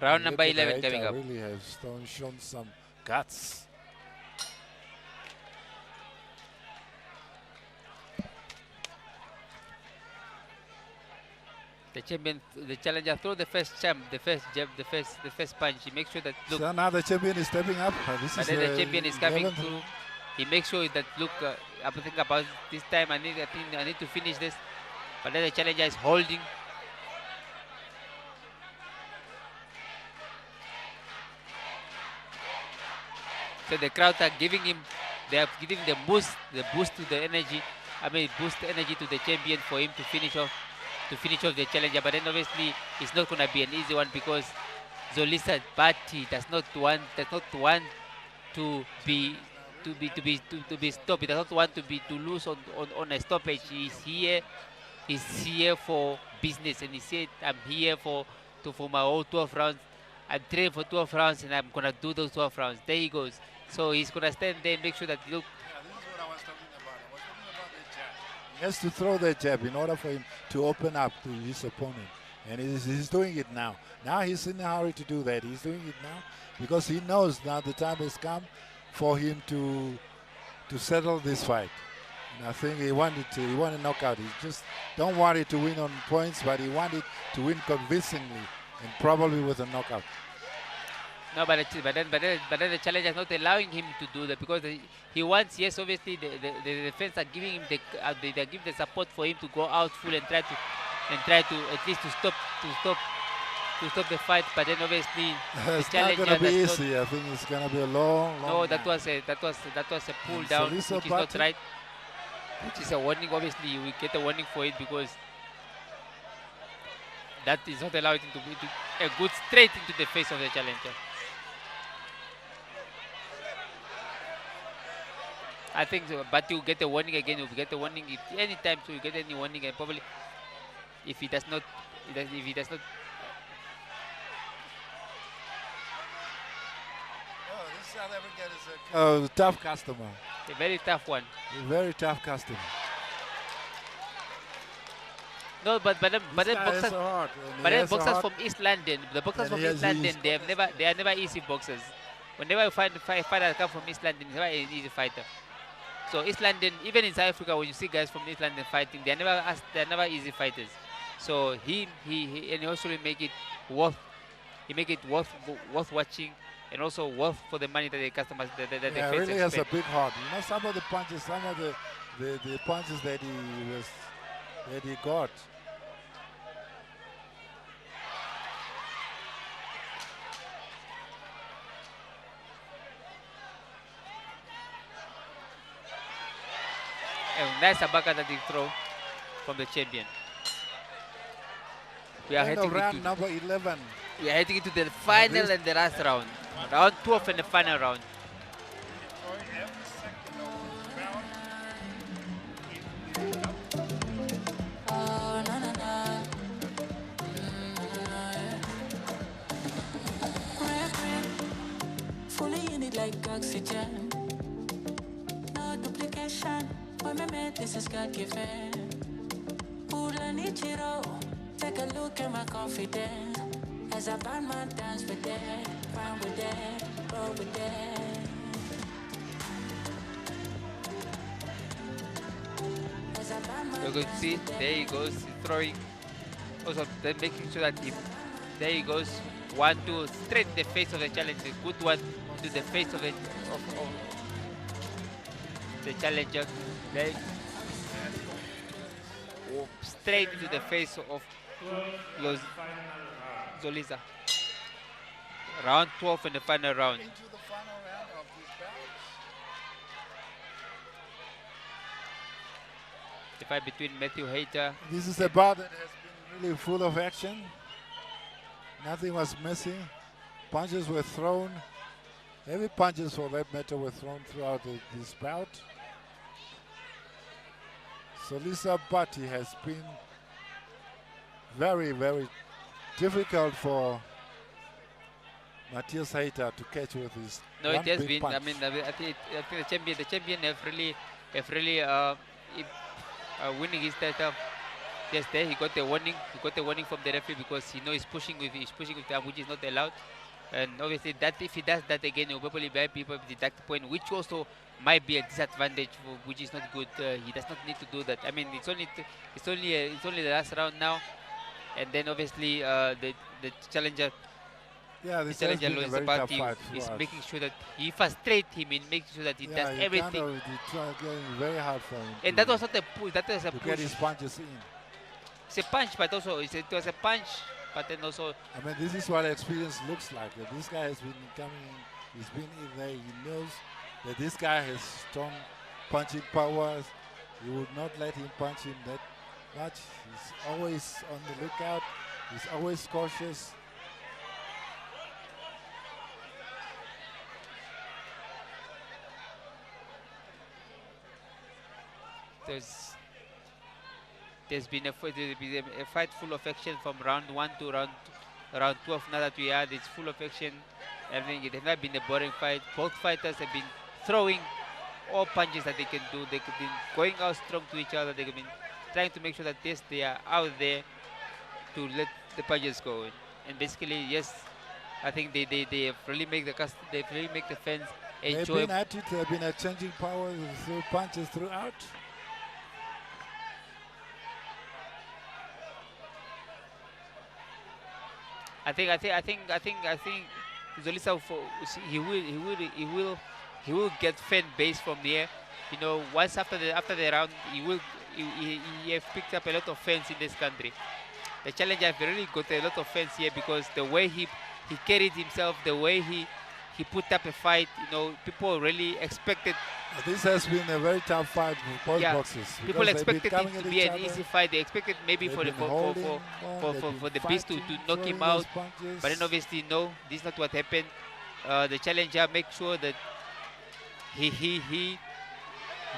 Round And number look at 11 coming Haita up. really has shown some guts. The champion, the challenger, throw the first jab, the first punch. He makes sure that look. So now the champion is stepping up. But then the champion is coming through. He makes sure that look. I'm thinking about this time. I think I need to finish this. But then the challenger is holding. So the crowd are giving him. They are giving the boost to the energy. I mean, boost the energy to the champion for him to finish off the challenger. But then obviously it's not going to be an easy one because Zolisa Bati does not want to be stopped. He does not want to lose on a stoppage. He's here for business, and he said, I'm here for my whole 12 rounds. I'm training for 12 rounds, and I'm gonna do those 12 rounds. There he goes. So he's gonna stand there and make sure that look. Yeah, this is what I was talking about. I was talking about the jab. He has to throw that jab in order for him to open up to his opponent. And he's doing it now. Now he's in a hurry to do that. He's doing it now because he knows now the time has come for him to settle this fight. And I think he wanted knockout. He just don't want it to win on points, but he wanted to win convincingly and probably with a knockout. No, but then the challenger is not allowing him to do that because he wants. Yes, obviously the defense are giving him they give the support for him to go out full and try to at least to stop the fight. But then obviously It's the challenger not gonna be does easy. I think it's gonna be a long. No, that was a pull And down, Salisu which is not Bati? right. Which is a warning. Obviously, we get a warning for it because that is not allowed him to a good straight into the face of the challenger. I think so, but you get a warning again. You get a warning if any time. So you get any warning, and probably if he does not. Oh, this South African is a tough customer. A very tough one. A very tough customer. No, but then This guy is boxers, so hard, and but he then has so boxers hard. from East London, the boxers And from he East has London, his- they are never easy boxers. Whenever you find a fighter that come from East London, he's never an easy fighter. So East London, even in South Africa, when you see guys from East London fighting, they are never easy fighters. So he also make it worth watching, and also worth for the money that the customers that the Yeah, fans really has a expect. big heart. You know, some of the punches that he got. A nice abaka that he throw from the champion. We are End heading of round into number 11. We are heading into the final and the last round. Round 12 and the final round. Fully in it like oxygen. No duplication. When we met, this is God given. Pula Nichiro. Take a look at my confidence. As I burn my dance with that. Round with that. Roll with that. As I burn my You're going to see, there he goes, he's throwing. Also, then making sure that there he goes. 1-2, straight in the face of the challenger. Good one to the face of the challenger. There, straight into the face of Zolisa. Round 12 in the final round. Into the final round of this bout. The fight between Matthew Hayter. This is a bout that has been really full of action. Nothing was missing. Punches were thrown. Heavy punches, for that matter, were thrown throughout this bout. Solisa Bati has been very, very difficult for Matthias Hayter to catch with his No, one it has big been. punch. I mean, I think the champion have really winning his title. Just there, he got a warning. He got a warning from the referee because he knows he's pushing with the arm, which is not allowed. And obviously, that if he does that again, he will probably be people deduct point, which also might be a disadvantage, which is not good. He does not need to do that. I mean, it's only the last round now, and then obviously the challenger. Yeah, The this has challenger been a Lawrence very tough Party fight is for us. making sure that he frustrates him in making sure that he does Kind everything. of, getting very hard for him. And that was not a push. That was a to push. get his punches in. It's a punch, but also it was a punch, but then also. I mean, this is what experience looks like. This guy has been coming in. He's been in there. He knows that this guy has strong punching powers. You would not let him punch him that much. He's always on the lookout. He's always cautious. There's been a fight full of action from round 1 to round 12. Now that we are, it's full of action. I think it has not been a boring fight. Both fighters have been throwing all punches that they can do. They've been going out strong to each other. They've been trying to make sure that they are out there to let the punches go in. And basically, yes, I think they have really make the fans enjoy. They've been at it. They've been exchanging power through punches throughout. I think Zolisa he will get fan base from there. You know, once after the round, he have picked up a lot of fans in this country. The challenger have really got a lot of fans here because the way he carried himself, the way he put up a fight, you know, people really expected. This has been a very tough fight for both boxers. People expected it to be an easy fight. They expected maybe for the Beast to knock him out. But then obviously, no, this is not what happened. The challenger make sure that he.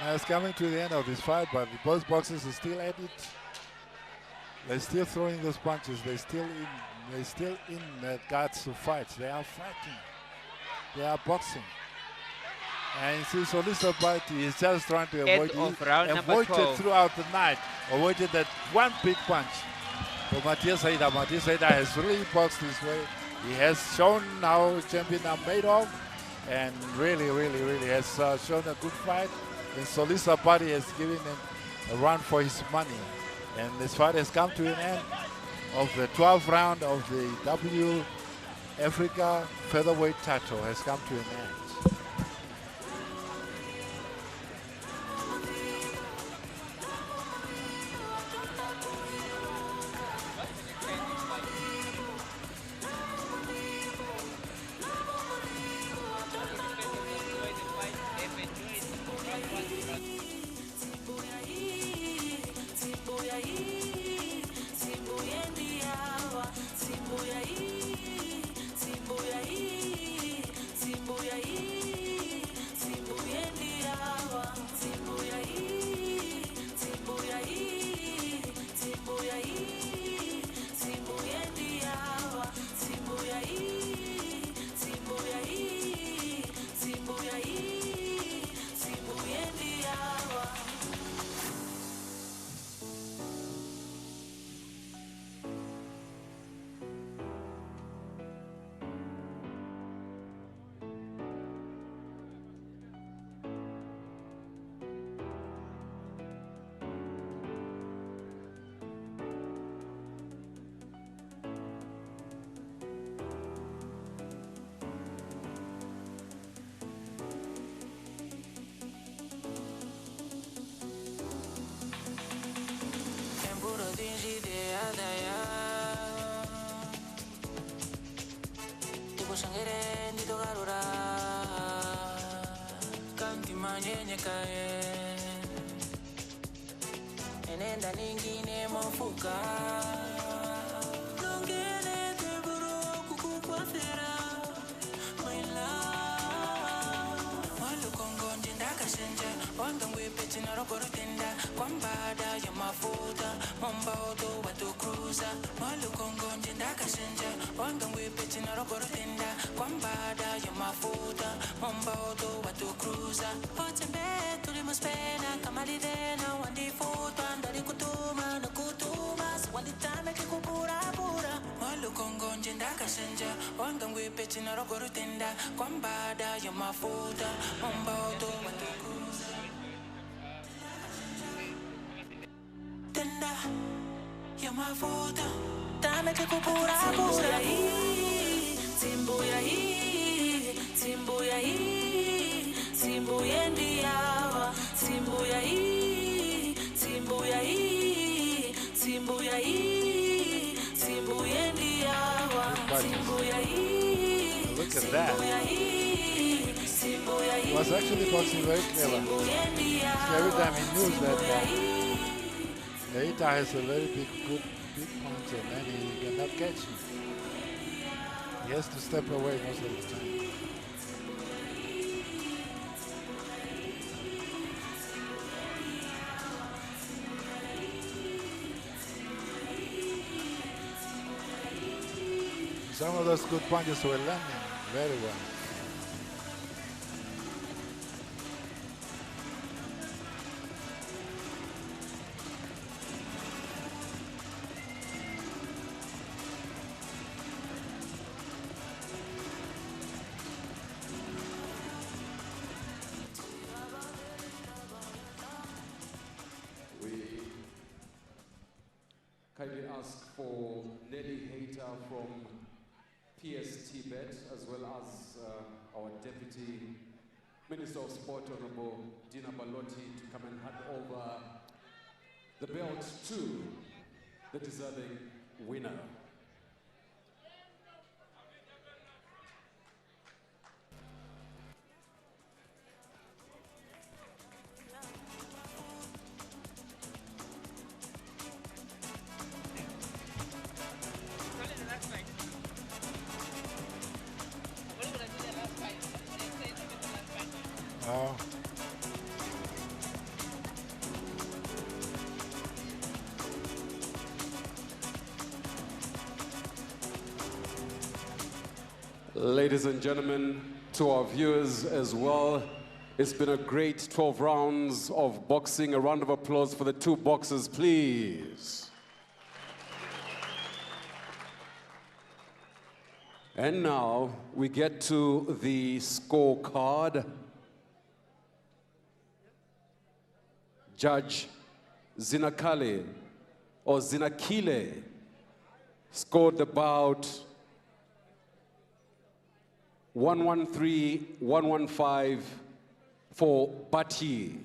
Now it's coming to the end of this fight, but both boxers are still at it. They're still throwing those punches. They're still in the guts to fight. They are fighting. They are boxing. And see, Solisa Party is just trying to avoid it throughout the night. Avoided that one big punch for Matthias Hayter. Matthias Hayter has really boxed his way. He has shown how champion are made of, and really has shown a good fight. And Solisa Party has given him a run for his money. And this fight has come to an end of the 12th round of the W Africa featherweight title has come to an end. Enenda ningine mofuka Nongele kweburo kukukwafera My love Malu kongo ndindaka shenja Wanga ngwepeti na roboro tenda Kwambada ya mafuta Momba odo watu cruiser Malu kongo ndindaka ndakashinja wanga ngwipeti narogorotenda kwambada yamafuta mombauto watukruza otembe tuli muspena kamalidena wandifuta ndalikutuma nakutuma siwanditame kikupurapura walukongonje ndakashinja wanga ngwipeti narogorotenda kwambada yamafuta mombauto watukruza tenda yamafuta dame que kupura pura timbuya ndiawa timbuya ndiawa Look at that. He was actually boxing very clever. Every time he knew that Leita has a very big punch and then he cannot catch him. He has to step away most of the time. Some of those good punches were landing very well. Kindly ask for Nelly Hater from PST Bet, as well as our Deputy Minister of Sport, Honorable Dina Balotti, to come and hand over the belt to the deserving winner. Ladies and gentlemen, to our viewers as well, it's been a great 12 rounds of boxing. A round of applause for the two boxers, please. And now we get to the scorecard. Judge Zinakale or Zinakile scored the bout 113-115 for Bati.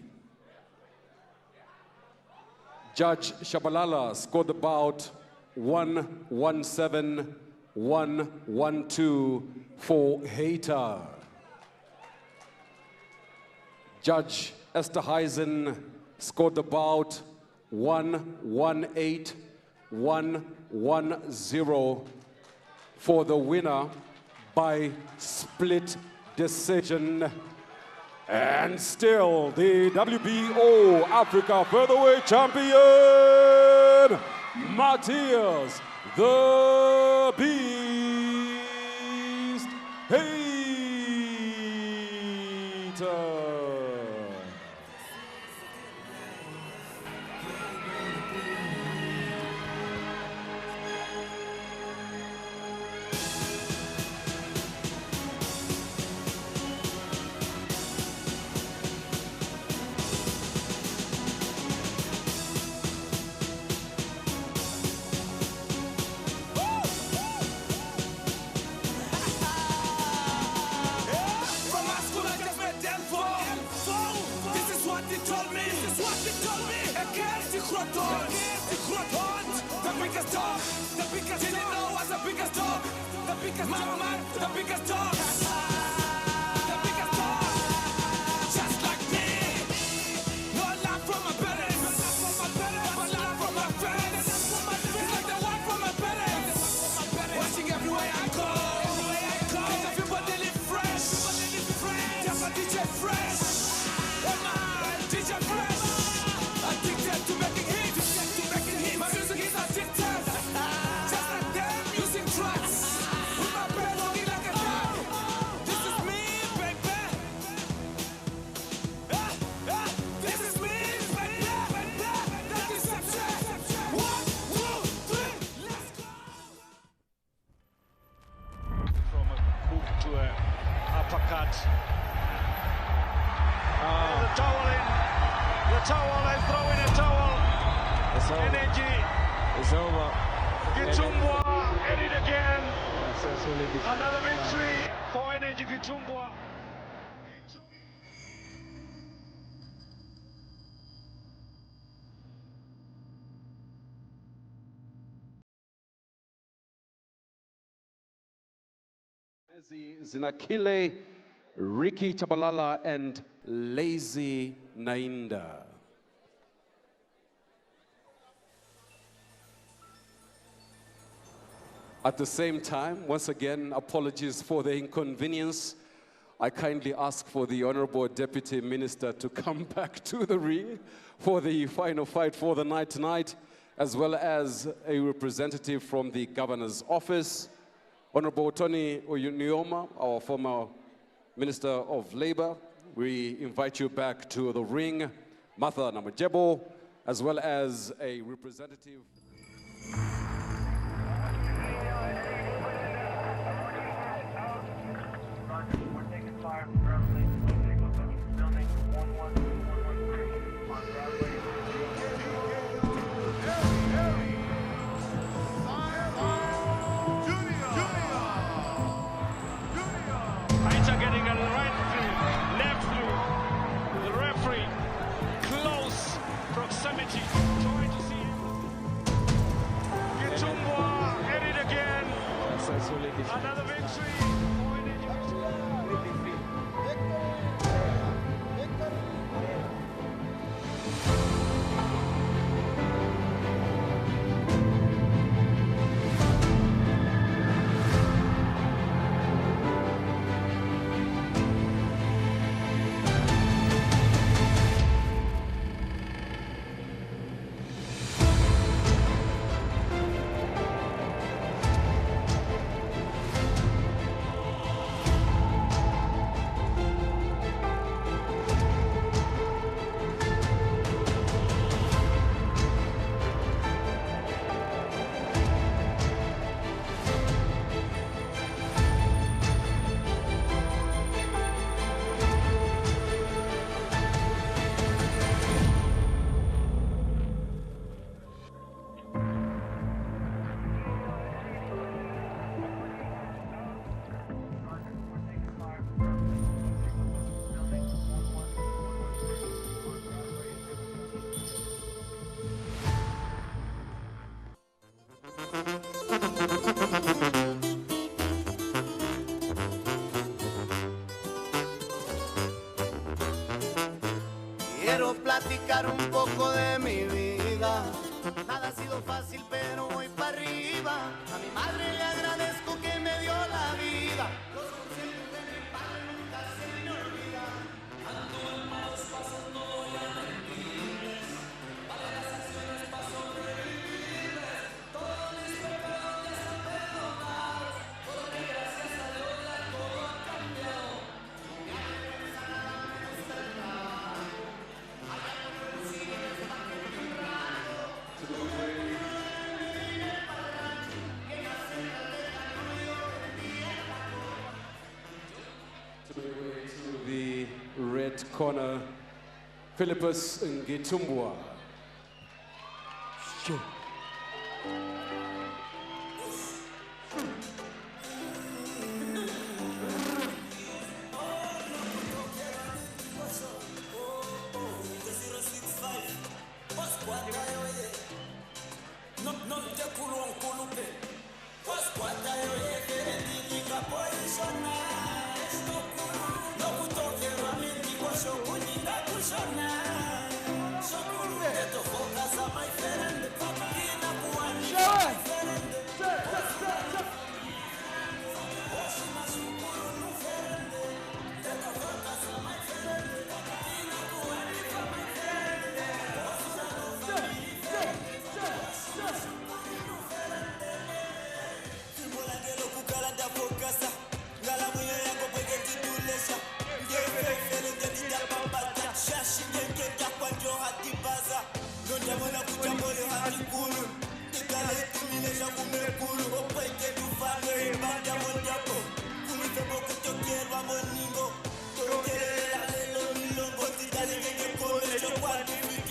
Judge Shabalala scored the bout 117-112 for Hater. Judge Esterhuizen scored the bout 118-110 for the winner by split decision. And still the WBO Africa Featherweight Champion, Matthias the Beast Hater. Addicted to making hits. My music is addicted. Just like them using drugs. towel and throw in a towel. It's over. Energy. It's over. Gitumbwa, hit it again. Another victory for Energy Gitumbwa. Zinakile, Ricky Chabalala, and Lazy Nainda. At the same time, once again, apologies for the inconvenience. I kindly ask for the Honorable Deputy Minister to come back to the ring for the final fight for the night tonight, as well as a representative from the Governor's Office. Honorable Tony Nujoma, our former Minister of Labor, we invite you back to the ring. Martha Namajebo, as well as a representative. Another victory. Quiero platicar un poco de mi vida. Nada ha sido fácil, pero voy para arriba. A mi madre le agradezco que me dio la vida. Los consejos de mi padre nunca se me olvidan. Ando en malos pasos, no voy a mentirles. Para las acciones para sobrevivir. Todos mis pecados ya están perdonados. Porque gracias a Dios ya todo ha cambiado. No me avergüenza nada menos el trabajo. To the red corner, Philippus Ngitumbwa. Sure. Quiero darle los milongos y darle que come chocolate.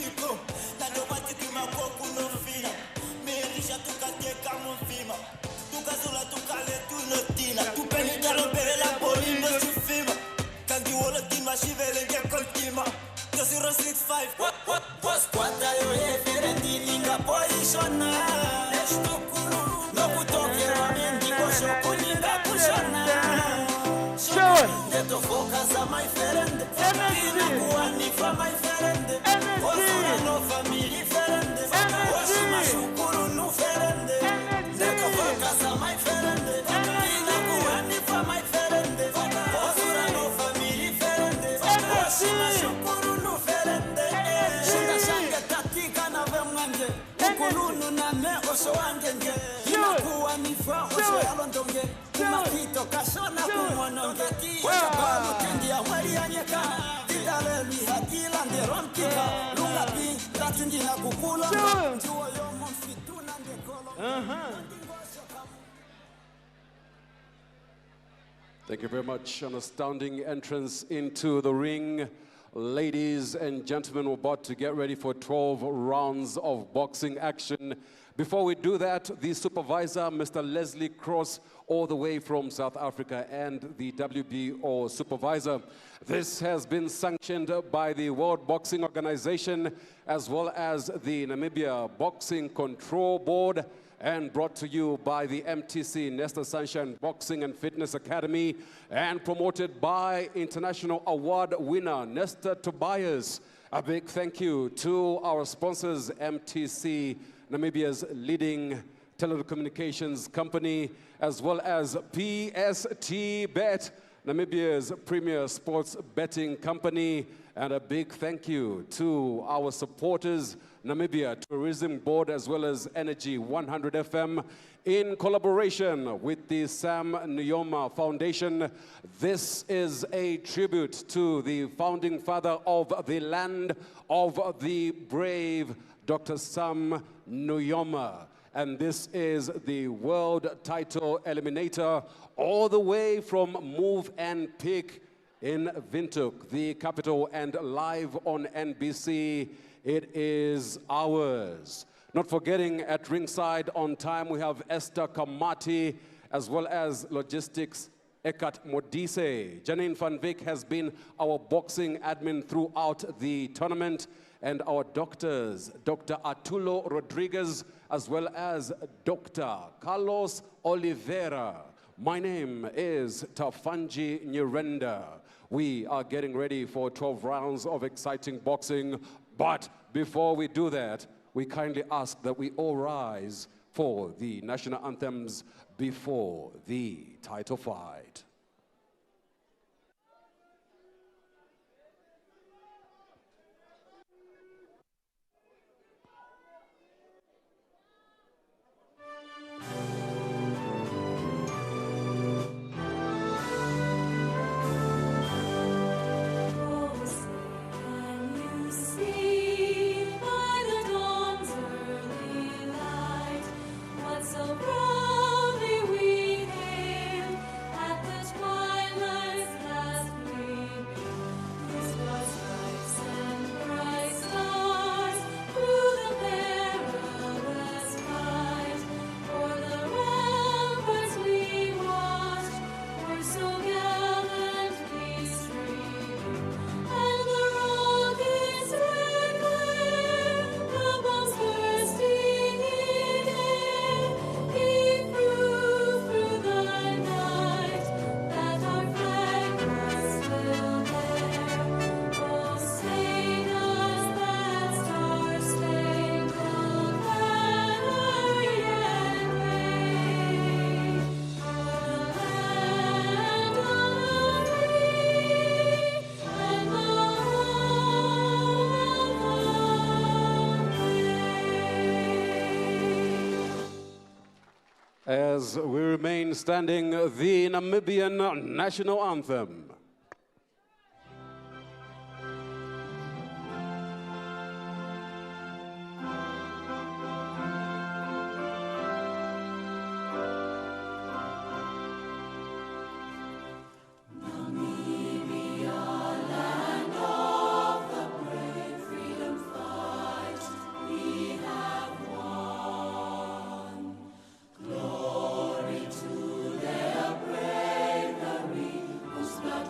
065. Post kwata yo referendi linga poishona. No kutokera mendi kosho kuninga kushona. Neto focus on my friend. Ina kuanifa my friend. Osura no family friend. Oshima shukuru no friend. Neto focus on my friend. Ina kuanifa my friend. Osura no family friend. Oshima shukuru no friend. Shinga shanga tatika na vemwange. Ukulunu na me osho wangenge. Ina kuanifa osho yalondonge. Kumapito kashona kumononge. Wakabalu tendi ya wali anyeka. Vidale mi hakila nderon kika. Lunga pi latindi na kukula. Juo yo monfitu na ndekolo. Thank you very much. An astounding entrance into the ring. Ladies and gentlemen, we're about to get ready for 12 rounds of boxing action. Before we do that, the supervisor, Mr. Leslie Cross, all the way from South Africa, and the WBO supervisor. This has been sanctioned by the World Boxing Organization as well as the Namibia Boxing Control Board, and brought to you by the MTC Nestor Sunshine Boxing and Fitness Academy, and promoted by international award winner Nestor Tobias. A big thank you to our sponsors, MTC, Namibia's leading telecommunications company, as well as PST Bet, Namibia's premier sports betting company. And a big thank you to our supporters, Namibia Tourism Board, as well as Energy 100 FM, in collaboration with the Sam Nujoma Foundation. This is a tribute to the founding father of the land of the brave, Dr. Sam Nujoma. And this is the world title eliminator, all the way from Move and Pick in Windhoek, the capital, and live on NBC. It is ours. Not forgetting, at ringside on time, we have Esther Kamati, as well as logistics Ekat Modise. Janine van Vick has been our boxing admin throughout the tournament, and our doctors, Dr. Arturo Rodriguez, as well as Dr. Carlos Oliveira. My name is Tafanji Nyirenda. We are getting ready for 12 rounds of exciting boxing, but before we do that, we kindly ask that we all rise for the national anthems before the title fight. As we remain standing, the Namibian national anthem. Glory to their bravery, whose blood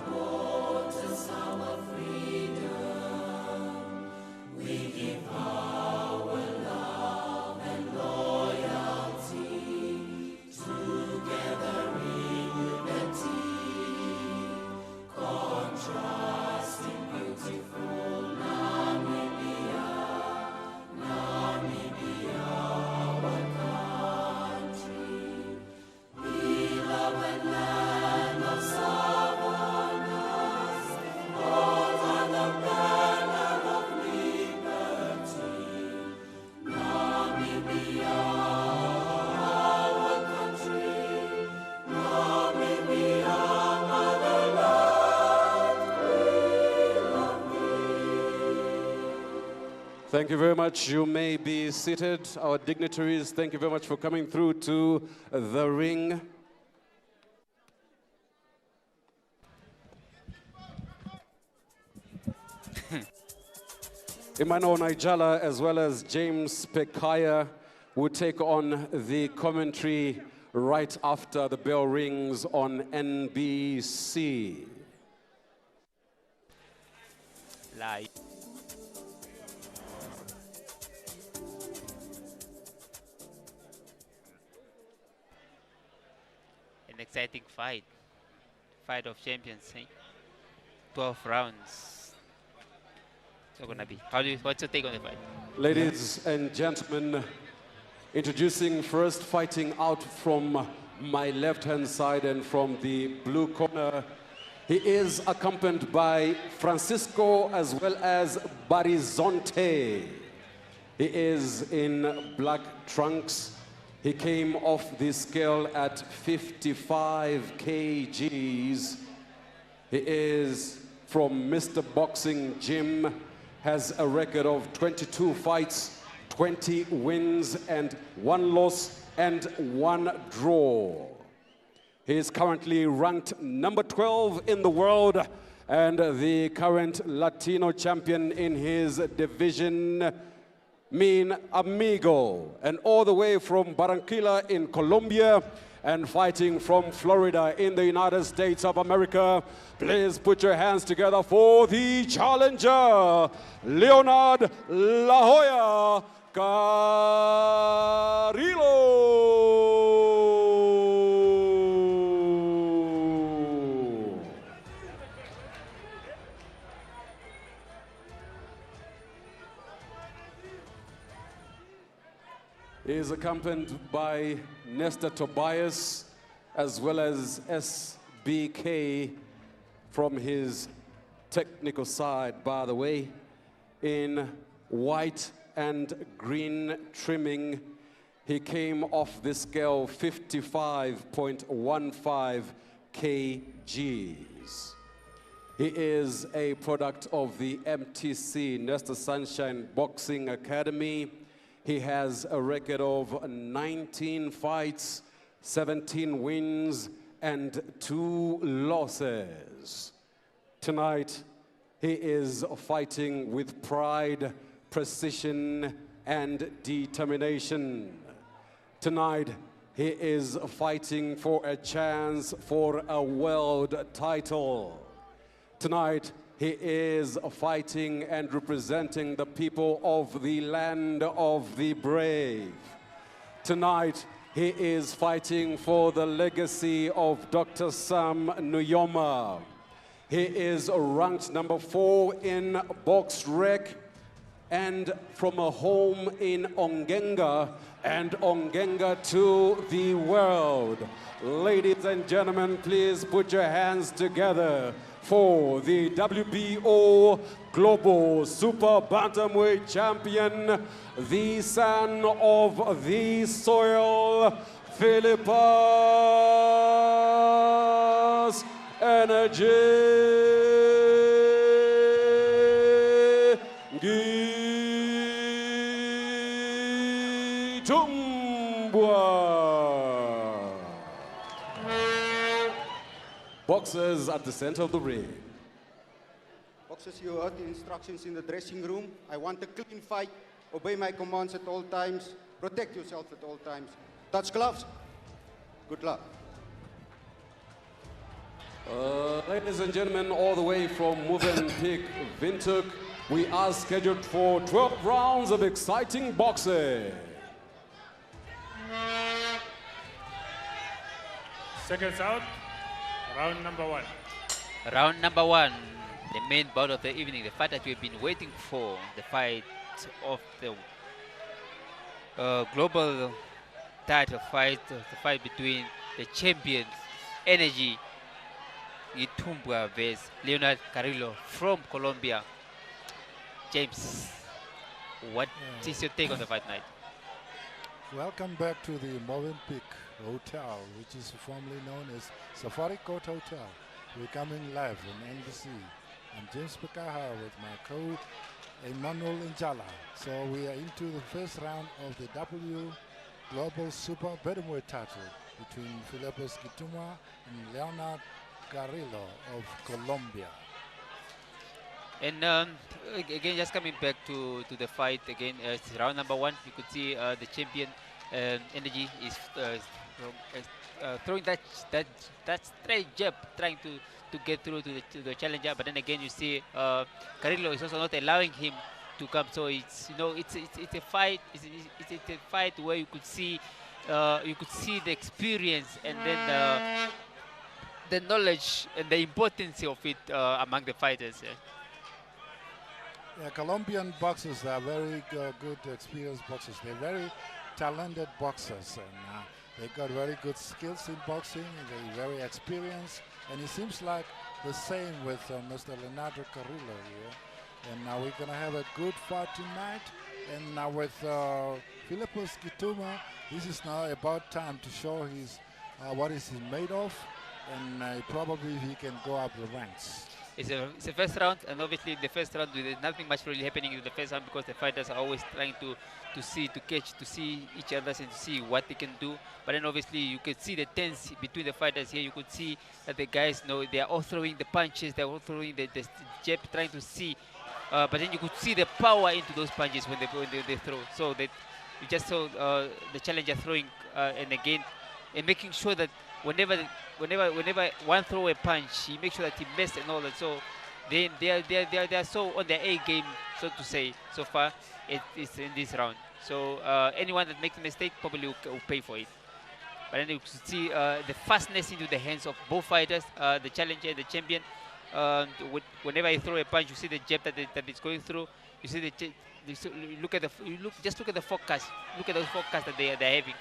Thank you very much. You may be seated. Our dignitaries, thank you very much for coming through to the ring. Emmanuel Nigella as well as James Pekaya will take on the commentary right after the bell rings on NBC. Live. An exciting fight. Fight of champions, eh? 12 rounds. So gonna be. What's your take on the fight? Ladies and gentlemen, introducing first, fighting out from my left-hand side and from the blue corner. He is accompanied by Francisco as well as Barizonte. He is in black trunks. He came off the scale at 55 kgs. He is from Mr. Boxing Gym, has a record of 22 fights, 20 wins and 1 loss and 1 draw. He is currently ranked number 12 in the world and the current Latino champion in his division, Min Amigo, and all the way from Barranquilla in Colombia and fighting from Florida in the United States of America. Please put your hands together for the challenger, Leonard La Hoya Carrillo. He is accompanied by Nestor Tobias as well as SBK from his technical side, by the way, in white and green trimming. He came off the scale 55.15 kgs. He is a product of the MTC, Nestor Sunshine Boxing Academy. He has a record of 19 fights, 17 wins, and 2 losses. Tonight, he is fighting with pride, precision, and determination. Tonight, he is fighting for a chance for a world title. Tonight, he is fighting and representing the people of the land of the brave. Tonight, he is fighting for the legacy of Dr. Sam Nujoma. He is ranked number 4 in box rec and from a home in Ongenga and Ongenga to the world. Ladies and gentlemen, please put your hands together for the WBO Global Super Bantamweight Champion, the son of the soil, Philippus Energy Gitumbua. Boxers at the center of the ring. Boxers, you heard the instructions in the dressing room. I want a clean fight. Obey my commands at all times. Protect yourself at all times. Touch gloves. Good luck. Ladies and gentlemen, all the way from Movenpick, Windhoek, we are scheduled for 12 rounds of exciting boxing. Seconds out. Round number 1. Round number 1, the main bout of the evening, the fight that we've been waiting for, the fight of the global title fight, the fight between the champions, Energy Gitumbua vs. Leonard Carrillo from Colombia. James, what is your take on the fight tonight? Welcome back to the Movenpick Hotel, which is formerly known as Safari Court Hotel. We're coming live on NBC. I'm James Pekaha with my Emmanuel Njala. So we are into the first round of the W Global Super Bantamweight title between Philippos Kituma and Leonard Carrillo of Colombia. And again, just coming back to the fight again, it's round number 1. You could see the champion Energy is throwing that straight jab, trying to get through to the challenger. But then again, you see Carrillo is also not allowing him to come. So it's it's a fight. It's a fight where you could see the experience and then the knowledge and the importance of it among the fighters. Yeah, Colombian boxers are very good, experienced boxers. They're very talented boxers, and they got very good skills in boxing. They're very experienced, and it seems like the same with Mr. Leonardo Carrillo here. And now we're gonna have a good fight tonight. And now with Philippos Kituma, this is now about time to show his what is he made of, and probably he can go up the ranks. It's a first round, and obviously the first round there's nothing much really happening in the first round because the fighters are always trying to see each other and to see what they can do. But then obviously you can see the tense between the fighters here. You could see that the guys know they are all throwing the punches, they're all throwing the jab, trying to see. But then you could see the power into those punches when they throw. So that you just saw the challenger throwing and again and making sure that whenever one throw a punch, he makes sure that he missed and all that. So they are so on their A game, so to say. So far, it's in this round. So anyone that makes a mistake probably will pay for it. But then you see the fastness into the hands of both fighters, the challenger and the champion. Whenever you throw a punch, you see the jab that it's going through. You see look at the focus. Look at the focus that they're having.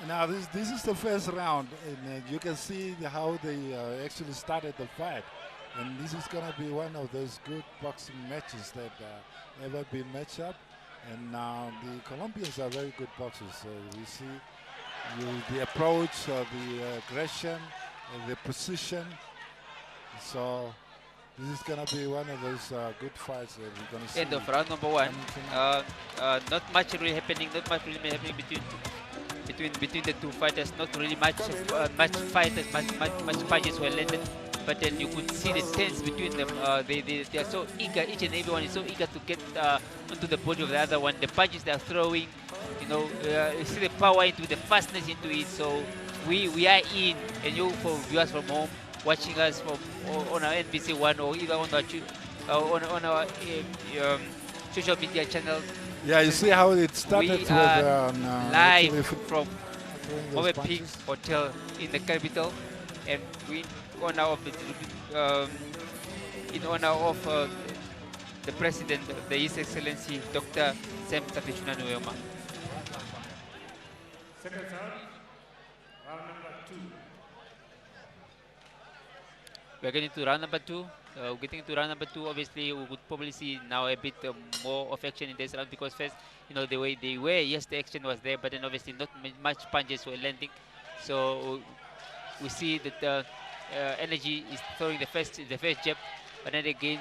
Now this is the first round, and you can see how they actually started the fight. And this is going to be one of those good boxing matches that ever been matched up. And the Colombians are very good boxers. We see the approach, the aggression, the precision. So this is going to be one of those good fights that we're going to see. End of round number 1. Not much really happening. Not much really happening between the two fighters. Not really much fighters, much punches were landed. But then you could see the tense between them. They are so eager. Each and everyone is so eager to get onto the body of the other one. The punches they are throwing, you see the power into the fastness into it. So we are in, and you for viewers from home watching us from on our NBC One or either on our social media channel. Yeah, you see how it started we with live from Movenpick Hotel in the capital, and we in honor of the President of the His Excellency Dr. Sam Tafishuna Nujoma. Second round, round number 2. We're getting to round number 2. Getting to round number 2, obviously we would probably see now a bit more of action in this round because first, the way they were, yes, the action was there, but then obviously not much punches were landing. So we see that Energy is throwing the first jab, but then again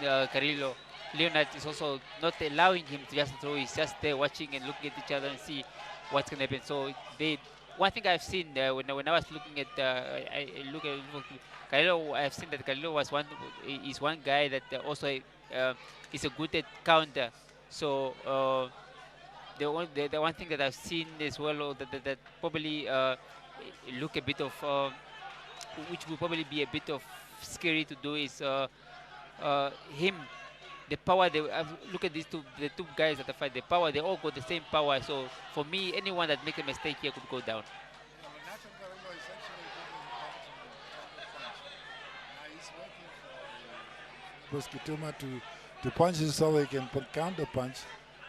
Leonard is also not allowing him to just throw. He's just there watching and looking at each other and see what's going to happen. So one thing I've seen when I was looking at Carrillo, I've seen that Carrillo is one guy that also is a good at counter. So the one thing that I've seen as well that probably look a bit of which will probably be a bit of scary to do is him. The power, look at the two guys at the fight, the power, they all got the same power. So for me, anyone that makes a mistake here could go down. Kituma to punch so he can counter punch,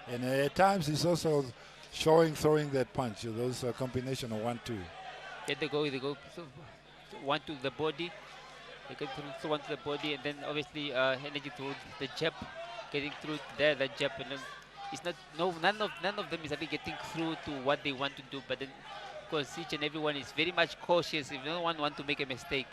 and at times he's also throwing that punch. Those combination of 1-2. Yeah, they go so one to the body. They get through one to the body, and then obviously Energy through the jab, getting through there the jab, and then it's none of them is actually getting through to what they want to do. But then, because each and everyone is very much cautious, if no one want to make a mistake.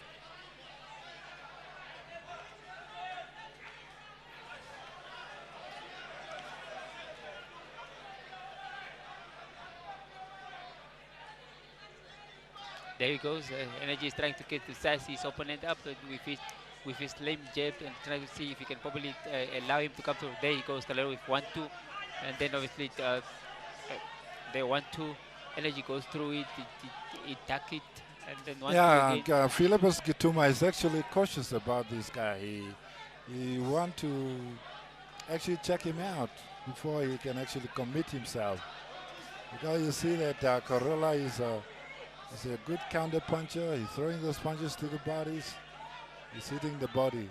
There he goes. Energy is trying to get to size his opponent up with his lame jab and trying to see if he can probably allow him to come through. There he goes, Calero with 1-2. And then obviously the 1-2. Energy goes through it, he duck it, and then 1-2 again. Philippus Gituma is actually cautious about this guy. He want to actually check him out before he can actually commit himself. Because you see that Corolla is a good counter puncher. He's throwing those punches to the bodies. He's hitting the body.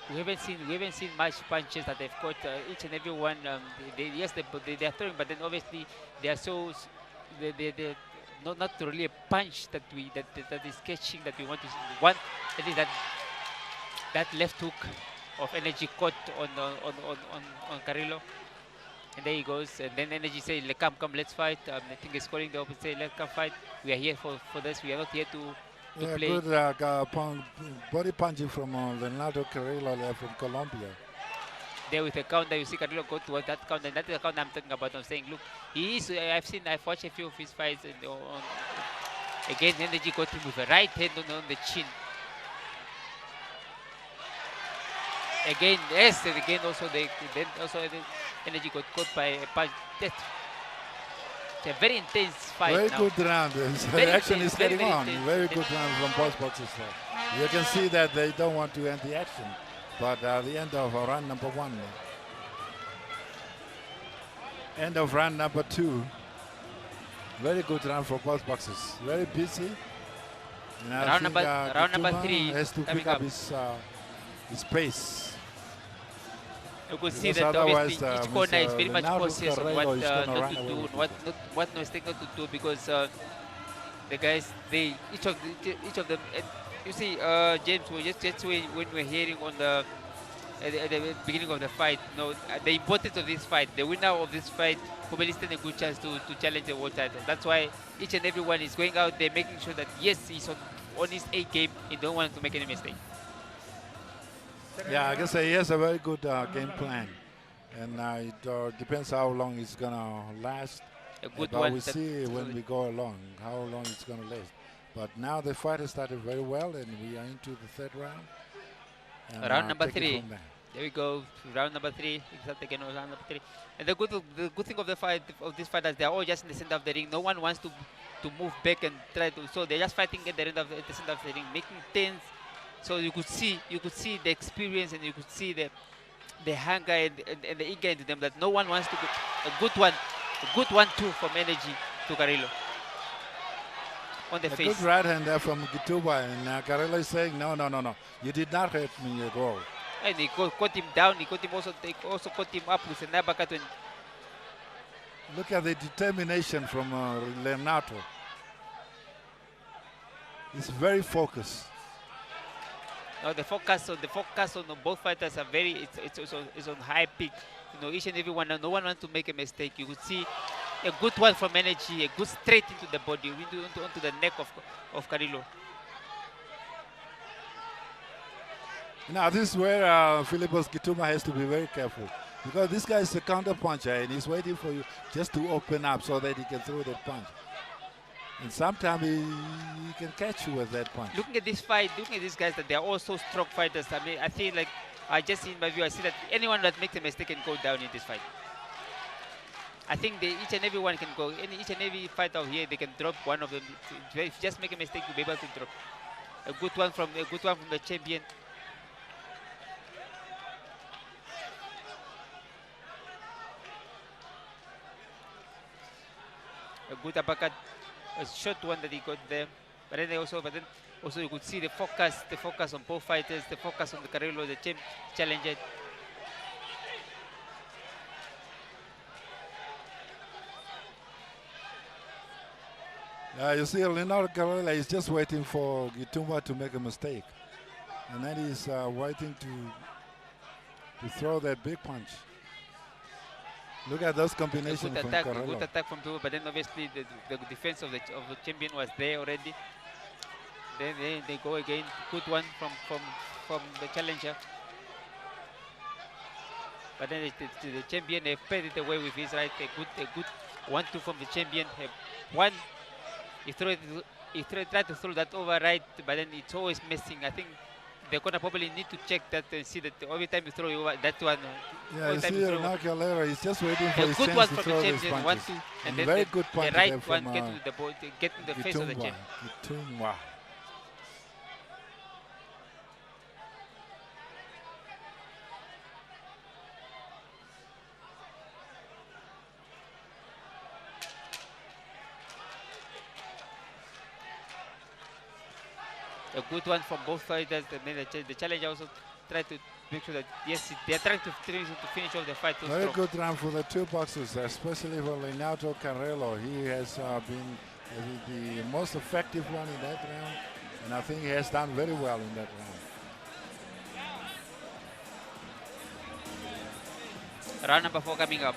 We haven't seen much punches that they've got. Each and every one. They are throwing, but then obviously they are so they're not really a punch that is catching that we want to see. One, I think that left hook of Energy caught on Carrillo, and there he goes. And then Energy say, "Come, let's fight." I think he's calling the opposite. Say, "Let's come fight. We are here for this. We are not here to play." Good body punching from Leonardo Carrillo from Colombia. There with the counter, you see Carrillo go towards that counter, and that is the counter I'm talking about. I'm saying, look, he is. I've watched a few of his fights, and again, Energy got him with a right hand on the chin. Again, yes, and again also the Energy got caught by a punch. It's a very intense fight. Very now. good round. The action is getting on. Very good round from both boxers. You can see that they don't want to end the action, but the end of round number 1. End of round number 2. Very good round for both boxers. Very busy. Round number 3 has to pick up his pace. You could see that obviously each corner is very much cautious on what not to do, what mistake not to do, because the guys, each of them. You see, James, just when we're hearing on at the beginning of the fight, the importance of this fight, the winner of this fight probably stand a good chance to challenge the world title. That's why each and every one is going out there making sure that yes, he's on his A game. He don't want to make any mistake. Yeah, I guess he has a very good game plan, and it depends how long it's gonna last. A good but one. We'll see when we go along how long it's gonna last. But now the fight has started very well, and we are into the 3rd round. Round number 3. There we go. Round number 3. Exactly, round number 3. And the good thing of this fight is they are all just in the center of the ring. No one wants to move back and try to. So they're just fighting at the center of the ring, making turns. So you could see the experience, and you could see the hunger and the eager into them, that no one wants to go. A good 1-2 from Energy to Carrillo on the face. Good right hand there from Gituba, and Carrillo is saying, no, you did not hurt me at all. And he caught him down. He also caught him up with an uppercut. Look at the determination from Leonardo. He's very focused. Now the focus on both fighters are it's on high peak. Each and every one. No one wants to make a mistake. You could see a good one from Energy, a good straight into the body, onto the neck of Carrillo. Now this is where Philippus Gituma has to be very careful, because this guy is a counter puncher, and he's waiting for you just to open up so that he can throw that punch. And sometimes he can catch you with that punch. Looking at this fight, looking at these guys, that they are also strong fighters. I mean, I feel like I just see in my view, I see that anyone that makes a mistake can go down in this fight. I think each and every one can go. Each and every fighter out here, they can drop one of them. If you just make a mistake, you'll be able to drop. A good one from the champion. A good uppercut, a short one that he got there. But then also you could see the focus on both fighters, the focus on the Carrillo, the challenger. You see, Leonardo Carrillo is just waiting for Gituma to make a mistake, and then he's waiting to throw that big punch. Look at those combinations from Carrillo. Good attack from Bout, but then obviously the defense of the champion was there already. Then they go again. Good one from the challenger. But then the champion, they paid it away with his right. A 1-2 from the champion. One, he tried to throw that over right, but then it's always missing. I think the corner probably need to check that and see that every time you throw over that one. Yeah, you see Nakalera, he's just waiting for a his good chance one to from throw the these champion, punches. 1-2, and then very the, good punch the right there from one get to the face of the champion. Gitumwa. A good one from both fighters, and then the challenger also tried to make sure that, yes, they're trying to finish off the fight. Very good round for the two boxers, especially for Renato Carrello. He has been the most effective one in that round, and I think he has done very well in that round. Round number 4 coming up.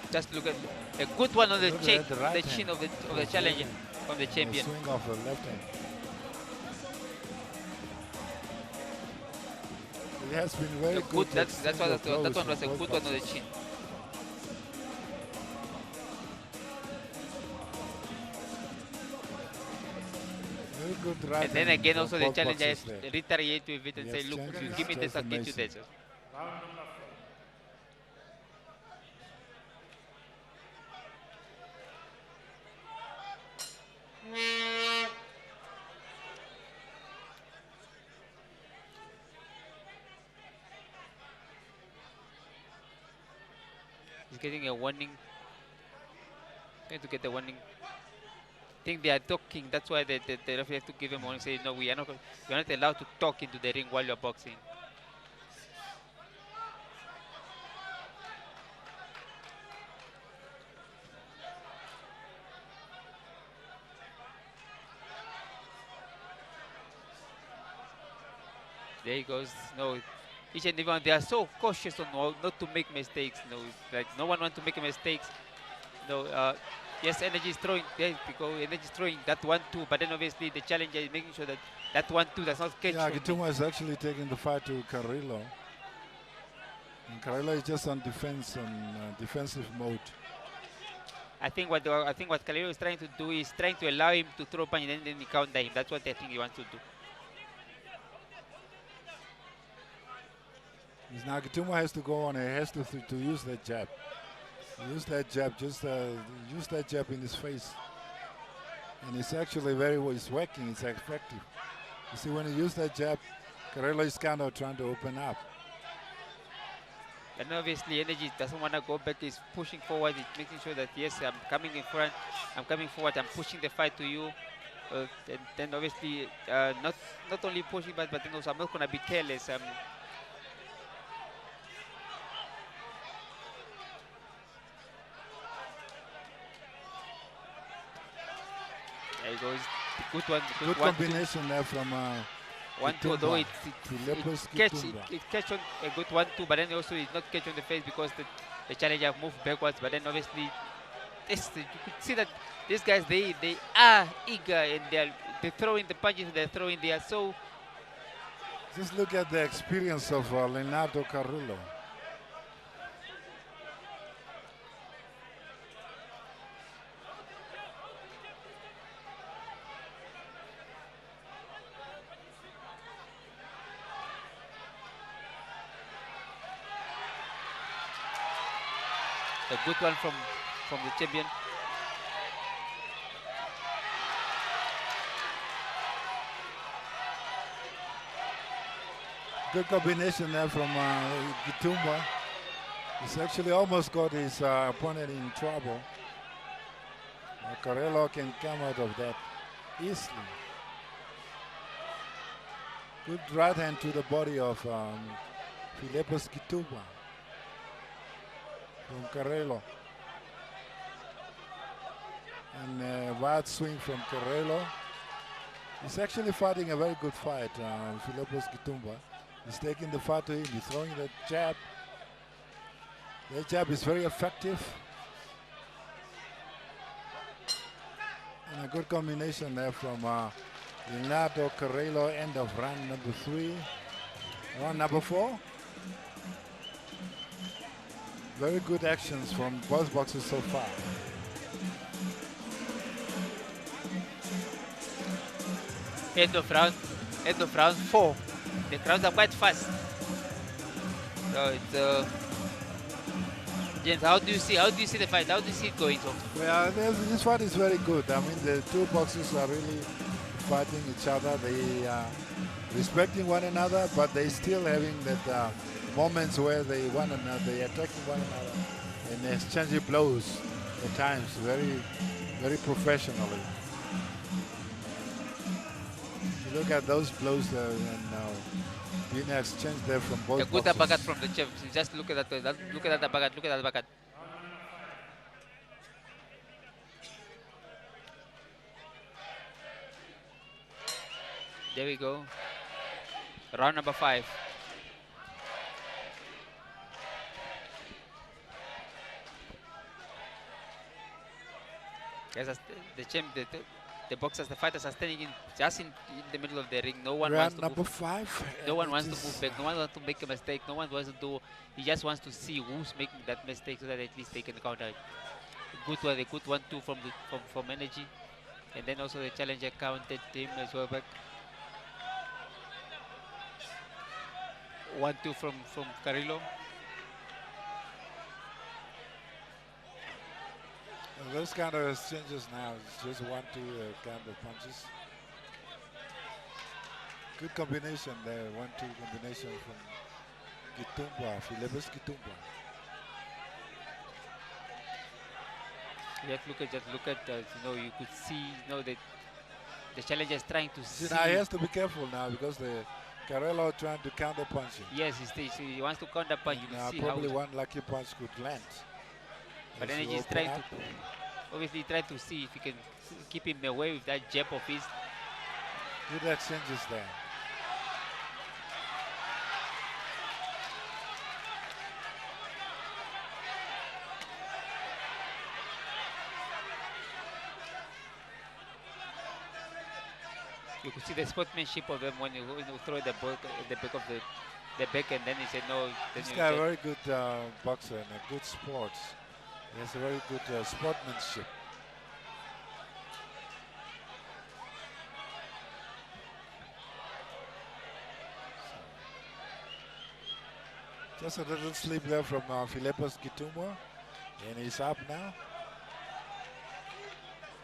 Just look at a good one on the cheek, the chin of the challenger from the champion. Swing off the left hand. It has been very good. That one was a good one on the chin. Very good right. And then again, also the challenger retaliate with it and say, "Look, you give me this, I'll get you this." He's getting a warning. Going to get the warning. I think they are talking. That's why the referee has to give him warning. Say, no, we are not allowed to talk into the ring while you are boxing. There he goes. No, each and every one, they are so cautious on not to make mistakes. No, like no one wants to make mistakes. No, yes, energy is throwing. There you go. Energy is throwing that 1-2, but then obviously the challenger is making sure that that 1-2 does not catch. Yeah, Gitumwa is actually taking the fight to Carrillo. And Carrillo is just on defensive mode. I think what Carrillo is trying to do is trying to allow him to throw punch and then he counter him. That's what I think he wants to do. Now Gitumwa has to go on. He has to use that jab. Use that jab. Just use that jab in his face. And it's actually it's working. It's effective. You see, when he used that jab, Carrillo is kind of trying to open up. And obviously, energy doesn't want to go back. He's pushing forward. He's making sure that, yes, I'm coming in front. I'm coming forward. I'm pushing the fight to you. Then obviously, not only pushing, but then also I'm not going to be careless. There he goes. Good one. Good combination there from 1-2, although it catch on a good 1-2, but then also it's not catch on the face because the challenger moved backwards. But then obviously, you could see that these guys they are eager and they're throwing the punches. They are so. Just look at the experience of Leonardo Carrillo. A good one from the champion. Good combination there from Gitumwa. He's actually almost got his opponent in trouble. Carrillo can come out of that easily. Good right hand to the body of Philippos Gitumwa from Carrillo. And wild swing from Carrillo. He's actually fighting a very good fight, Philippos Gitumwa. He's taking the fight to him. He's throwing that jab. That jab is very effective. A good combination there from Leonardo Carrello, end of round number 3. Round number 4. Very good actions from both boxers so far. End of round 4. The crowds are quite fast. So it's James, how do you see the fight? How do you see it going? So? Well, this fight is very good. I mean, the two boxers are really fighting each other. They are respecting one another, but they still having that moments where they attacking one another and exchanging blows at times, very, very professionally. You look at those blows being exchanged there from both a good boxers. uppercut from the champ. Just look at that. Look at that uppercut. Look at that uppercut. There we go. Round number 5. Yes, the boxers, the fighters are standing just in the middle of the ring. No one wants to number move. 5. No one wants to move back. No one wants to make a mistake. No one wants to do. He just wants to see who's making that mistake so that at least they can counter it. Good 1-2 from Energy, and then also the challenger counted him as well back. 1-2 from Carrillo. Those kind of exchanges now, it's just 1-2 kind of punches. Good combination there, 1-2 combination from Kitumba, Philippus Kitumba. Just look at you could see, that the challenger is trying to see. Now he has to be careful now because the Carrello trying to counter punch him. Yes, he wants to counter punch. You can see probably one lucky punch could land. But Energy is trying to, obviously try to see if he can keep him away with that jab of his. Good exchanges there. You could see the sportsmanship of them when you throw the back of the back, and then he said no. This guy a very good boxer and a good sports. He has a very good sportsmanship. Just a little slip there from Philippus Kitumba, and he's up now.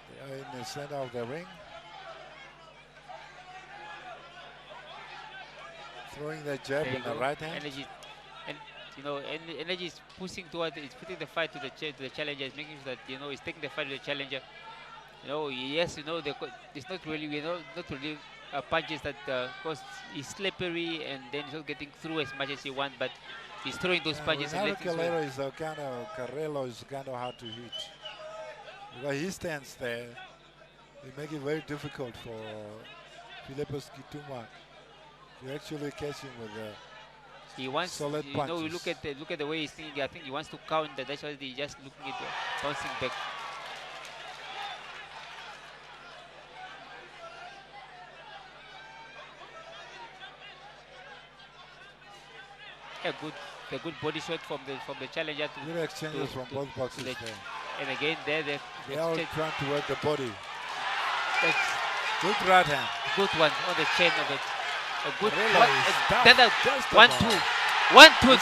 They are in the center of the ring. Throwing the jab in the right hand. Energy, and Energy is pushing toward, it's putting the fight to the challenger, is making sure that he's taking the fight to the challenger. Yes, it's not really punches that cause he's slippery, and then he's not getting through as much as he wants, but he's throwing those punches. And Carrello is Carrello is kind of hard to hit because he stands there. They make it very difficult for Philippus Kitumba. You actually catch him with he wants solid punches. Look at the way he's thinking. I think he wants to counter. That's why he's just looking at bouncing back. A good body shot from the challenger. Good exchanges from both boxers there. And again, they all trying to work the body. Good right hand. Good one on the chain of it. A good one, 1-2. 1-2. A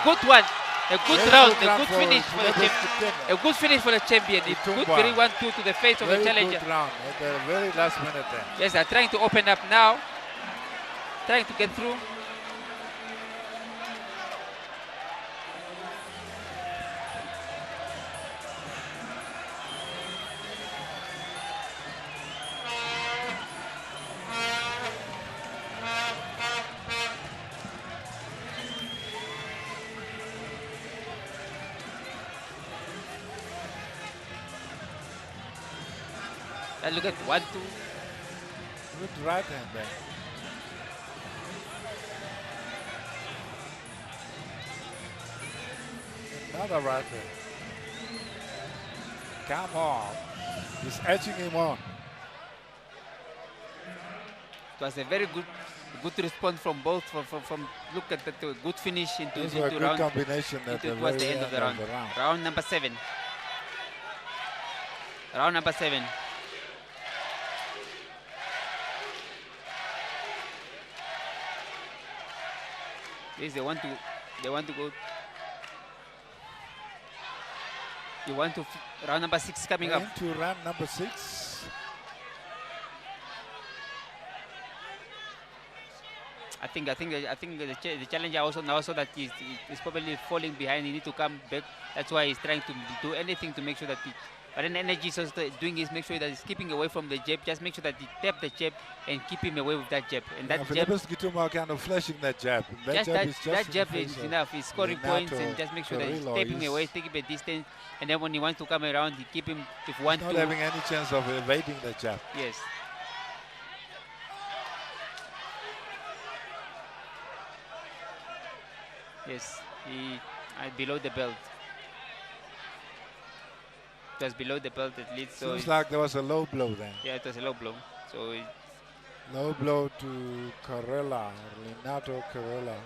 good one. A good round. A good finish for the champion. A good finish for the champion. It good very 1-2 to the face of the challenger. Good round at the very last minute there. Yes, they're trying to open up now. Trying to get through. Look at 1-2. Good right hand there. Another right hand. Come on. He's edging him on. It was a very good response from both. From look at that good finish into This was a good round combination at the towards the very end of the round. Round number 7. Round number 7. Yes, they want to go. You want to round number 6 coming up. Into round number 6. I think the challenger also now so that he's probably falling behind. He need to come back. That's why he's trying to do anything to make sure that but then energy is also doing is make sure that he's keeping away from the jab. Just make sure that he tap the jab and keep him away with that jab. And that jab, Gituma kind of flashing that jab. That jab is enough. He's scoring points and just make sure that he's tapping away, taking a distance. And then when he wants to come around, he keep him if one not having any chance of evading the jab. Yes. Yes, he below the belt. It was below the belt at least. So seems like there was a low blow then. Yeah, it was a low blow. So low blow to Carrella, Renato Carrella.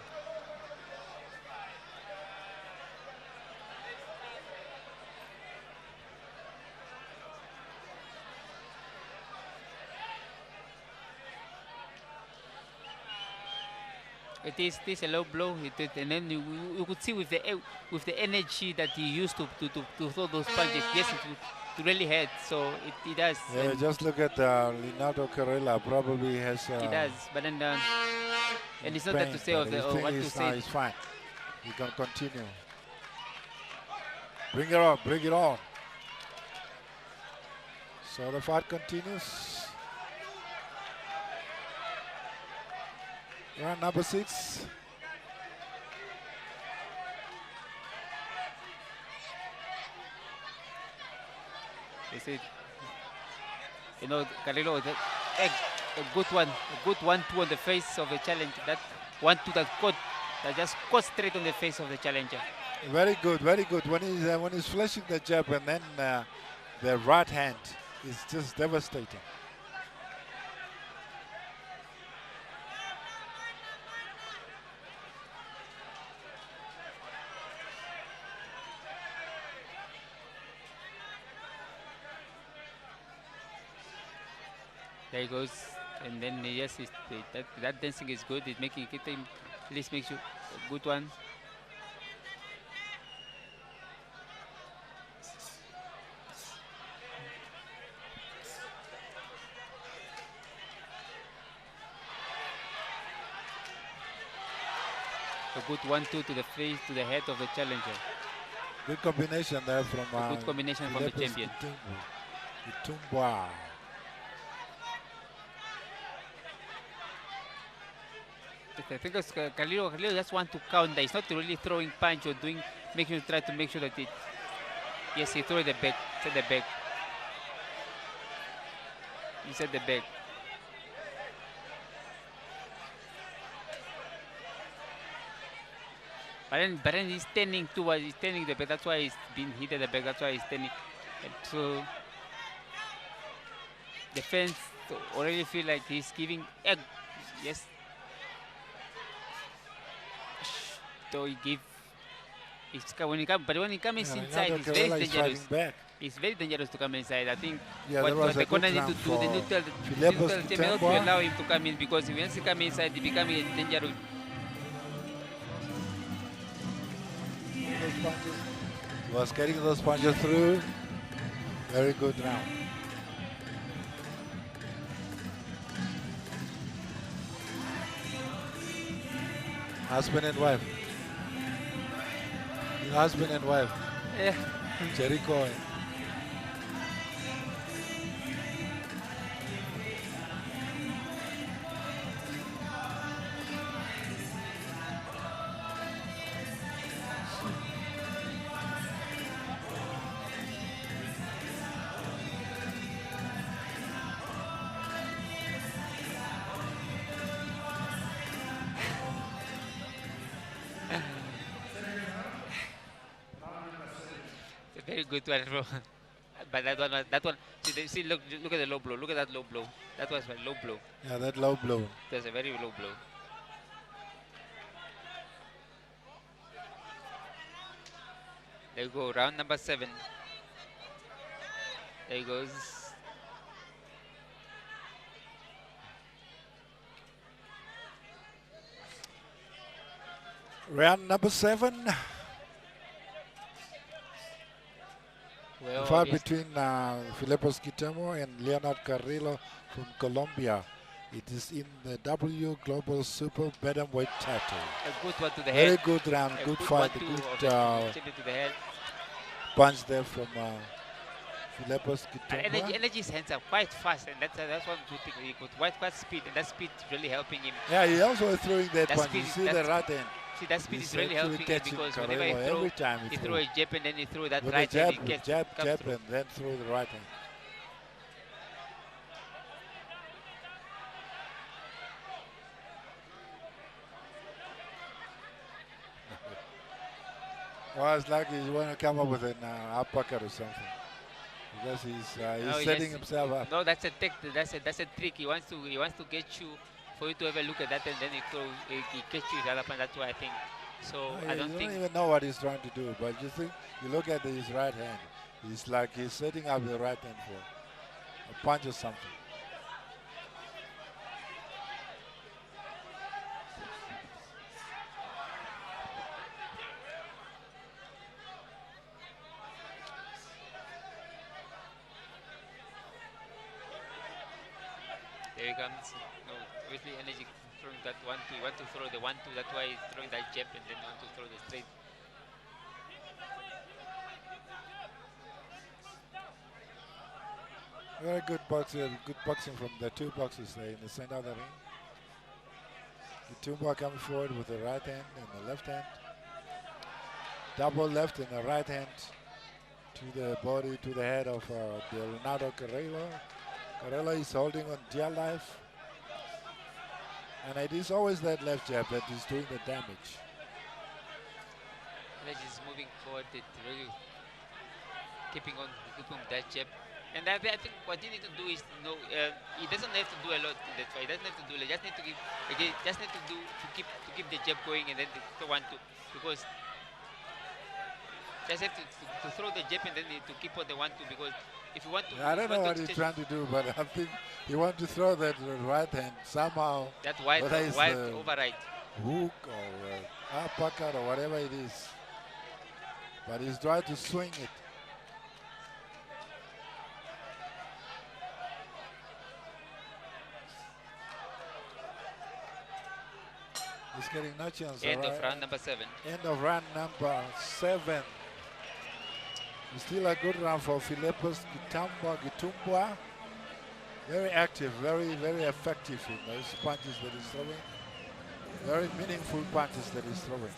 It is a low blow, and then you could see with the energy that he used to throw those punches. Yes, it really hurt. So it does. Yeah, just look at Renato Carrella. Probably has. It does, but then and it's not pain, that to say of the what to say. He's fine. He can continue. Bring it on, bring it on. So the fight continues. Round number 6. You see, you know, Carrillo, a good 1-2 on the face of the challenger. That 1-2 that just caught straight on the face of the challenger. Very good, very good. When he's flashing the jab and then the right hand is just devastating. There he goes, and then yes, that dancing is good. It's making it at least makes you a good one. A good 1-2 to the face, to the head of the challenger. Good combination there from. A good combination from the champion. Itumba. I think Carrillo just want to counter. He's not really throwing punch or try to make sure that it. Yes, he threw the back. Set the back. He set the back. But then he's turning towards. He's turning the back. That's why he's been hit at the back. That's why he's turning. And so the fans already feel like he's giving. Yes. So he give. When he comes inside, it's very dangerous. It's very dangerous to come inside. I think what the corner need to do, they need to tell the champion not to allow him to come in, because once he comes inside, he becomes dangerous. He was getting those punches through. Very good round. Husband and wife. Husband and wife. Yeah. Jericho. Very good one, bro. But that one. See, look at the low blow. Look at that low blow. That was a low blow. Yeah, that low blow. That's a very low blow. There you go, round number 7. There he goes. Round number 7. Well, fight between Filippo Skitemo and Leonard Carrillo from Colombia. It is in the W Global Super Bantamweight title. A good one to the Very head. good round, good fight, to good the head. punch there from Filippo And Skitemo. Energy's hands are quite fast, and that's one good thing. He got quite speed, and that speed is really helping him. Yeah, he also is throwing that punch. speed You is- see the right hand. See, that speed He's is really actually helping him catching because whenever Carrillo he every time he throw a jab and then he throw that with right a hand, jab, he gets jab, comes jab, through. and then throw the right hand. Well, it's like he's want to come up with an uppercut or something because he's setting himself up. No, that's a trick. He wants to get you for you to have a look at that, and then he catch you with the other punch. That's why I think. So I don't You think. don't even know what he's trying to do, but you think you look at his right hand. He's like he's setting up the right hand for a punch or something. There he comes. No, obviously Energy throwing that 1-2. He want to throw the 1-2. That's why he's throwing that jab and then want to throw the straight. Very good boxing from the two boxers there in the center of the ring. The Tumba coming forward with the right hand and the left hand. Double left and the right hand to the body, to the head of Leonardo Carrillo. Carrillo is holding on dear life. And it is always that left jab that is doing the damage. Energy is moving forward. It really keeping on that jab. And I think what you need to do is, he doesn't have to do a lot in that fight. He doesn't have to do a lot. Just need to keep the jab going and then the 1-2, because just have to throw the jab and then to keep on the 1-2, because if you want to, I don't know what he's trying to do, but I think he wants to throw that right hand somehow. That wide override, hook or uppercut or whatever it is, but he's trying to swing it. He's getting no chance. End of round number 7. End of round number 7. It's still a good round for Filippo Gitumbua. Very active, very, very effective in those punches that he's throwing. Very meaningful punches that he's throwing.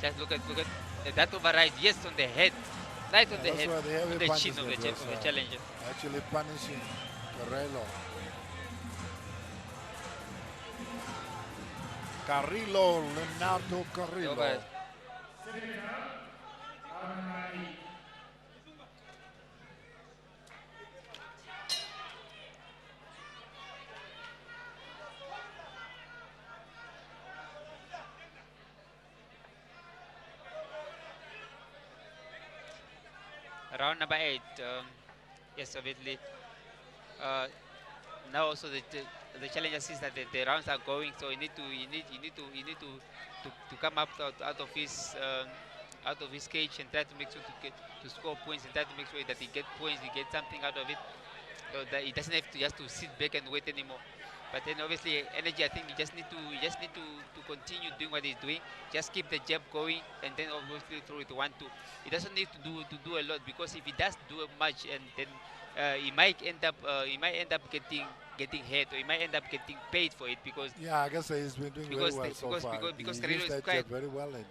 Just look at that override. Yes, on the head, right on the head, That's why they have on a the punches chin of that the was, challenger. Actually punishing Carrillo. Leonardo Carrillo. Round number 8. Yes, obviously. Now also the challenger sees that the rounds are going, so you need to come up out of his cage and try to make sure to score points and try to make sure that he get points, he get something out of it, so that he doesn't have to just to sit back and wait anymore. But then obviously Energy, I think you just need to continue doing what he's doing. Just keep the jab going and then obviously throw it 1-2. He doesn't need to do a lot, because if he does do much, and then he might end up getting getting hit, or he might end up getting paid for it because Yeah, I guess he's been doing very well so far. because He Carrillo used is that quite jab very well, and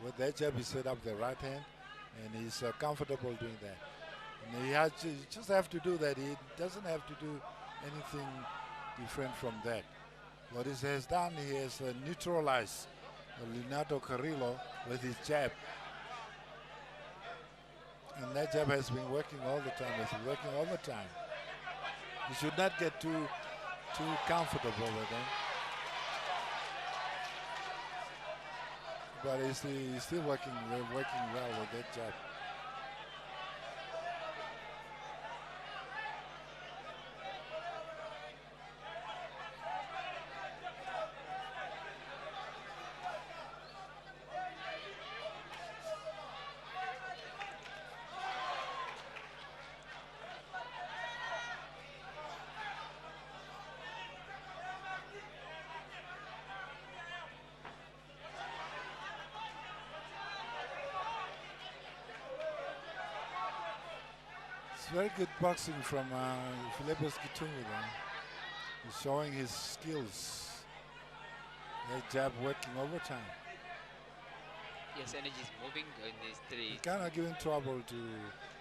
with that jab he set up the right hand, and he's comfortable doing that. And he just have to do that. He doesn't have to do anything different from that. What he has done, he has neutralized Leonardo Carrillo with his jab. And that jab has been working all the time. It's been working all the time. You should not get too comfortable with him. But he's still working well with that jab. Very good boxing from Philippus Gitungu. He's showing his skills. That jab working overtime. yes, energy is moving in this three. He cannot give him trouble to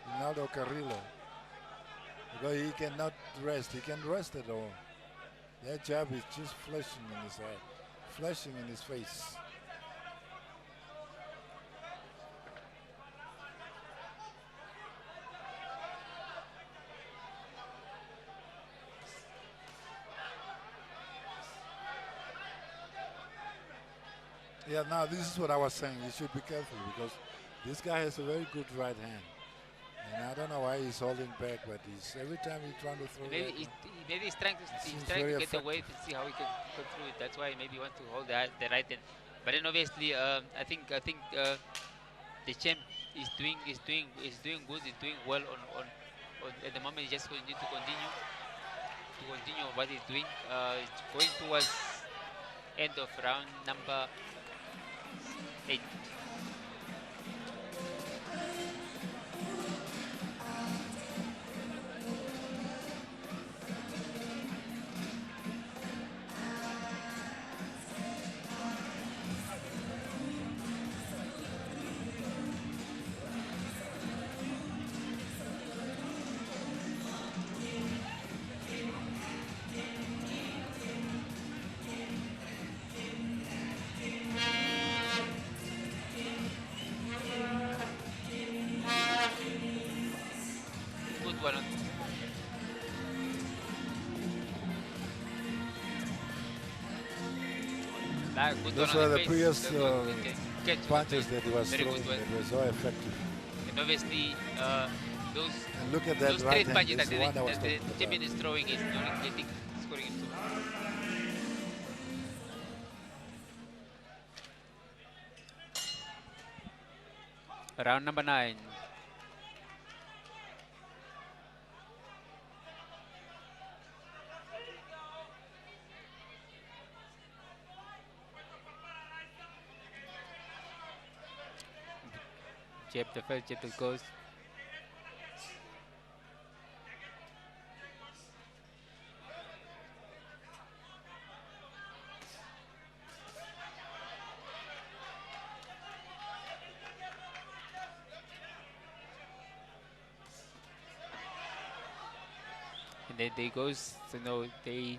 Leonardo Carrillo because he cannot rest. He can rest at all. That jab is just flashing in his head, flashing in his face. Yeah, now this is what I was saying. You should be careful because this guy has a very good right hand. And I don't know why he's holding back, but every time he's trying to throw Maybe he's trying to get away to see how he can go through it. That's why maybe he wants to hold the right hand. But then obviously, I think the champ is doing good. He's doing well on at the moment. He just need to continue what he's doing. It's going towards end of round number 8. Those were the previous punches that he was throwing that were so effective. And obviously, those and look at that those right straight punches that hand. the champion is throwing is not getting scoring into. Round number 9. Jab, the first jab that goes. And then they goes, you know, they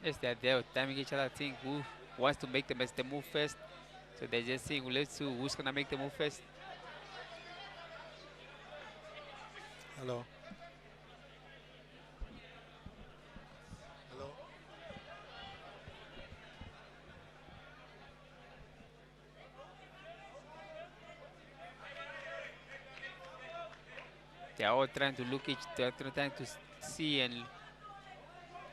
yes, they're timing each other, think who wants to make the move first. So they're just saying, well, let's see who's gonna make the move first. Hello. Hello. They're all trying to look they're trying to see and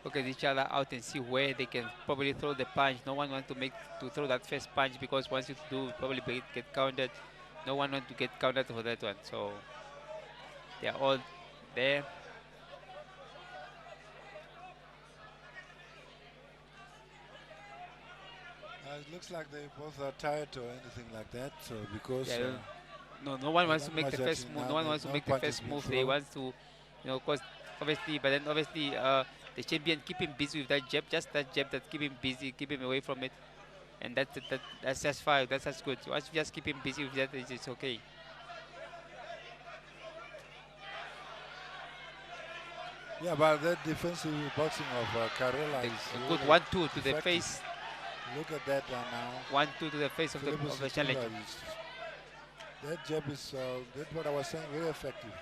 look at each other out and see where they can probably throw the punch. No one wants to throw that first punch because once you do, probably get countered. No one wants to get countered for that one. So they are all there. It looks like they both are tired or anything like that. So because no one wants to make the first move. No one wants to make the first move. They want to, because obviously, but then obviously the champion keep him busy with that jab, just that jab that keep him busy, keep him away from it, and that's just fine. That's just good. Once you just keep him busy with that, it's okay. Yeah, but that defensive boxing of Karela is a good 1-2 to the face. Look at that now. 1-2 to the face of the challenger. That jab is, that's what I was saying, very effective.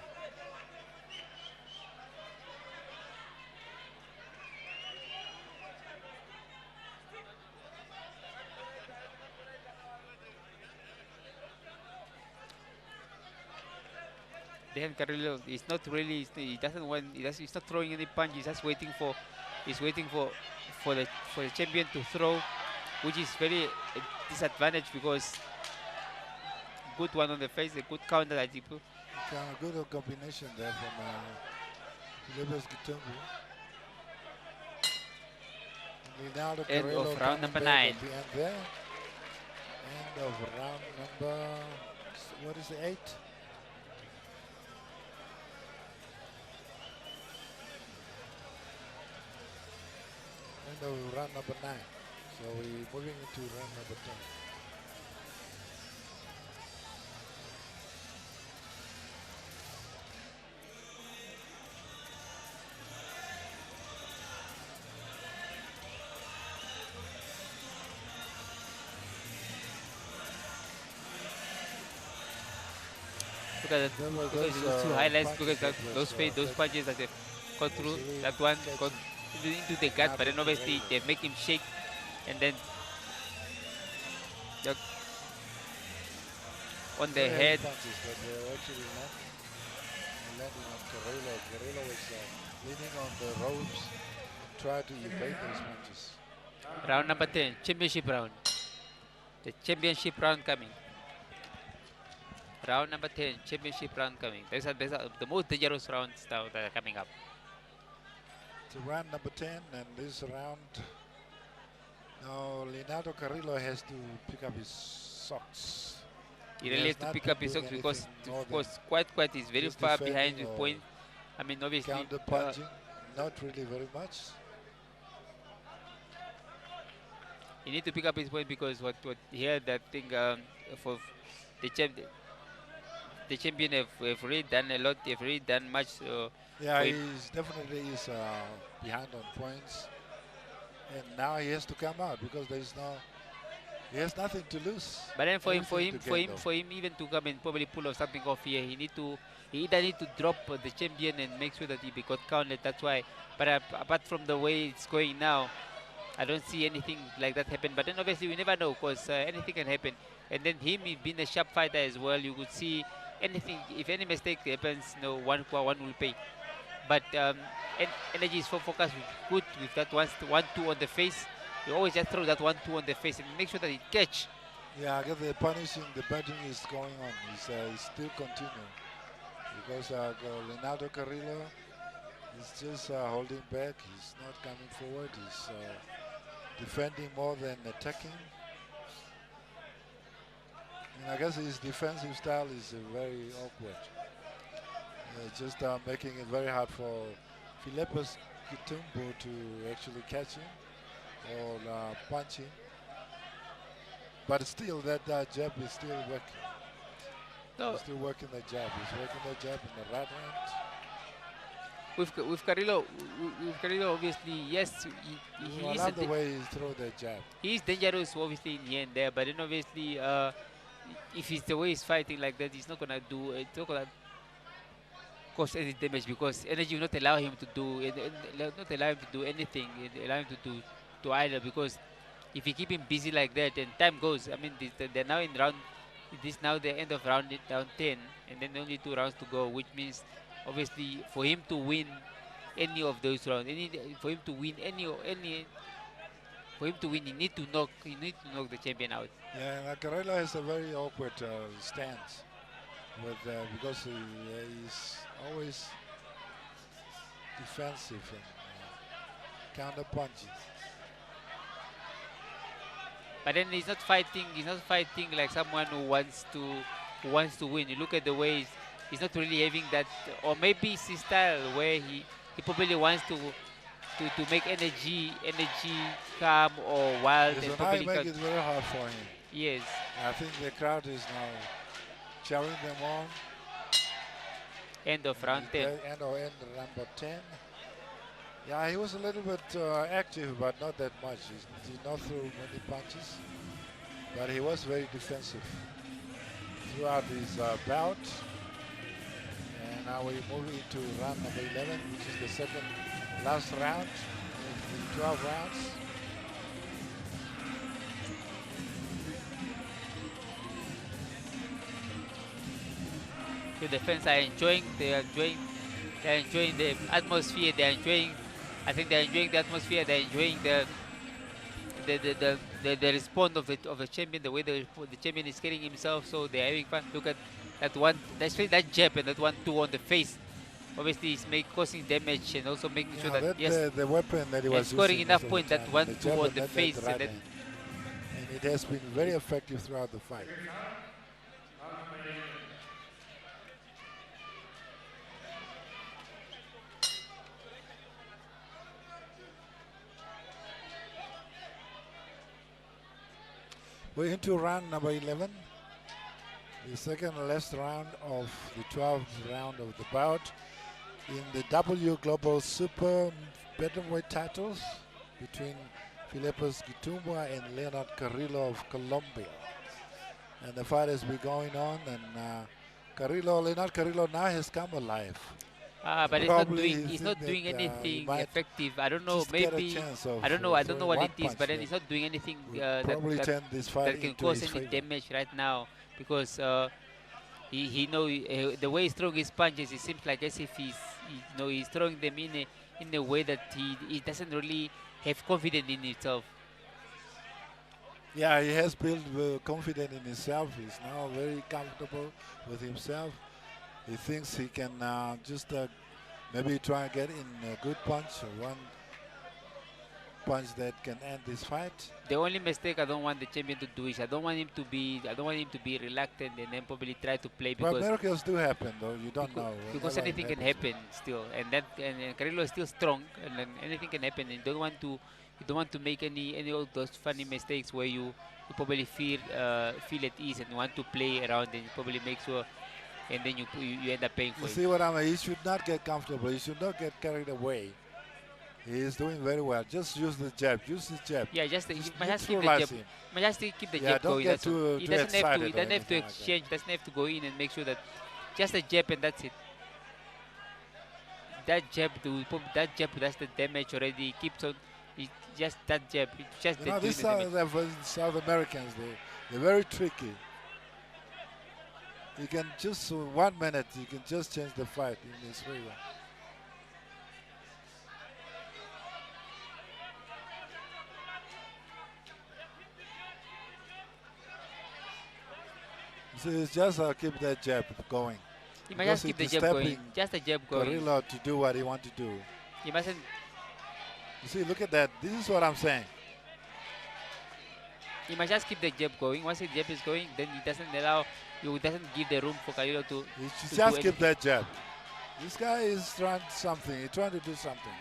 Dan Carrillo is not really, he doesn't want, he's not throwing any punch, he's just waiting for the champion to throw, which is very disadvantage because good one on the face, a good counter that he put. A good combination there from Philippus Gitumbu. End of round number 9. End of round number, what is it, 8? End of round number 9. So we're moving into round number 10. Look at that, those two highlights, because those punches that they got through, that one got into the gut, but then obviously they make him shake, and then on the head. Punches, but they're actually not landing on Carrillo. Carrillo was leaning on the ropes, try to evade those punches. Round number 10, championship round. The championship round coming. Round number 10, championship round coming. These are the most dangerous rounds now that are coming up. To round number 10, and this round, now Leonardo Carrillo has to pick up his socks. He really has to pick up his socks because, of course, quite is very far behind with point. I mean, obviously, counter punching, not really very much. You need to pick up his point because what here that thing for the champion have really done a lot. They've really done much. Yeah, he's definitely behind on points, and now he has to come out because he has nothing to lose. But then for him even to come and probably pull off something off here, he either need to drop the champion and make sure that he got counted. That's why. But apart from the way it's going now, I don't see anything like that happen. But then obviously we never know because anything can happen. And then him being a sharp fighter as well, you could see anything. If any mistake happens, one will pay. But energy is focused good with that 1-2 on the face. You always just throw that 1-2 on the face and make sure that it catch. Yeah, I guess the punishing, the batting is going on. It's still continuing because Leonardo Carrillo is just holding back. He's not coming forward. He's defending more than attacking. And I guess his defensive style is very awkward. Just making it very hard for Philippus Gitumbu to actually catch him or punch him. But still, that jab is still working. No. He's still working the jab. He's working the jab in the right hand. With Carrillo, obviously, yes, he I is love the way he throws the jab. He is dangerous, obviously, in the end there. But then obviously, if it's the way he's fighting like that, he's not gonna do. It's not gonna cause any damage because energy will not allow him to do. Not allow him to do anything. It allow him to idle because if you keep him busy like that and time goes, I mean, they're now in round. This now the end of round 10, and then only 2 rounds to go, which means obviously for him to win any of those rounds. For him to win for him to win, he need to knock the champion out. Yeah, and Carrera has a very awkward stance because he's always defensive and counter punches. But then he's not fighting. He's not fighting like someone who wants to win. You look at the way he's not really having that, or maybe it's his style where he probably wants to make energy calm or wild. Yes, And and probably I make it very hard for him. Yes. I think the crowd is now cheering them on. End of round 10. End number 10. Yeah, he was a little bit active, but not that much. He did not throw many punches, but he was very defensive throughout his bout. And now we move into round number 11, which is the second last round of the 12 rounds. The fans are enjoying. They're enjoying the atmosphere. I think they're enjoying the atmosphere. They're enjoying the response of the champion, the way the champion is carrying himself. So they're having fun. Look at that one, especially that jab and that 1-2 on the face. Obviously, it's causing damage and also making sure that yes, the weapon that he was scoring using enough points. That 1-2 on the that face, right and it has been very effective throughout the fight. We're into round number 11, the second last round of the 12th round of the bout in the W Global Super Bantamweight titles between Philippos Gitumba and Leonard Carrillo of Colombia. And the fight has been going on, and Leonard Carrillo now has come alive. But he's not doing anything effective. I don't know. Maybe I don't know. I don't know what it is. But then he's not doing anything that can cause any damage right now, because he know the way he's throwing his punches. It seems like as if he's throwing them in a way that he doesn't really have confidence in himself. Yeah, he has built confidence in himself. He's now very comfortable with himself. He thinks he can just maybe try and get in a good punch, or one punch that can end this fight. The only mistake I don't want the champion to do is I don't want him to be reluctant and then probably try to play, because but miracles do happen, though. You don't know. Because anything can happen still, and Carrillo is still strong, and then anything can happen. And you don't want to make any of those funny mistakes where you probably feel at ease and want to play around, and you probably make sure. And then you end up paying for it. You see what I mean? He should not get comfortable. He should not get carried away. He is doing very well. Just use the jab. Use the jab. Yeah, just keep the jab. Just keep the jab going. He doesn't have to exchange. Doesn't have to go in and make sure that just a jab and that's it. That jab does the damage already. Keeps on. Just that jab. Just these South Americans. They're very tricky. You can just 1 minute, you can just change the fight in his favor. So it's just keep that jab going. You must just keep the jab going. Just the jab going. Carrillo to do what he wants to do. You mustn't. You see, look at that. This is what I'm saying. You must just keep the jab going. Once the jab is going, then he doesn't give the room for Carrillo to. You should just keep that jab. This guy is trying something. He's trying to do something.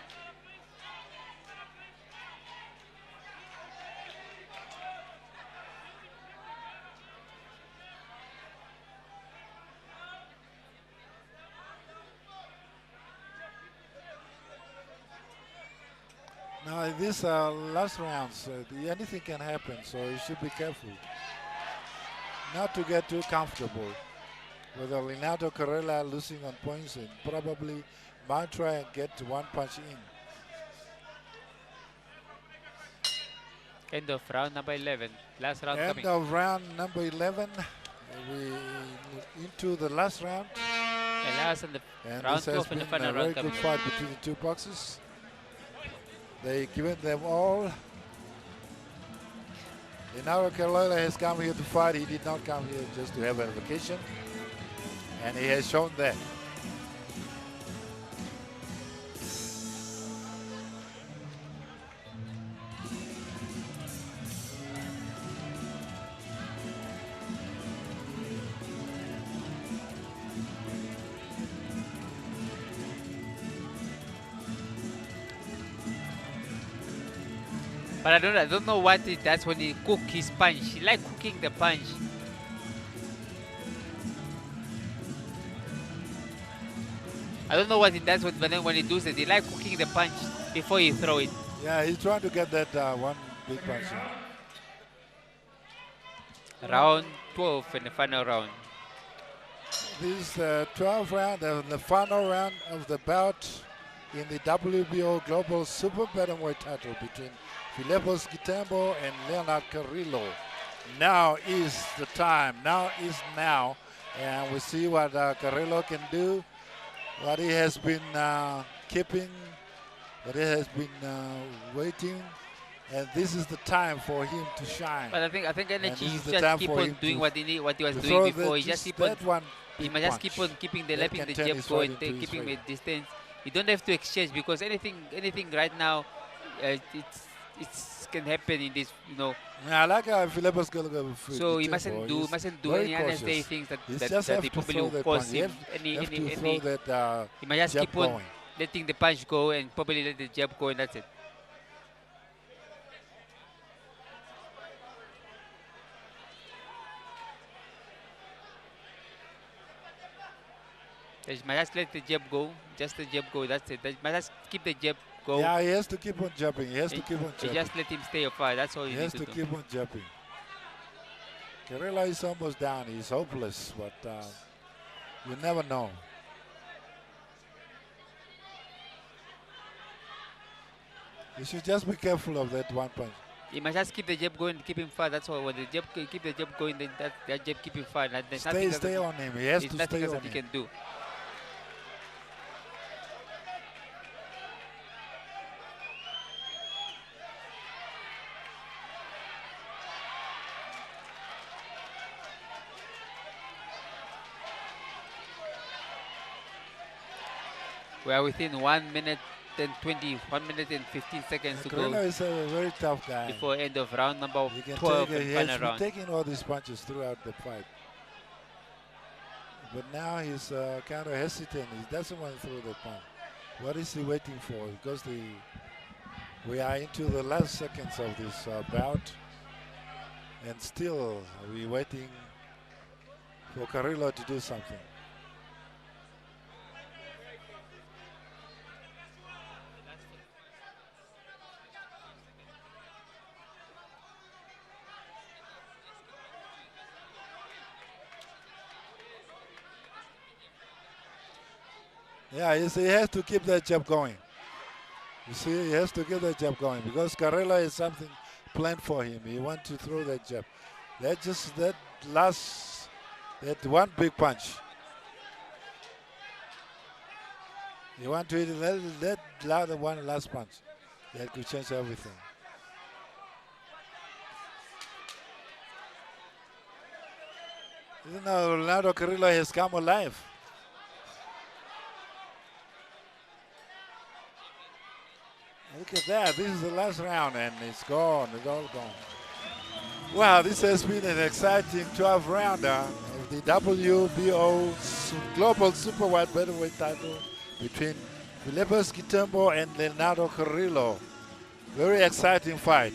Now, in these last rounds, anything can happen, so you should be careful not to get too comfortable. With Leonardo Carrera losing on points, and probably might try and get one punch in. End of round number 11. Last round coming. End of round number 11. We into the last round. last in the And round this 12 has in the been final a very round good coming fight between the two boxers. They given them all. Leonardo Carolina has come here to fight. He did not come here just to have a vacation. And he has shown that. But I don't know what it does when he cook his punch. He like cooking the punch. I don't know what it does when he does it. He like cooking the punch before he throw it. Yeah, he's trying to get that one big punch. Round 12 in the final round. This 12th round and the final round of the bout in the WBO Global Super Bantamweight title between Philippos Gitembo and Leonard Carrillo. Now is the time. Now is now. And we see what Carrillo can do. What he has been keeping. What he has been waiting. And this is the time for him to shine. But I think energy is is the just time keep for on him doing to- what he was to doing throw before. that- He just just keep on. that one He big must just punch keep on keeping the that lapping can the turn jab his going, fight into his keeping favor. the distance. You don't have to exchange because anything right now, it's can happen in this, you know. Yeah, I like how Philippos going to go with So he Gitembo. mustn't do Very any unnecessary cautious. things that He that, just that have they to probably throw will that cause punch. He him have to throw that he might just jab keep on going. letting the punch go and probably let the jab go and that's it. They might just let the jab go, just the jab go, that's it. They might just keep the jab go. Yeah, he has to keep on jumping. He has to keep on You jumping. just let him stay apart, that's all He you has need to to do. keep on jumping. Carrillo is almost down. He's hopeless, but you never know. You should just be careful of that one punch. You must just keep the jab going, keep him far. That's all. When the jab keep the jab going, then that jab keep him far. There's nothing Stay else on him. He has there's to nothing stay else on that he him. can do. We are within 1 minute and 1 minute and 15 seconds to Carrillo go is a very tough guy. before end of round number He can 12 take, and he final has been round. taking all these punches throughout the fight. But now he's kind of hesitant. He doesn't want to throw the punch. What is he waiting for? Because we are into the last seconds of this bout. And still we're waiting for Carrillo to do something. Yeah, you see, he has to keep that jab going. You see, he has to keep that jab going because Carrillo is something planned for him. He wants to throw that jab. That one big punch. You want to hit that one last punch. That could change everything. You know, Leonardo Carrillo has come alive. Look at that. This is the last round, and it's gone. It's all gone. Wow, this has been an exciting 12-rounder of the WBO Global Super Wide Bantamweight title between Philippos Gitembo and Leonardo Carrillo. Very exciting fight.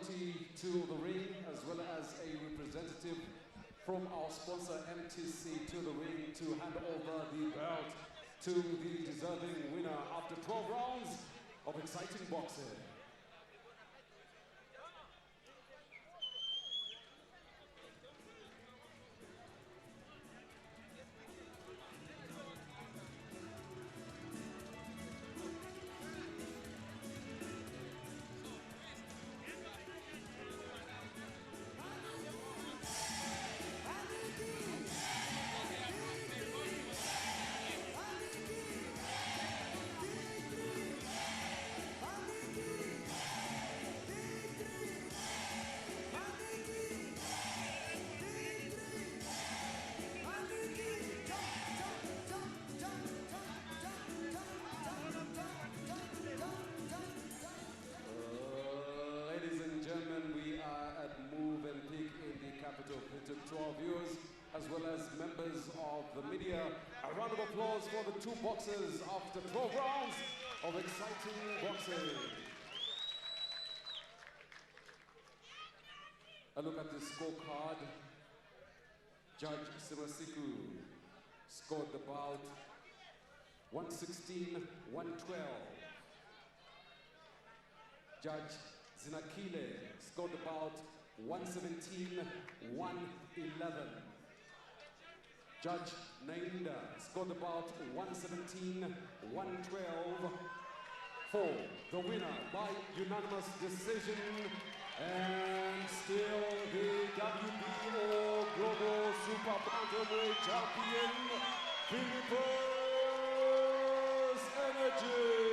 royalty to the ring, as well as a representative from our sponsor MTC to the ring to hand over the belt to the deserving winner after 12 rounds of exciting boxing. To our viewers, as well as members of the media, a round of applause for the two boxers after 12 rounds of exciting boxing. A look at the scorecard. Judge Sirasiku scored the bout 116-112. Judge Zinakile scored the bout 117-111. Judge Nainda scored the bout 117-112 for the winner by unanimous decision, and still the WBO Global Super Bantamweight Champion, Philippus Energy.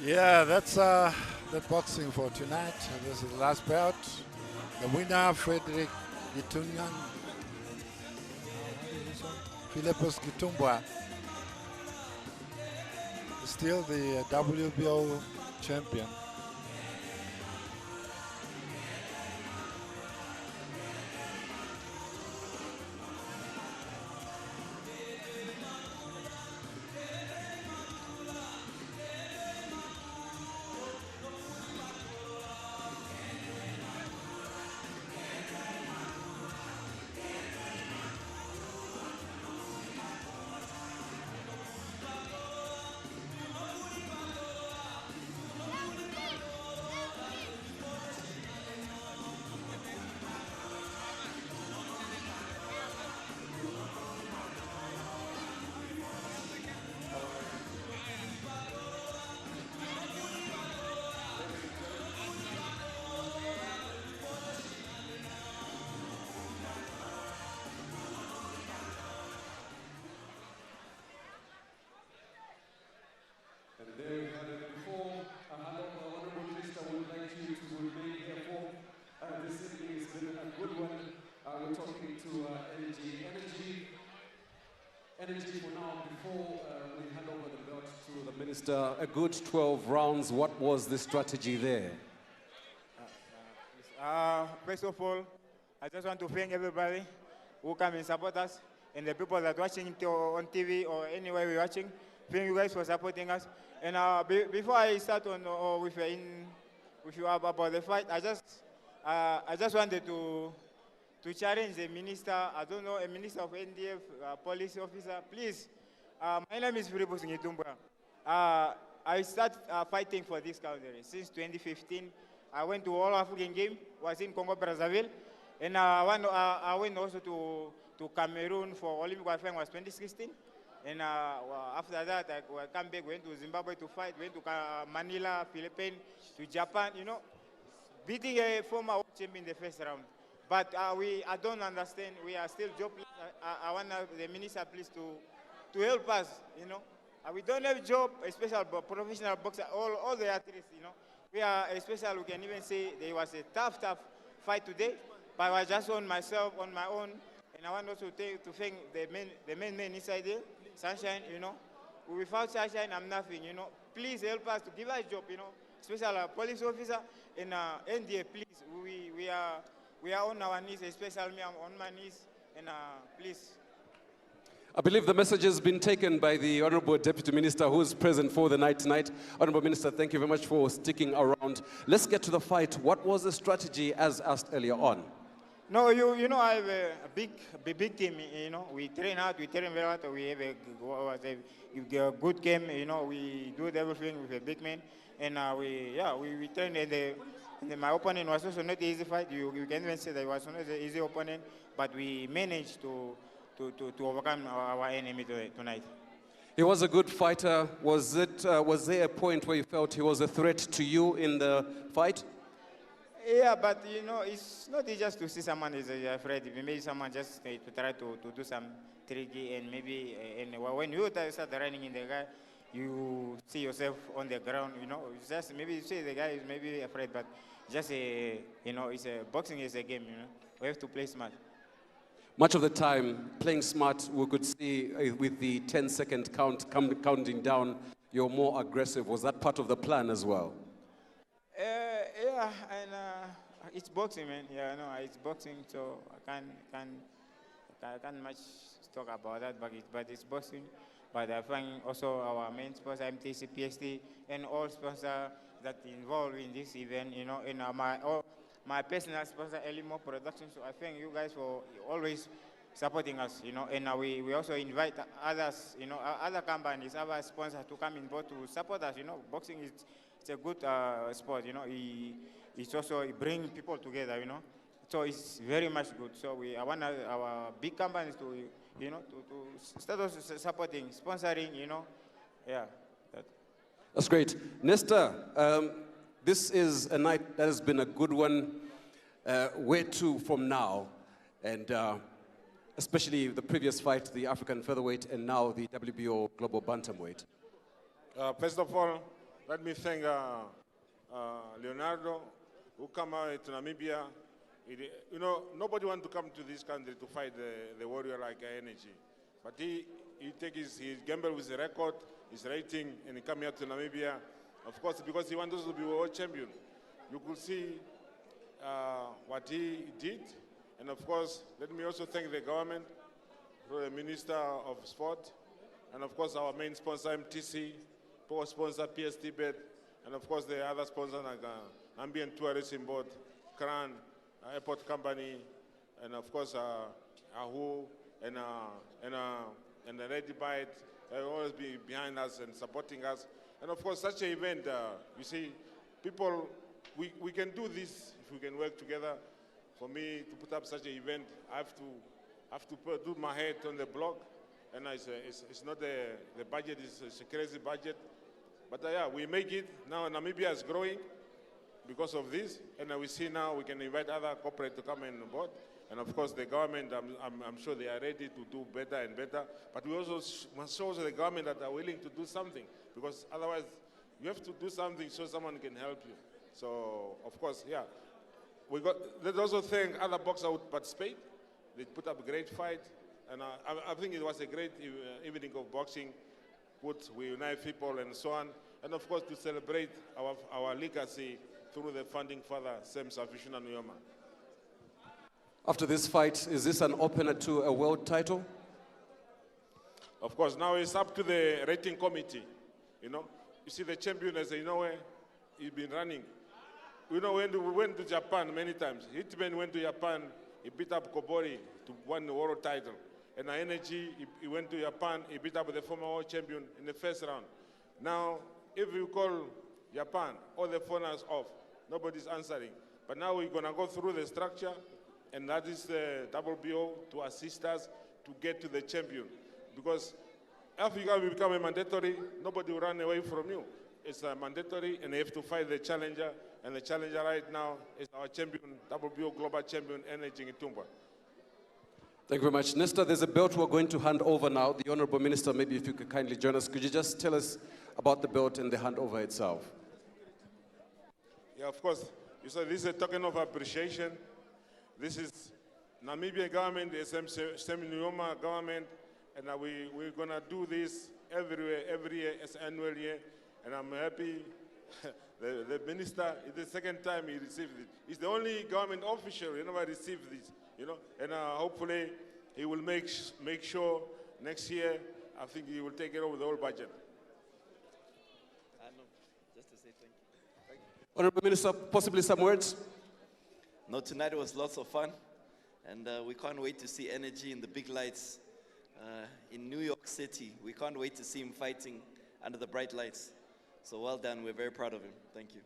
Yeah, that's the boxing for tonight. This is the last bout. The winner, Frederick Gitunyan, Philippus Gitumbwa, still the WBO champion. Energy for now, before we hand over the belt to the minister, a good 12 rounds. What was the strategy there? First of all, I just want to thank everybody who come and support us, and the people that are watching on TV or anywhere we're watching. Thank you guys for supporting us. And before I start on with you about the fight, I just wanted to challenge the minister. I don't know, a minister of NDF, police officer. Please, my name is Philippus Ngitumbwa. I started fighting for this country since 2015. I went to all African game, was in Congo Brazzaville, and I went also to Cameroon for Olympic qualifying was 2016. And after that, I come back, went to Zimbabwe to fight, went to Manila, Philippines, to Japan, you know, beating a former world champion in the first round. But I don't understand, we are still jobless. I want the minister please to help us, you know. We don't have job, especially professional boxer, all the athletes, you know. We are, especially, we can even say there was a tough fight today, but I was just on myself, on my own, and I want also to thank the main man inside there, Sunshine, you know. Without Sunshine, I'm nothing, you know. Please help us to give us a job, you know, especially a police officer and NDA, please. we are on our knees, especially me, I'm on my knees, and please. I believe the message has been taken by the Honorable Deputy Minister who is present for the night tonight. Honorable Minister, thank you very much for sticking around. Let's get to the fight. What was the strategy as asked earlier on? No, you know, I have a big team, you know. We train hard, we train very hard, we have a good game, you know. We do everything with a big man. And we train, and my opponent was also not an easy fight. You can even say that it was not an easy opponent, but we managed to overcome our enemy tonight. He was a good fighter. Was there a point where you felt he was a threat to you in the fight? Yeah, but you know, it's not just to see someone is afraid. Maybe someone just to try to do some tricky, and maybe when you start running in the guy, you see yourself on the ground. You know, it's just maybe you see the guy is maybe afraid, but just you know, boxing is a game. You know, we have to play smart. Much of the time, playing smart, we could see with the 10-second count counting down, you're more aggressive. Was that part of the plan as well? Yeah, and it's boxing, man. Yeah, no, it's boxing, so I can't much talk about that, but it's boxing. But I find also our main sponsor, MTC, PST, and all sponsors that involved in this event, you know, and my personal sponsor, Elimo Production. So I thank you guys for always supporting us, you know, and we also invite others, you know, other companies, other sponsors to come in board to support us, you know. Boxing it's a good sport, you know. It's also bring people together, you know. So it's very much good. So I want our big companies to, you know, to start also supporting, sponsoring, you know. Yeah. That's great. Nestor, this is a night that has been a good one. Where to from now? And especially the previous fight, the African featherweight, and now the WBO global bantamweight. First of all, let me thank Leonardo, who came out to Namibia. You know, nobody wants to come to this country to fight the warrior like Energy. But he he gambled with the record, his rating, and he came here to Namibia. Of course, because he wants us to be world champion. You could see what he did. And of course, let me also thank the government, the Minister of Sport, and of course our main sponsor, MTC, co-sponsor, PST Bet, and of course the other sponsors like Ambient Tourism Board, Crown, Airport Company, and of course Ahu, and the Ready Bite. They will always be behind us and supporting us. And of course, such an event, you see, people, we can do this if we can work together. For me to put up such an event, I have to do my head on the block, and it's not the budget is a crazy budget, but yeah, we make it. Now Namibia is growing because of this, and we see now we can invite other corporate to come on board. And of course, the government, I'm sure they are ready to do better and better. But we also must show the government that are willing to do something, because otherwise you have to do something so someone can help you. So, of course, yeah. Let's also thank other boxers who participate. They put up a great fight. And I think it was a great evening of boxing. We unite people and so on. And of course, to celebrate our legacy through the founding father, Sam Safishuna Nujoma. After this fight, is this an opener to a world title? Of course, now it's up to the rating committee. You know, you see the champion, as you know, he's been running. You know, when we went to Japan many times, Hitman went to Japan, he beat up Kobori to win the world title. And Energy, he went to Japan, he beat up the former world champion in the first round. Now, if you call Japan, all the phone is off, nobody's answering. But now we're gonna go through the structure, and that is the WBO to assist us to get to the champion. Because Africa will become a mandatory, nobody will run away from you. It's a mandatory, and you have to fight the challenger. And the challenger right now is our champion, WBO global champion, Energy Ngitumba. Thank you very much. Nestor, there's a belt we're going to hand over now. The Honorable Minister, maybe if you could kindly join us. Could you just tell us about the belt and the handover itself? Yeah, of course. You said this is a token of appreciation. This is Namibian government, the Sam Nujoma government, and we're going to do this everywhere, every year, as annual year. And I'm happy the minister, it's the second time he received it. He's the only government official who never received this, you know. And hopefully he will make sure next year, I think he will take care of the whole budget. Just to say thank you. Honorable Minister, possibly some words? No, tonight was lots of fun, and we can't wait to see energy in the big lights in New York City. We can't wait to see him fighting under the bright lights. So well done. We're very proud of him. Thank you.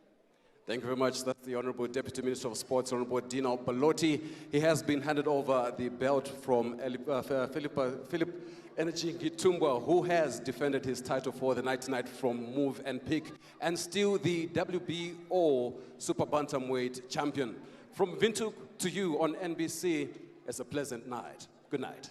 Thank you very much. That's the Honorable Deputy Minister of Sports, Honorable Dino Balotti. He has been handed over the belt from Philip Energy Gitumbwa, who has defended his title for the night tonight from Move and Pick, and still the WBO Super Bantamweight champion. From Windhoek to you on NBC, it's a pleasant night. Good night.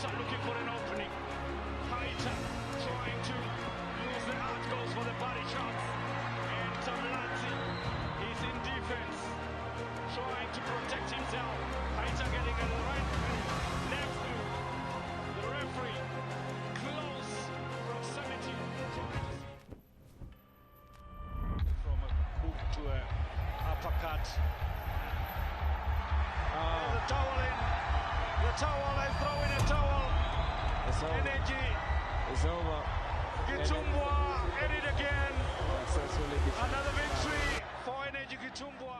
Looking for an opening. Haita trying to use the hard goals for the body shots. And Tamlanti is in defense, trying to protect himself. Haita getting a right left to the referee. Close proximity. From a hook to a uppercut. The towel in. The towel, I throw in a towel. It's over. Energy. It's over. Gitumbwa, edit again. Another victory for Energy Gitumbwa.